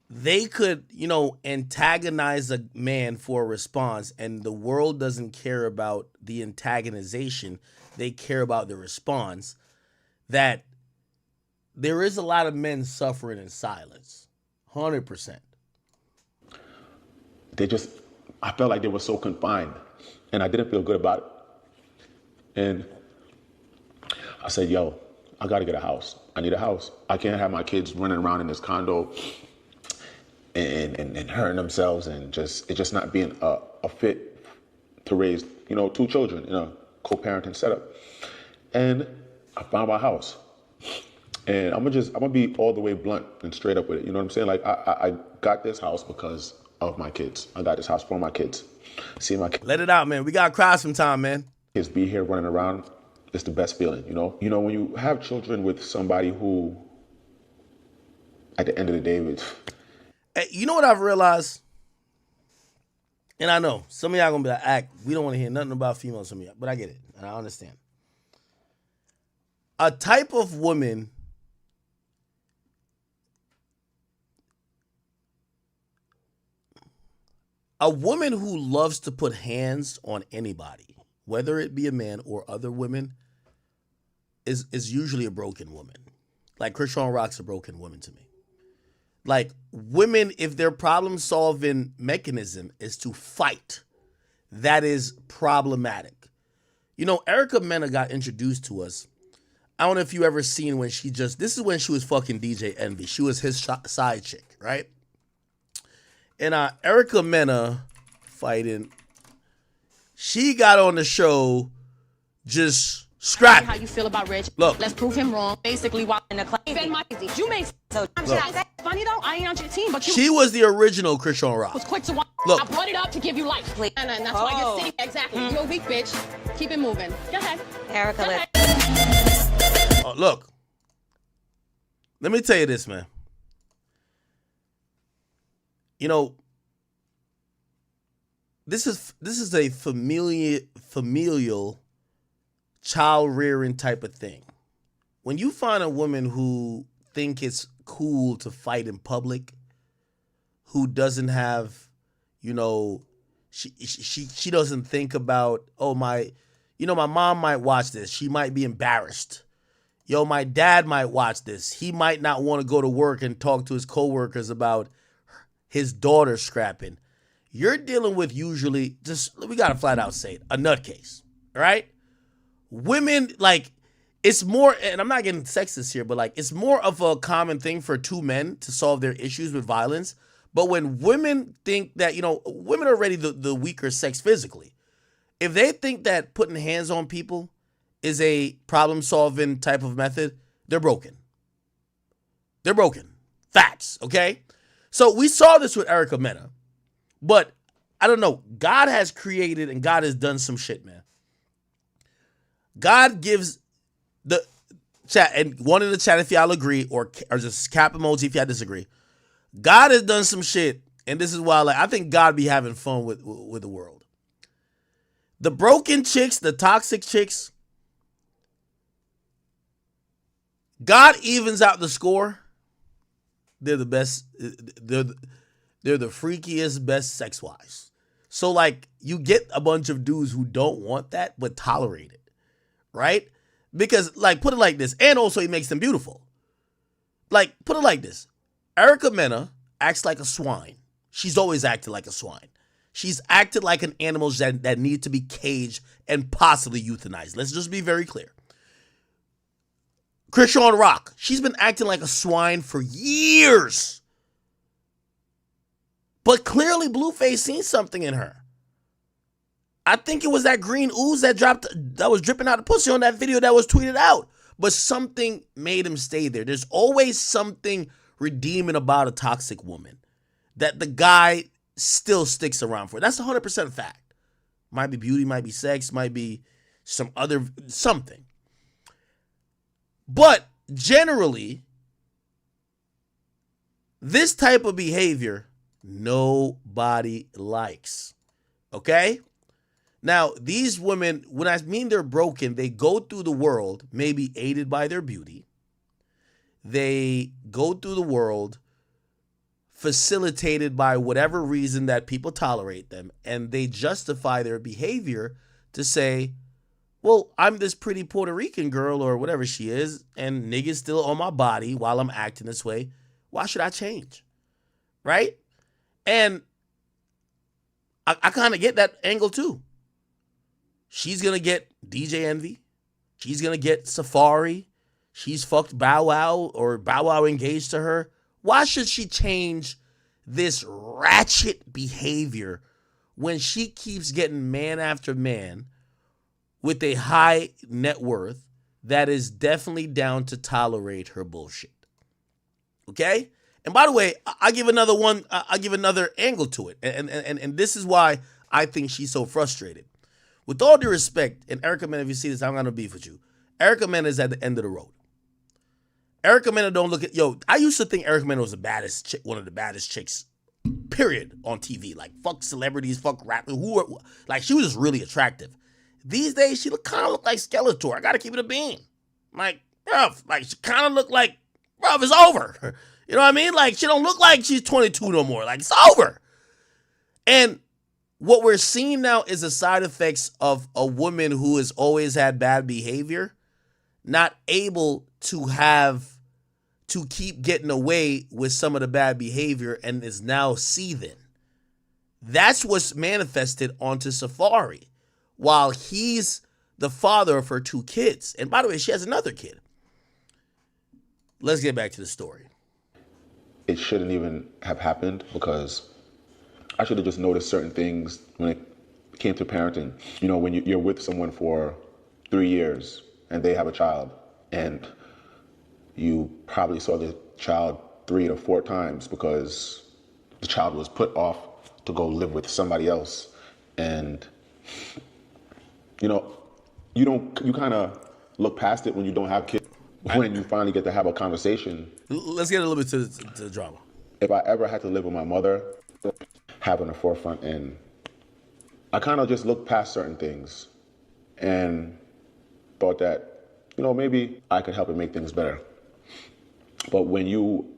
they could, antagonize a man for a response, and the world doesn't care about the antagonization. They care about the response. That there is a lot of men suffering in silence. 100%. I felt like they were so confined, and I didn't feel good about it. And I said, yo, I gotta get a house. I need a house. I can't have my kids running around in this condo and hurting themselves and it just not being a fit to raise, 2 children in a co-parenting setup. And I found my house. And I'm gonna be all the way blunt and straight up with it. You know what I'm saying? Like I got this house because of my kids. I got this house for my kids. See my kids. Let it out, man. We gotta cry sometime, man. Kids be here running around. It's the best feeling, you know? You know, when you have children with somebody who, at the end of the day, Hey, you know what I've realized? And I know some of y'all gonna be like, we don't want to hear nothing about females from y'all, but I get it, and I understand. A type of woman who loves to put hands on anybody, whether it be a man or other women, is usually a broken woman. Like Krishan Rock's a broken woman to me. Like women, if their problem-solving mechanism is to fight, that is problematic. Erica Mena got introduced to us. I don't know if you ever seen when this is when she was fucking DJ Envy. She was his side chick, right? And Erica Mena fighting. She got on the show just scrapping. How you feel about Rich? Look. Let's prove him wrong. Basically, while in the claim, you make so that's funny though. I ain't on your team, but you. She was the original Christian Rock. Was quick to watch. Look. I brought it up to give you life, and that's why you're sitting. Exactly. You're a weak bitch. Keep it moving. Go ahead, Erica. Oh, look. Let me tell you this, man. You know, this is a familial child rearing type of thing. When you find a woman who think it's cool to fight in public, who doesn't have, you know, she doesn't think about, oh, my mom might watch this. She might be embarrassed. Yo, my dad might watch this. He might not want to go to work and talk to his coworkers about his daughter scrapping. You're dealing with usually, we got to flat out say it, a nutcase, right? Women, like, it's more, and I'm not getting sexist here, but like, it's more of a common thing for two men to solve their issues with violence. But when women think that, you know, women are already the weaker sex physically. If they think that putting hands on people is a problem-solving type of method, they're broken. They're broken. Facts, okay? So we saw this with Erica Mena. But, I don't know, God has created and God has done some shit, man. God gives the chat, and one in the chat if y'all agree, or just cap emoji if y'all disagree. God has done some shit, and this is why, like, I think God be having fun with the world. The broken chicks, the toxic chicks, God evens out the score. They're the best. They're the freakiest, best sex-wise. So, like, you get a bunch of dudes who don't want that, but tolerate it, right? Because, like, put it like this, and also he makes them beautiful. Like, put it like this. Erica Mena acts like a swine. She's always acted like a swine. She's acted like an animal that need to be caged and possibly euthanized. Let's just be very clear. Christian Rock, she's been acting like a swine for years. But clearly Blueface seen something in her. I think it was that green ooze that was dripping out of pussy on that video that was tweeted out. But something made him stay there. There's always something redeeming about a toxic woman that the guy still sticks around for. That's 100% fact. Might be beauty, might be sex, might be something. But generally, this type of behavior nobody likes. Okay? Now, these women, when I mean they're broken, they go through the world, maybe aided by their beauty. They go through the world facilitated by whatever reason that people tolerate them, and they justify their behavior to say, well, I'm this pretty Puerto Rican girl or whatever she is, and niggas still on my body while I'm acting this way. Why should I change? Right? And I kind of get that angle too. She's going to get DJ Envy. She's going to get Safari. She's fucked Bow Wow, or Bow Wow engaged to her. Why should she change this ratchet behavior when she keeps getting man after man with a high net worth that is definitely down to tolerate her bullshit? Okay? And by the way, I give another one. I give another angle to it, and this is why I think she's so frustrated. With all due respect, and Erica Mena, if you see this, I'm gonna beef with you. Erica Mena is at the end of the road. Erica Mena don't look at I used to think Erica Mena was the baddest chick, one of the baddest chicks, period, on TV. Like, fuck celebrities, fuck rappers, like, she was just really attractive. These days, she kind of look like Skeletor. I gotta keep it a bean. Like, bruv, like, she kind of look like, bruv, it's over. You know what I mean? Like, she don't look like she's 22 no more. Like, it's over. And what we're seeing now is the side effects of a woman who has always had bad behavior, not able to keep getting away with some of the bad behavior and is now seething. That's what's manifested onto Safari, while he's the father of her 2 kids. And by the way, she has another kid. Let's get back to the story. It shouldn't even have happened, because I should have just noticed certain things when it came to parenting. You know, when you're with someone for 3 years and they have a child, and you probably saw the child 3 to 4 times because the child was put off to go live with somebody else. And, you know, you kind of look past it when you don't have kids. When you finally get to have a conversation. Let's get a little bit to the drama. If I ever had to live with my mother, having a forefront, and I kind of just looked past certain things and thought that, you know, maybe I could help and make things better. But when you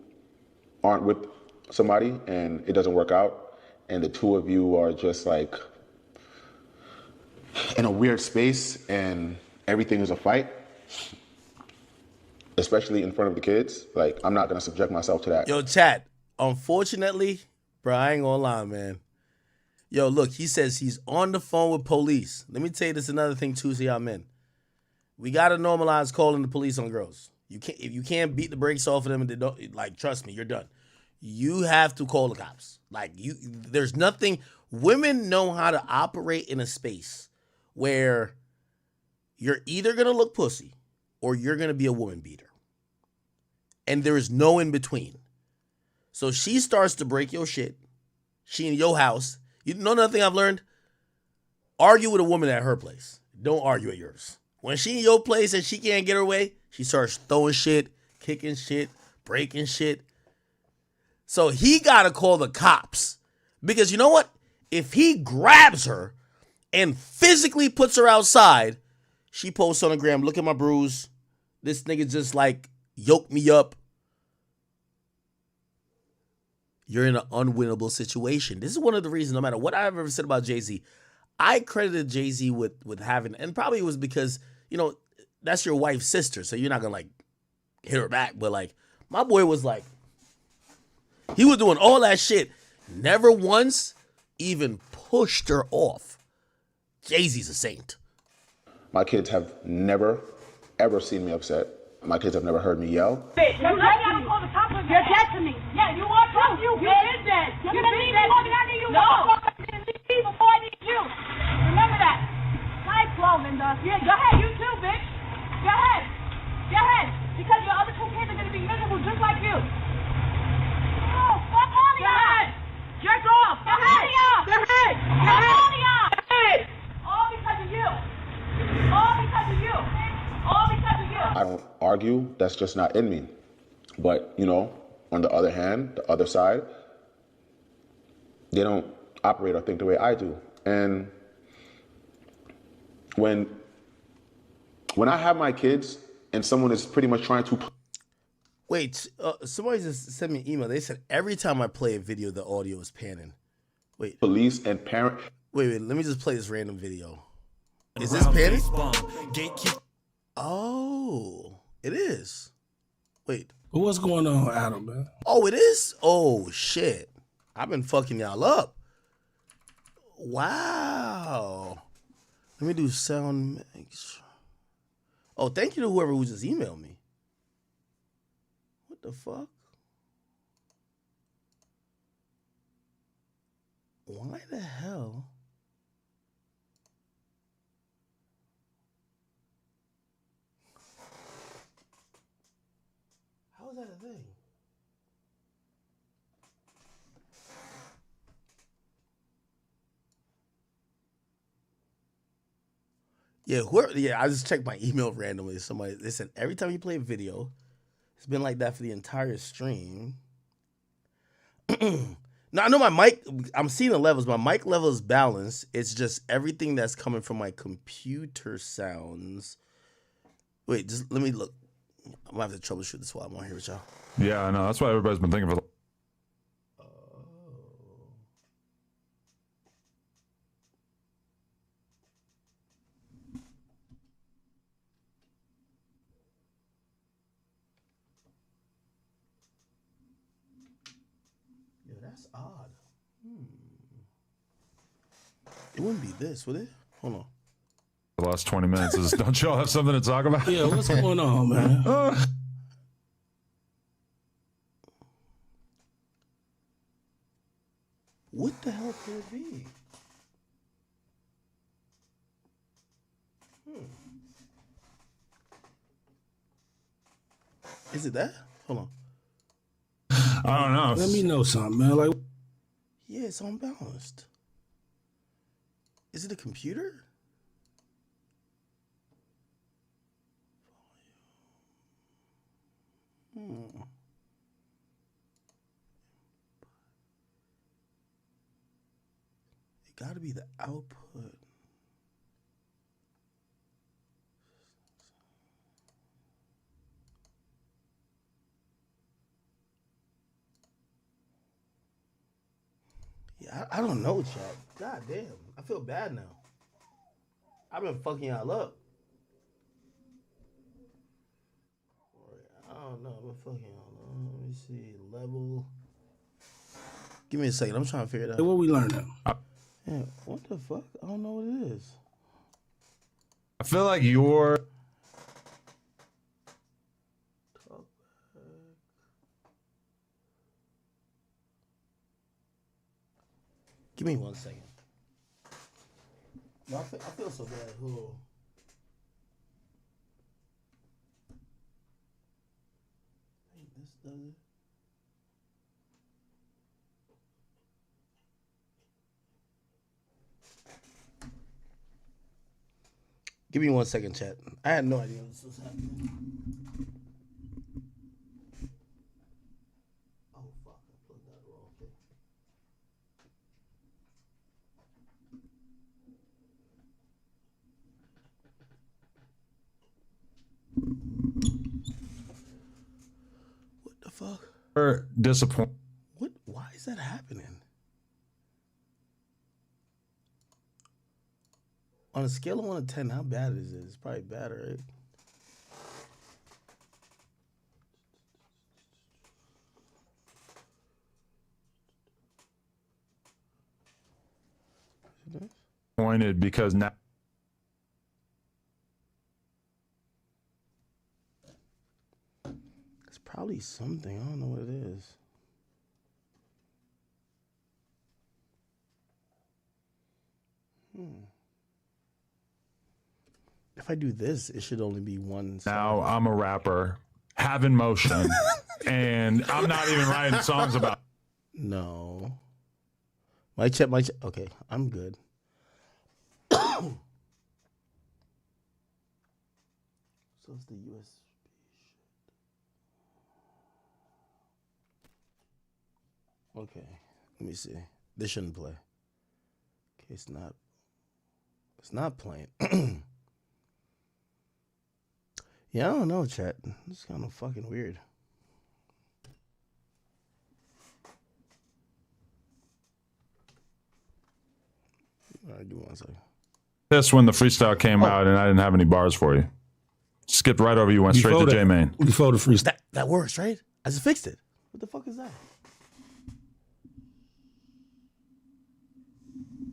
aren't with somebody and it doesn't work out, and the two of you are just like in a weird space and everything is a fight, especially in front of the kids, like, I'm not gonna subject myself to that. Yo, chat, unfortunately, bro, I ain't gonna lie, man. Yo, look, he says he's on the phone with police. Let me tell you this another thing too, to y'all men. We gotta normalize calling the police on girls. If you can't beat the brakes off of them, and they don't, like, trust me, you're done. You have to call the cops. Like, there's nothing. Women know how to operate in a space where you're either gonna look pussy or you're gonna be a woman beater. And there is no in between. So she starts to break your shit. She in your house. You know another thing I've learned? Argue with a woman at her place. Don't argue at yours. When she in your place and she can't get her way, she starts throwing shit, kicking shit, breaking shit. So he gotta call the cops. Because you know what? If he grabs her and physically puts her outside, she posts on the gram, look at my bruise. This nigga just like yoked me up. You're in an unwinnable situation. This is one of the reasons, no matter what I've ever said about Jay-Z, I credited Jay-Z with having, and probably it was because, you know, that's your wife's sister, so you're not gonna like hit her back. But like, my boy was like, he was doing all that shit, never once even pushed her off. Jay-Z's a saint. My kids have never, ever seen me upset. My kids have never heard me yell. Bitch, you're texting me. Yeah, you are too. You did that. You did that. I need you. No. Before I need you. Remember that. Nice flow, Linda. Yeah, go ahead. You too, bitch. Go ahead. Go ahead. Because your other 2 kids are going to be miserable just like you. Oh, fuck all of y'all. Jerk off. Go ahead. Go ahead. Go ahead. Go ahead. All because of you. All because of you. All because of you. I don't argue. That's just not in me. But, you know, on the other hand, the other side, they don't operate or think the way I do. And when I have my kids and someone is pretty much trying to... Wait, somebody just sent me an email. They said every time I play a video, the audio is panning. Wait. Police and parent... Wait, let me just play this random video. Is this panning? Oh, it is. Wait. What's going on, Adam, man? Oh, it is? Oh, shit. I've been fucking y'all up. Wow. Let me do sound mix. Oh, thank you to whoever who just emailed me. What the fuck? Why the hell? How is that a thing? Yeah, I just checked my email randomly. They said every time you play a video, it's been like that for the entire stream. Now I know my mic, I'm seeing the levels. My mic level is balanced. It's just everything that's coming from my computer sounds. Wait, just let me look. I'm gonna have to troubleshoot this while I'm on here with y'all. Yeah, I know. That's what everybody's been thinking for. Yeah, that's odd. It wouldn't be this, would it? Hold on. The last 20 minutes is, don't y'all have something to talk about? Yeah, what's going on, man? What the hell could it be? Is it that? Hold on. I don't know. Let me know something, man. Like, Yeah, it's unbalanced. Is it a computer? It got to be the output. Yeah, I don't know, chat. God damn. I feel bad now. I've been fucking y'all up. I don't know. I've been fucking y'all up. Let me see. Level. Give me a second. I'm trying to figure it out. what we learning? Yeah, what the fuck? I don't know what it is. I feel like you're. Give me 1 second. No, I feel so bad. Hold on. I think this does it. Give me 1 second, chat. I had no idea this was happening. Oh, fuck. I plugged that wrong thing. What the fuck? Disappointed. What? Why is that happening? On a scale of 1 to 10, how bad is it? It's probably bad, right? Disappointed because now. It's probably something. I don't know what it is. If I do this, it should only be one song. Now I'm a rapper, having motion, and I'm not even writing songs about. No. My check. Okay, I'm good. So it's the USB shit. Okay, let me see. This shouldn't play. Okay, it's not playing. Yeah, I don't know, chat. It's kind of fucking weird. All right, do 1 second. This when the freestyle came out and I didn't have any bars for you. Skipped right over you, went straight to J-Main. Before the freestyle. That works, right? I just fixed it. What the fuck is that?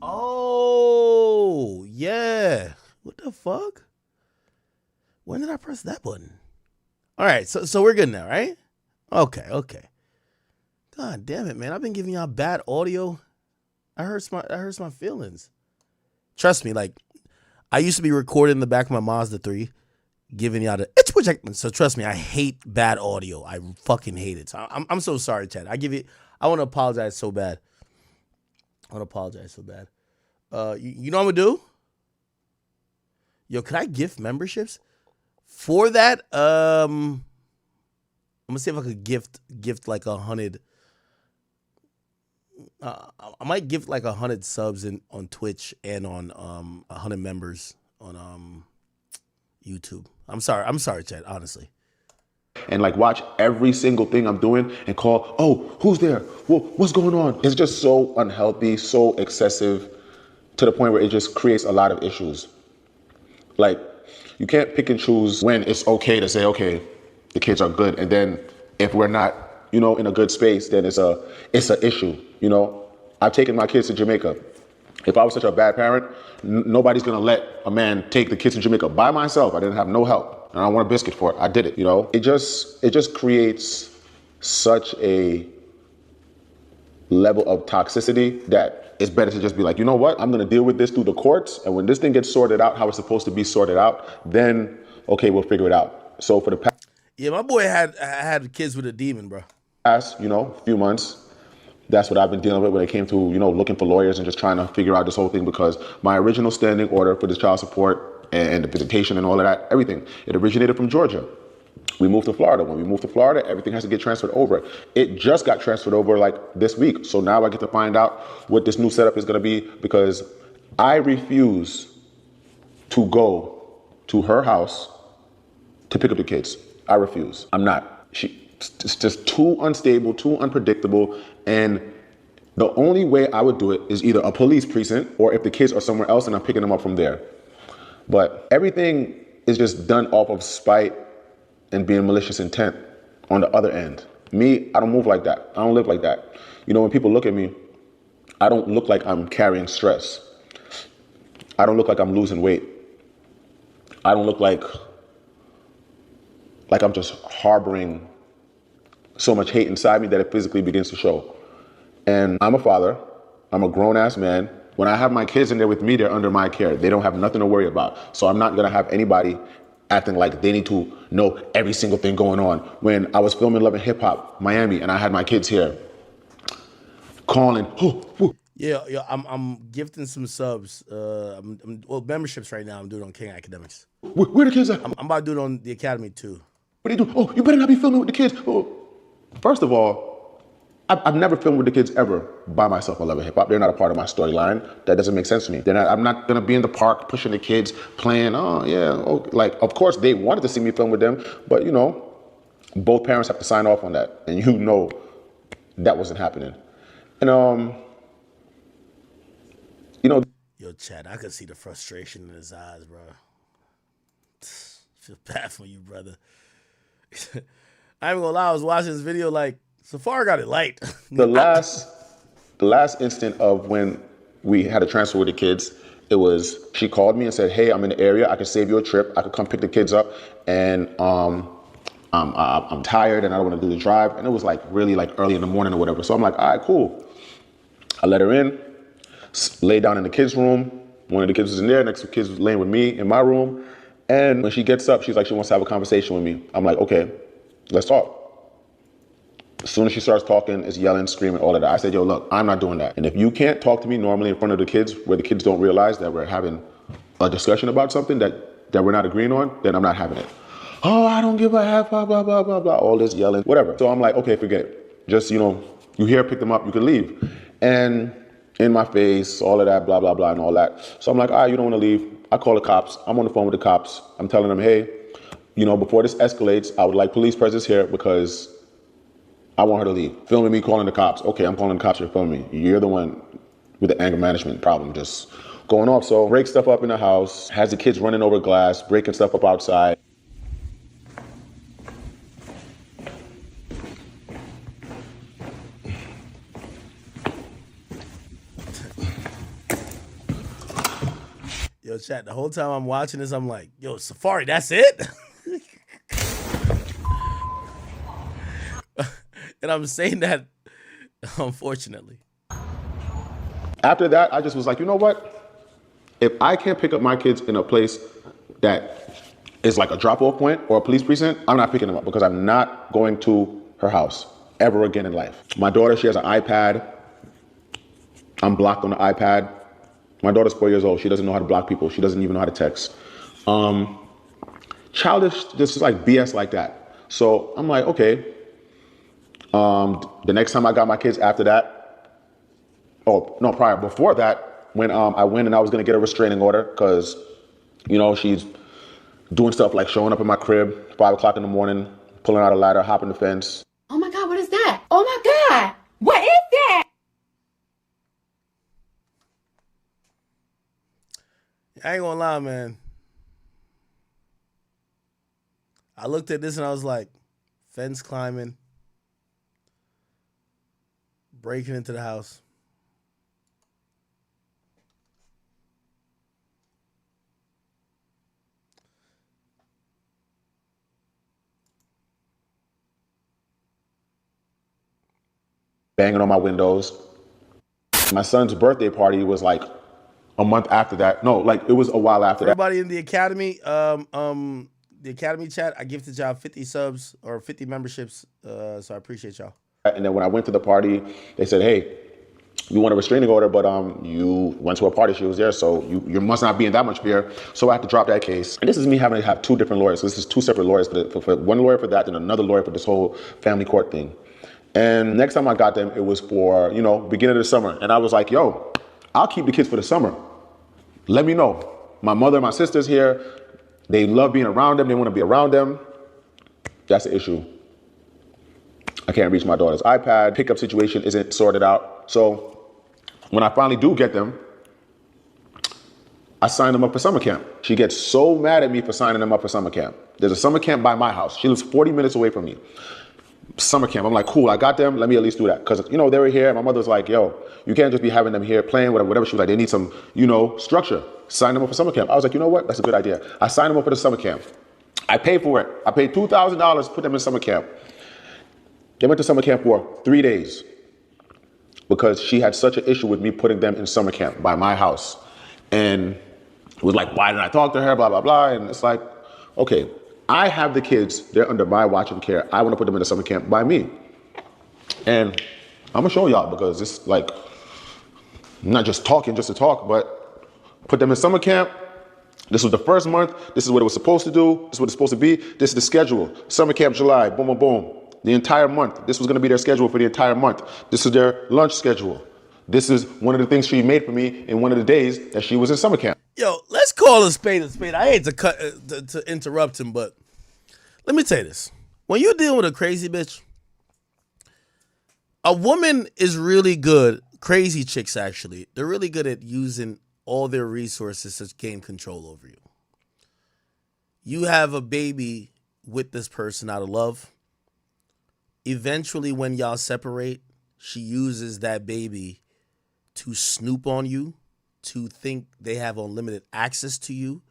Oh, yeah. What the fuck? When did I press that button? All right, so we're good now, right? Okay. God damn it, man. I've been giving y'all bad audio. I hurts my feelings. Trust me, like, I used to be recording in the back of my Mazda 3, giving y'all it's projecting. So trust me, I hate bad audio. I fucking hate it. So I'm so sorry, Chad. I want to apologize so bad. You know what I'm gonna do? Yo, can I gift memberships? For that, I'm gonna see if I could gift like 100. I might gift like 100 subs on Twitch and on 100 members on YouTube. I'm sorry, Chad. Honestly. And like watch every single thing I'm doing and call, oh, who's there? What's going on? It's just so unhealthy, so excessive, to the point where it just creates a lot of issues. Like, you can't pick and choose when it's okay to say, okay, the kids are good, and then if we're not, in a good space, then it's an issue. I've taken my kids to Jamaica. If I was such a bad parent, nobody's gonna let a man take the kids to Jamaica by myself. I didn't have no help, and I don't want a biscuit for it. I did it. It just creates such a level of toxicity that it's better to just be like, you know what, I'm gonna deal with this through the courts, and when this thing gets sorted out how it's supposed to be sorted out, then okay, we'll figure it out. So for the Yeah, my boy had kids with a demon, bro. past, few months, that's what I've been dealing with when it came to, looking for lawyers and just trying to figure out this whole thing, because my original standing order for this child support and the visitation and all of that, everything, it originated from Georgia. We moved to Florida. When we moved to Florida, everything has to get transferred over. It just got transferred over like this week. So now I get to find out what this new setup is going to be, because I refuse to go to her house to pick up the kids. I refuse. I'm not. It's just too unstable, too unpredictable. And the only way I would do it is either a police precinct, or if the kids are somewhere else and I'm picking them up from there. But everything is just done off of spite and being malicious intent on the other end. Me, I don't move like that. I don't live like that. When people look at me, I don't look like I'm carrying stress. I don't look like I'm losing weight. I don't look like I'm just harboring so much hate inside me that it physically begins to show. And I'm a father. I'm a grown-ass man. When I have my kids in there with me, they're under my care. They don't have nothing to worry about. So I'm not gonna have anybody acting like they need to know every single thing going on. When I was filming Love and Hip Hop Miami and I had my kids here calling, Yeah, I'm gifting some subs. Memberships right now. I'm doing on King Akademiks. Where the kids at? I'm about to do it on the Academy too. What do you do? Oh, you better not be filming with the kids. Oh. First of all, I've never filmed with the kids ever by myself on Love and Hip Hop. They're not a part of my storyline. That doesn't make sense to me. I'm not gonna be in the park pushing the kids, playing, of course they wanted to see me film with them, but both parents have to sign off on that. And that wasn't happening. And Yo, Chad, I could see the frustration in his eyes, bro. Feel bad for you, brother. I ain't gonna lie, I was watching this video like, Safari got it light. The last instant of when we had a transfer with the kids, she called me and said, hey, I'm in the area. I can save you a trip. I could come pick the kids up. And I'm tired and I don't want to do the drive. And it was like really like early in the morning or whatever. So I'm like, all right, cool. I let her in, lay down in the kids' room. One of the kids was in there. Next to the kids was laying with me in my room. And when she gets up, she's like, she wants to have a conversation with me. I'm like, okay, let's talk. As soon as she starts talking, is yelling, screaming, all of that. I said, yo, look, I'm not doing that. And if you can't talk to me normally in front of the kids, where the kids don't realize that we're having a discussion about something that we're not agreeing on, then I'm not having it. Oh, I don't give a half, blah, blah, blah, blah, blah, all this yelling, whatever. So I'm like, okay, forget it. Just, you here, pick them up, you can leave. And in my face, all of that, blah, blah, blah, and all that. So I'm like, all right, you don't want to leave. I call the cops. I'm on the phone with the cops. I'm telling them, hey, before this escalates, I would like police presence here because I want her to leave. Filming me calling the cops. Okay, I'm calling the cops, you're filming me. You're the one with the anger management problem just going off. So break stuff up in the house, has the kids running over glass, breaking stuff up outside. Yo, chat, the whole time I'm watching this, I'm like, yo, Safari, that's it? And I'm saying that, unfortunately. After that, I just was like, you know what? If I can't pick up my kids in a place that is like a drop-off point or a police precinct, I'm not picking them up because I'm not going to her house ever again in life. My daughter, she has an iPad. I'm blocked on the iPad. My daughter's 4 years old. She doesn't know how to block people. She doesn't even know how to text. Childish, just like BS like that. So I'm like, okay. The next time I got my kids after that, before that, when I went and I was gonna get a restraining order because, she's doing stuff like showing up in my crib, 5 o'clock in the morning, pulling out a ladder, hopping the fence. Oh my God, what is that? Oh my God, what is that? I ain't gonna lie, man. I looked at this and I was like, fence climbing, breaking into the house. banging on my windows. My son's birthday party was like a month after that. No, like it was a while after that. Everybody in the Academy, the Academy chat, I gifted y'all 50 subs or 50 memberships. So I appreciate y'all. And then when I went to the party, they said, hey, you want a restraining order, but you went to a party, she was there, so you must not be in that much fear. So I had to drop that case. And this is me having to have 2 different lawyers. So this is 2 separate lawyers for one lawyer for that and another lawyer for this whole family court thing. And next time I got them, it was for, beginning of the summer. And I was like, yo, I'll keep the kids for the summer. Let me know. My mother and my sister's here. They love being around them. They want to be around them. That's the issue. I can't reach my daughter's iPad. Pickup situation isn't sorted out. So when I finally do get them, I sign them up for summer camp. She gets so mad at me for signing them up for summer camp. There's a summer camp by my house. She lives 40 minutes away from me. Summer camp. I'm like, cool, I got them. Let me at least do that. Because, they were here. My mother's like, yo, you can't just be having them here playing, whatever. She was like, they need some, structure. Sign them up for summer camp. I was like, you know what? That's a good idea. I signed them up for the summer camp. I paid for it. I paid $2,000 to put them in summer camp. They went to summer camp for 3 days because she had such an issue with me putting them in summer camp by my house. And it was like, why didn't I talk to her? Blah, blah, blah. And it's like, okay, I have the kids. They're under my watch and care. I want to put them in a summer camp by me. And I'm going to show y'all because it's like, I'm not just talking just to talk, but put them in summer camp. This was the first month. This is what it was supposed to do. This is what it's supposed to be. This is the schedule. Summer camp, July, boom, boom, boom. The entire month. This was going to be their schedule for the entire month. This is their lunch schedule. This is one of the things she made for me in one of the days that she was in summer camp. Yo, let's call a spade a spade. I hate to interrupt him, but let me tell you this. When you're dealing with a crazy bitch, a woman is really good, crazy chicks actually, they're really good at using all their resources to gain control over you. You have a baby with this person out of love. Eventually, when y'all separate, she uses that baby to snoop on you, to think they have unlimited access to you,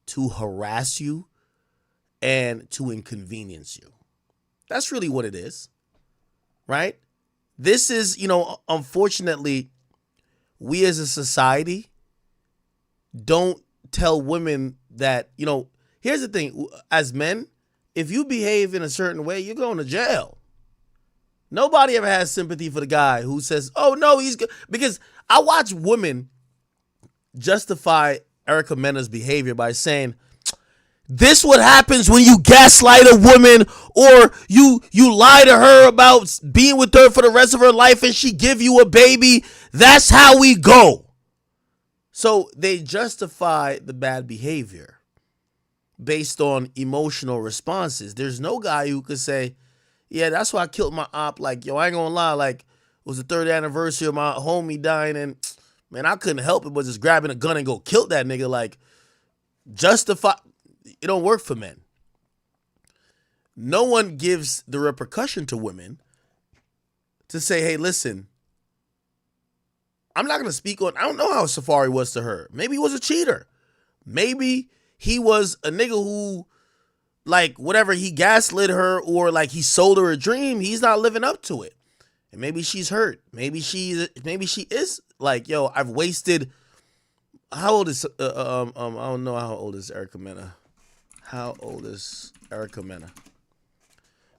to harass you, and to inconvenience you. That's really what it is, right? This is, unfortunately, we as a society don't tell women that, here's the thing. As men, if you behave in a certain way, you're going to jail. Nobody ever has sympathy for the guy who says, oh, no, he's good. Because I watch women justify Erica Mena's behavior by saying, this what happens when you gaslight a woman or you lie to her about being with her for the rest of her life and she give you a baby. That's how we go. So they justify the bad behavior based on emotional responses. There's no guy who could say, yeah, that's why I killed my op. Like, yo, I ain't gonna lie. Like, it was the 3rd anniversary of my homie dying, and man, I couldn't help it but just grabbing a gun and go kill that nigga. Like, justify. It don't work for men. No one gives the repercussion to women to say, hey, listen, I'm not gonna speak on. I don't know how Safari was to her. Maybe he was a cheater. Maybe he was a nigga who, like, whatever, he gaslit her or like he sold her a dream, he's not living up to it. And maybe she's hurt. Maybe she is like, yo, I've wasted. How old is I don't know how old is Erica Mena. How old is Erica Mena?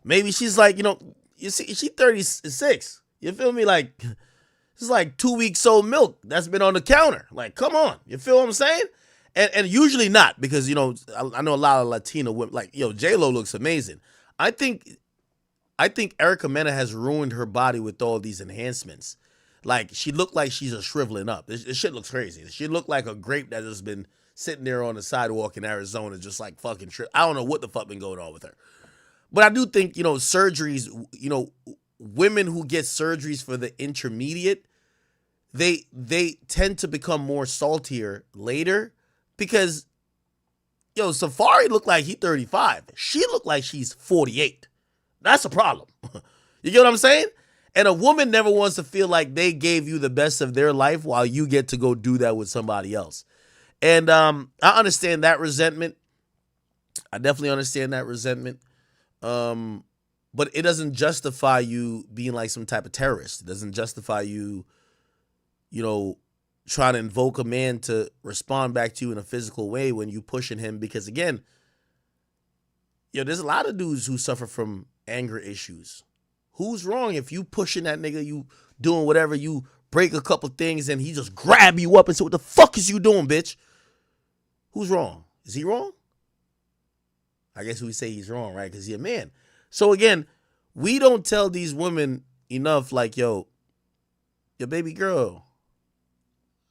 Maybe she's like, you see, she's 36. You feel me? Like, it's like 2 weeks old milk that's been on the counter. Like, come on. You feel what I'm saying? And usually not, because, I know a lot of Latino women, like, J-Lo looks amazing. I think Erica Mena has ruined her body with all these enhancements. Like, she looked like she's a shriveling up. This shit looks crazy. She looked like a grape that has been sitting there on the sidewalk in Arizona just like fucking I don't know what the fuck been going on with her. But I do think, surgeries, women who get surgeries for the intermediate, they tend to become more saltier later. Because, Safari looked like he's 35. She looked like she's 48. That's a problem. You get what I'm saying? And a woman never wants to feel like they gave you the best of their life while you get to go do that with somebody else. And I understand that resentment. I definitely understand that resentment. But it doesn't justify you being like some type of terrorist. It doesn't justify you, trying to invoke a man to respond back to you in a physical way when you pushing him. Because again, there's a lot of dudes who suffer from anger issues. Who's wrong if you pushing that nigga, you doing whatever, you break a couple things and he just grab you up and say, what the fuck is you doing, bitch? Who's wrong? Is he wrong? I guess we say he's wrong, right? Because he's a man. So again, we don't tell these women enough like, yo, your baby girl,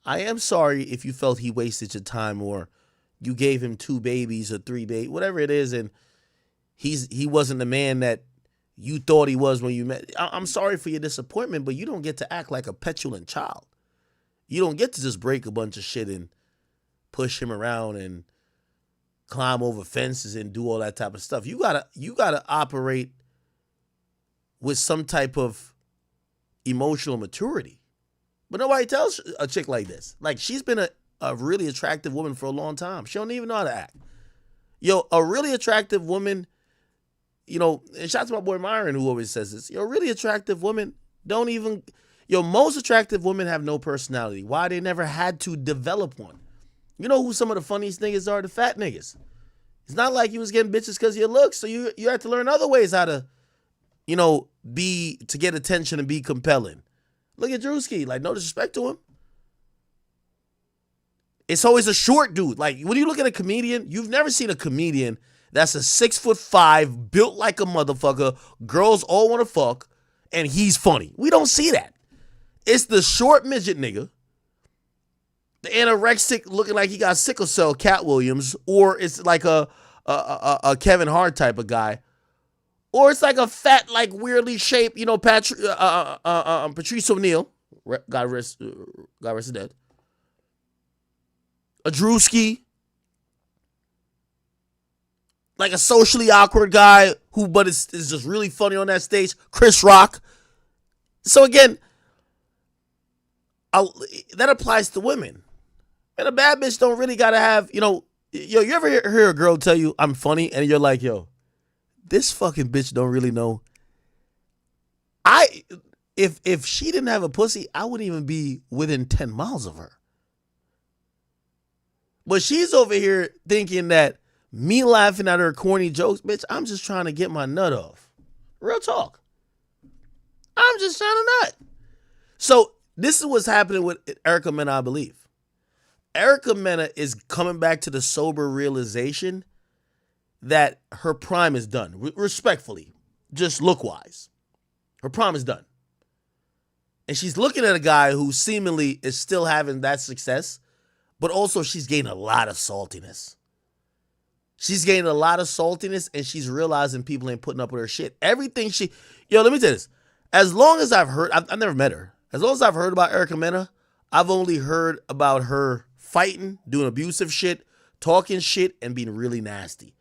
I am sorry if you felt he wasted your time or you gave him 2 babies or 3 babies, whatever it is, and he wasn't the man that you thought he was when you met. I'm sorry for your disappointment, but you don't get to act like a petulant child. You don't get to just break a bunch of shit and push him around and climb over fences and do all that type of stuff. You gotta operate with some type of emotional maturity. But nobody tells a chick like this. Like, she's been a really attractive woman for a long time. She don't even know how to act. Yo, a really attractive woman, and shout out to my boy Myron who always says this. A really attractive woman most attractive women have no personality. Why? They never had to develop one. You know who some of the funniest niggas are? The fat niggas. It's not like you was getting bitches because of your looks, so you have to learn other ways how to, to get attention and be compelling. Look at Drewski. Like, no disrespect to him. It's always a short dude. Like, when you look at a comedian, you've never seen a comedian that's a 6'5", built like a motherfucker, girls all want to fuck, and he's funny. We don't see that. It's the short midget nigga, the anorexic looking like he got sickle cell, Cat Williams, or it's like a Kevin Hart type of guy, or it's like a fat, like weirdly shaped, Patrice O'Neal, God rest his dead, a Drewski, like a socially awkward guy but is just really funny on that stage, Chris Rock. So again, that applies to women. And a bad bitch don't really gotta have, you ever hear a girl tell you I'm funny and you're like, yo, this fucking bitch don't really know. If she didn't have a pussy, I wouldn't even be within 10 miles of her. But she's over here thinking that me laughing at her corny jokes, bitch, I'm just trying to get my nut off. Real talk. I'm just trying to nut. So this is what's happening with Erica Mena, I believe. Erica Mena is coming back to the sober realization that her prime is done. Respectfully, just look-wise. Her prime is done. And she's looking at a guy who seemingly is still having that success, but also she's gaining a lot of saltiness. She's gaining a lot of saltiness, and she's realizing people ain't putting up with her shit. Everything let me tell you this. As long as I've heard, I've never met her. As long as I've heard about Erica Mena, I've only heard about her fighting, doing abusive shit, talking shit, and being really nasty.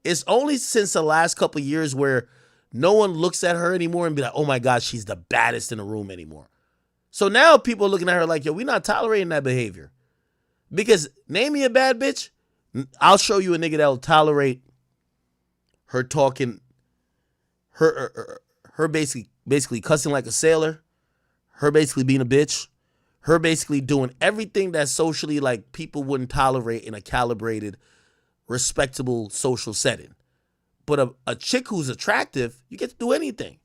It's only since the last couple of years where no one looks at her anymore and be like, oh my God, she's the baddest in the room anymore. So now people are looking at her like, yo, we're not tolerating that behavior. Because name me a bad bitch, I'll show you a nigga that'll tolerate her talking, her basically cussing like a sailor, her basically being a bitch, her basically doing everything that socially like people wouldn't tolerate in a calibrated, respectable social setting. But a chick who's attractive, you get to do anything.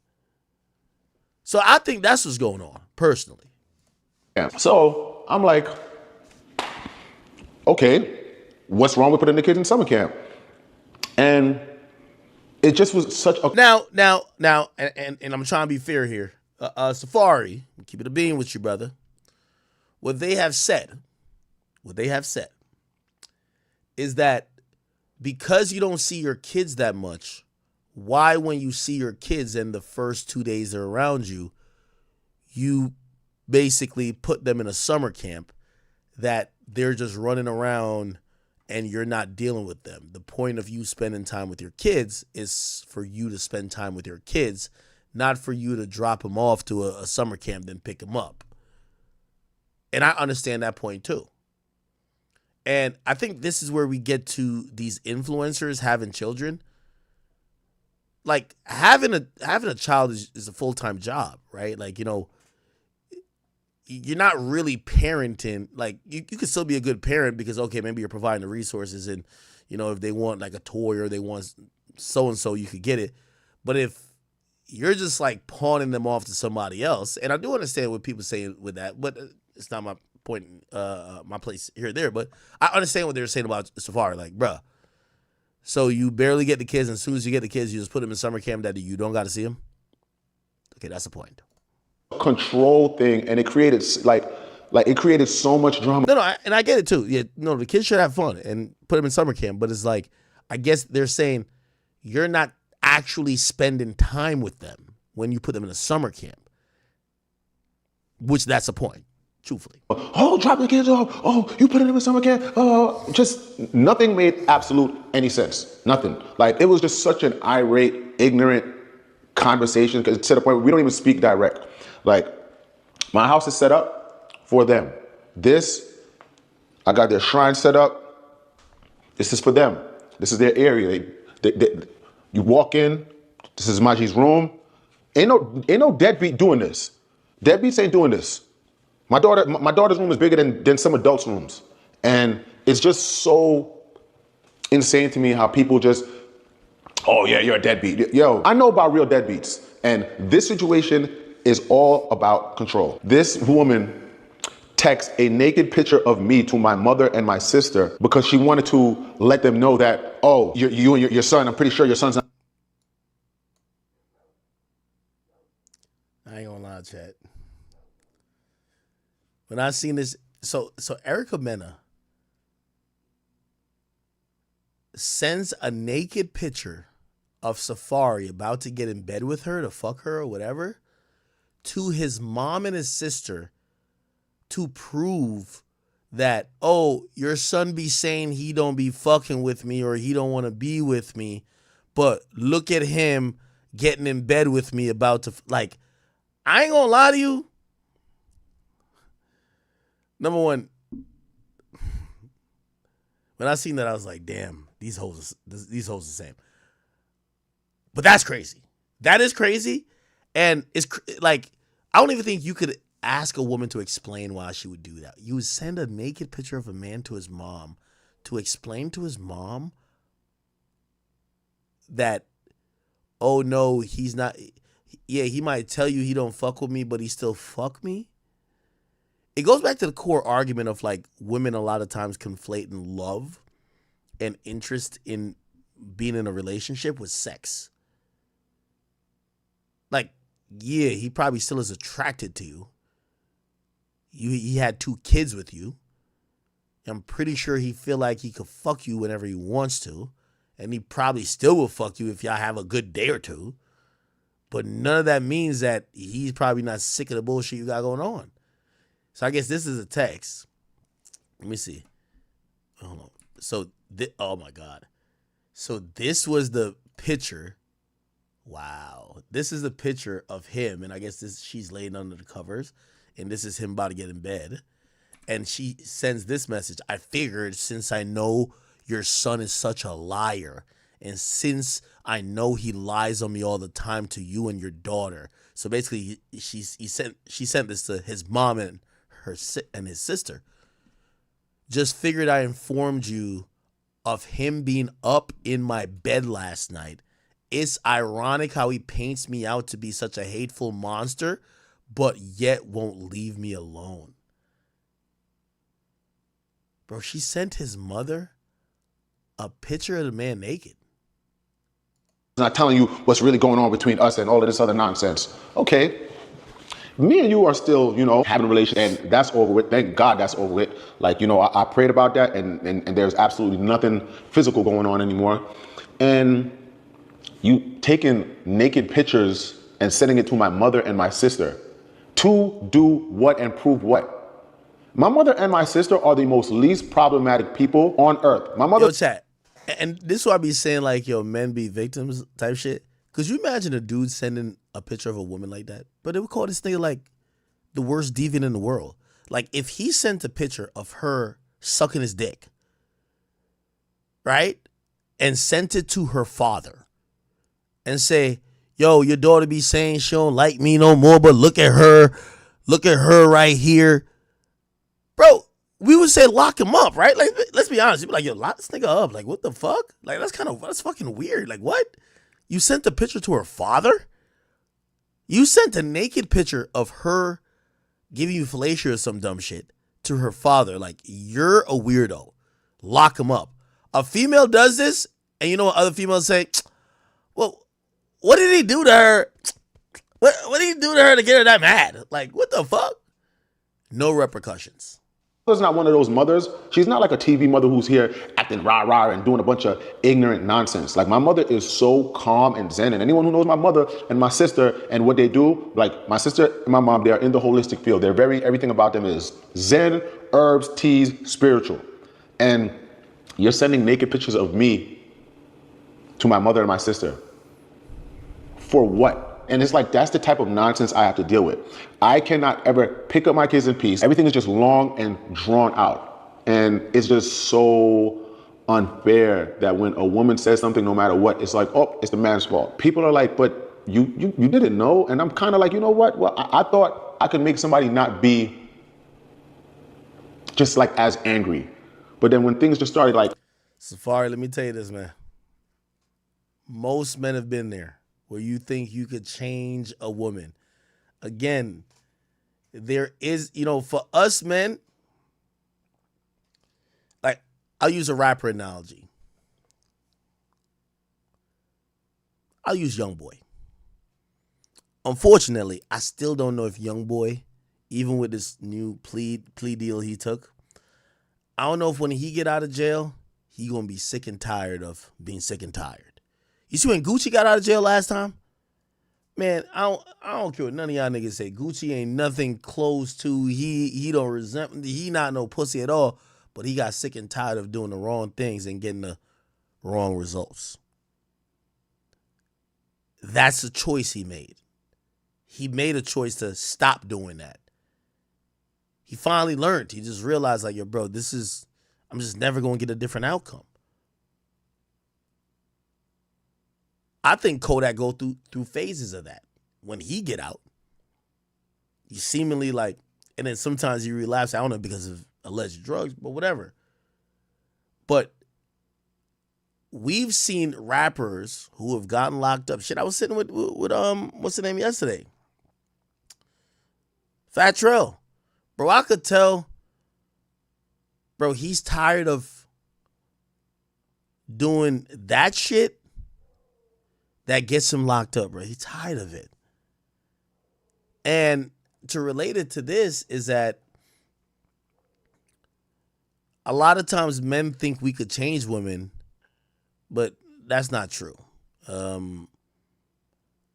So I think that's what's going on, personally. Yeah. So I'm like, okay, what's wrong with putting the kid in summer camp? And it just was such a... Now, and I'm trying to be fair here. Safari, keep it a bean with you, brother. What they have said is that because you don't see your kids that much, why when you see your kids and the first 2 days they're around you, you basically put them in a summer camp that they're just running around and you're not dealing with them. The point of you spending time with your kids is for you to spend time with your kids, not for you to drop them off to a summer camp, then pick them up. And I understand that point too. And I think this is where we get to these influencers having children. like having a child is a full-time job, right? Like, you know, you're not really parenting. Like you can still be a good parent because, okay, maybe you're providing the resources and, you know, if they want like a toy or they want so-and-so, you could get it. But if you're just like pawning them off to somebody else, and I do understand what people say with that, but it's not my point, my place here or there, but I understand what they're saying about Safari. Like, bruh, so you barely get the kids, and as soon as you get the kids, you just put them in summer camp that you don't got to see them? Okay, that's the point. Control thing, and it created like it created so much drama. No, and I get it too. Yeah, no, the kids should have fun and put them in summer camp, but it's like, I guess they're saying you're not actually spending time with them when you put them in a summer camp, which that's the point, truthfully. Oh, drop the kids off. Oh, you put them in a summer camp. Oh, just nothing made absolute any sense. Nothing. Like, it was just such an irate, ignorant conversation, because it's to the point where we don't even speak direct. Like, my house is set up for them. I got their shrine set up. This is for them. This is their area. You walk in, this is Maji's room. Ain't no deadbeat doing this. Deadbeats ain't doing this. My daughter's room is bigger than some adults' rooms. And it's just so insane to me how people just, oh yeah, you're a deadbeat. Yo, I know about real deadbeats. And this situation is all about control. This woman texted a naked picture of me to my mother and my sister because she wanted to let them know that, oh, you and your son, I'm pretty sure your son's not. I ain't gonna lie, chat. When I seen this, so Erica Mena sends a naked picture of Safari about to get in bed with her to fuck her or whatever to his mom and his sister to prove that, oh, your son be saying he don't be fucking with me or he don't want to be with me, but look at him getting in bed with me about to, like, I ain't gonna lie to you. Number one, when I seen that, I was like, damn, these hoes the same. But that's crazy. That is crazy. And it's like, I don't even think you could ask a woman to explain why she would do that. You would send a naked picture of a man to his mom to explain to his mom that, oh no, he's not, yeah, he might tell you he don't fuck with me, but he still fuck me. It goes back to the core argument of like women a lot of times conflating love and interest in being in a relationship with sex. Like, yeah, he probably still is attracted to you. He had 2 kids with you. I'm pretty sure he feel like he could fuck you whenever he wants to. And he probably still will fuck you if y'all have a good day or two. But none of that means that he's probably not sick of the bullshit you got going on. So I guess this is a text. Let me see. Hold on. So, oh my God. So this was the picture. Wow. This is the picture of him. And I guess she's laying under the covers. And this is him about to get in bed. And she sends this message. I figured since I know your son is such a liar, and since I know he lies on me all the time to you and your daughter. So basically, she sent this to his mom and his sister. Just figured I informed you of him being up in my bed last night. It's ironic how he paints me out to be such a hateful monster, but yet won't leave me alone. Bro, she sent his mother a picture of the man naked. Not telling you what's really going on between us and all of this other nonsense. Okay. Me and you are still, having a relationship, and that's over with. Thank God that's over with. Like, I prayed about that, and there's absolutely nothing physical going on anymore. And you taking naked pictures and sending it to my mother and my sister to do what and prove what? My mother and my sister are the most least problematic people on earth. My mother. Yo, chat. And this is why I be saying, like, yo, men be victims type shit. Because you imagine a dude sending a picture of a woman like that? But they would call this nigga, like, the worst deviant in the world. Like, if he sent a picture of her sucking his dick, right? And sent it to her father, and say, yo, your daughter be saying she don't like me no more, but look at her right here. Bro, we would say lock him up, right? Like, let's be honest. You'd be like, yo, lock this nigga up. Like, what the fuck? Like, that's fucking weird. Like, what? You sent the picture to her father? You sent a naked picture of her giving you fellatio or some dumb shit to her father. Like, you're a weirdo. Lock him up. A female does this, and you know what other females say? Well, what did he do to her? What did he do to her to get her that mad? Like, what the fuck? No repercussions. Mother's not one of those mothers. She's not like a TV mother who's here acting rah-rah and doing a bunch of ignorant nonsense. Like, my mother is so calm and zen. And anyone who knows my mother and my sister and what they do, like my sister and my mom, they are in the holistic field. Everything about them is zen, herbs, teas, spiritual. And you're sending naked pictures of me to my mother and my sister. For what? And it's like, that's the type of nonsense I have to deal with. I cannot ever pick up my kids in peace. Everything is just long and drawn out. And it's just so unfair that when a woman says something, no matter what, it's like, oh, it's the man's fault. People are like, but you didn't know. And I'm kind of like, you know what? Well, I thought I could make somebody not be just like as angry. But then when things just started like... Safari, let me tell you this, man. Most men have been there where you think you could change a woman. Again, there is, for us men, like, I'll use a rapper analogy. I'll use YoungBoy. Unfortunately, I still don't know if YoungBoy, even with this new plea deal he took, I don't know if when he get out of jail, he gonna be sick and tired of being sick and tired. You see when Gucci got out of jail last time? Man, I don't care what none of y'all niggas say. Gucci ain't nothing close to, he don't resent, he not no pussy at all, but he got sick and tired of doing the wrong things and getting the wrong results. That's a choice he made. He made a choice to stop doing that. He finally learned. He just realized, like, yo, bro, I'm just never going to get a different outcome. I think Kodak go through phases of that. When he get out, you seemingly like, and then sometimes you relapse. I don't know, because of alleged drugs, but whatever. But we've seen rappers who have gotten locked up. Shit, I was sitting with what's the name yesterday? Fat Trell. Bro, I could tell, bro, he's tired of doing that shit that gets him locked up, bro. He's tired of it. And to relate it to this is that a lot of times men think we could change women, but that's not true.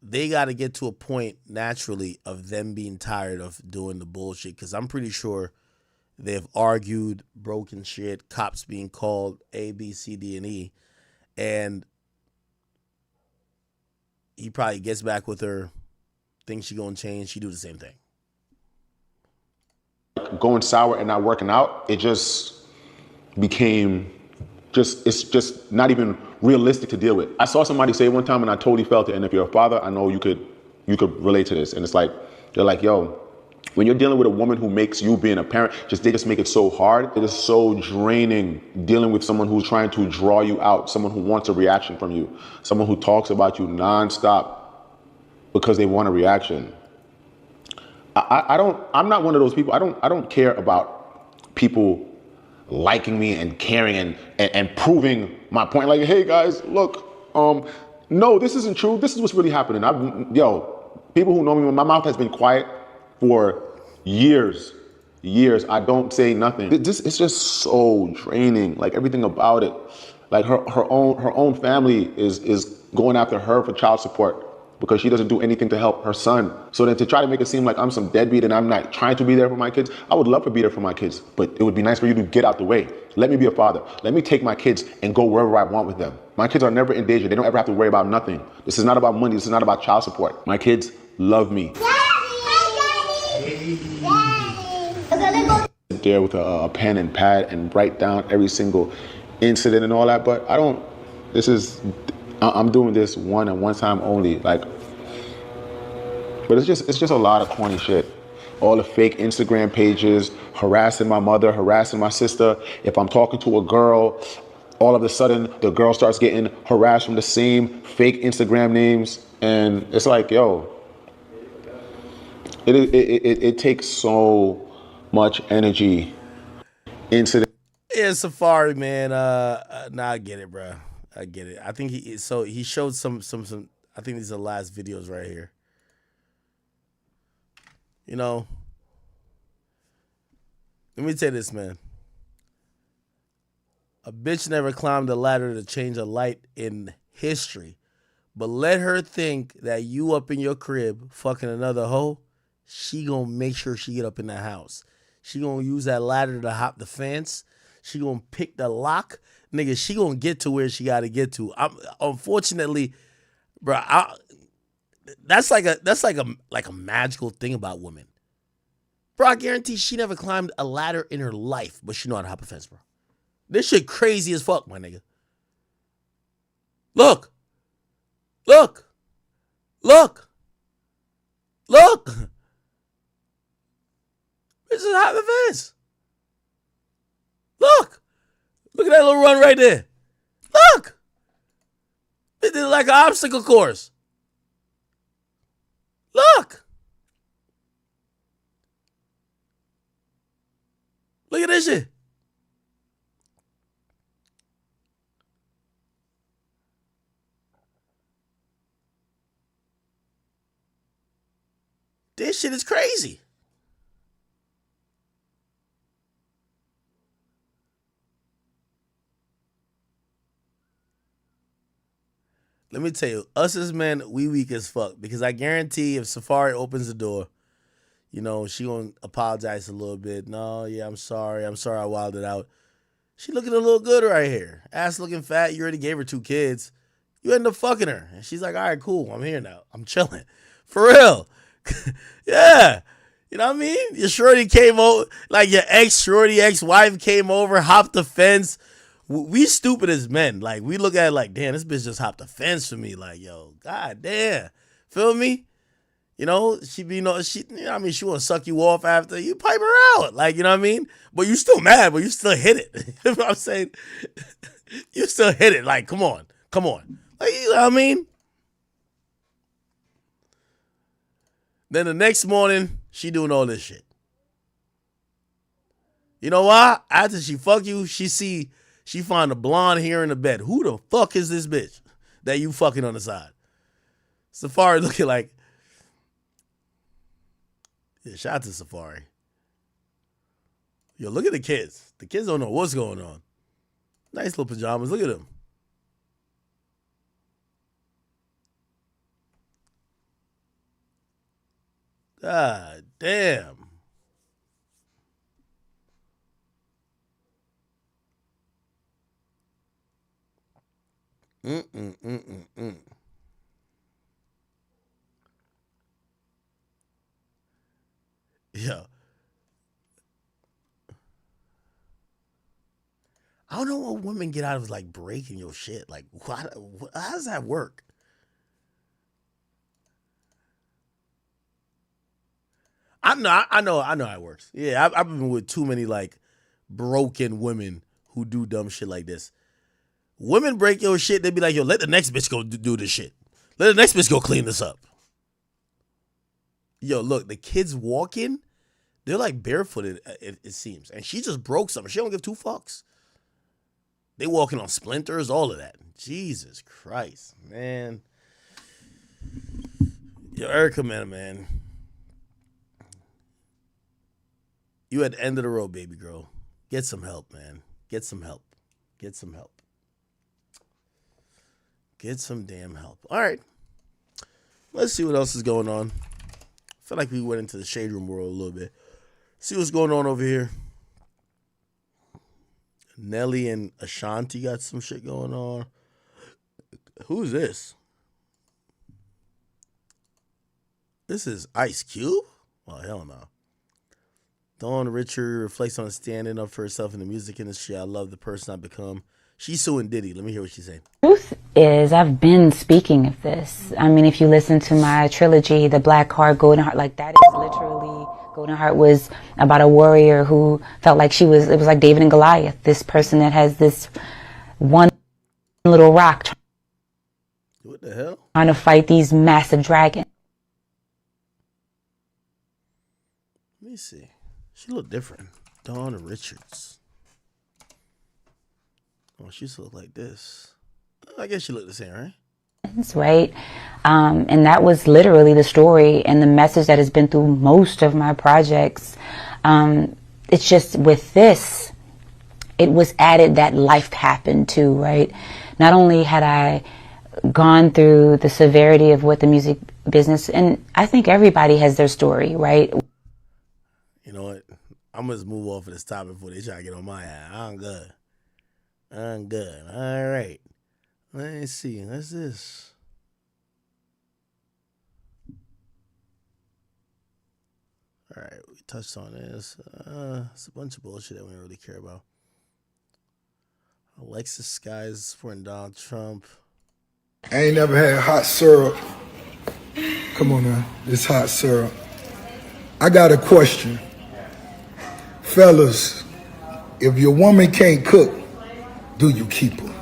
They got to get to a point naturally of them being tired of doing the bullshit, because I'm pretty sure they've argued, broken shit, cops being called, A, B, C, D, and E, and he probably gets back with her, thinks she gonna change, she do the same thing. Going sour and not working out, it just became it's just not even realistic to deal with. I saw somebody say one time and I totally felt it, and if you're a father, I know you could relate to this. And it's like, they're like, yo, when you're dealing with a woman who makes you being a parent, they just make it so hard. It is so draining dealing with someone who's trying to draw you out, someone who wants a reaction from you, someone who talks about you nonstop because they want a reaction. I'm not one of those people. I don't care about people liking me and caring and proving my point. Like, hey guys, look, no, this isn't true. This is what's really happening. People who know me, my mouth has been quiet for years. I don't say nothing. It's just so draining. Like, everything about it. Like, her own family is going after her for child support because she doesn't do anything to help her son. So then to try to make it seem like I'm some deadbeat and I'm not trying to be there for my kids, I would love to be there for my kids, but it would be nice for you to get out the way. Let me be a father. Let me take my kids and go wherever I want with them. My kids are never in danger. They don't ever have to worry about nothing. This is not about money. This is not about child support. My kids love me. Sit there with a pen and pad and write down every single incident and all that, but I'm doing this one and one time only. Like, but it's just a lot of corny shit. All the fake Instagram pages, harassing my mother, harassing my sister. If I'm talking to a girl, all of a sudden the girl starts getting harassed from the same fake Instagram names. And it's like, yo, it takes so much energy into the. Yeah, Safari, man. Nah, I get it, bro. I get it. I think he showed some. I think these are the last videos right here. You know, let me tell you this, man. A bitch never climbed a ladder to change a light in history, but let her think that you up in your crib fucking another hoe, she gonna make sure she get up in that house. She gonna use that ladder to hop the fence. She gonna pick the lock, nigga. She gonna get to where she gotta get to. Unfortunately, bro. That's like a magical thing about women, bro. I guarantee she never climbed a ladder in her life, but she know how to hop a fence, bro. This shit crazy as fuck, my nigga. Look. Look. Look. Look. This is hop the fence. Look. Look at that little run right there. Look. It did like an obstacle course. Look. Look at this shit. This shit is crazy. Let me tell you, us as men, we weak as fuck. Because I guarantee if Safari opens the door, you know, she gonna apologize a little bit. No, yeah, I'm sorry I wilded out. She looking a little good right here. Ass looking fat. You already gave her 2 kids. You end up fucking her. And she's like, all right, cool. I'm here now. I'm chilling. For real. Yeah. You know what I mean? Your shorty came over, like your ex-wife came over, hopped the fence. We stupid as men. Like, we look at it like, damn, this bitch just hopped the fence for me. Like, yo, god damn. Feel me? You know, she want to suck you off after you pipe her out. Like, you know what I mean? But you still mad, but you still hit it. You know what I'm saying? You still hit it. Like, come on. Like, you know what I mean? Then the next morning, she doing all this shit. You know why? After she fuck you, she find a blonde hair in the bed. Who the fuck is this bitch that you fucking on the side? Safari looking like, yeah, shout out to Safari. Yo, look at the kids. The kids don't know what's going on. Nice little pajamas. Look at them. God damn. Yeah. I don't know what women get out of like breaking your shit. Like, how does that work? I know how it works. Yeah, I've been with too many like broken women who do dumb shit like this. Women break your shit, they be like, yo, let the next bitch go do this shit. Let the next bitch go clean this up. Yo, look, the kids walking, they're like barefooted, it seems. And she just broke something. She don't give 2 fucks. They walking on splinters, all of that. Jesus Christ, man. Yo, Erica Mena, man. You at the end of the road, baby girl. Get some help, man. Get some help. Get some help. Get some damn help. All right. Let's see what else is going on. I feel like we went into the shade room world a little bit. See what's going on over here. Nelly and Ashanti got some shit going on. Who's this? This is Ice Cube? Oh, hell no. Dawn Richard reflects on standing up for herself in the music industry. I love the person I've become. She's suing Diddy. Let me hear what she's saying. Truth is, I've been speaking of this. I mean, if you listen to my trilogy, The Black Heart, Golden Heart, like that is literally, Golden Heart was about a warrior who felt like it was like David and Goliath, this person that has this one little rock What the hell? trying to fight these massive dragons. Let me see. She look different. Dawn Richards. Oh, she used to look like this. I guess she looked the same, right? Right? And that was literally the story and the message that has been through most of my projects. It's just with this, it was added that life happened too, right? Not only had I gone through the severity of what the music business, and I think everybody has their story, right? You know what? I'm going to move off of this topic before they try to get on my ass. I'm good. All right. Let's see. What's this? All right. We touched on this. It's a bunch of bullshit that we don't really care about. Alexis Skies supporting Donald Trump. I ain't never had hot syrup. Come on now. This hot syrup. I got a question. Fellas, if your woman can't cook, do you keep her?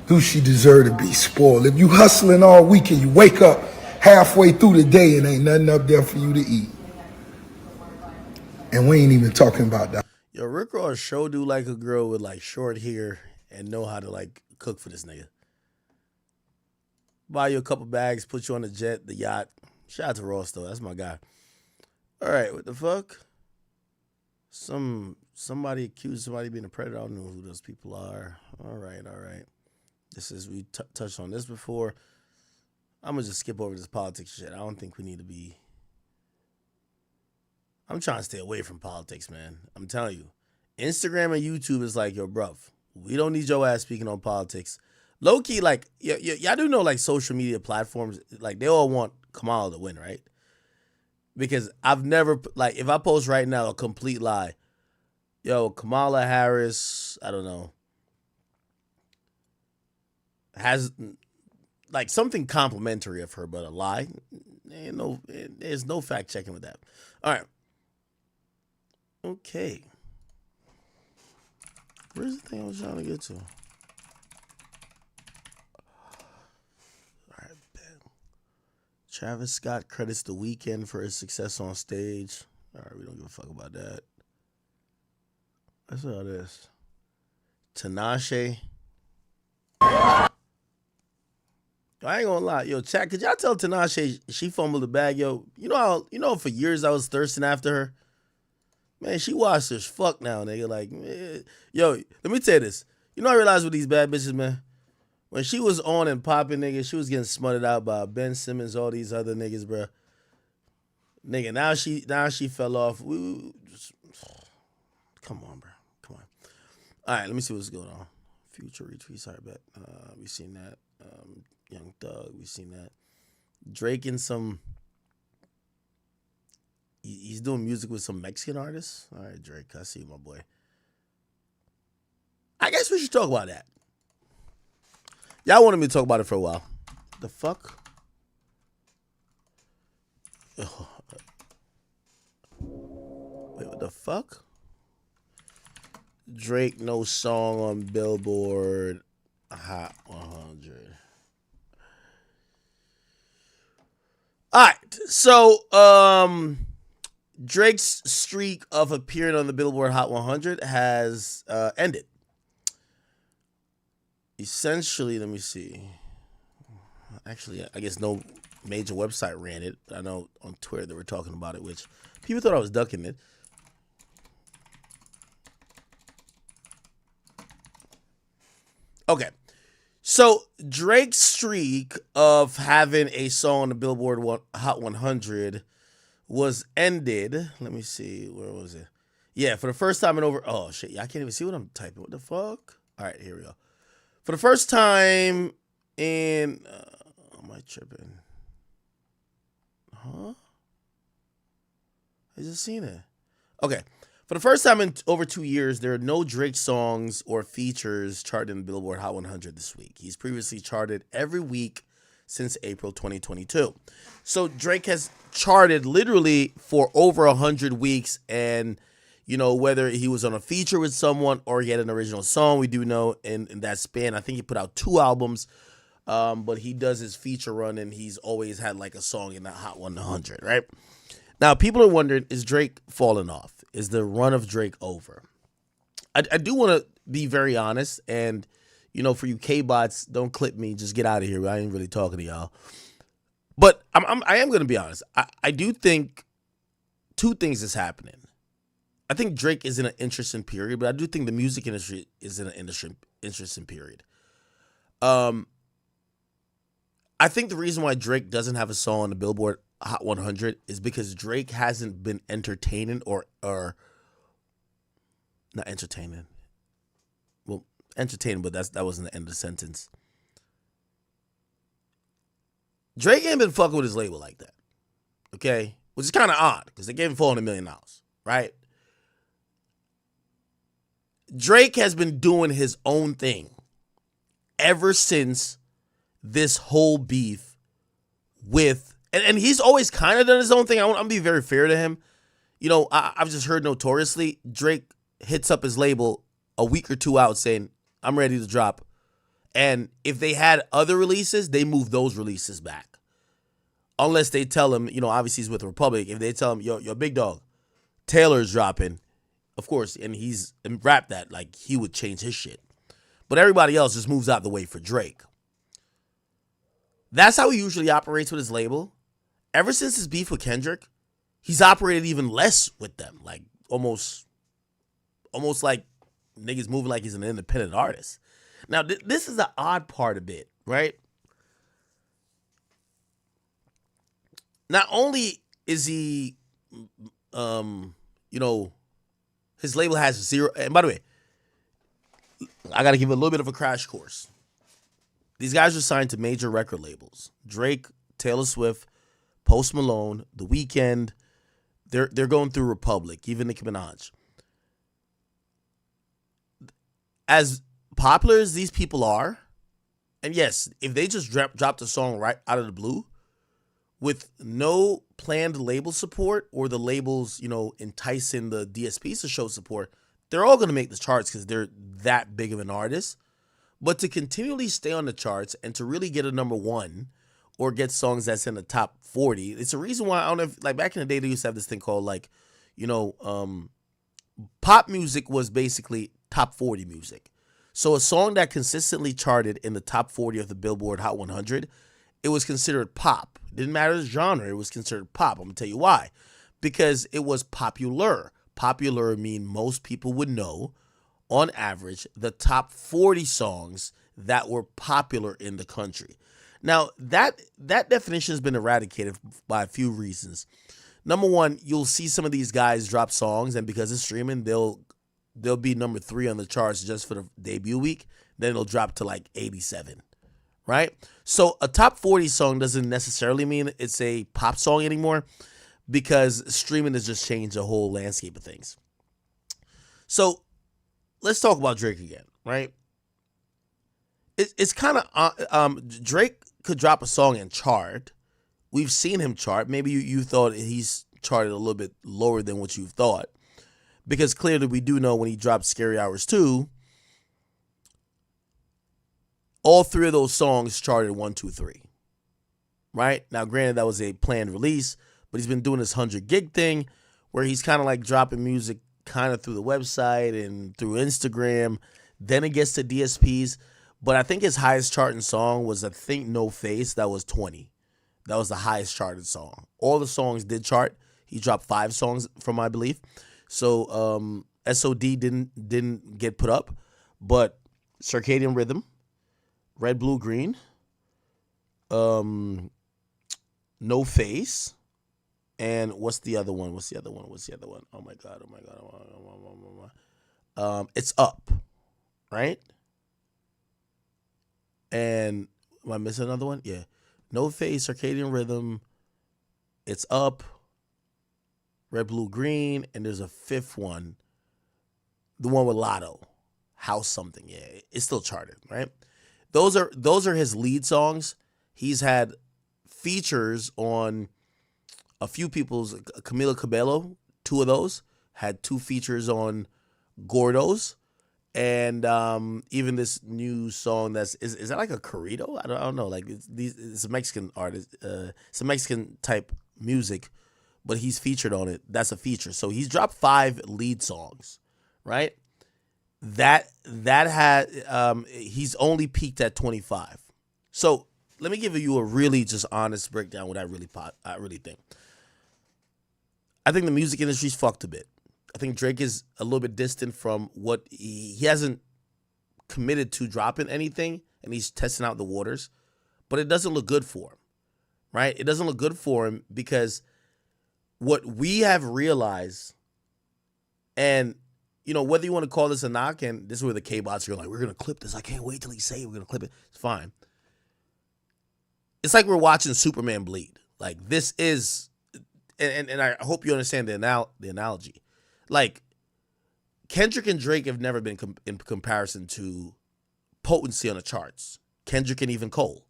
Do she deserve to be spoiled? If you hustling all week and you wake up halfway through the day and ain't nothing up there for you to eat. And we ain't even talking about that. Yo, Rick Ross sure do like a girl with like short hair and know how to like cook for this nigga. Buy you a couple bags, put you on the jet, the yacht. Shout out to Ross though, that's my guy. All right, what the fuck? Somebody accused somebody of being a predator. I don't know who those people are. All right. This is, we touched on this before. I'm going to just skip over this politics shit. I don't think we need to be. I'm trying to stay away from politics, man. I'm telling you. Instagram and YouTube is like, yo, bruv, we don't need your ass speaking on politics. Low-key, like, y'all do know, like, social media platforms, like, they all want Kamala to win, right? Because I've never, like, if I post right now a complete lie, yo, Kamala Harris, I don't know, has like something complimentary of her, but a lie. There's no fact checking with that. All right. Okay. Where's the thing I was trying to get to? All right, bet. Travis Scott credits The Weeknd for his success on stage. All right, we don't give a fuck about that. That's all this. Tinashe. I ain't gonna lie, yo, chat. Could y'all tell Tinashe she fumbled the bag, yo? You know, for years I was thirsting after her. Man, she washed as fuck now, nigga. Like, man, yo, let me tell you this. You know, I realized with these bad bitches, man. When she was on and popping, nigga, she was getting smutted out by Ben Simmons, all these other niggas, bro. Nigga, now she fell off. Come on, bro. Come on. All right, let me see what's going on. Future retweet, sorry, bet. We seen that. Young Thug, we seen that. Drake and some. He's doing music with some Mexican artists. All right, Drake, I see you, my boy. I guess we should talk about that. Y'all wanted me to talk about it for a while. The fuck? Oh. Wait, what the fuck? Drake, no song on Billboard Hot 100. All right, so Drake's streak of appearing on the Billboard Hot 100 has ended. Essentially, let me see. Actually, I guess no major website ran it. I know on Twitter they were talking about it, which people thought I was ducking it. Okay. So Drake's streak of having a song on the Billboard Hot 100 was ended. Let me see. Where was it? Yeah, for the first time in over... Oh, shit. I can't even see what I'm typing. What the fuck? All right, here we go. For the first time in... am I tripping? Huh? I just seen it. Okay. For the first time in over 2 years, there are no Drake songs or features charted in the Billboard Hot 100 this week. He's previously charted every week since April 2022. So Drake has charted literally for over 100 weeks, and you know, whether he was on a feature with someone or he had an original song, we do know in that span, I think he put out 2 albums, but he does his feature run and he's always had like a song in the Hot 100, right? Now, people are wondering, is Drake falling off? Is the run of Drake over? I do want to be very honest, and, you know, for you K-bots, don't clip me, just get out of here. I ain't really talking to y'all. But I am going to be honest. I do think 2 things is happening. I think Drake is in an interesting period, but I do think the music industry is in an interesting period. I think the reason why Drake doesn't have a song on the Billboard Hot 100 is because Drake hasn't been entertaining or not entertaining. Well, entertaining, but that wasn't the end of the sentence. Drake ain't been fucking with his label like that. Okay? Which is kind of odd because they gave him $400 million, right? Drake has been doing his own thing ever since this whole beef with, and he's always kind of done his own thing. I'm going to be very fair to him. You know, I've just heard notoriously Drake hits up his label a week or 2 out saying, I'm ready to drop. And if they had other releases, they move those releases back. Unless they tell him, you know, obviously he's with Republic. If they tell him, yo, big dog, Taylor's dropping, of course, and he's rapped that, like he would change his shit. But everybody else just moves out the way for Drake. That's how he usually operates with his label. Ever since his beef with Kendrick, he's operated even less with them. Like almost like niggas moving like he's an independent artist. Now, this is the odd part of it, right? Not only is he, you know, his label has 0. And by the way, I got to give a little bit of a crash course. These guys are signed to major record labels: Drake, Taylor Swift, Post Malone, The Weeknd. They're going through Republic, even Nicki Minaj. As popular as these people are, and yes, if they just dropped a song right out of the blue with no planned label support or the labels, you know, enticing the DSPs to show support, they're all going to make the charts because they're that big of an artist. But to continually stay on the charts and to really get a number 1 or get songs that's in the top 40, it's a reason why, I don't know if, like back in the day, they used to have this thing called like, you know, pop music was basically top 40 music. So a song that consistently charted in the top 40 of the Billboard Hot 100, it was considered pop. It didn't matter the genre, it was considered pop. I'm going to tell you why. Because it was popular. Popular mean most people would know, on average, the top 40 songs that were popular in the country. Now, that definition has been eradicated by a few reasons. Number 1, you'll see some of these guys drop songs, and because it's streaming, they'll be number 3 on the charts just for the debut week. Then it'll drop to like 87, right? So a top 40 song doesn't necessarily mean it's a pop song anymore, because streaming has just changed the whole landscape of things. So let's talk about Drake again, right? It's kind of Drake could drop a song and chart. We've seen him chart. Maybe you thought he's charted a little bit lower than what you thought, because clearly we do know when he dropped Scary Hours 2, all 3 of those songs charted 1, 2, 3. Right? Now, granted, that was a planned release, but he's been doing this 100 gig thing where he's kind of like dropping music kind of through the website and through Instagram. Then it gets to DSPs. But I think his highest charting song was, I think, No Face. That was 20. That was the highest charted song. All the songs did chart. He dropped 5 songs from my belief. So SOD didn't get put up. But Circadian Rhythm, Red, Blue, Green, No Face, and what's the other one? Oh my God. It's Up, right? And am I missing another one? Yeah. No Face, Circadian Rhythm, It's Up, Red, Blue, Green, and there's a fifth one, the one with Lotto, House something. Yeah, it's still charted, right? Those are his lead songs. He's had features on a few people's. Camila Cabello, 2 of those, had 2 features on Gordos, and even this new song is that like a corrido? I don't know. Like it's a Mexican artist. It's a Mexican type music, but he's featured on it. That's a feature. So he's dropped 5 lead songs, right? That had he's only peaked at 25. So let me give you a really just honest breakdown. What I really think. I think the music industry's fucked a bit. I think Drake is a little bit distant from what he hasn't committed to dropping anything, and he's testing out the waters, but it doesn't look good for him, right? It doesn't look good for him because what we have realized, and you know, whether you want to call this a knock, and this is where the K-bots are like, we're going to clip this. I can't wait till he say we're going to clip it. It's fine. It's like we're watching Superman bleed. Like this is, and I hope you understand the analogy. Like, Kendrick and Drake have never been in comparison to potency on the charts. Kendrick and even Cole.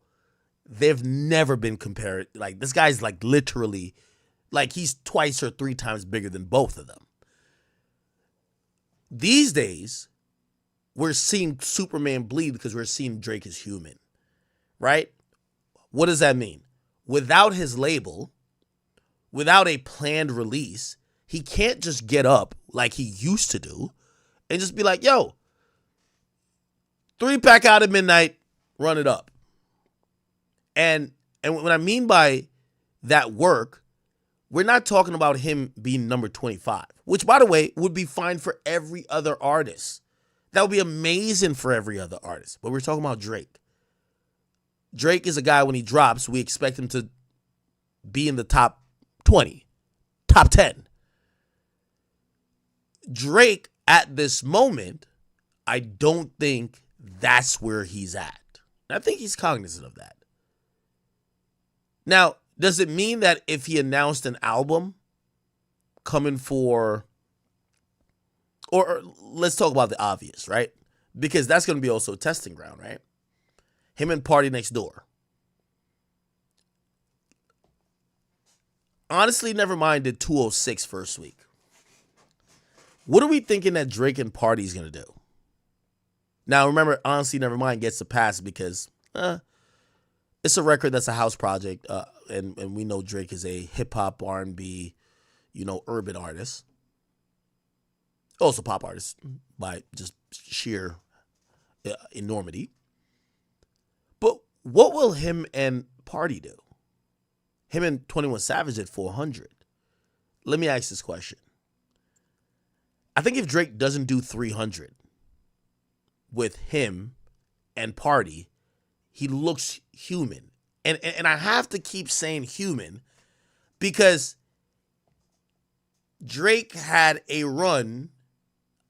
They've never been compared. Like, this guy's like literally, like he's 2 or 3 times bigger than both of them. These days, we're seeing Superman bleed because we're seeing Drake as human, right? What does that mean? Without his label, without a planned release, he can't just get up like he used to do and just be like, yo, 3-pack out at midnight, run it up. And what I mean by that work, we're not talking about him being number 25, which, by the way, would be fine for every other artist. That would be amazing for every other artist. But we're talking about Drake. Drake is a guy, when he drops, we expect him to be in the top 20, top 10. Drake, at this moment, I don't think that's where he's at. And I think he's cognizant of that. Now, does it mean that if he announced an album coming for, or let's talk about the obvious, right? Because that's going to be also a testing ground, right? Him and Party Next Door. Honestly, never mind the 206 first week. What are we thinking that Drake and Party is going to do? Now, remember, Honestly, Nevermind gets a pass because it's a record that's a house project, and we know Drake is a hip-hop, R&B, urban artist. Also pop artist by just sheer enormity. But what will him and Party do? Him and 21 Savage at 400. Let me ask this question. I think if Drake doesn't do 300 with him and Party, he looks human. And I have to keep saying human because Drake had a run,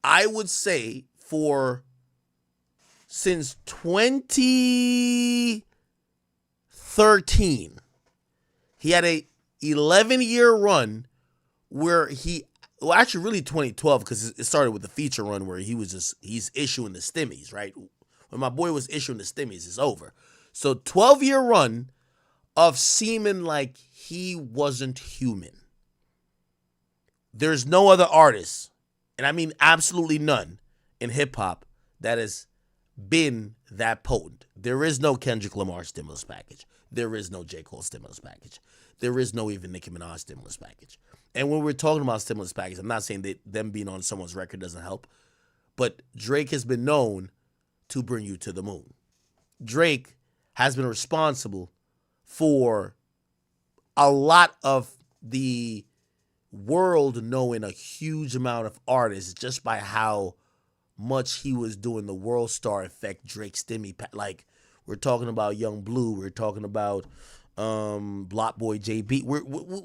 I would say, for since 2013. He had a 11-year run where actually really 2012, because it started with the feature run where he's issuing the stimmies, right? When my boy was issuing the stimmies, it's over. So 12-year run of seeming like he wasn't human. There's no other artist, and I mean absolutely none, in hip-hop that has been that potent. There is no Kendrick Lamar stimulus package. There is no J. Cole stimulus package. There is no even Nicki Minaj stimulus package. And when we're talking about stimulus package, I'm not saying that them being on someone's record doesn't help, but Drake has been known to bring you to the moon. Drake has been responsible for a lot of the world knowing a huge amount of artists just by how much he was doing the World Star Effect Drake stimmy. Like, we're talking about Young Blue. We're talking about Block Boy JB.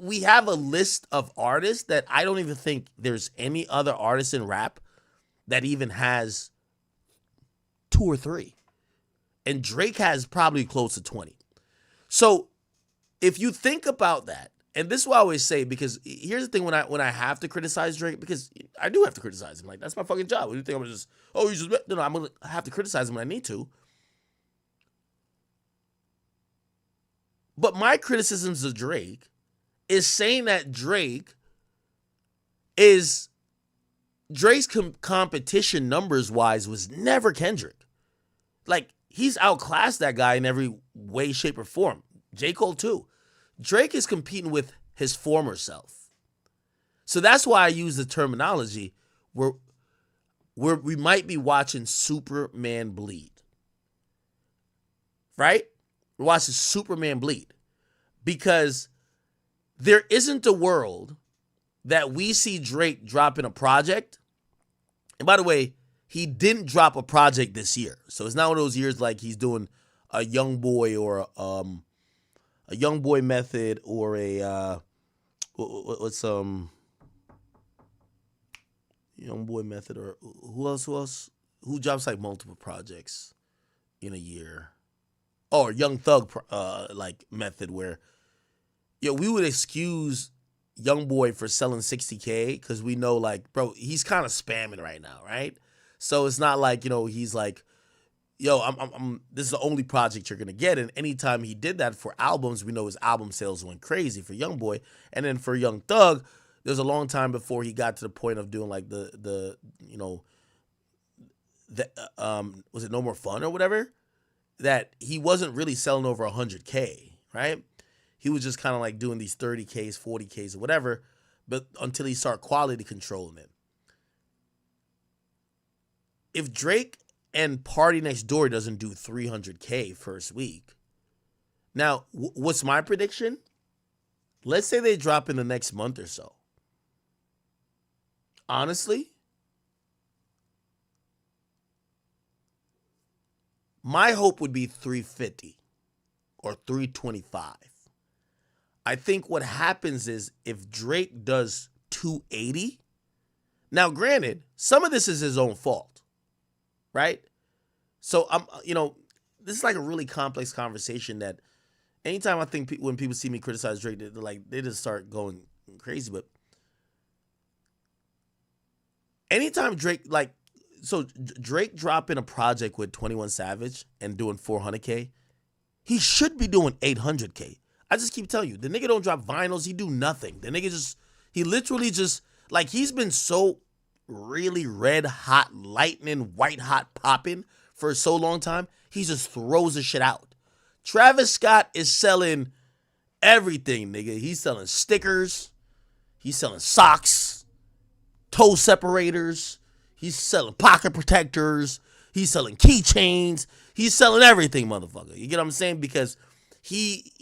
We have a list of artists that I don't even think there's any other artist in rap that even has 2 or 3. And Drake has probably close to 20. So if you think about that, and this is what I always say, because here's the thing, when I have to criticize Drake, because I do have to criticize him. Like, that's my fucking job. What do you think I'm gonna just, oh, you just, no, I'm gonna have to criticize him when I need to. But my criticisms of Drake is saying that Drake's competition numbers wise was never Kendrick. Like, he's outclassed that guy in every way, shape, or form. J. Cole too. Drake is competing with his former self. So that's why I use the terminology where we might be watching Superman bleed. Right? We're watching Superman bleed. Because there isn't a world that we see Drake dropping a project. And by the way, he didn't drop a project this year. So it's not one of those years like he's doing a Young Boy or a Young Boy method or a what's Young Boy method, or who else? Who drops like multiple projects in a year? Or Young Thug like method, where we would excuse Young Boy for selling 60K because we know, like, bro, he's kind of spamming right now, right? So it's not like, he's like, yo, I'm this is the only project you're gonna get. And anytime he did that for albums, we know his album sales went crazy for Young Boy. And then for Young Thug, there's a long time before he got to the point of doing like the was it No More Fun or whatever, that he wasn't really selling over 100K, right? He was just kind of like doing these 30Ks, 40Ks, or whatever, but until he started quality controlling it. If Drake and Party Next Door doesn't do 300K first week, now what's my prediction? Let's say they drop in the next month or so. Honestly, my hope would be 350 or 325. I think what happens is if Drake does 280, now granted, some of this is his own fault, right? So this is like a really complex conversation that anytime I think when people see me criticize Drake, they just start going crazy. But anytime Drake, Drake dropping a project with 21 Savage and doing 400K, he should be doing 800K. I just keep telling you, the nigga don't drop vinyls. He do nothing. The nigga he literally just, like, he's been so really red hot, lightning, white hot popping for so long time. He just throws the shit out. Travis Scott is selling everything, nigga. He's selling stickers. He's selling socks, toe separators. He's selling pocket protectors. He's selling keychains. He's selling everything, motherfucker. You get what I'm saying? Because he,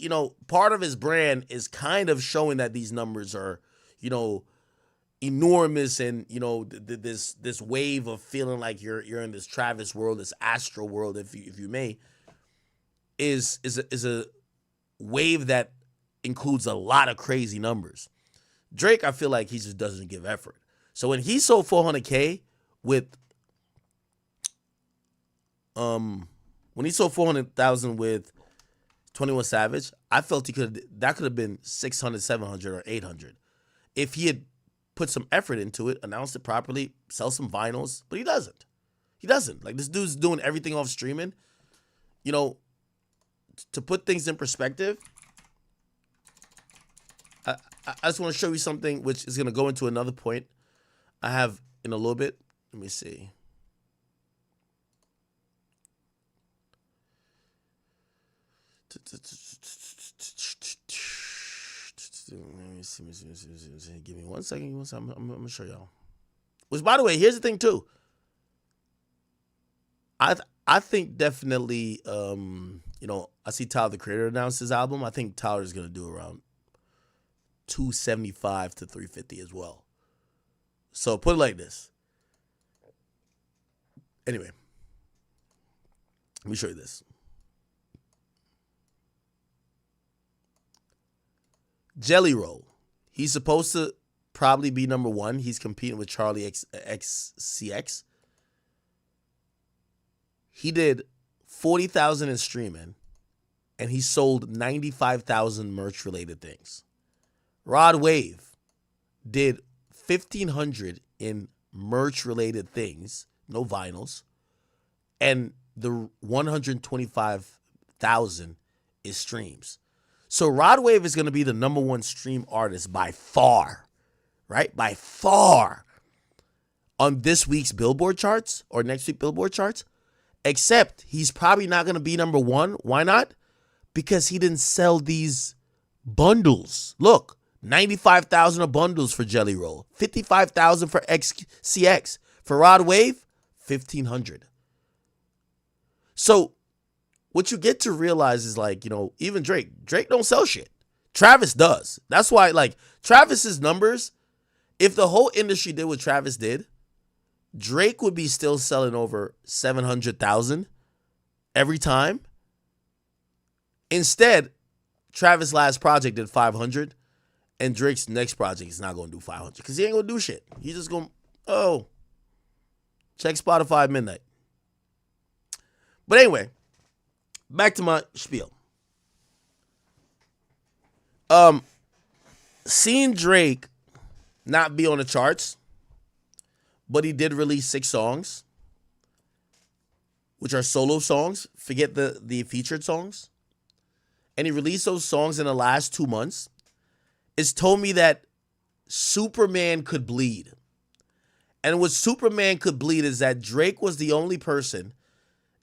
part of his brand is kind of showing that these numbers are, enormous, and this wave of feeling like you're in this Travis world, this astral world, if you may, is a wave that includes a lot of crazy numbers. Drake, I feel like he just doesn't give effort. So when he sold 400K with when he sold 400,000 with 21 Savage, I felt that could have been 600, 700, or 800 if he had put some effort into it, announced it properly, sell some vinyls. But he doesn't. Like, this dude's doing everything off streaming. To put things in perspective, I just want to show you something which is going to go into another point I have in a little bit. Let me see. Let me see. Give me 1 second. I'm going to show y'all. Which, by the way, here's the thing, too. I think definitely, I see Tyler, the Creator, announced his album. I think Tyler's going to do around 275 to 350 as well. So put it like this. Anyway, let me show you this. Jelly Roll. He's supposed to probably be number one. He's competing with Charlie XCX. He did 40,000 in streaming, and he sold 95,000 merch-related things. Rod Wave did 1,500 in merch-related things, no vinyls, and the 125,000 is streams. So Rod Wave is going to be the #1 stream artist by far, right? By far on this week's Billboard charts or next week's Billboard charts, except he's probably not going to be #1. Why not? Because he didn't sell these bundles. Look, 95,000 of bundles for Jelly Roll, 55,000 for XCX. For Rod Wave, 1,500. So what you get to realize is like, you know, even Drake don't sell shit. Travis does. That's why, like, Travis's numbers, if the whole industry did what Travis did, Drake would be still selling over 700,000 every time. Instead, Travis' last project did 500, and Drake's next project is not going to do 500 because he ain't going to do shit. He's just going, check Spotify midnight. But anyway, back to my spiel. Seeing Drake not be on the charts, but he did release 6 songs, which are solo songs. Forget the featured songs. And he released those songs in the last 2 months. It's told me that Superman could bleed. And what Superman could bleed is that Drake was the only person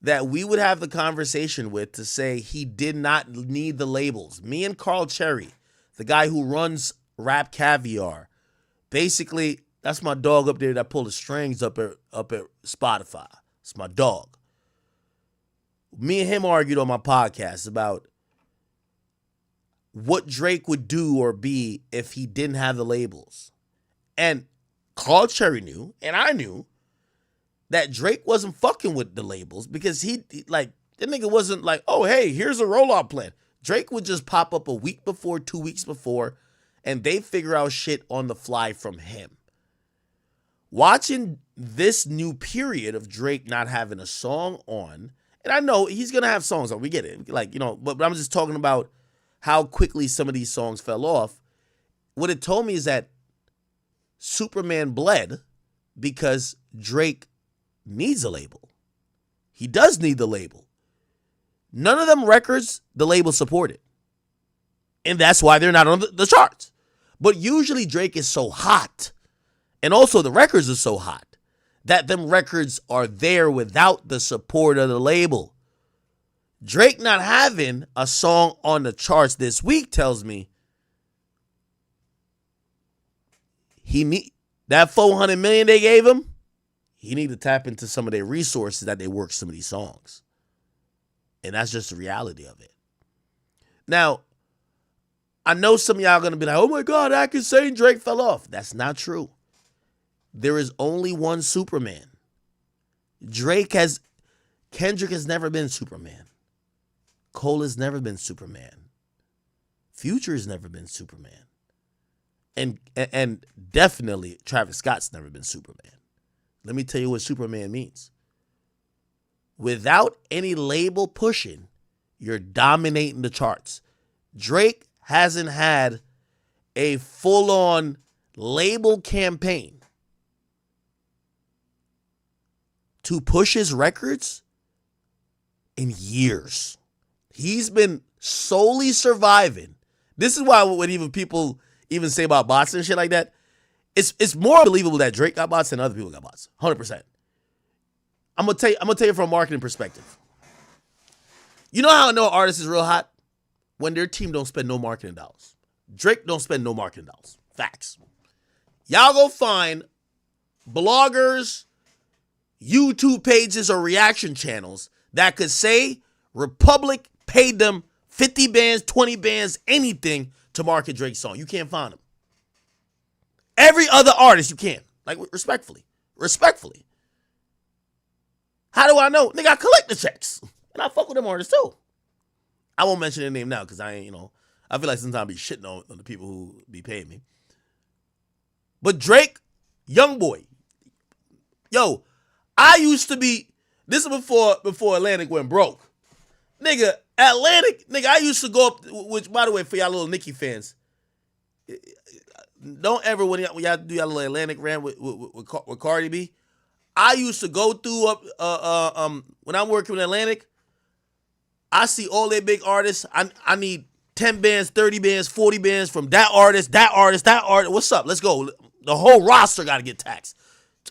that we would have the conversation with to say he did not need the labels. Me and Carl Cherry, the guy who runs Rap Caviar, basically, that's my dog up there that pulled the strings up at Spotify. It's my dog. Me and him argued on my podcast about what Drake would do or be if he didn't have the labels. And Carl Cherry knew, and I knew, that Drake wasn't fucking with the labels because the nigga wasn't like, oh, hey, here's a rollout plan. Drake would just pop up a week before, 2 weeks before, and they figure out shit on the fly from him. Watching this new period of Drake not having a song on, and I know he's going to have songs on, we get it. Like, you know, but I'm just talking about how quickly some of these songs fell off. What it told me is that Superman bled because Drake needs a label. He does need the label. None of them records the label supported. And that's why they're not on the charts. But usually Drake is so hot, and also the records are so hot, that them records are there without the support of the label. Drake not having a song on the charts this week tells me he need that $400 million they gave him. He need to tap into some of their resources that they work some of these songs. And that's just the reality of it. Now, I know some of y'all are going to be like, oh my God, I can say Drake fell off. That's not true. There is only one Superman. Kendrick has never been Superman. Cole has never been Superman. Future has never been Superman. And definitely Travis Scott's never been Superman. Let me tell you what Superman means. Without any label pushing, you're dominating the charts. Drake hasn't had a full-on label campaign to push his records in years. He's been solely surviving. This is why when even people even say about bots and shit like that, it's more believable that Drake got bots than other people got bots. 100%. I'm gonna tell you from a marketing perspective. You know how I know an artist is real hot? When their team don't spend no marketing dollars. Drake don't spend no marketing dollars. Facts. Y'all go find bloggers, YouTube pages, or reaction channels that could say Republic paid them 50 bands, 20 bands, anything to market Drake's song. You can't find them. Every other artist you can. Like, respectfully. Respectfully. How do I know? Nigga, I collect the checks. And I fuck with them artists too. I won't mention their name now because I ain't, I feel like sometimes I be shitting on the people who be paying me. But Drake, young boy. Yo, I used to be, this is before Atlantic went broke. Nigga, Atlantic, I used to go up, which, by the way, for y'all little Nicki fans, don't ever when y'all do y'all little Atlantic rant with Cardi B. I used to go through when I'm working with Atlantic. I see all their big artists. I need 10 bands, 30 bands, 40 bands from that artist. What's up? Let's go. The whole roster got to get taxed.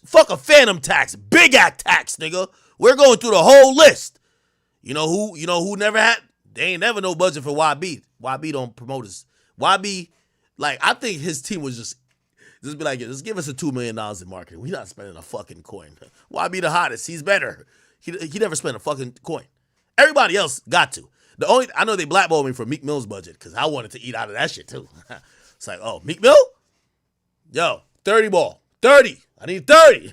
Fuck a phantom tax, big act tax, nigga. We're going through the whole list. You know who never had? They ain't never no budget for YB. YB don't promote us. YB, like, I think his team was just be like, just give us a $2 million in marketing. We're not spending a fucking coin. YB the hottest. He's better. He never spent a fucking coin. Everybody else got to. I know they blackballed me for Meek Mill's budget because I wanted to eat out of that shit too. It's like, oh, Meek Mill? Yo, 30 ball. 30. I need 30.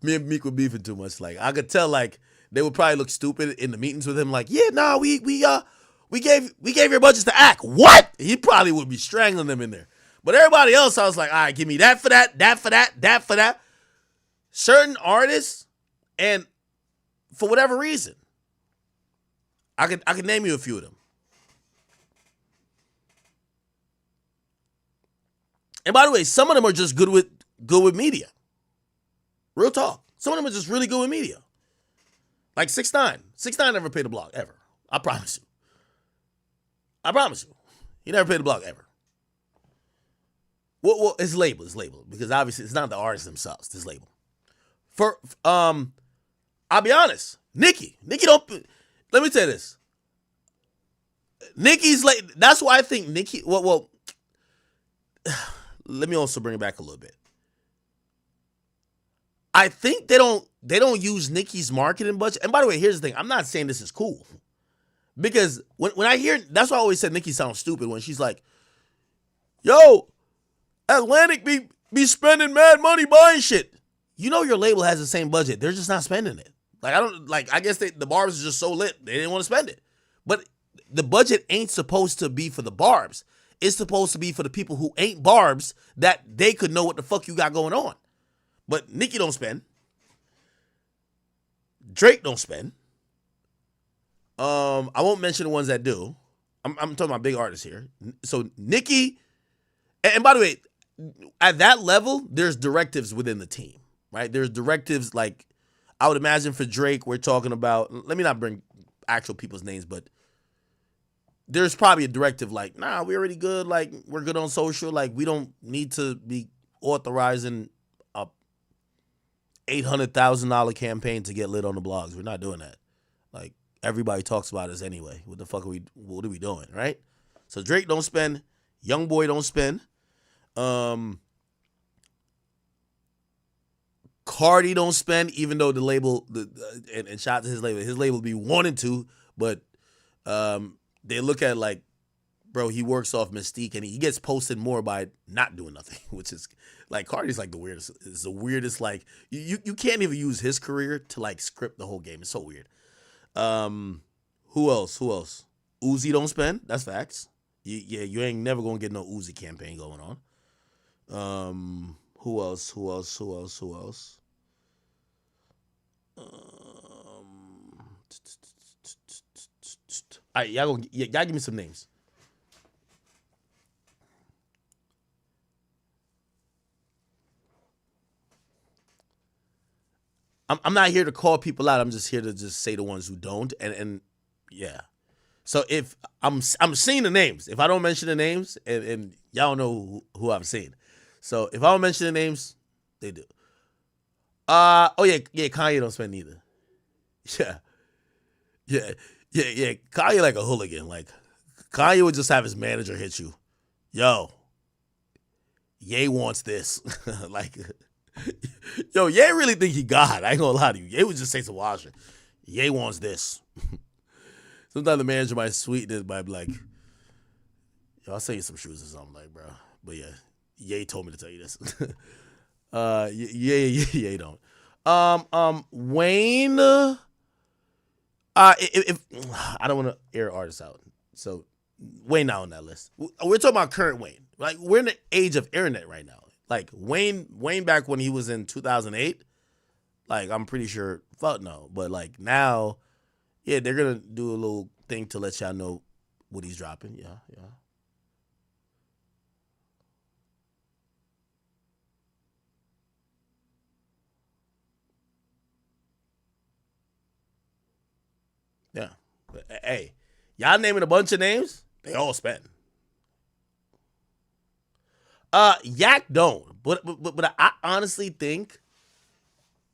Me and Meek were beefing too much. Like, I could tell, like, they would probably look stupid in the meetings with him. Like, yeah, nah, we gave your budgets to Act. What? He probably would be strangling them in there. But everybody else, I was like, all right, give me that for that, that for that, that for that. Certain artists, and for whatever reason, I could name you a few of them. And by the way, some of them are just good with media. Real talk. Some of them are just really good with media. Like 6ix9ine. 6ix9ine never paid a blog, ever. I promise you. He never paid a blog, ever. Well, his label. Because obviously it's not the artists themselves, it's his label. I'll be honest. Nicki don't, let me tell you this. Nicki's like, that's why I think Nicki, well, let me also bring it back a little bit. I think they don't use Nicki's marketing budget. And by the way, here's the thing. I'm not saying this is cool. Because when I hear, that's why I always said Nicki sounds stupid when she's like, yo, Atlantic be spending mad money buying shit. You know your label has the same budget. They're just not spending it. I guess the barbs are just so lit. They didn't want to spend it. But the budget ain't supposed to be for the barbs. It's supposed to be for the people who ain't barbs that they could know what the fuck you got going on. But Nicki don't spend. Drake don't spend. I won't mention the ones that do. I'm talking about big artists here. So Nicki, and by the way, at that level, there's directives within the team, right? There's directives like, I would imagine for Drake, we're talking about, let me not bring actual people's names, but there's probably a directive like, nah, we're already good. Like, we're good on social. Like, we don't need to be authorizing a $800,000 campaign to get lit on the blogs. We're not doing that. Like, everybody talks about us anyway. What are we doing, right? So Drake don't spend. YoungBoy don't spend. Cardi don't spend, even though the label, and shout out to his label be wanting to, but they look at like, bro, he works off Mystique and he gets posted more by not doing nothing, which is like, Cardi's like the weirdest. It's the weirdest, like, you can't even use his career to like script the whole game. It's so weird. Who else? Uzi don't spend. That's facts. You ain't never gonna get no Uzi campaign going on. Who else? All right, y'all give me some names. I'm not here to call people out. I'm just here to just say the ones who don't, and yeah. So if I'm seeing the names, if I don't mention the names, and y'all know who I've seen. So if I don't mention the names, they do. Oh yeah, Kanye don't spend either. Yeah. Kanye like a hooligan. Like, Kanye would just have his manager hit you. Yo, Ye wants this. Like, yo, Ye really think he God. I ain't gonna lie to you. Ye would just say to Washington, Ye wants this. Sometimes the manager might sweeten it by like, yo, I'll sell you some shoes or something, like, bro. But yeah, Ye told me to tell you this. Ye don't. Wayne. If I don't want to air artists out, so Wayne not on that list. We're talking about current Wayne. Like, we're in the age of internet right now. Like, Wayne back when he was in 2008, like, I'm pretty sure, fuck no. But like now, yeah, they're gonna do a little thing to let y'all know what he's dropping. Yeah. Yeah. But, hey, y'all naming a bunch of names, they all spend. Yak don't. But I honestly think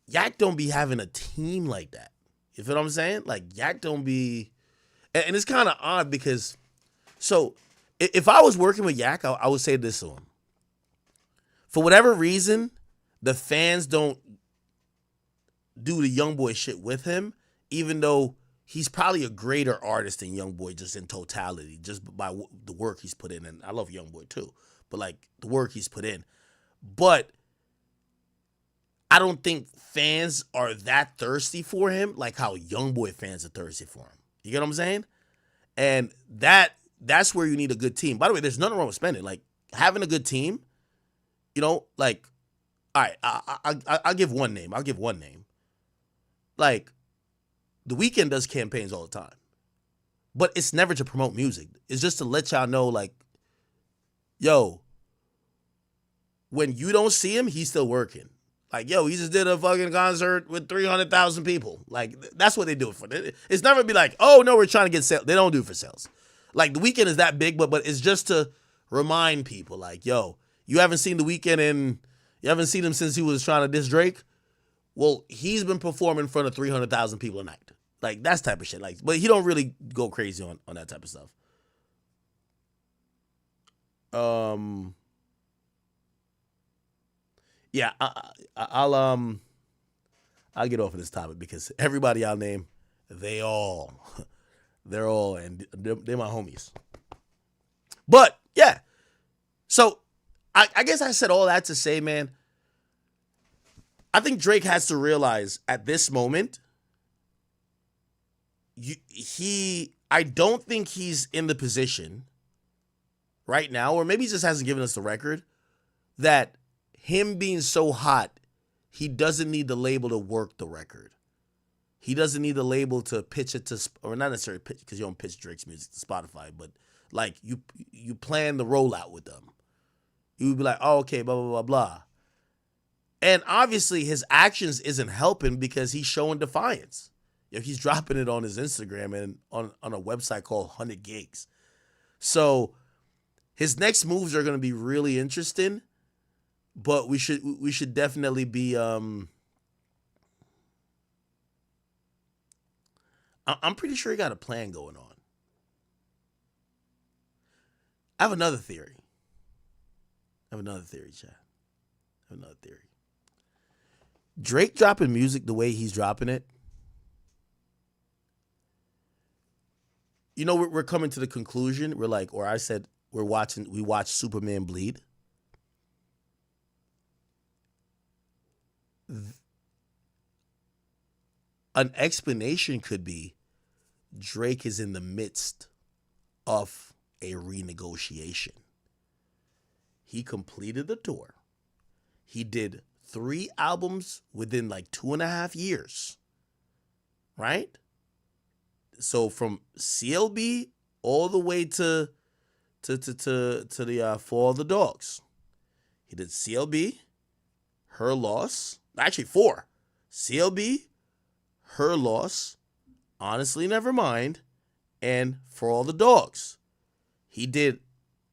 Yak don't be having a team like that. You feel what I'm saying? Like, Yak don't be... And it's kind of odd because... So, if I was working with Yak, I would say this to him. For whatever reason, the fans don't do the YoungBoy shit with him, even though he's probably a greater artist than YoungBoy just in totality, just by the work he's put in. And I love YoungBoy too, but like the work he's put in. But I don't think fans are that thirsty for him like how YoungBoy fans are thirsty for him. You get what I'm saying? And that's where you need a good team. By the way, there's nothing wrong with spending. Like, having a good team, you know, like, all right, I'll give one name. Like, The Weeknd does campaigns all the time. But it's never to promote music. It's just to let y'all know, like, yo, when you don't see him, he's still working. Like, yo, he just did a fucking concert with 300,000 people. Like, that's what they do it for. It's never be like, oh, no, we're trying to get sales. They don't do it for sales. Like, The Weeknd is that big, but it's just to remind people, like, yo, you haven't seen The Weeknd and you haven't seen him since he was trying to diss Drake? Well, he's been performing in front of 300,000 people a night. Like, that's type of shit. Like, but he don't really go crazy on that type of stuff. Yeah, I'll get off of this topic because everybody I'll name, they're all, and they're my homies. But yeah, so I guess I said all that to say, man, I think Drake has to realize at this moment, I don't think he's in the position right now, or maybe he just hasn't given us the record, that him being so hot, he doesn't need the label to work the record. He doesn't need the label to pitch it to, or not necessarily pitch, because you don't pitch Drake's music to Spotify, but like you plan the rollout with them. You would be like, oh, okay, blah, blah, blah, blah. And obviously his actions isn't helping because he's showing defiance. You know, he's dropping it on his Instagram and on a website called 100 Gigs. So his next moves are going to be really interesting, but we should definitely be I'm pretty sure he got a plan going on. I have another theory, chat. Drake dropping music the way he's dropping it. You know, we're coming to the conclusion. We're like, or I said, we watched Superman bleed. An explanation could be Drake is in the midst of a renegotiation. He completed the tour. He did 3 albums within like 2.5 years, right? So from CLB all the way to the For All the Dogs. He did CLB, Her Loss, actually 4. CLB, Her Loss, Honestly Nevermind, and For All the Dogs. He did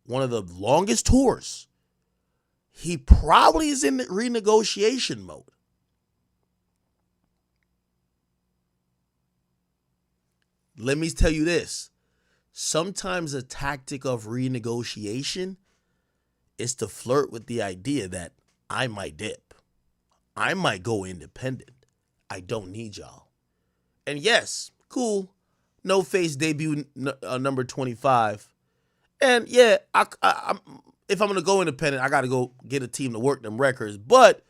one of the longest tours. He probably is in renegotiation mode. Let me tell you this. Sometimes a tactic of renegotiation is to flirt with the idea that I might dip. I might go independent. I don't need y'all. And yes, cool. No Face debut number 25. And yeah, if I'm going to go independent, I got to go get a team to work them records. But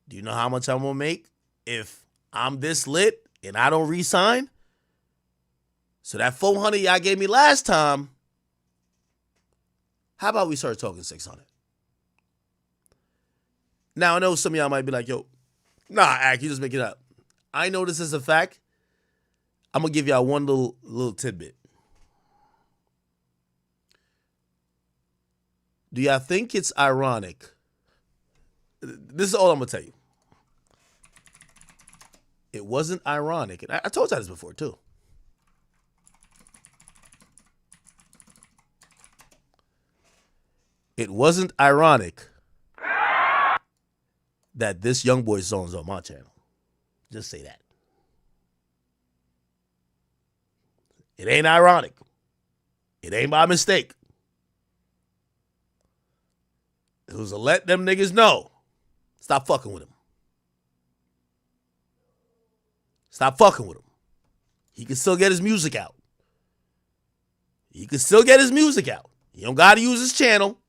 do you know how much I'm going to make if I'm this lit and I don't re-sign? So that 400 y'all gave me last time, how about we start talking 600? Now, I know some of y'all might be like, yo, nah, Ak, you just make it up. I know this is a fact. I'm going to give y'all one little tidbit. Do y'all think it's ironic? This is all I'm going to tell you. it wasn't ironic. And I told you this before, too. It wasn't ironic that this young boy song is on my channel. Just say that. It ain't ironic. It ain't by mistake. It was to let them niggas know. Stop fucking with him. Stop fucking with him. He can still get his music out. He can still get his music out. He don't got to use his channel.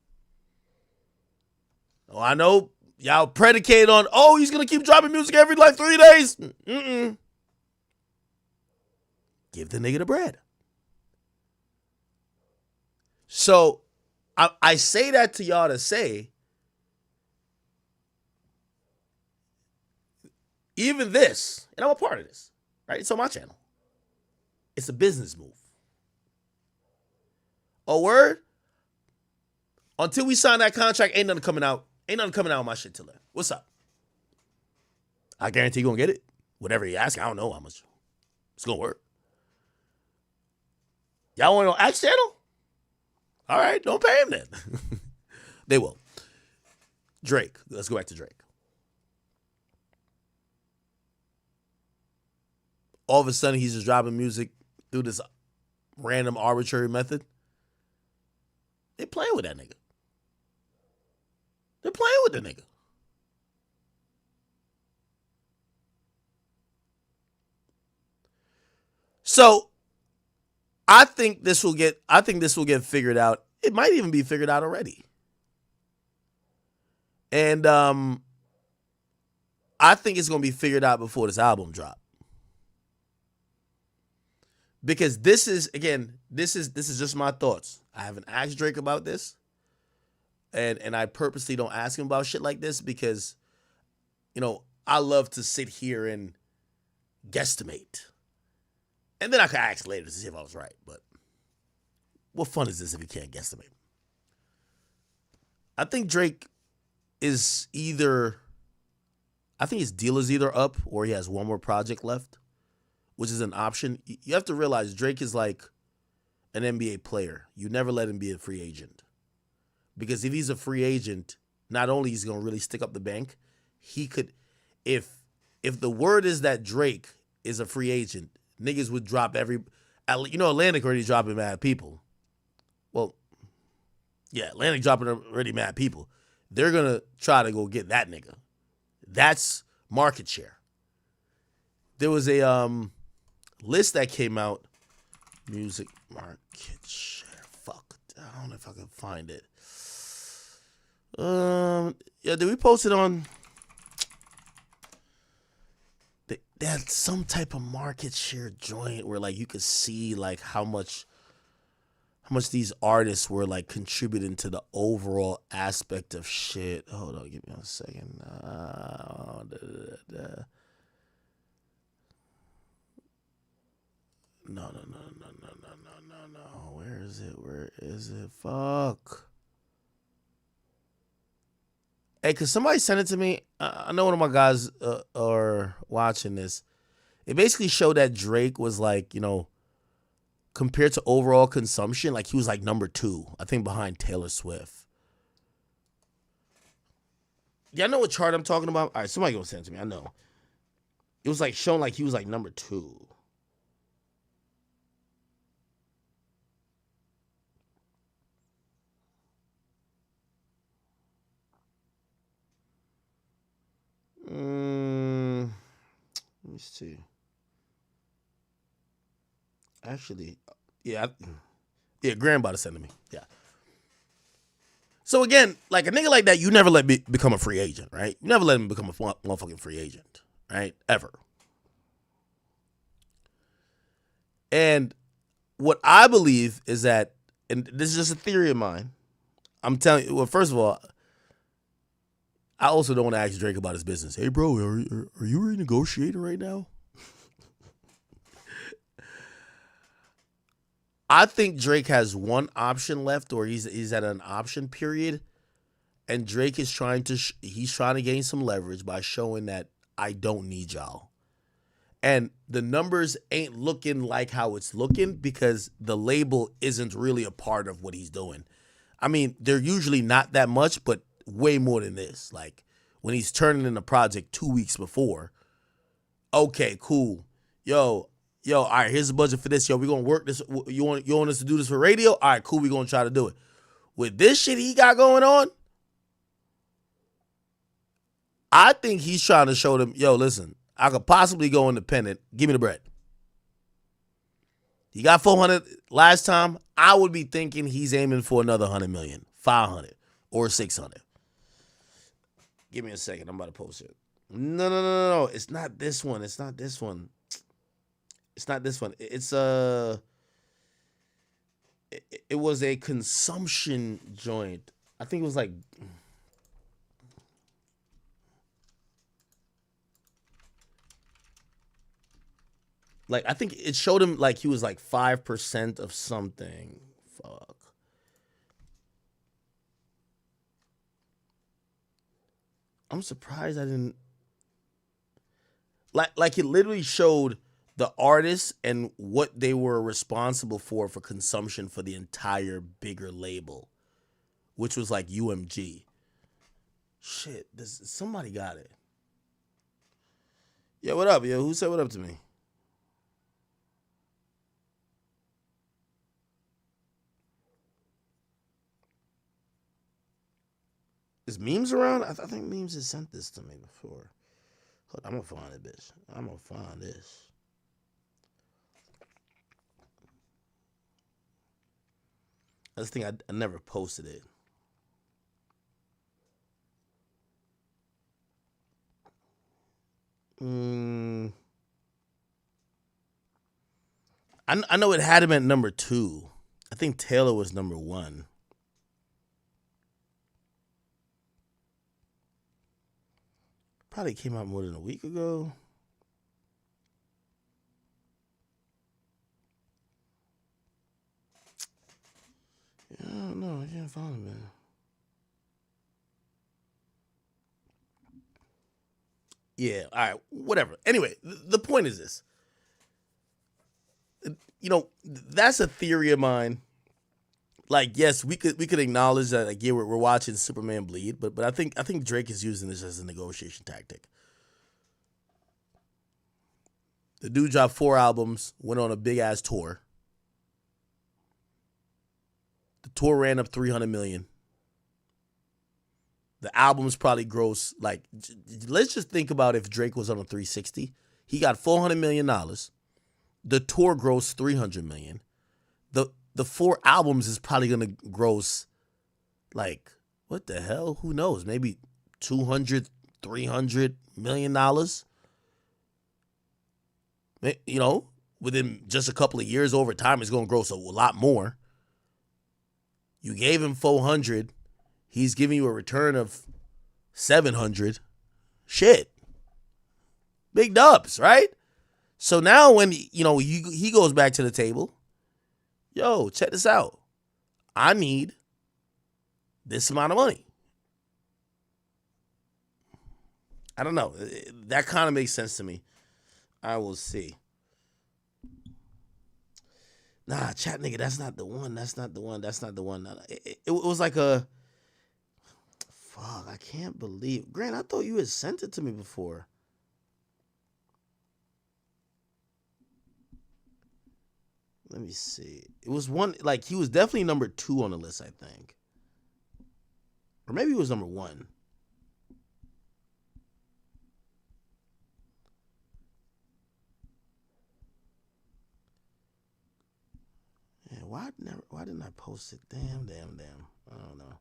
Oh, I know y'all predicated on, oh, he's going to keep dropping music every like 3 days. Mm-mm. Give the nigga the bread. So I say that to y'all to say, even this, and I'm a part of this, right? It's on my channel. It's a business move. A word? Until we sign that contract, ain't nothing coming out. Ain't nothing coming out of my shit till then. What's up? I guarantee you're going to get it. Whatever you ask, I don't know how much. It's going to work. Y'all want to know Axe channel? All right, don't pay him then. They will. Drake. Let's go back to Drake. All of a sudden, he's just dropping music through this random arbitrary method. They playing with that nigga. They're playing with the nigga. So I think this will get figured out. It might even be figured out already. And I think it's going to be figured out before this album drop. Because this is just my thoughts. I haven't asked Drake about this. And I purposely don't ask him about shit like this because, you know, I love to sit here and guesstimate. And then I can ask later to see if I was right. But what fun is this if you can't guesstimate? I think Drake is either, I think his deal is either up or he has one more project left, which is an option. You have to realize Drake is like an NBA player. You never let him be a free agent. Because if he's a free agent, not only is he going to really stick up the bank, he could, if the word is that Drake is a free agent, niggas would drop Atlantic already dropping mad people. Well, yeah, Atlantic dropping already mad people. They're going to try to go get that nigga. That's market share. There was a list that came out, music market share. Fuck, I don't know if I can find it. Yeah, did we post it on? They had some type of market share joint where like you could see like how much these artists were like contributing to the overall aspect of shit. Hold on, give me a second. No. Where is it? Fuck. Hey, could somebody send it to me? I know one of my guys are watching this. It basically showed that Drake was like, you know, compared to overall consumption, like he was like number 2, I think behind Taylor Swift. Yeah, I know what chart I'm talking about. All right, somebody go send it to me. I know. It was like showing like he was like number 2. Let me see. Actually, yeah, Graham about to send to me. Yeah. So again, like a nigga like that, you never let me become a free agent, right? You never let him become a motherfucking free agent, right? Ever. And what I believe is that, and this is just a theory of mine. I'm telling you, well, first of all, I also don't want to ask Drake about his business. Hey, bro, are you renegotiating right now? I think Drake has one option left, or he's at an option period, and Drake is trying to gain some leverage by showing that I don't need y'all. And the numbers ain't looking like how it's looking because the label isn't really a part of what he's doing. I mean, they're usually not that much, but way more than this. Like when he's turning in a project 2 weeks before, okay, cool. Yo, all right, here's the budget for this. Yo, we're going to work this. You want us to do this for radio? All right, cool, we're going to try to do it. With this shit he got going on, I think he's trying to show them, yo, listen, I could possibly go independent. Give me the bread. He got 400 last time. I would be thinking he's aiming for another 100 million, 500 or 600. Give me a second. I'm about to post it. No. It's not this one. It's not this one. It's it was a consumption joint. I think it was like I think it showed him like he was like 5% of something. Fuck. I'm surprised I didn't like it literally showed the artists and what they were responsible for consumption for the entire bigger label, which was like UMG. Shit, somebody got it. Yeah, what up, yo? Who said what up to me? Is Memes around? I think Memes has sent this to me before. Hold on, I'm gonna find it, bitch. I'm gonna find this. I just think I never posted it. I know it had him at number 2. I think Taylor was number 1. Probably came out more than a week ago. I don't know. I can't find him, man. Yeah, all right, whatever. Anyway, the point is this. You know, that's a theory of mine. Like, yes, we could acknowledge that. Like, yeah, we're watching Superman bleed, but I think Drake is using this as a negotiation tactic. The dude dropped 4 albums, went on a big ass tour. The tour ran up 300 million. The albums probably gross, like, let's just think about if Drake was on a 360. He got $400 million. The tour grossed 300 million. The 4 albums is probably going to gross, like, what the hell? Who knows? Maybe $200, $300 million. You know, within just a couple of years over time, it's going to gross a lot more. You gave him 400. He's giving you a return of 700. Shit. Big dubs, right? So now when, you know, he goes back to the table, yo, check this out. I need this amount of money. I don't know. That kind of makes sense to me. I will see. Nah, chat nigga, that's not the one. That's not the one. It was like a... Fuck, I can't believe... Grant, I thought you had sent it to me before. Let me see. It was one... Like, he was definitely number 2 on the list, I think. Or maybe he was number 1. Yeah, why didn't I post it? Damn. I don't know.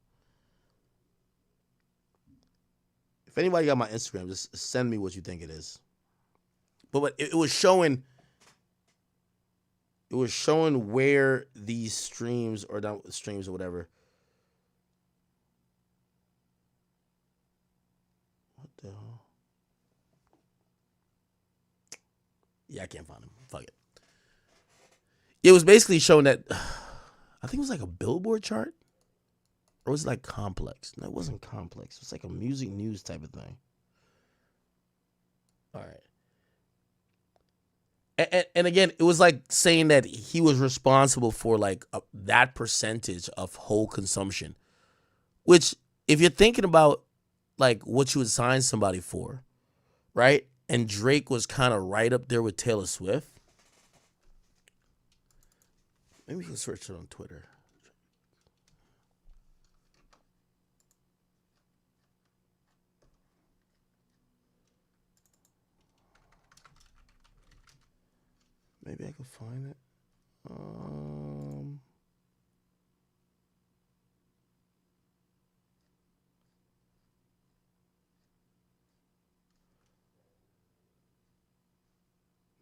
If anybody got my Instagram, just send me what you think it is. But it was showing. It was showing where these streams or whatever. What the hell? Yeah, I can't find him. Fuck it. It was basically showing that. I think it was like a Billboard chart. Or was it like Complex? No, it wasn't Complex. It was like a music news type of thing. All right. And again, it was like saying that he was responsible for like that percentage of whole consumption, which if you're thinking about like what you would sign somebody for, right? And Drake was kind of right up there with Taylor Swift. Maybe we can search it on Twitter. Maybe I can find it.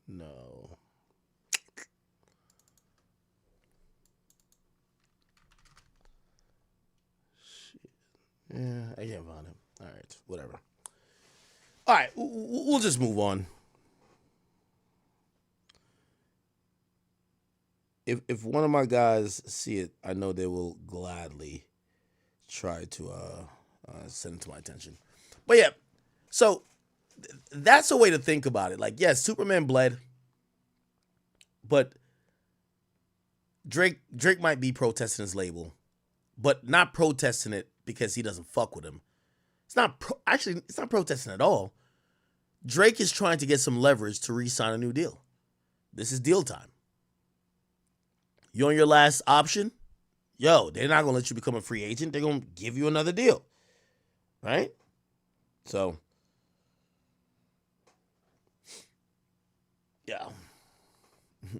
No. Shit. Yeah, I can't find him. All right, whatever. All right, we'll just move on. If one of my guys see it, I know they will gladly try to send it to my attention. But yeah, so that's a way to think about it. Like, yes, Superman bled, but Drake might be protesting his label, but not protesting it because he doesn't fuck with him. It's not it's not protesting at all. Drake is trying to get some leverage to re-sign a new deal. This is deal time. You on your last option? Yo, they're not going to let you become a free agent. They're going to give you another deal. Right? So, yeah.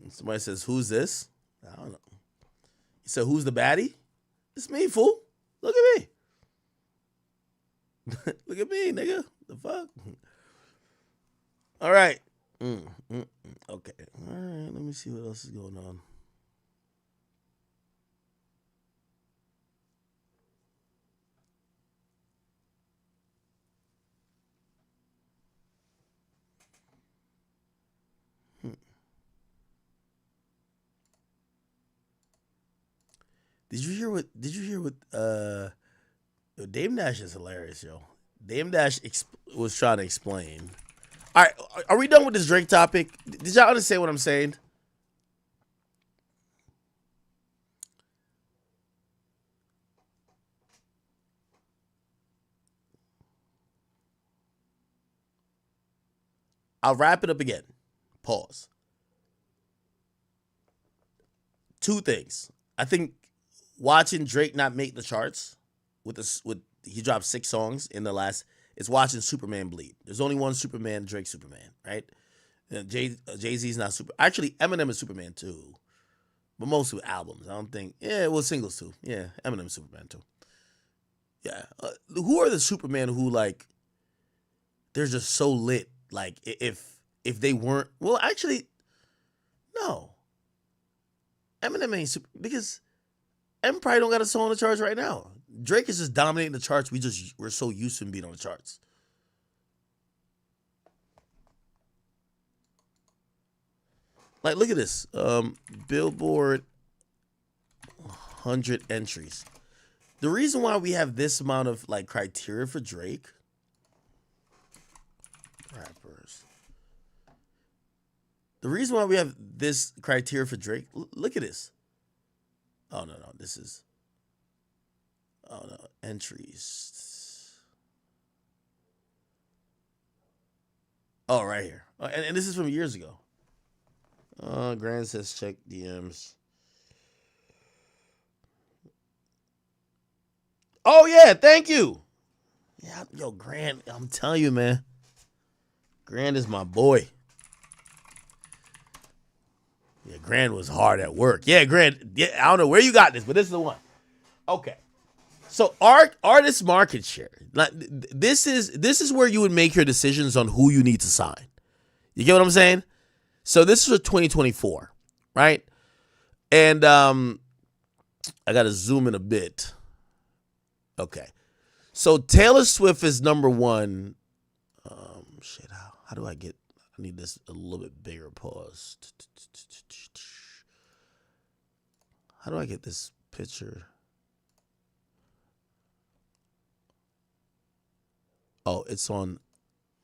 Somebody says, who's this? I don't know. You said, who's the baddie? It's me, fool. Look at me. Look at me, nigga. The fuck? All right. Okay. All right. Let me see what else is going on. Did you hear what Dame Dash is hilarious, yo. Dame Dash was trying to explain. All right, are we done with this Drake topic? Did y'all understand what I'm saying? I'll wrap it up again. Pause. Two things. I think watching Drake not make the charts with he dropped 6 songs in the last. It's watching Superman bleed. There's only one Superman, Drake Superman, right? Jay-Z's not super. Actually, Eminem is Superman too, but mostly albums. I don't think. Yeah, well, singles too. Yeah, Eminem is Superman too. Yeah, who are the Superman who like? They're just so lit. Like if they weren't, well, actually, no. Eminem ain't super because Eminem probably don't got a song on the charts right now. Drake is just dominating the charts. We're so used to him being on the charts. Like, look at this. Billboard 100 entries. The reason why we have this amount of like criteria for Drake. Rappers. The reason why we have this criteria for Drake. Look at this. Oh no, this is. Oh no, entries. Oh, right here. And this is from years ago. Grand says check DMs. Oh yeah, thank you. Yeah, yo, Grand, I'm telling you, man. Grand is my boy. Yeah, Grand was hard at work. Yeah, Grand. Yeah, I don't know where you got this, but this is the one. Okay. So artist market share. Like this is where you would make your decisions on who you need to sign. You get what I'm saying? So this is for 2024, right? And I gotta zoom in a bit. Okay. So Taylor Swift is number 1. How do I get? I need this a little bit bigger. Pause. How do I get this picture? Oh, it's on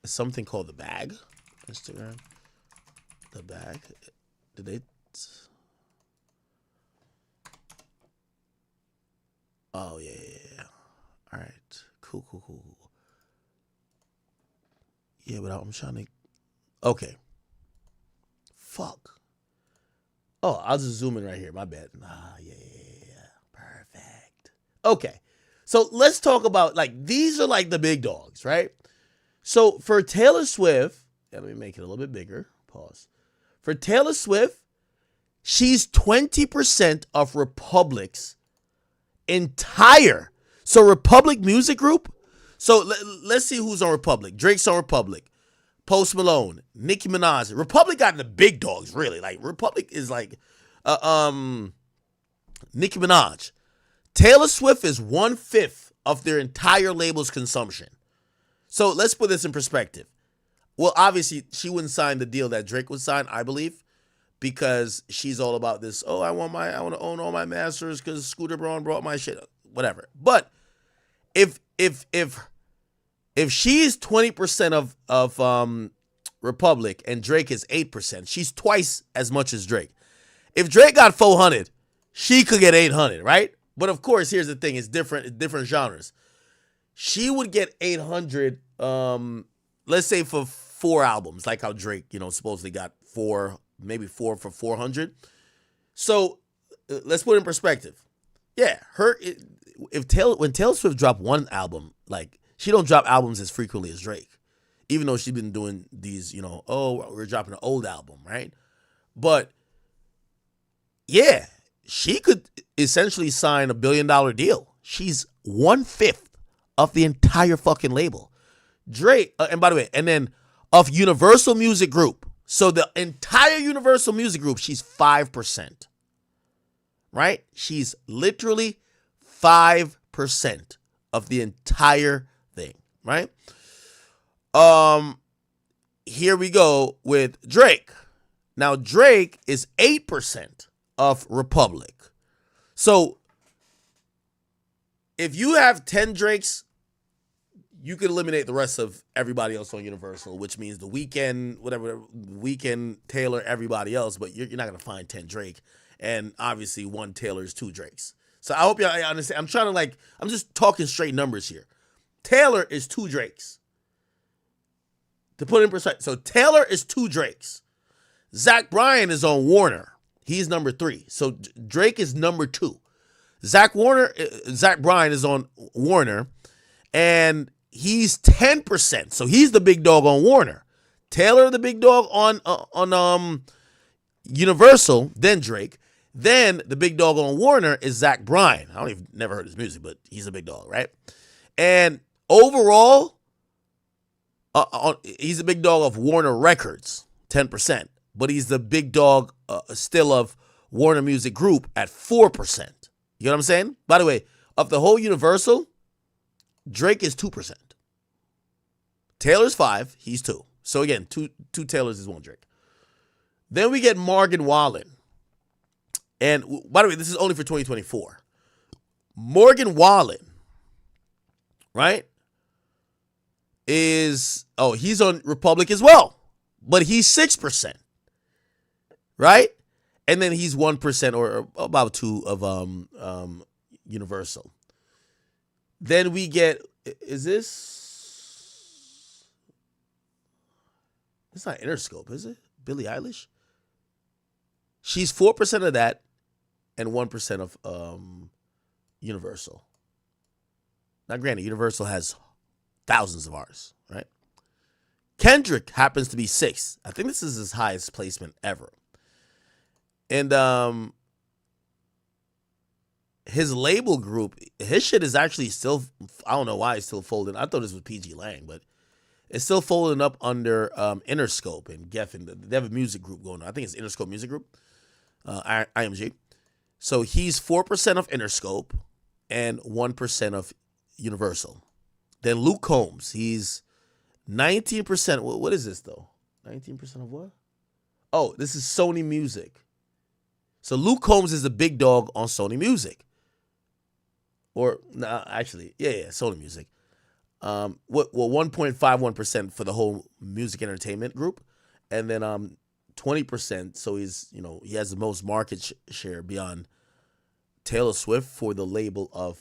something called The Bag, Instagram. the back. Did they? Oh yeah. All right. Cool. Yeah, but I'm trying to. Okay. Fuck. Oh, I'll just zoom in right here. My bad. Yeah. Perfect. Okay. So let's talk about, like, these are like the big dogs, right? So for Taylor Swift, let me make it a little bit bigger. Pause. For Taylor Swift, she's 20% of Republic's entire. So Republic Music Group. So let's see who's on Republic. Drake's on Republic. Post Malone, Nicki Minaj. Republic got the big dogs, really. Like, Republic is like Nicki Minaj. Taylor Swift is 1/5 of their entire label's consumption. So let's put this in perspective. Well, obviously, she wouldn't sign the deal that Drake would sign, I believe, because she's all about this. Oh, I want to own all my masters because Scooter Braun brought my shit. Whatever. But if she's 20% of Republic and Drake is 8%, she's twice as much as Drake. If Drake got 400, she could get 800, right? But of course, here's the thing: it's different genres. She would get 800, let's say for 4 albums, like how Drake, supposedly got 4, maybe 4 for 400. So let's put it in perspective. Yeah, when Taylor Swift dropped one album, like, she don't drop albums as frequently as Drake, even though she's been doing these, we're dropping an old album, right? But yeah, she could essentially sign $1 billion deal. She's 1/5 of the entire fucking label. Drake, and by the way, and then of Universal Music Group. So the entire Universal Music Group, she's 5%. Right? She's literally 5% of the entire thing, right? Here we go with Drake. Now, Drake is 8% of Republic. So if you have 10 Drakes, you could eliminate the rest of everybody else on Universal, which means The Weeknd, whatever, Weeknd, Taylor, everybody else, but you're not going to find 10 Drake. And obviously, 1 Taylor is 2 Drakes. So I hope y'all understand. I'm just talking straight numbers here. Taylor is 2 Drakes. To put it in perspective. So Taylor is 2 Drakes. Zach Bryan is on Warner. He's number 3. So Drake is number 2. Zach Bryan is on Warner, and he's 10%. So he's the big dog on Warner. Taylor, the big dog on Universal, then Drake. Then the big dog on Warner is Zach Bryan. Never heard his music, but he's a big dog, right? And overall, he's a big dog of Warner Records, 10%. But he's the big dog still of Warner Music Group at 4%. You know what I'm saying? By the way, of the whole Universal, Drake is 2%. Taylor's 5, he's 2. So again, two Taylors is 1 Drake. Then we get Morgan Wallen. And by the way, this is only for 2024. Morgan Wallen, right, he's on Republic as well. But he's 6%. Right? And then he's 1% or about 2 of Universal. Then we get, it's not Interscope, is it? Billie Eilish? She's 4% of that and 1% of Universal. Now, granted, Universal has thousands of artists, right? Kendrick happens to be 6th. I think this is his highest placement ever. And his label group, his shit is actually still, I don't know why it's still folding. I thought this was PG Lang, but it's still folding up under Interscope and Geffen. They have a music group going on. I think it's Interscope Music Group, IMG. So he's 4% of Interscope and 1% of Universal. Then Luke Combs, he's 19%. What is this, though? 19% of what? Oh, this is Sony Music. So Luke Combs is the big dog on Sony Music. Or, Sony Music. 1.51% for the whole music entertainment group. And then 20%. So he's, he has the most market share beyond Taylor Swift for the label of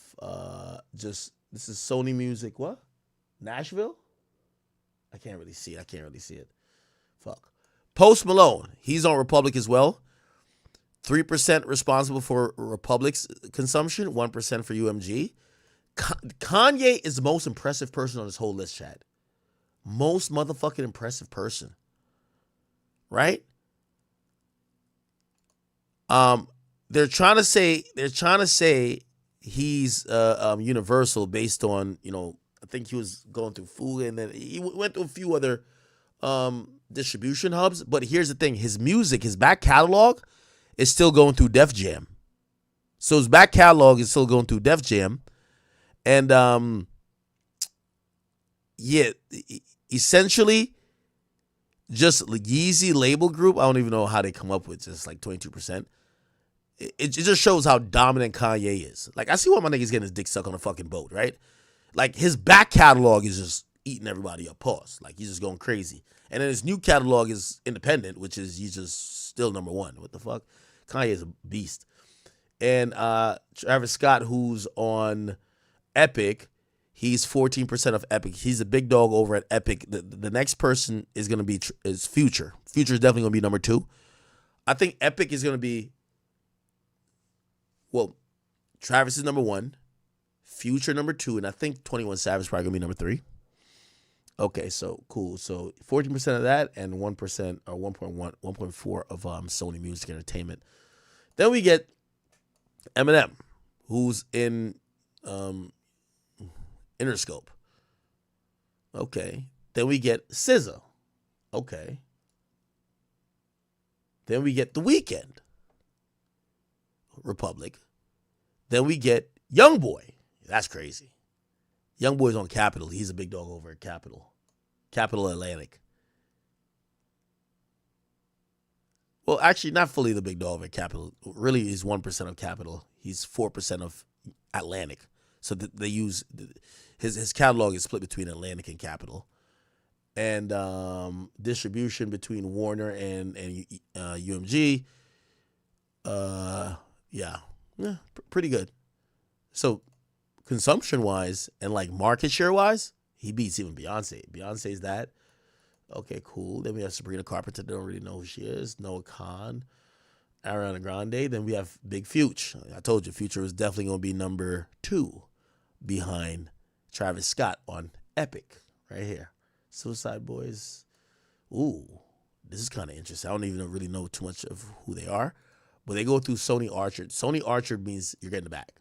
this is Sony Music, what? Nashville? I can't really see it. Fuck. Post Malone, he's on Republic as well. 3% responsible for Republic's consumption, 1% for UMG. Kanye is the most impressive person on this whole list, Chad. Most motherfucking impressive person. Right? They're trying to say he's universal based on, I think he was going through food and then he went to a few other distribution hubs. But here's the thing. His music, his back catalog is still going through Def Jam. So his back catalog is still going through Def Jam. And essentially just Yeezy label group. I don't even know how they come up with just like 22%. It just shows how dominant Kanye is. Like, I see why my nigga's getting his dick sucked on a fucking boat, right? Like, his back catalog is just eating everybody up. Pause. Like, he's just going crazy. And then his new catalog is independent, which is he's just still number one. What the fuck? Kanye is a beast. And Travis Scott, who's on Epic, he's 14% of Epic. He's a big dog over at Epic. The next person is going to be is Future. Future is definitely going to be number 2. I think Epic is going to be, well, Travis is number 1, Future number 2, and I think 21 Savage is probably going to be number 3. Okay, so cool. So 14% of that and 1% or 1.4 of Sony Music Entertainment. Then we get Eminem, who's in Interscope. Okay. Then we get SZA. Okay. Then we get The Weeknd, Republic. Then we get YoungBoy. That's crazy. YoungBoy's on Capitol. He's a big dog over at Capitol. Capitol Atlantic. Well, actually, not fully the big dog at Capitol. Really, he's 1% of Capitol. He's 4% of Atlantic. So they use his catalog is split between Atlantic and Capitol, and distribution between Warner and UMG. Pretty good. So consumption wise and like market share wise, he beats even Beyonce. Beyonce's that. Okay, cool. Then we have Sabrina Carpenter. Don't really know who she is. Noah Khan, Ariana Grande. Then we have Big Future. I told you, Future was definitely going to be number 2 behind Travis Scott on Epic right here. Suicide Boys. Ooh, this is kind of interesting. I don't even really know too much of who they are, but they go through Sony Orchard. Sony Orchard means you're getting the bag.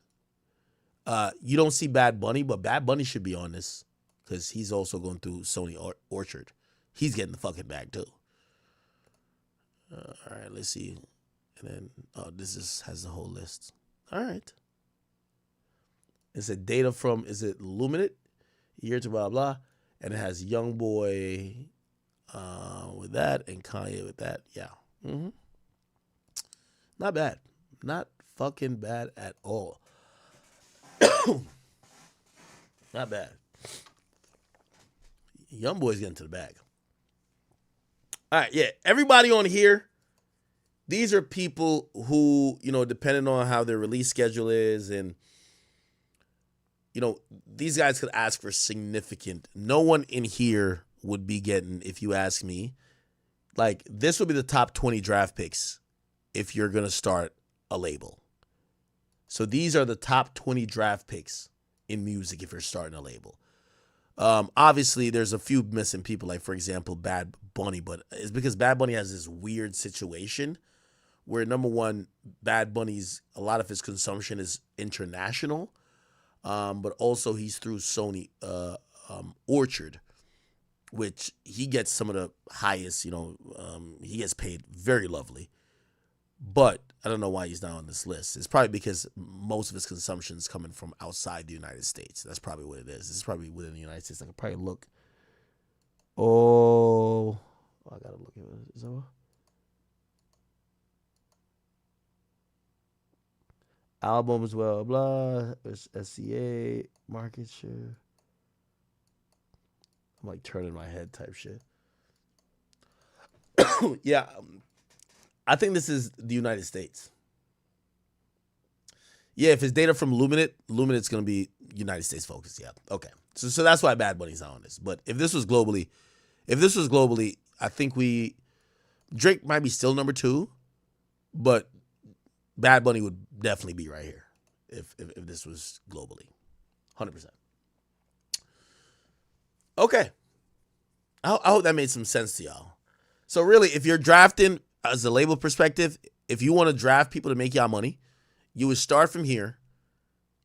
You don't see Bad Bunny, but Bad Bunny should be on this because he's also going through Sony Orchard. He's getting the fucking bag too. All right, let's see. And then, has the whole list. All right. It's a data from, is it Luminate? Year to blah, blah. And it has YoungBoy with that and Kanye with that. Yeah. Mm-hmm. Not bad. Not fucking bad at all. Not bad. YoungBoy's getting to the bag. All right, yeah. Everybody on here, these are people who, depending on how their release schedule is and, these guys could ask for significant. No one in here would be getting, if you ask me, like this would be the top 20 draft picks if you're going to start a label. So these are the top 20 draft picks in music if you're starting a label. Obviously, there's a few missing people, like, for example, Bad Bunny, but it's because Bad Bunny has this weird situation where, number one, Bad Bunny's, a lot of his consumption is international, but also he's through Sony Orchard, which he gets some of the highest, he gets paid very lovely. But I don't know why he's not on this list. It's probably because most of his consumption is coming from outside the United States. That's probably what it is. It's probably within the United States. I could probably look. Oh, I gotta look at it. Is that what? Albums, blah, blah. There's SCA, market share. I'm like turning my head type shit. Yeah. I think this is the United States. Yeah, if it's data from Luminate, going to be United States focused. Yeah, okay. So that's why Bad Bunny's not on this. But if this was globally, I think Drake might be still number 2, but Bad Bunny would definitely be right here if this was globally, 100%. Okay, I hope that made some sense to y'all. So really, if you're drafting as a label perspective, if you want to draft people to make y'all money, you would start from here.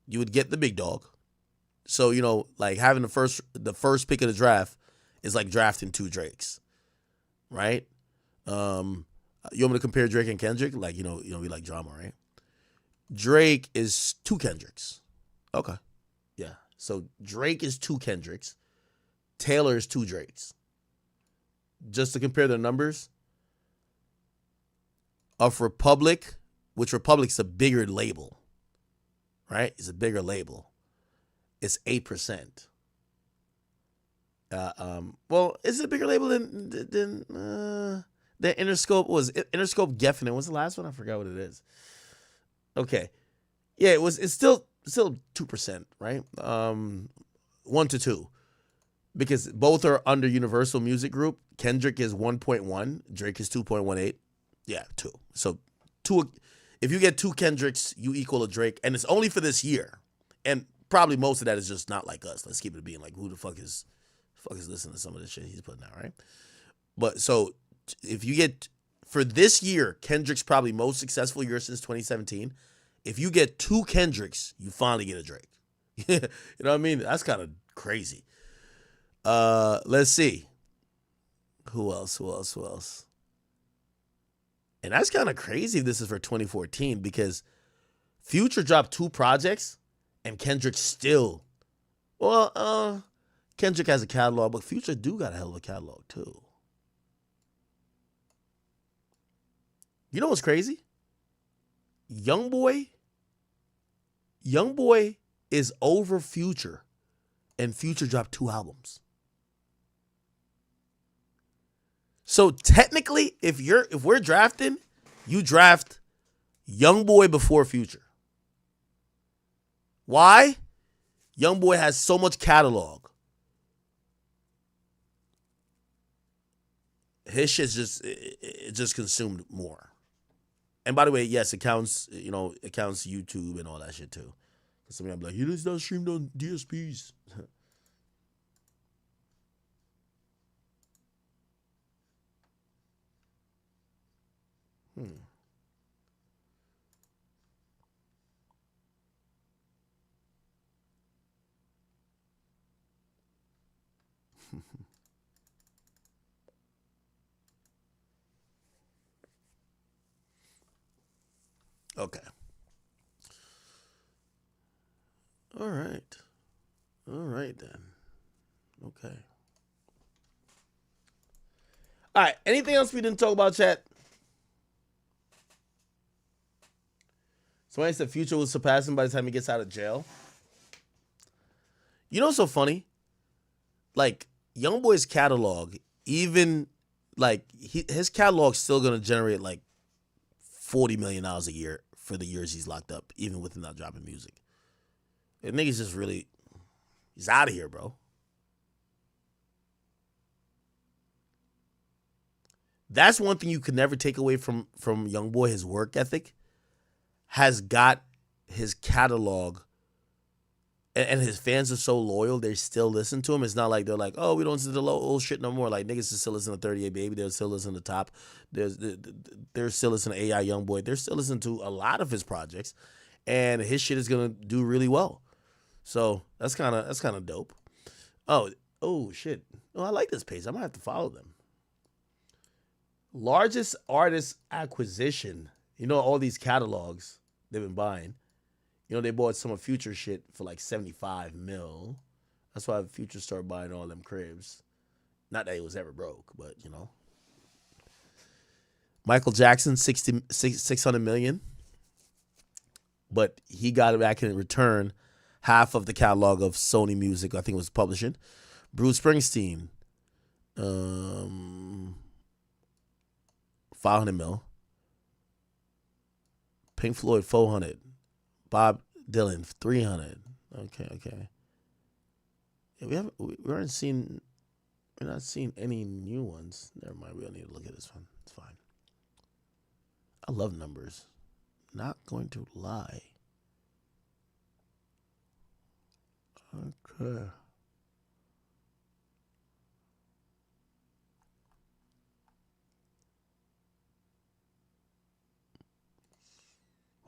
You would get the big dog. So, like having the first pick of the draft is like drafting 2 Drakes, right? You want me to compare Drake and Kendrick? Like, we like drama, right? Drake is 2 Kendricks. Okay. Yeah. So Drake is 2 Kendricks. Taylor is 2 Drakes. Just to compare their numbers, of Republic, which Republic's a bigger label, right? It's a bigger label. It's 8%. Well, is it a bigger label than the Interscope? Was Interscope Geffen? What's the last one? I forgot what it is. Okay, yeah, it's still 2%, right? 1 to 2, because both are under Universal Music Group. Kendrick is 1.1, Drake is 2.18. Yeah, 2. So 2. If you get 2 Kendricks, you equal a Drake, and it's only for this year. And probably most of that is just not like us. Let's keep it being like, who the fuck is listening to some of the shit he's putting out, right? But so if you get, for this year, Kendrick's probably most successful year since 2017. If you get 2 Kendricks, you finally get a Drake. You know what I mean? That's kind of crazy. Let's see. Who else? And that's kind of crazy if this is for 2014, because Future dropped 2 projects and Kendrick still, Kendrick has a catalog, but Future do got a hell of a catalog too. You know what's crazy? Youngboy is over Future, and Future dropped 2 albums. So technically, if we're drafting, you draft Youngboy before Future. Why? Youngboy has so much catalog. His shit's just consumed more. And by the way, yes, it counts YouTube and all that shit too. Some of y'all be like, he does not streamed on DSPs. Okay. All right then. Okay. All right. Anything else we didn't talk about, chat? Somebody said Future will surpass him by the time he gets out of jail. You know what's so funny? Like, Youngboy's catalog, even, like, his catalog's still going to generate, like, $40 million a year for the years he's locked up, even with him not dropping music. And nigga's just really, he's out of here, bro. That's one thing you could never take away from Youngboy. His work ethic has got his catalog, and his fans are so loyal, they still listen to him. It's not like they're like, oh, we don't listen to the old shit no more. Like, niggas still listen to 38 Baby. They're still listening to Top. They're still listening to AI Youngboy. They're still listening to a lot of his projects, and his shit is gonna do really well. So that's kind of dope. Oh shit. Oh, I like this page. I might have to follow them. Largest artist acquisition. You know, all these catalogs they've been buying. You know, they bought some of Future shit for like 75 mil. That's why Future started buying all them cribs. Not that he was ever broke, but you know. Michael Jackson, 600 million. But he got it back in return half of the catalog of Sony Music, I think it was publishing. Bruce Springsteen, 500 mil. Pink Floyd 400. Bob Dylan 300. Okay. Yeah, we're not seeing any new ones. Never mind. We don't need to look at this one. It's fine. I love numbers. Not going to lie. Okay.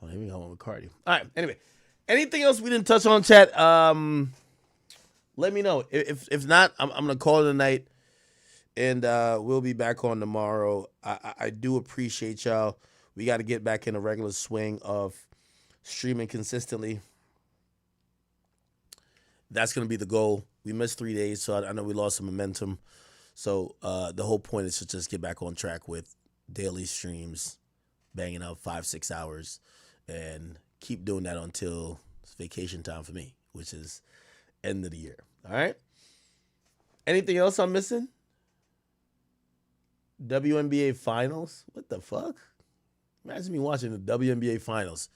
Well, here we go with Cardi. All right. Anyway, anything else we didn't touch on, chat? Let me know. If not, I'm gonna call it a night, and we'll be back on tomorrow. I do appreciate y'all. We got to get back in a regular swing of streaming consistently. That's gonna be the goal. We missed 3 days, so I know we lost some momentum. So the whole point is to just get back on track with daily streams, banging out 5-6 hours, and keep doing that until it's vacation time for me, which is end of the year. All right. Anything else I'm missing? WNBA finals? What the fuck? Imagine me watching the WNBA finals.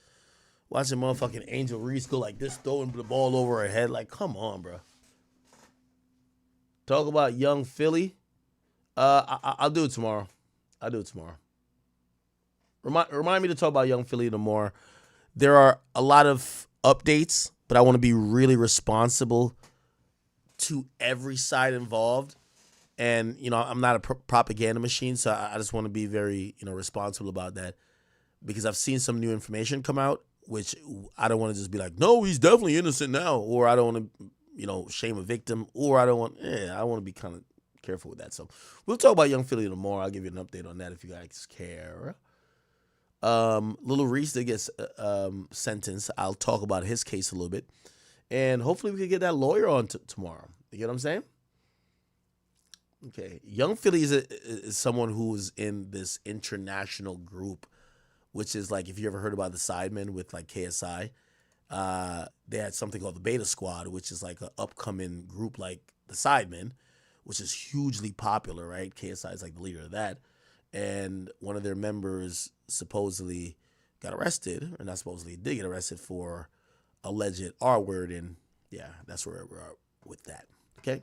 Watching motherfucking Angel Reese go like this, throwing the ball over her head. Like, come on, bro. Talk about young Philly. I'll do it tomorrow. Remind me to talk about young Philly no more. There are a lot of updates, but I want to be really responsible to every side involved. And, I'm not a propaganda machine, so I just want to be very, responsible about that, because I've seen some new information come out, which I don't want to just be like, no, he's definitely innocent now, or I don't want to, shame a victim, or I want to be kind of careful with that. So we'll talk about young Philly tomorrow. I'll give you an update on that if you guys care. Little Reese that gets sentenced. I'll talk about his case a little bit, and hopefully we can get that lawyer on tomorrow. You get what I'm saying? Okay. Young Philly is someone who's in this international group, which is like, if you ever heard about the Sidemen with like KSI, they had something called the Beta Squad, which is like an upcoming group like the Sidemen, which is hugely popular, right? KSI is like the leader of that. And one of their members supposedly got arrested, or not supposedly, did get arrested for alleged R-word, and yeah, that's where we are with that. Okay?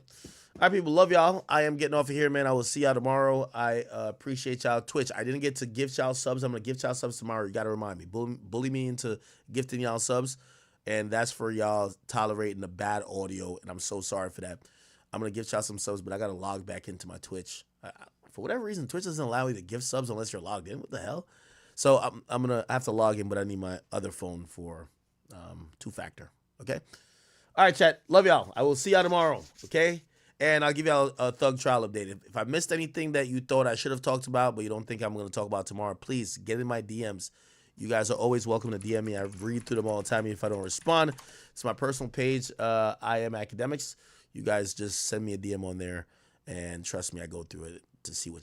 All right, people, love y'all. I am getting off of here, man. I will see y'all tomorrow. I appreciate y'all. Twitch, I didn't get to gift y'all subs. I'm going to gift y'all subs tomorrow. You got to remind me. Bully me into gifting y'all subs, and that's for y'all tolerating the bad audio, and I'm so sorry for that. I'm going to gift y'all some subs, but I got to log back into my Twitch. For whatever reason, Twitch doesn't allow you to gift subs unless you're logged in. What the hell? So I'm going to have to log in, but I need my other phone for two-factor. Okay? All right, chat. Love y'all. I will see y'all tomorrow. Okay? And I'll give y'all a Thug Trial update. If I missed anything that you thought I should have talked about, but you don't think I'm going to talk about tomorrow, please get in my DMs. You guys are always welcome to DM me. I read through them all the time. If I don't respond, it's my personal page. I am Akademiks. You guys just send me a DM on there, and trust me, I go through it to see what y'all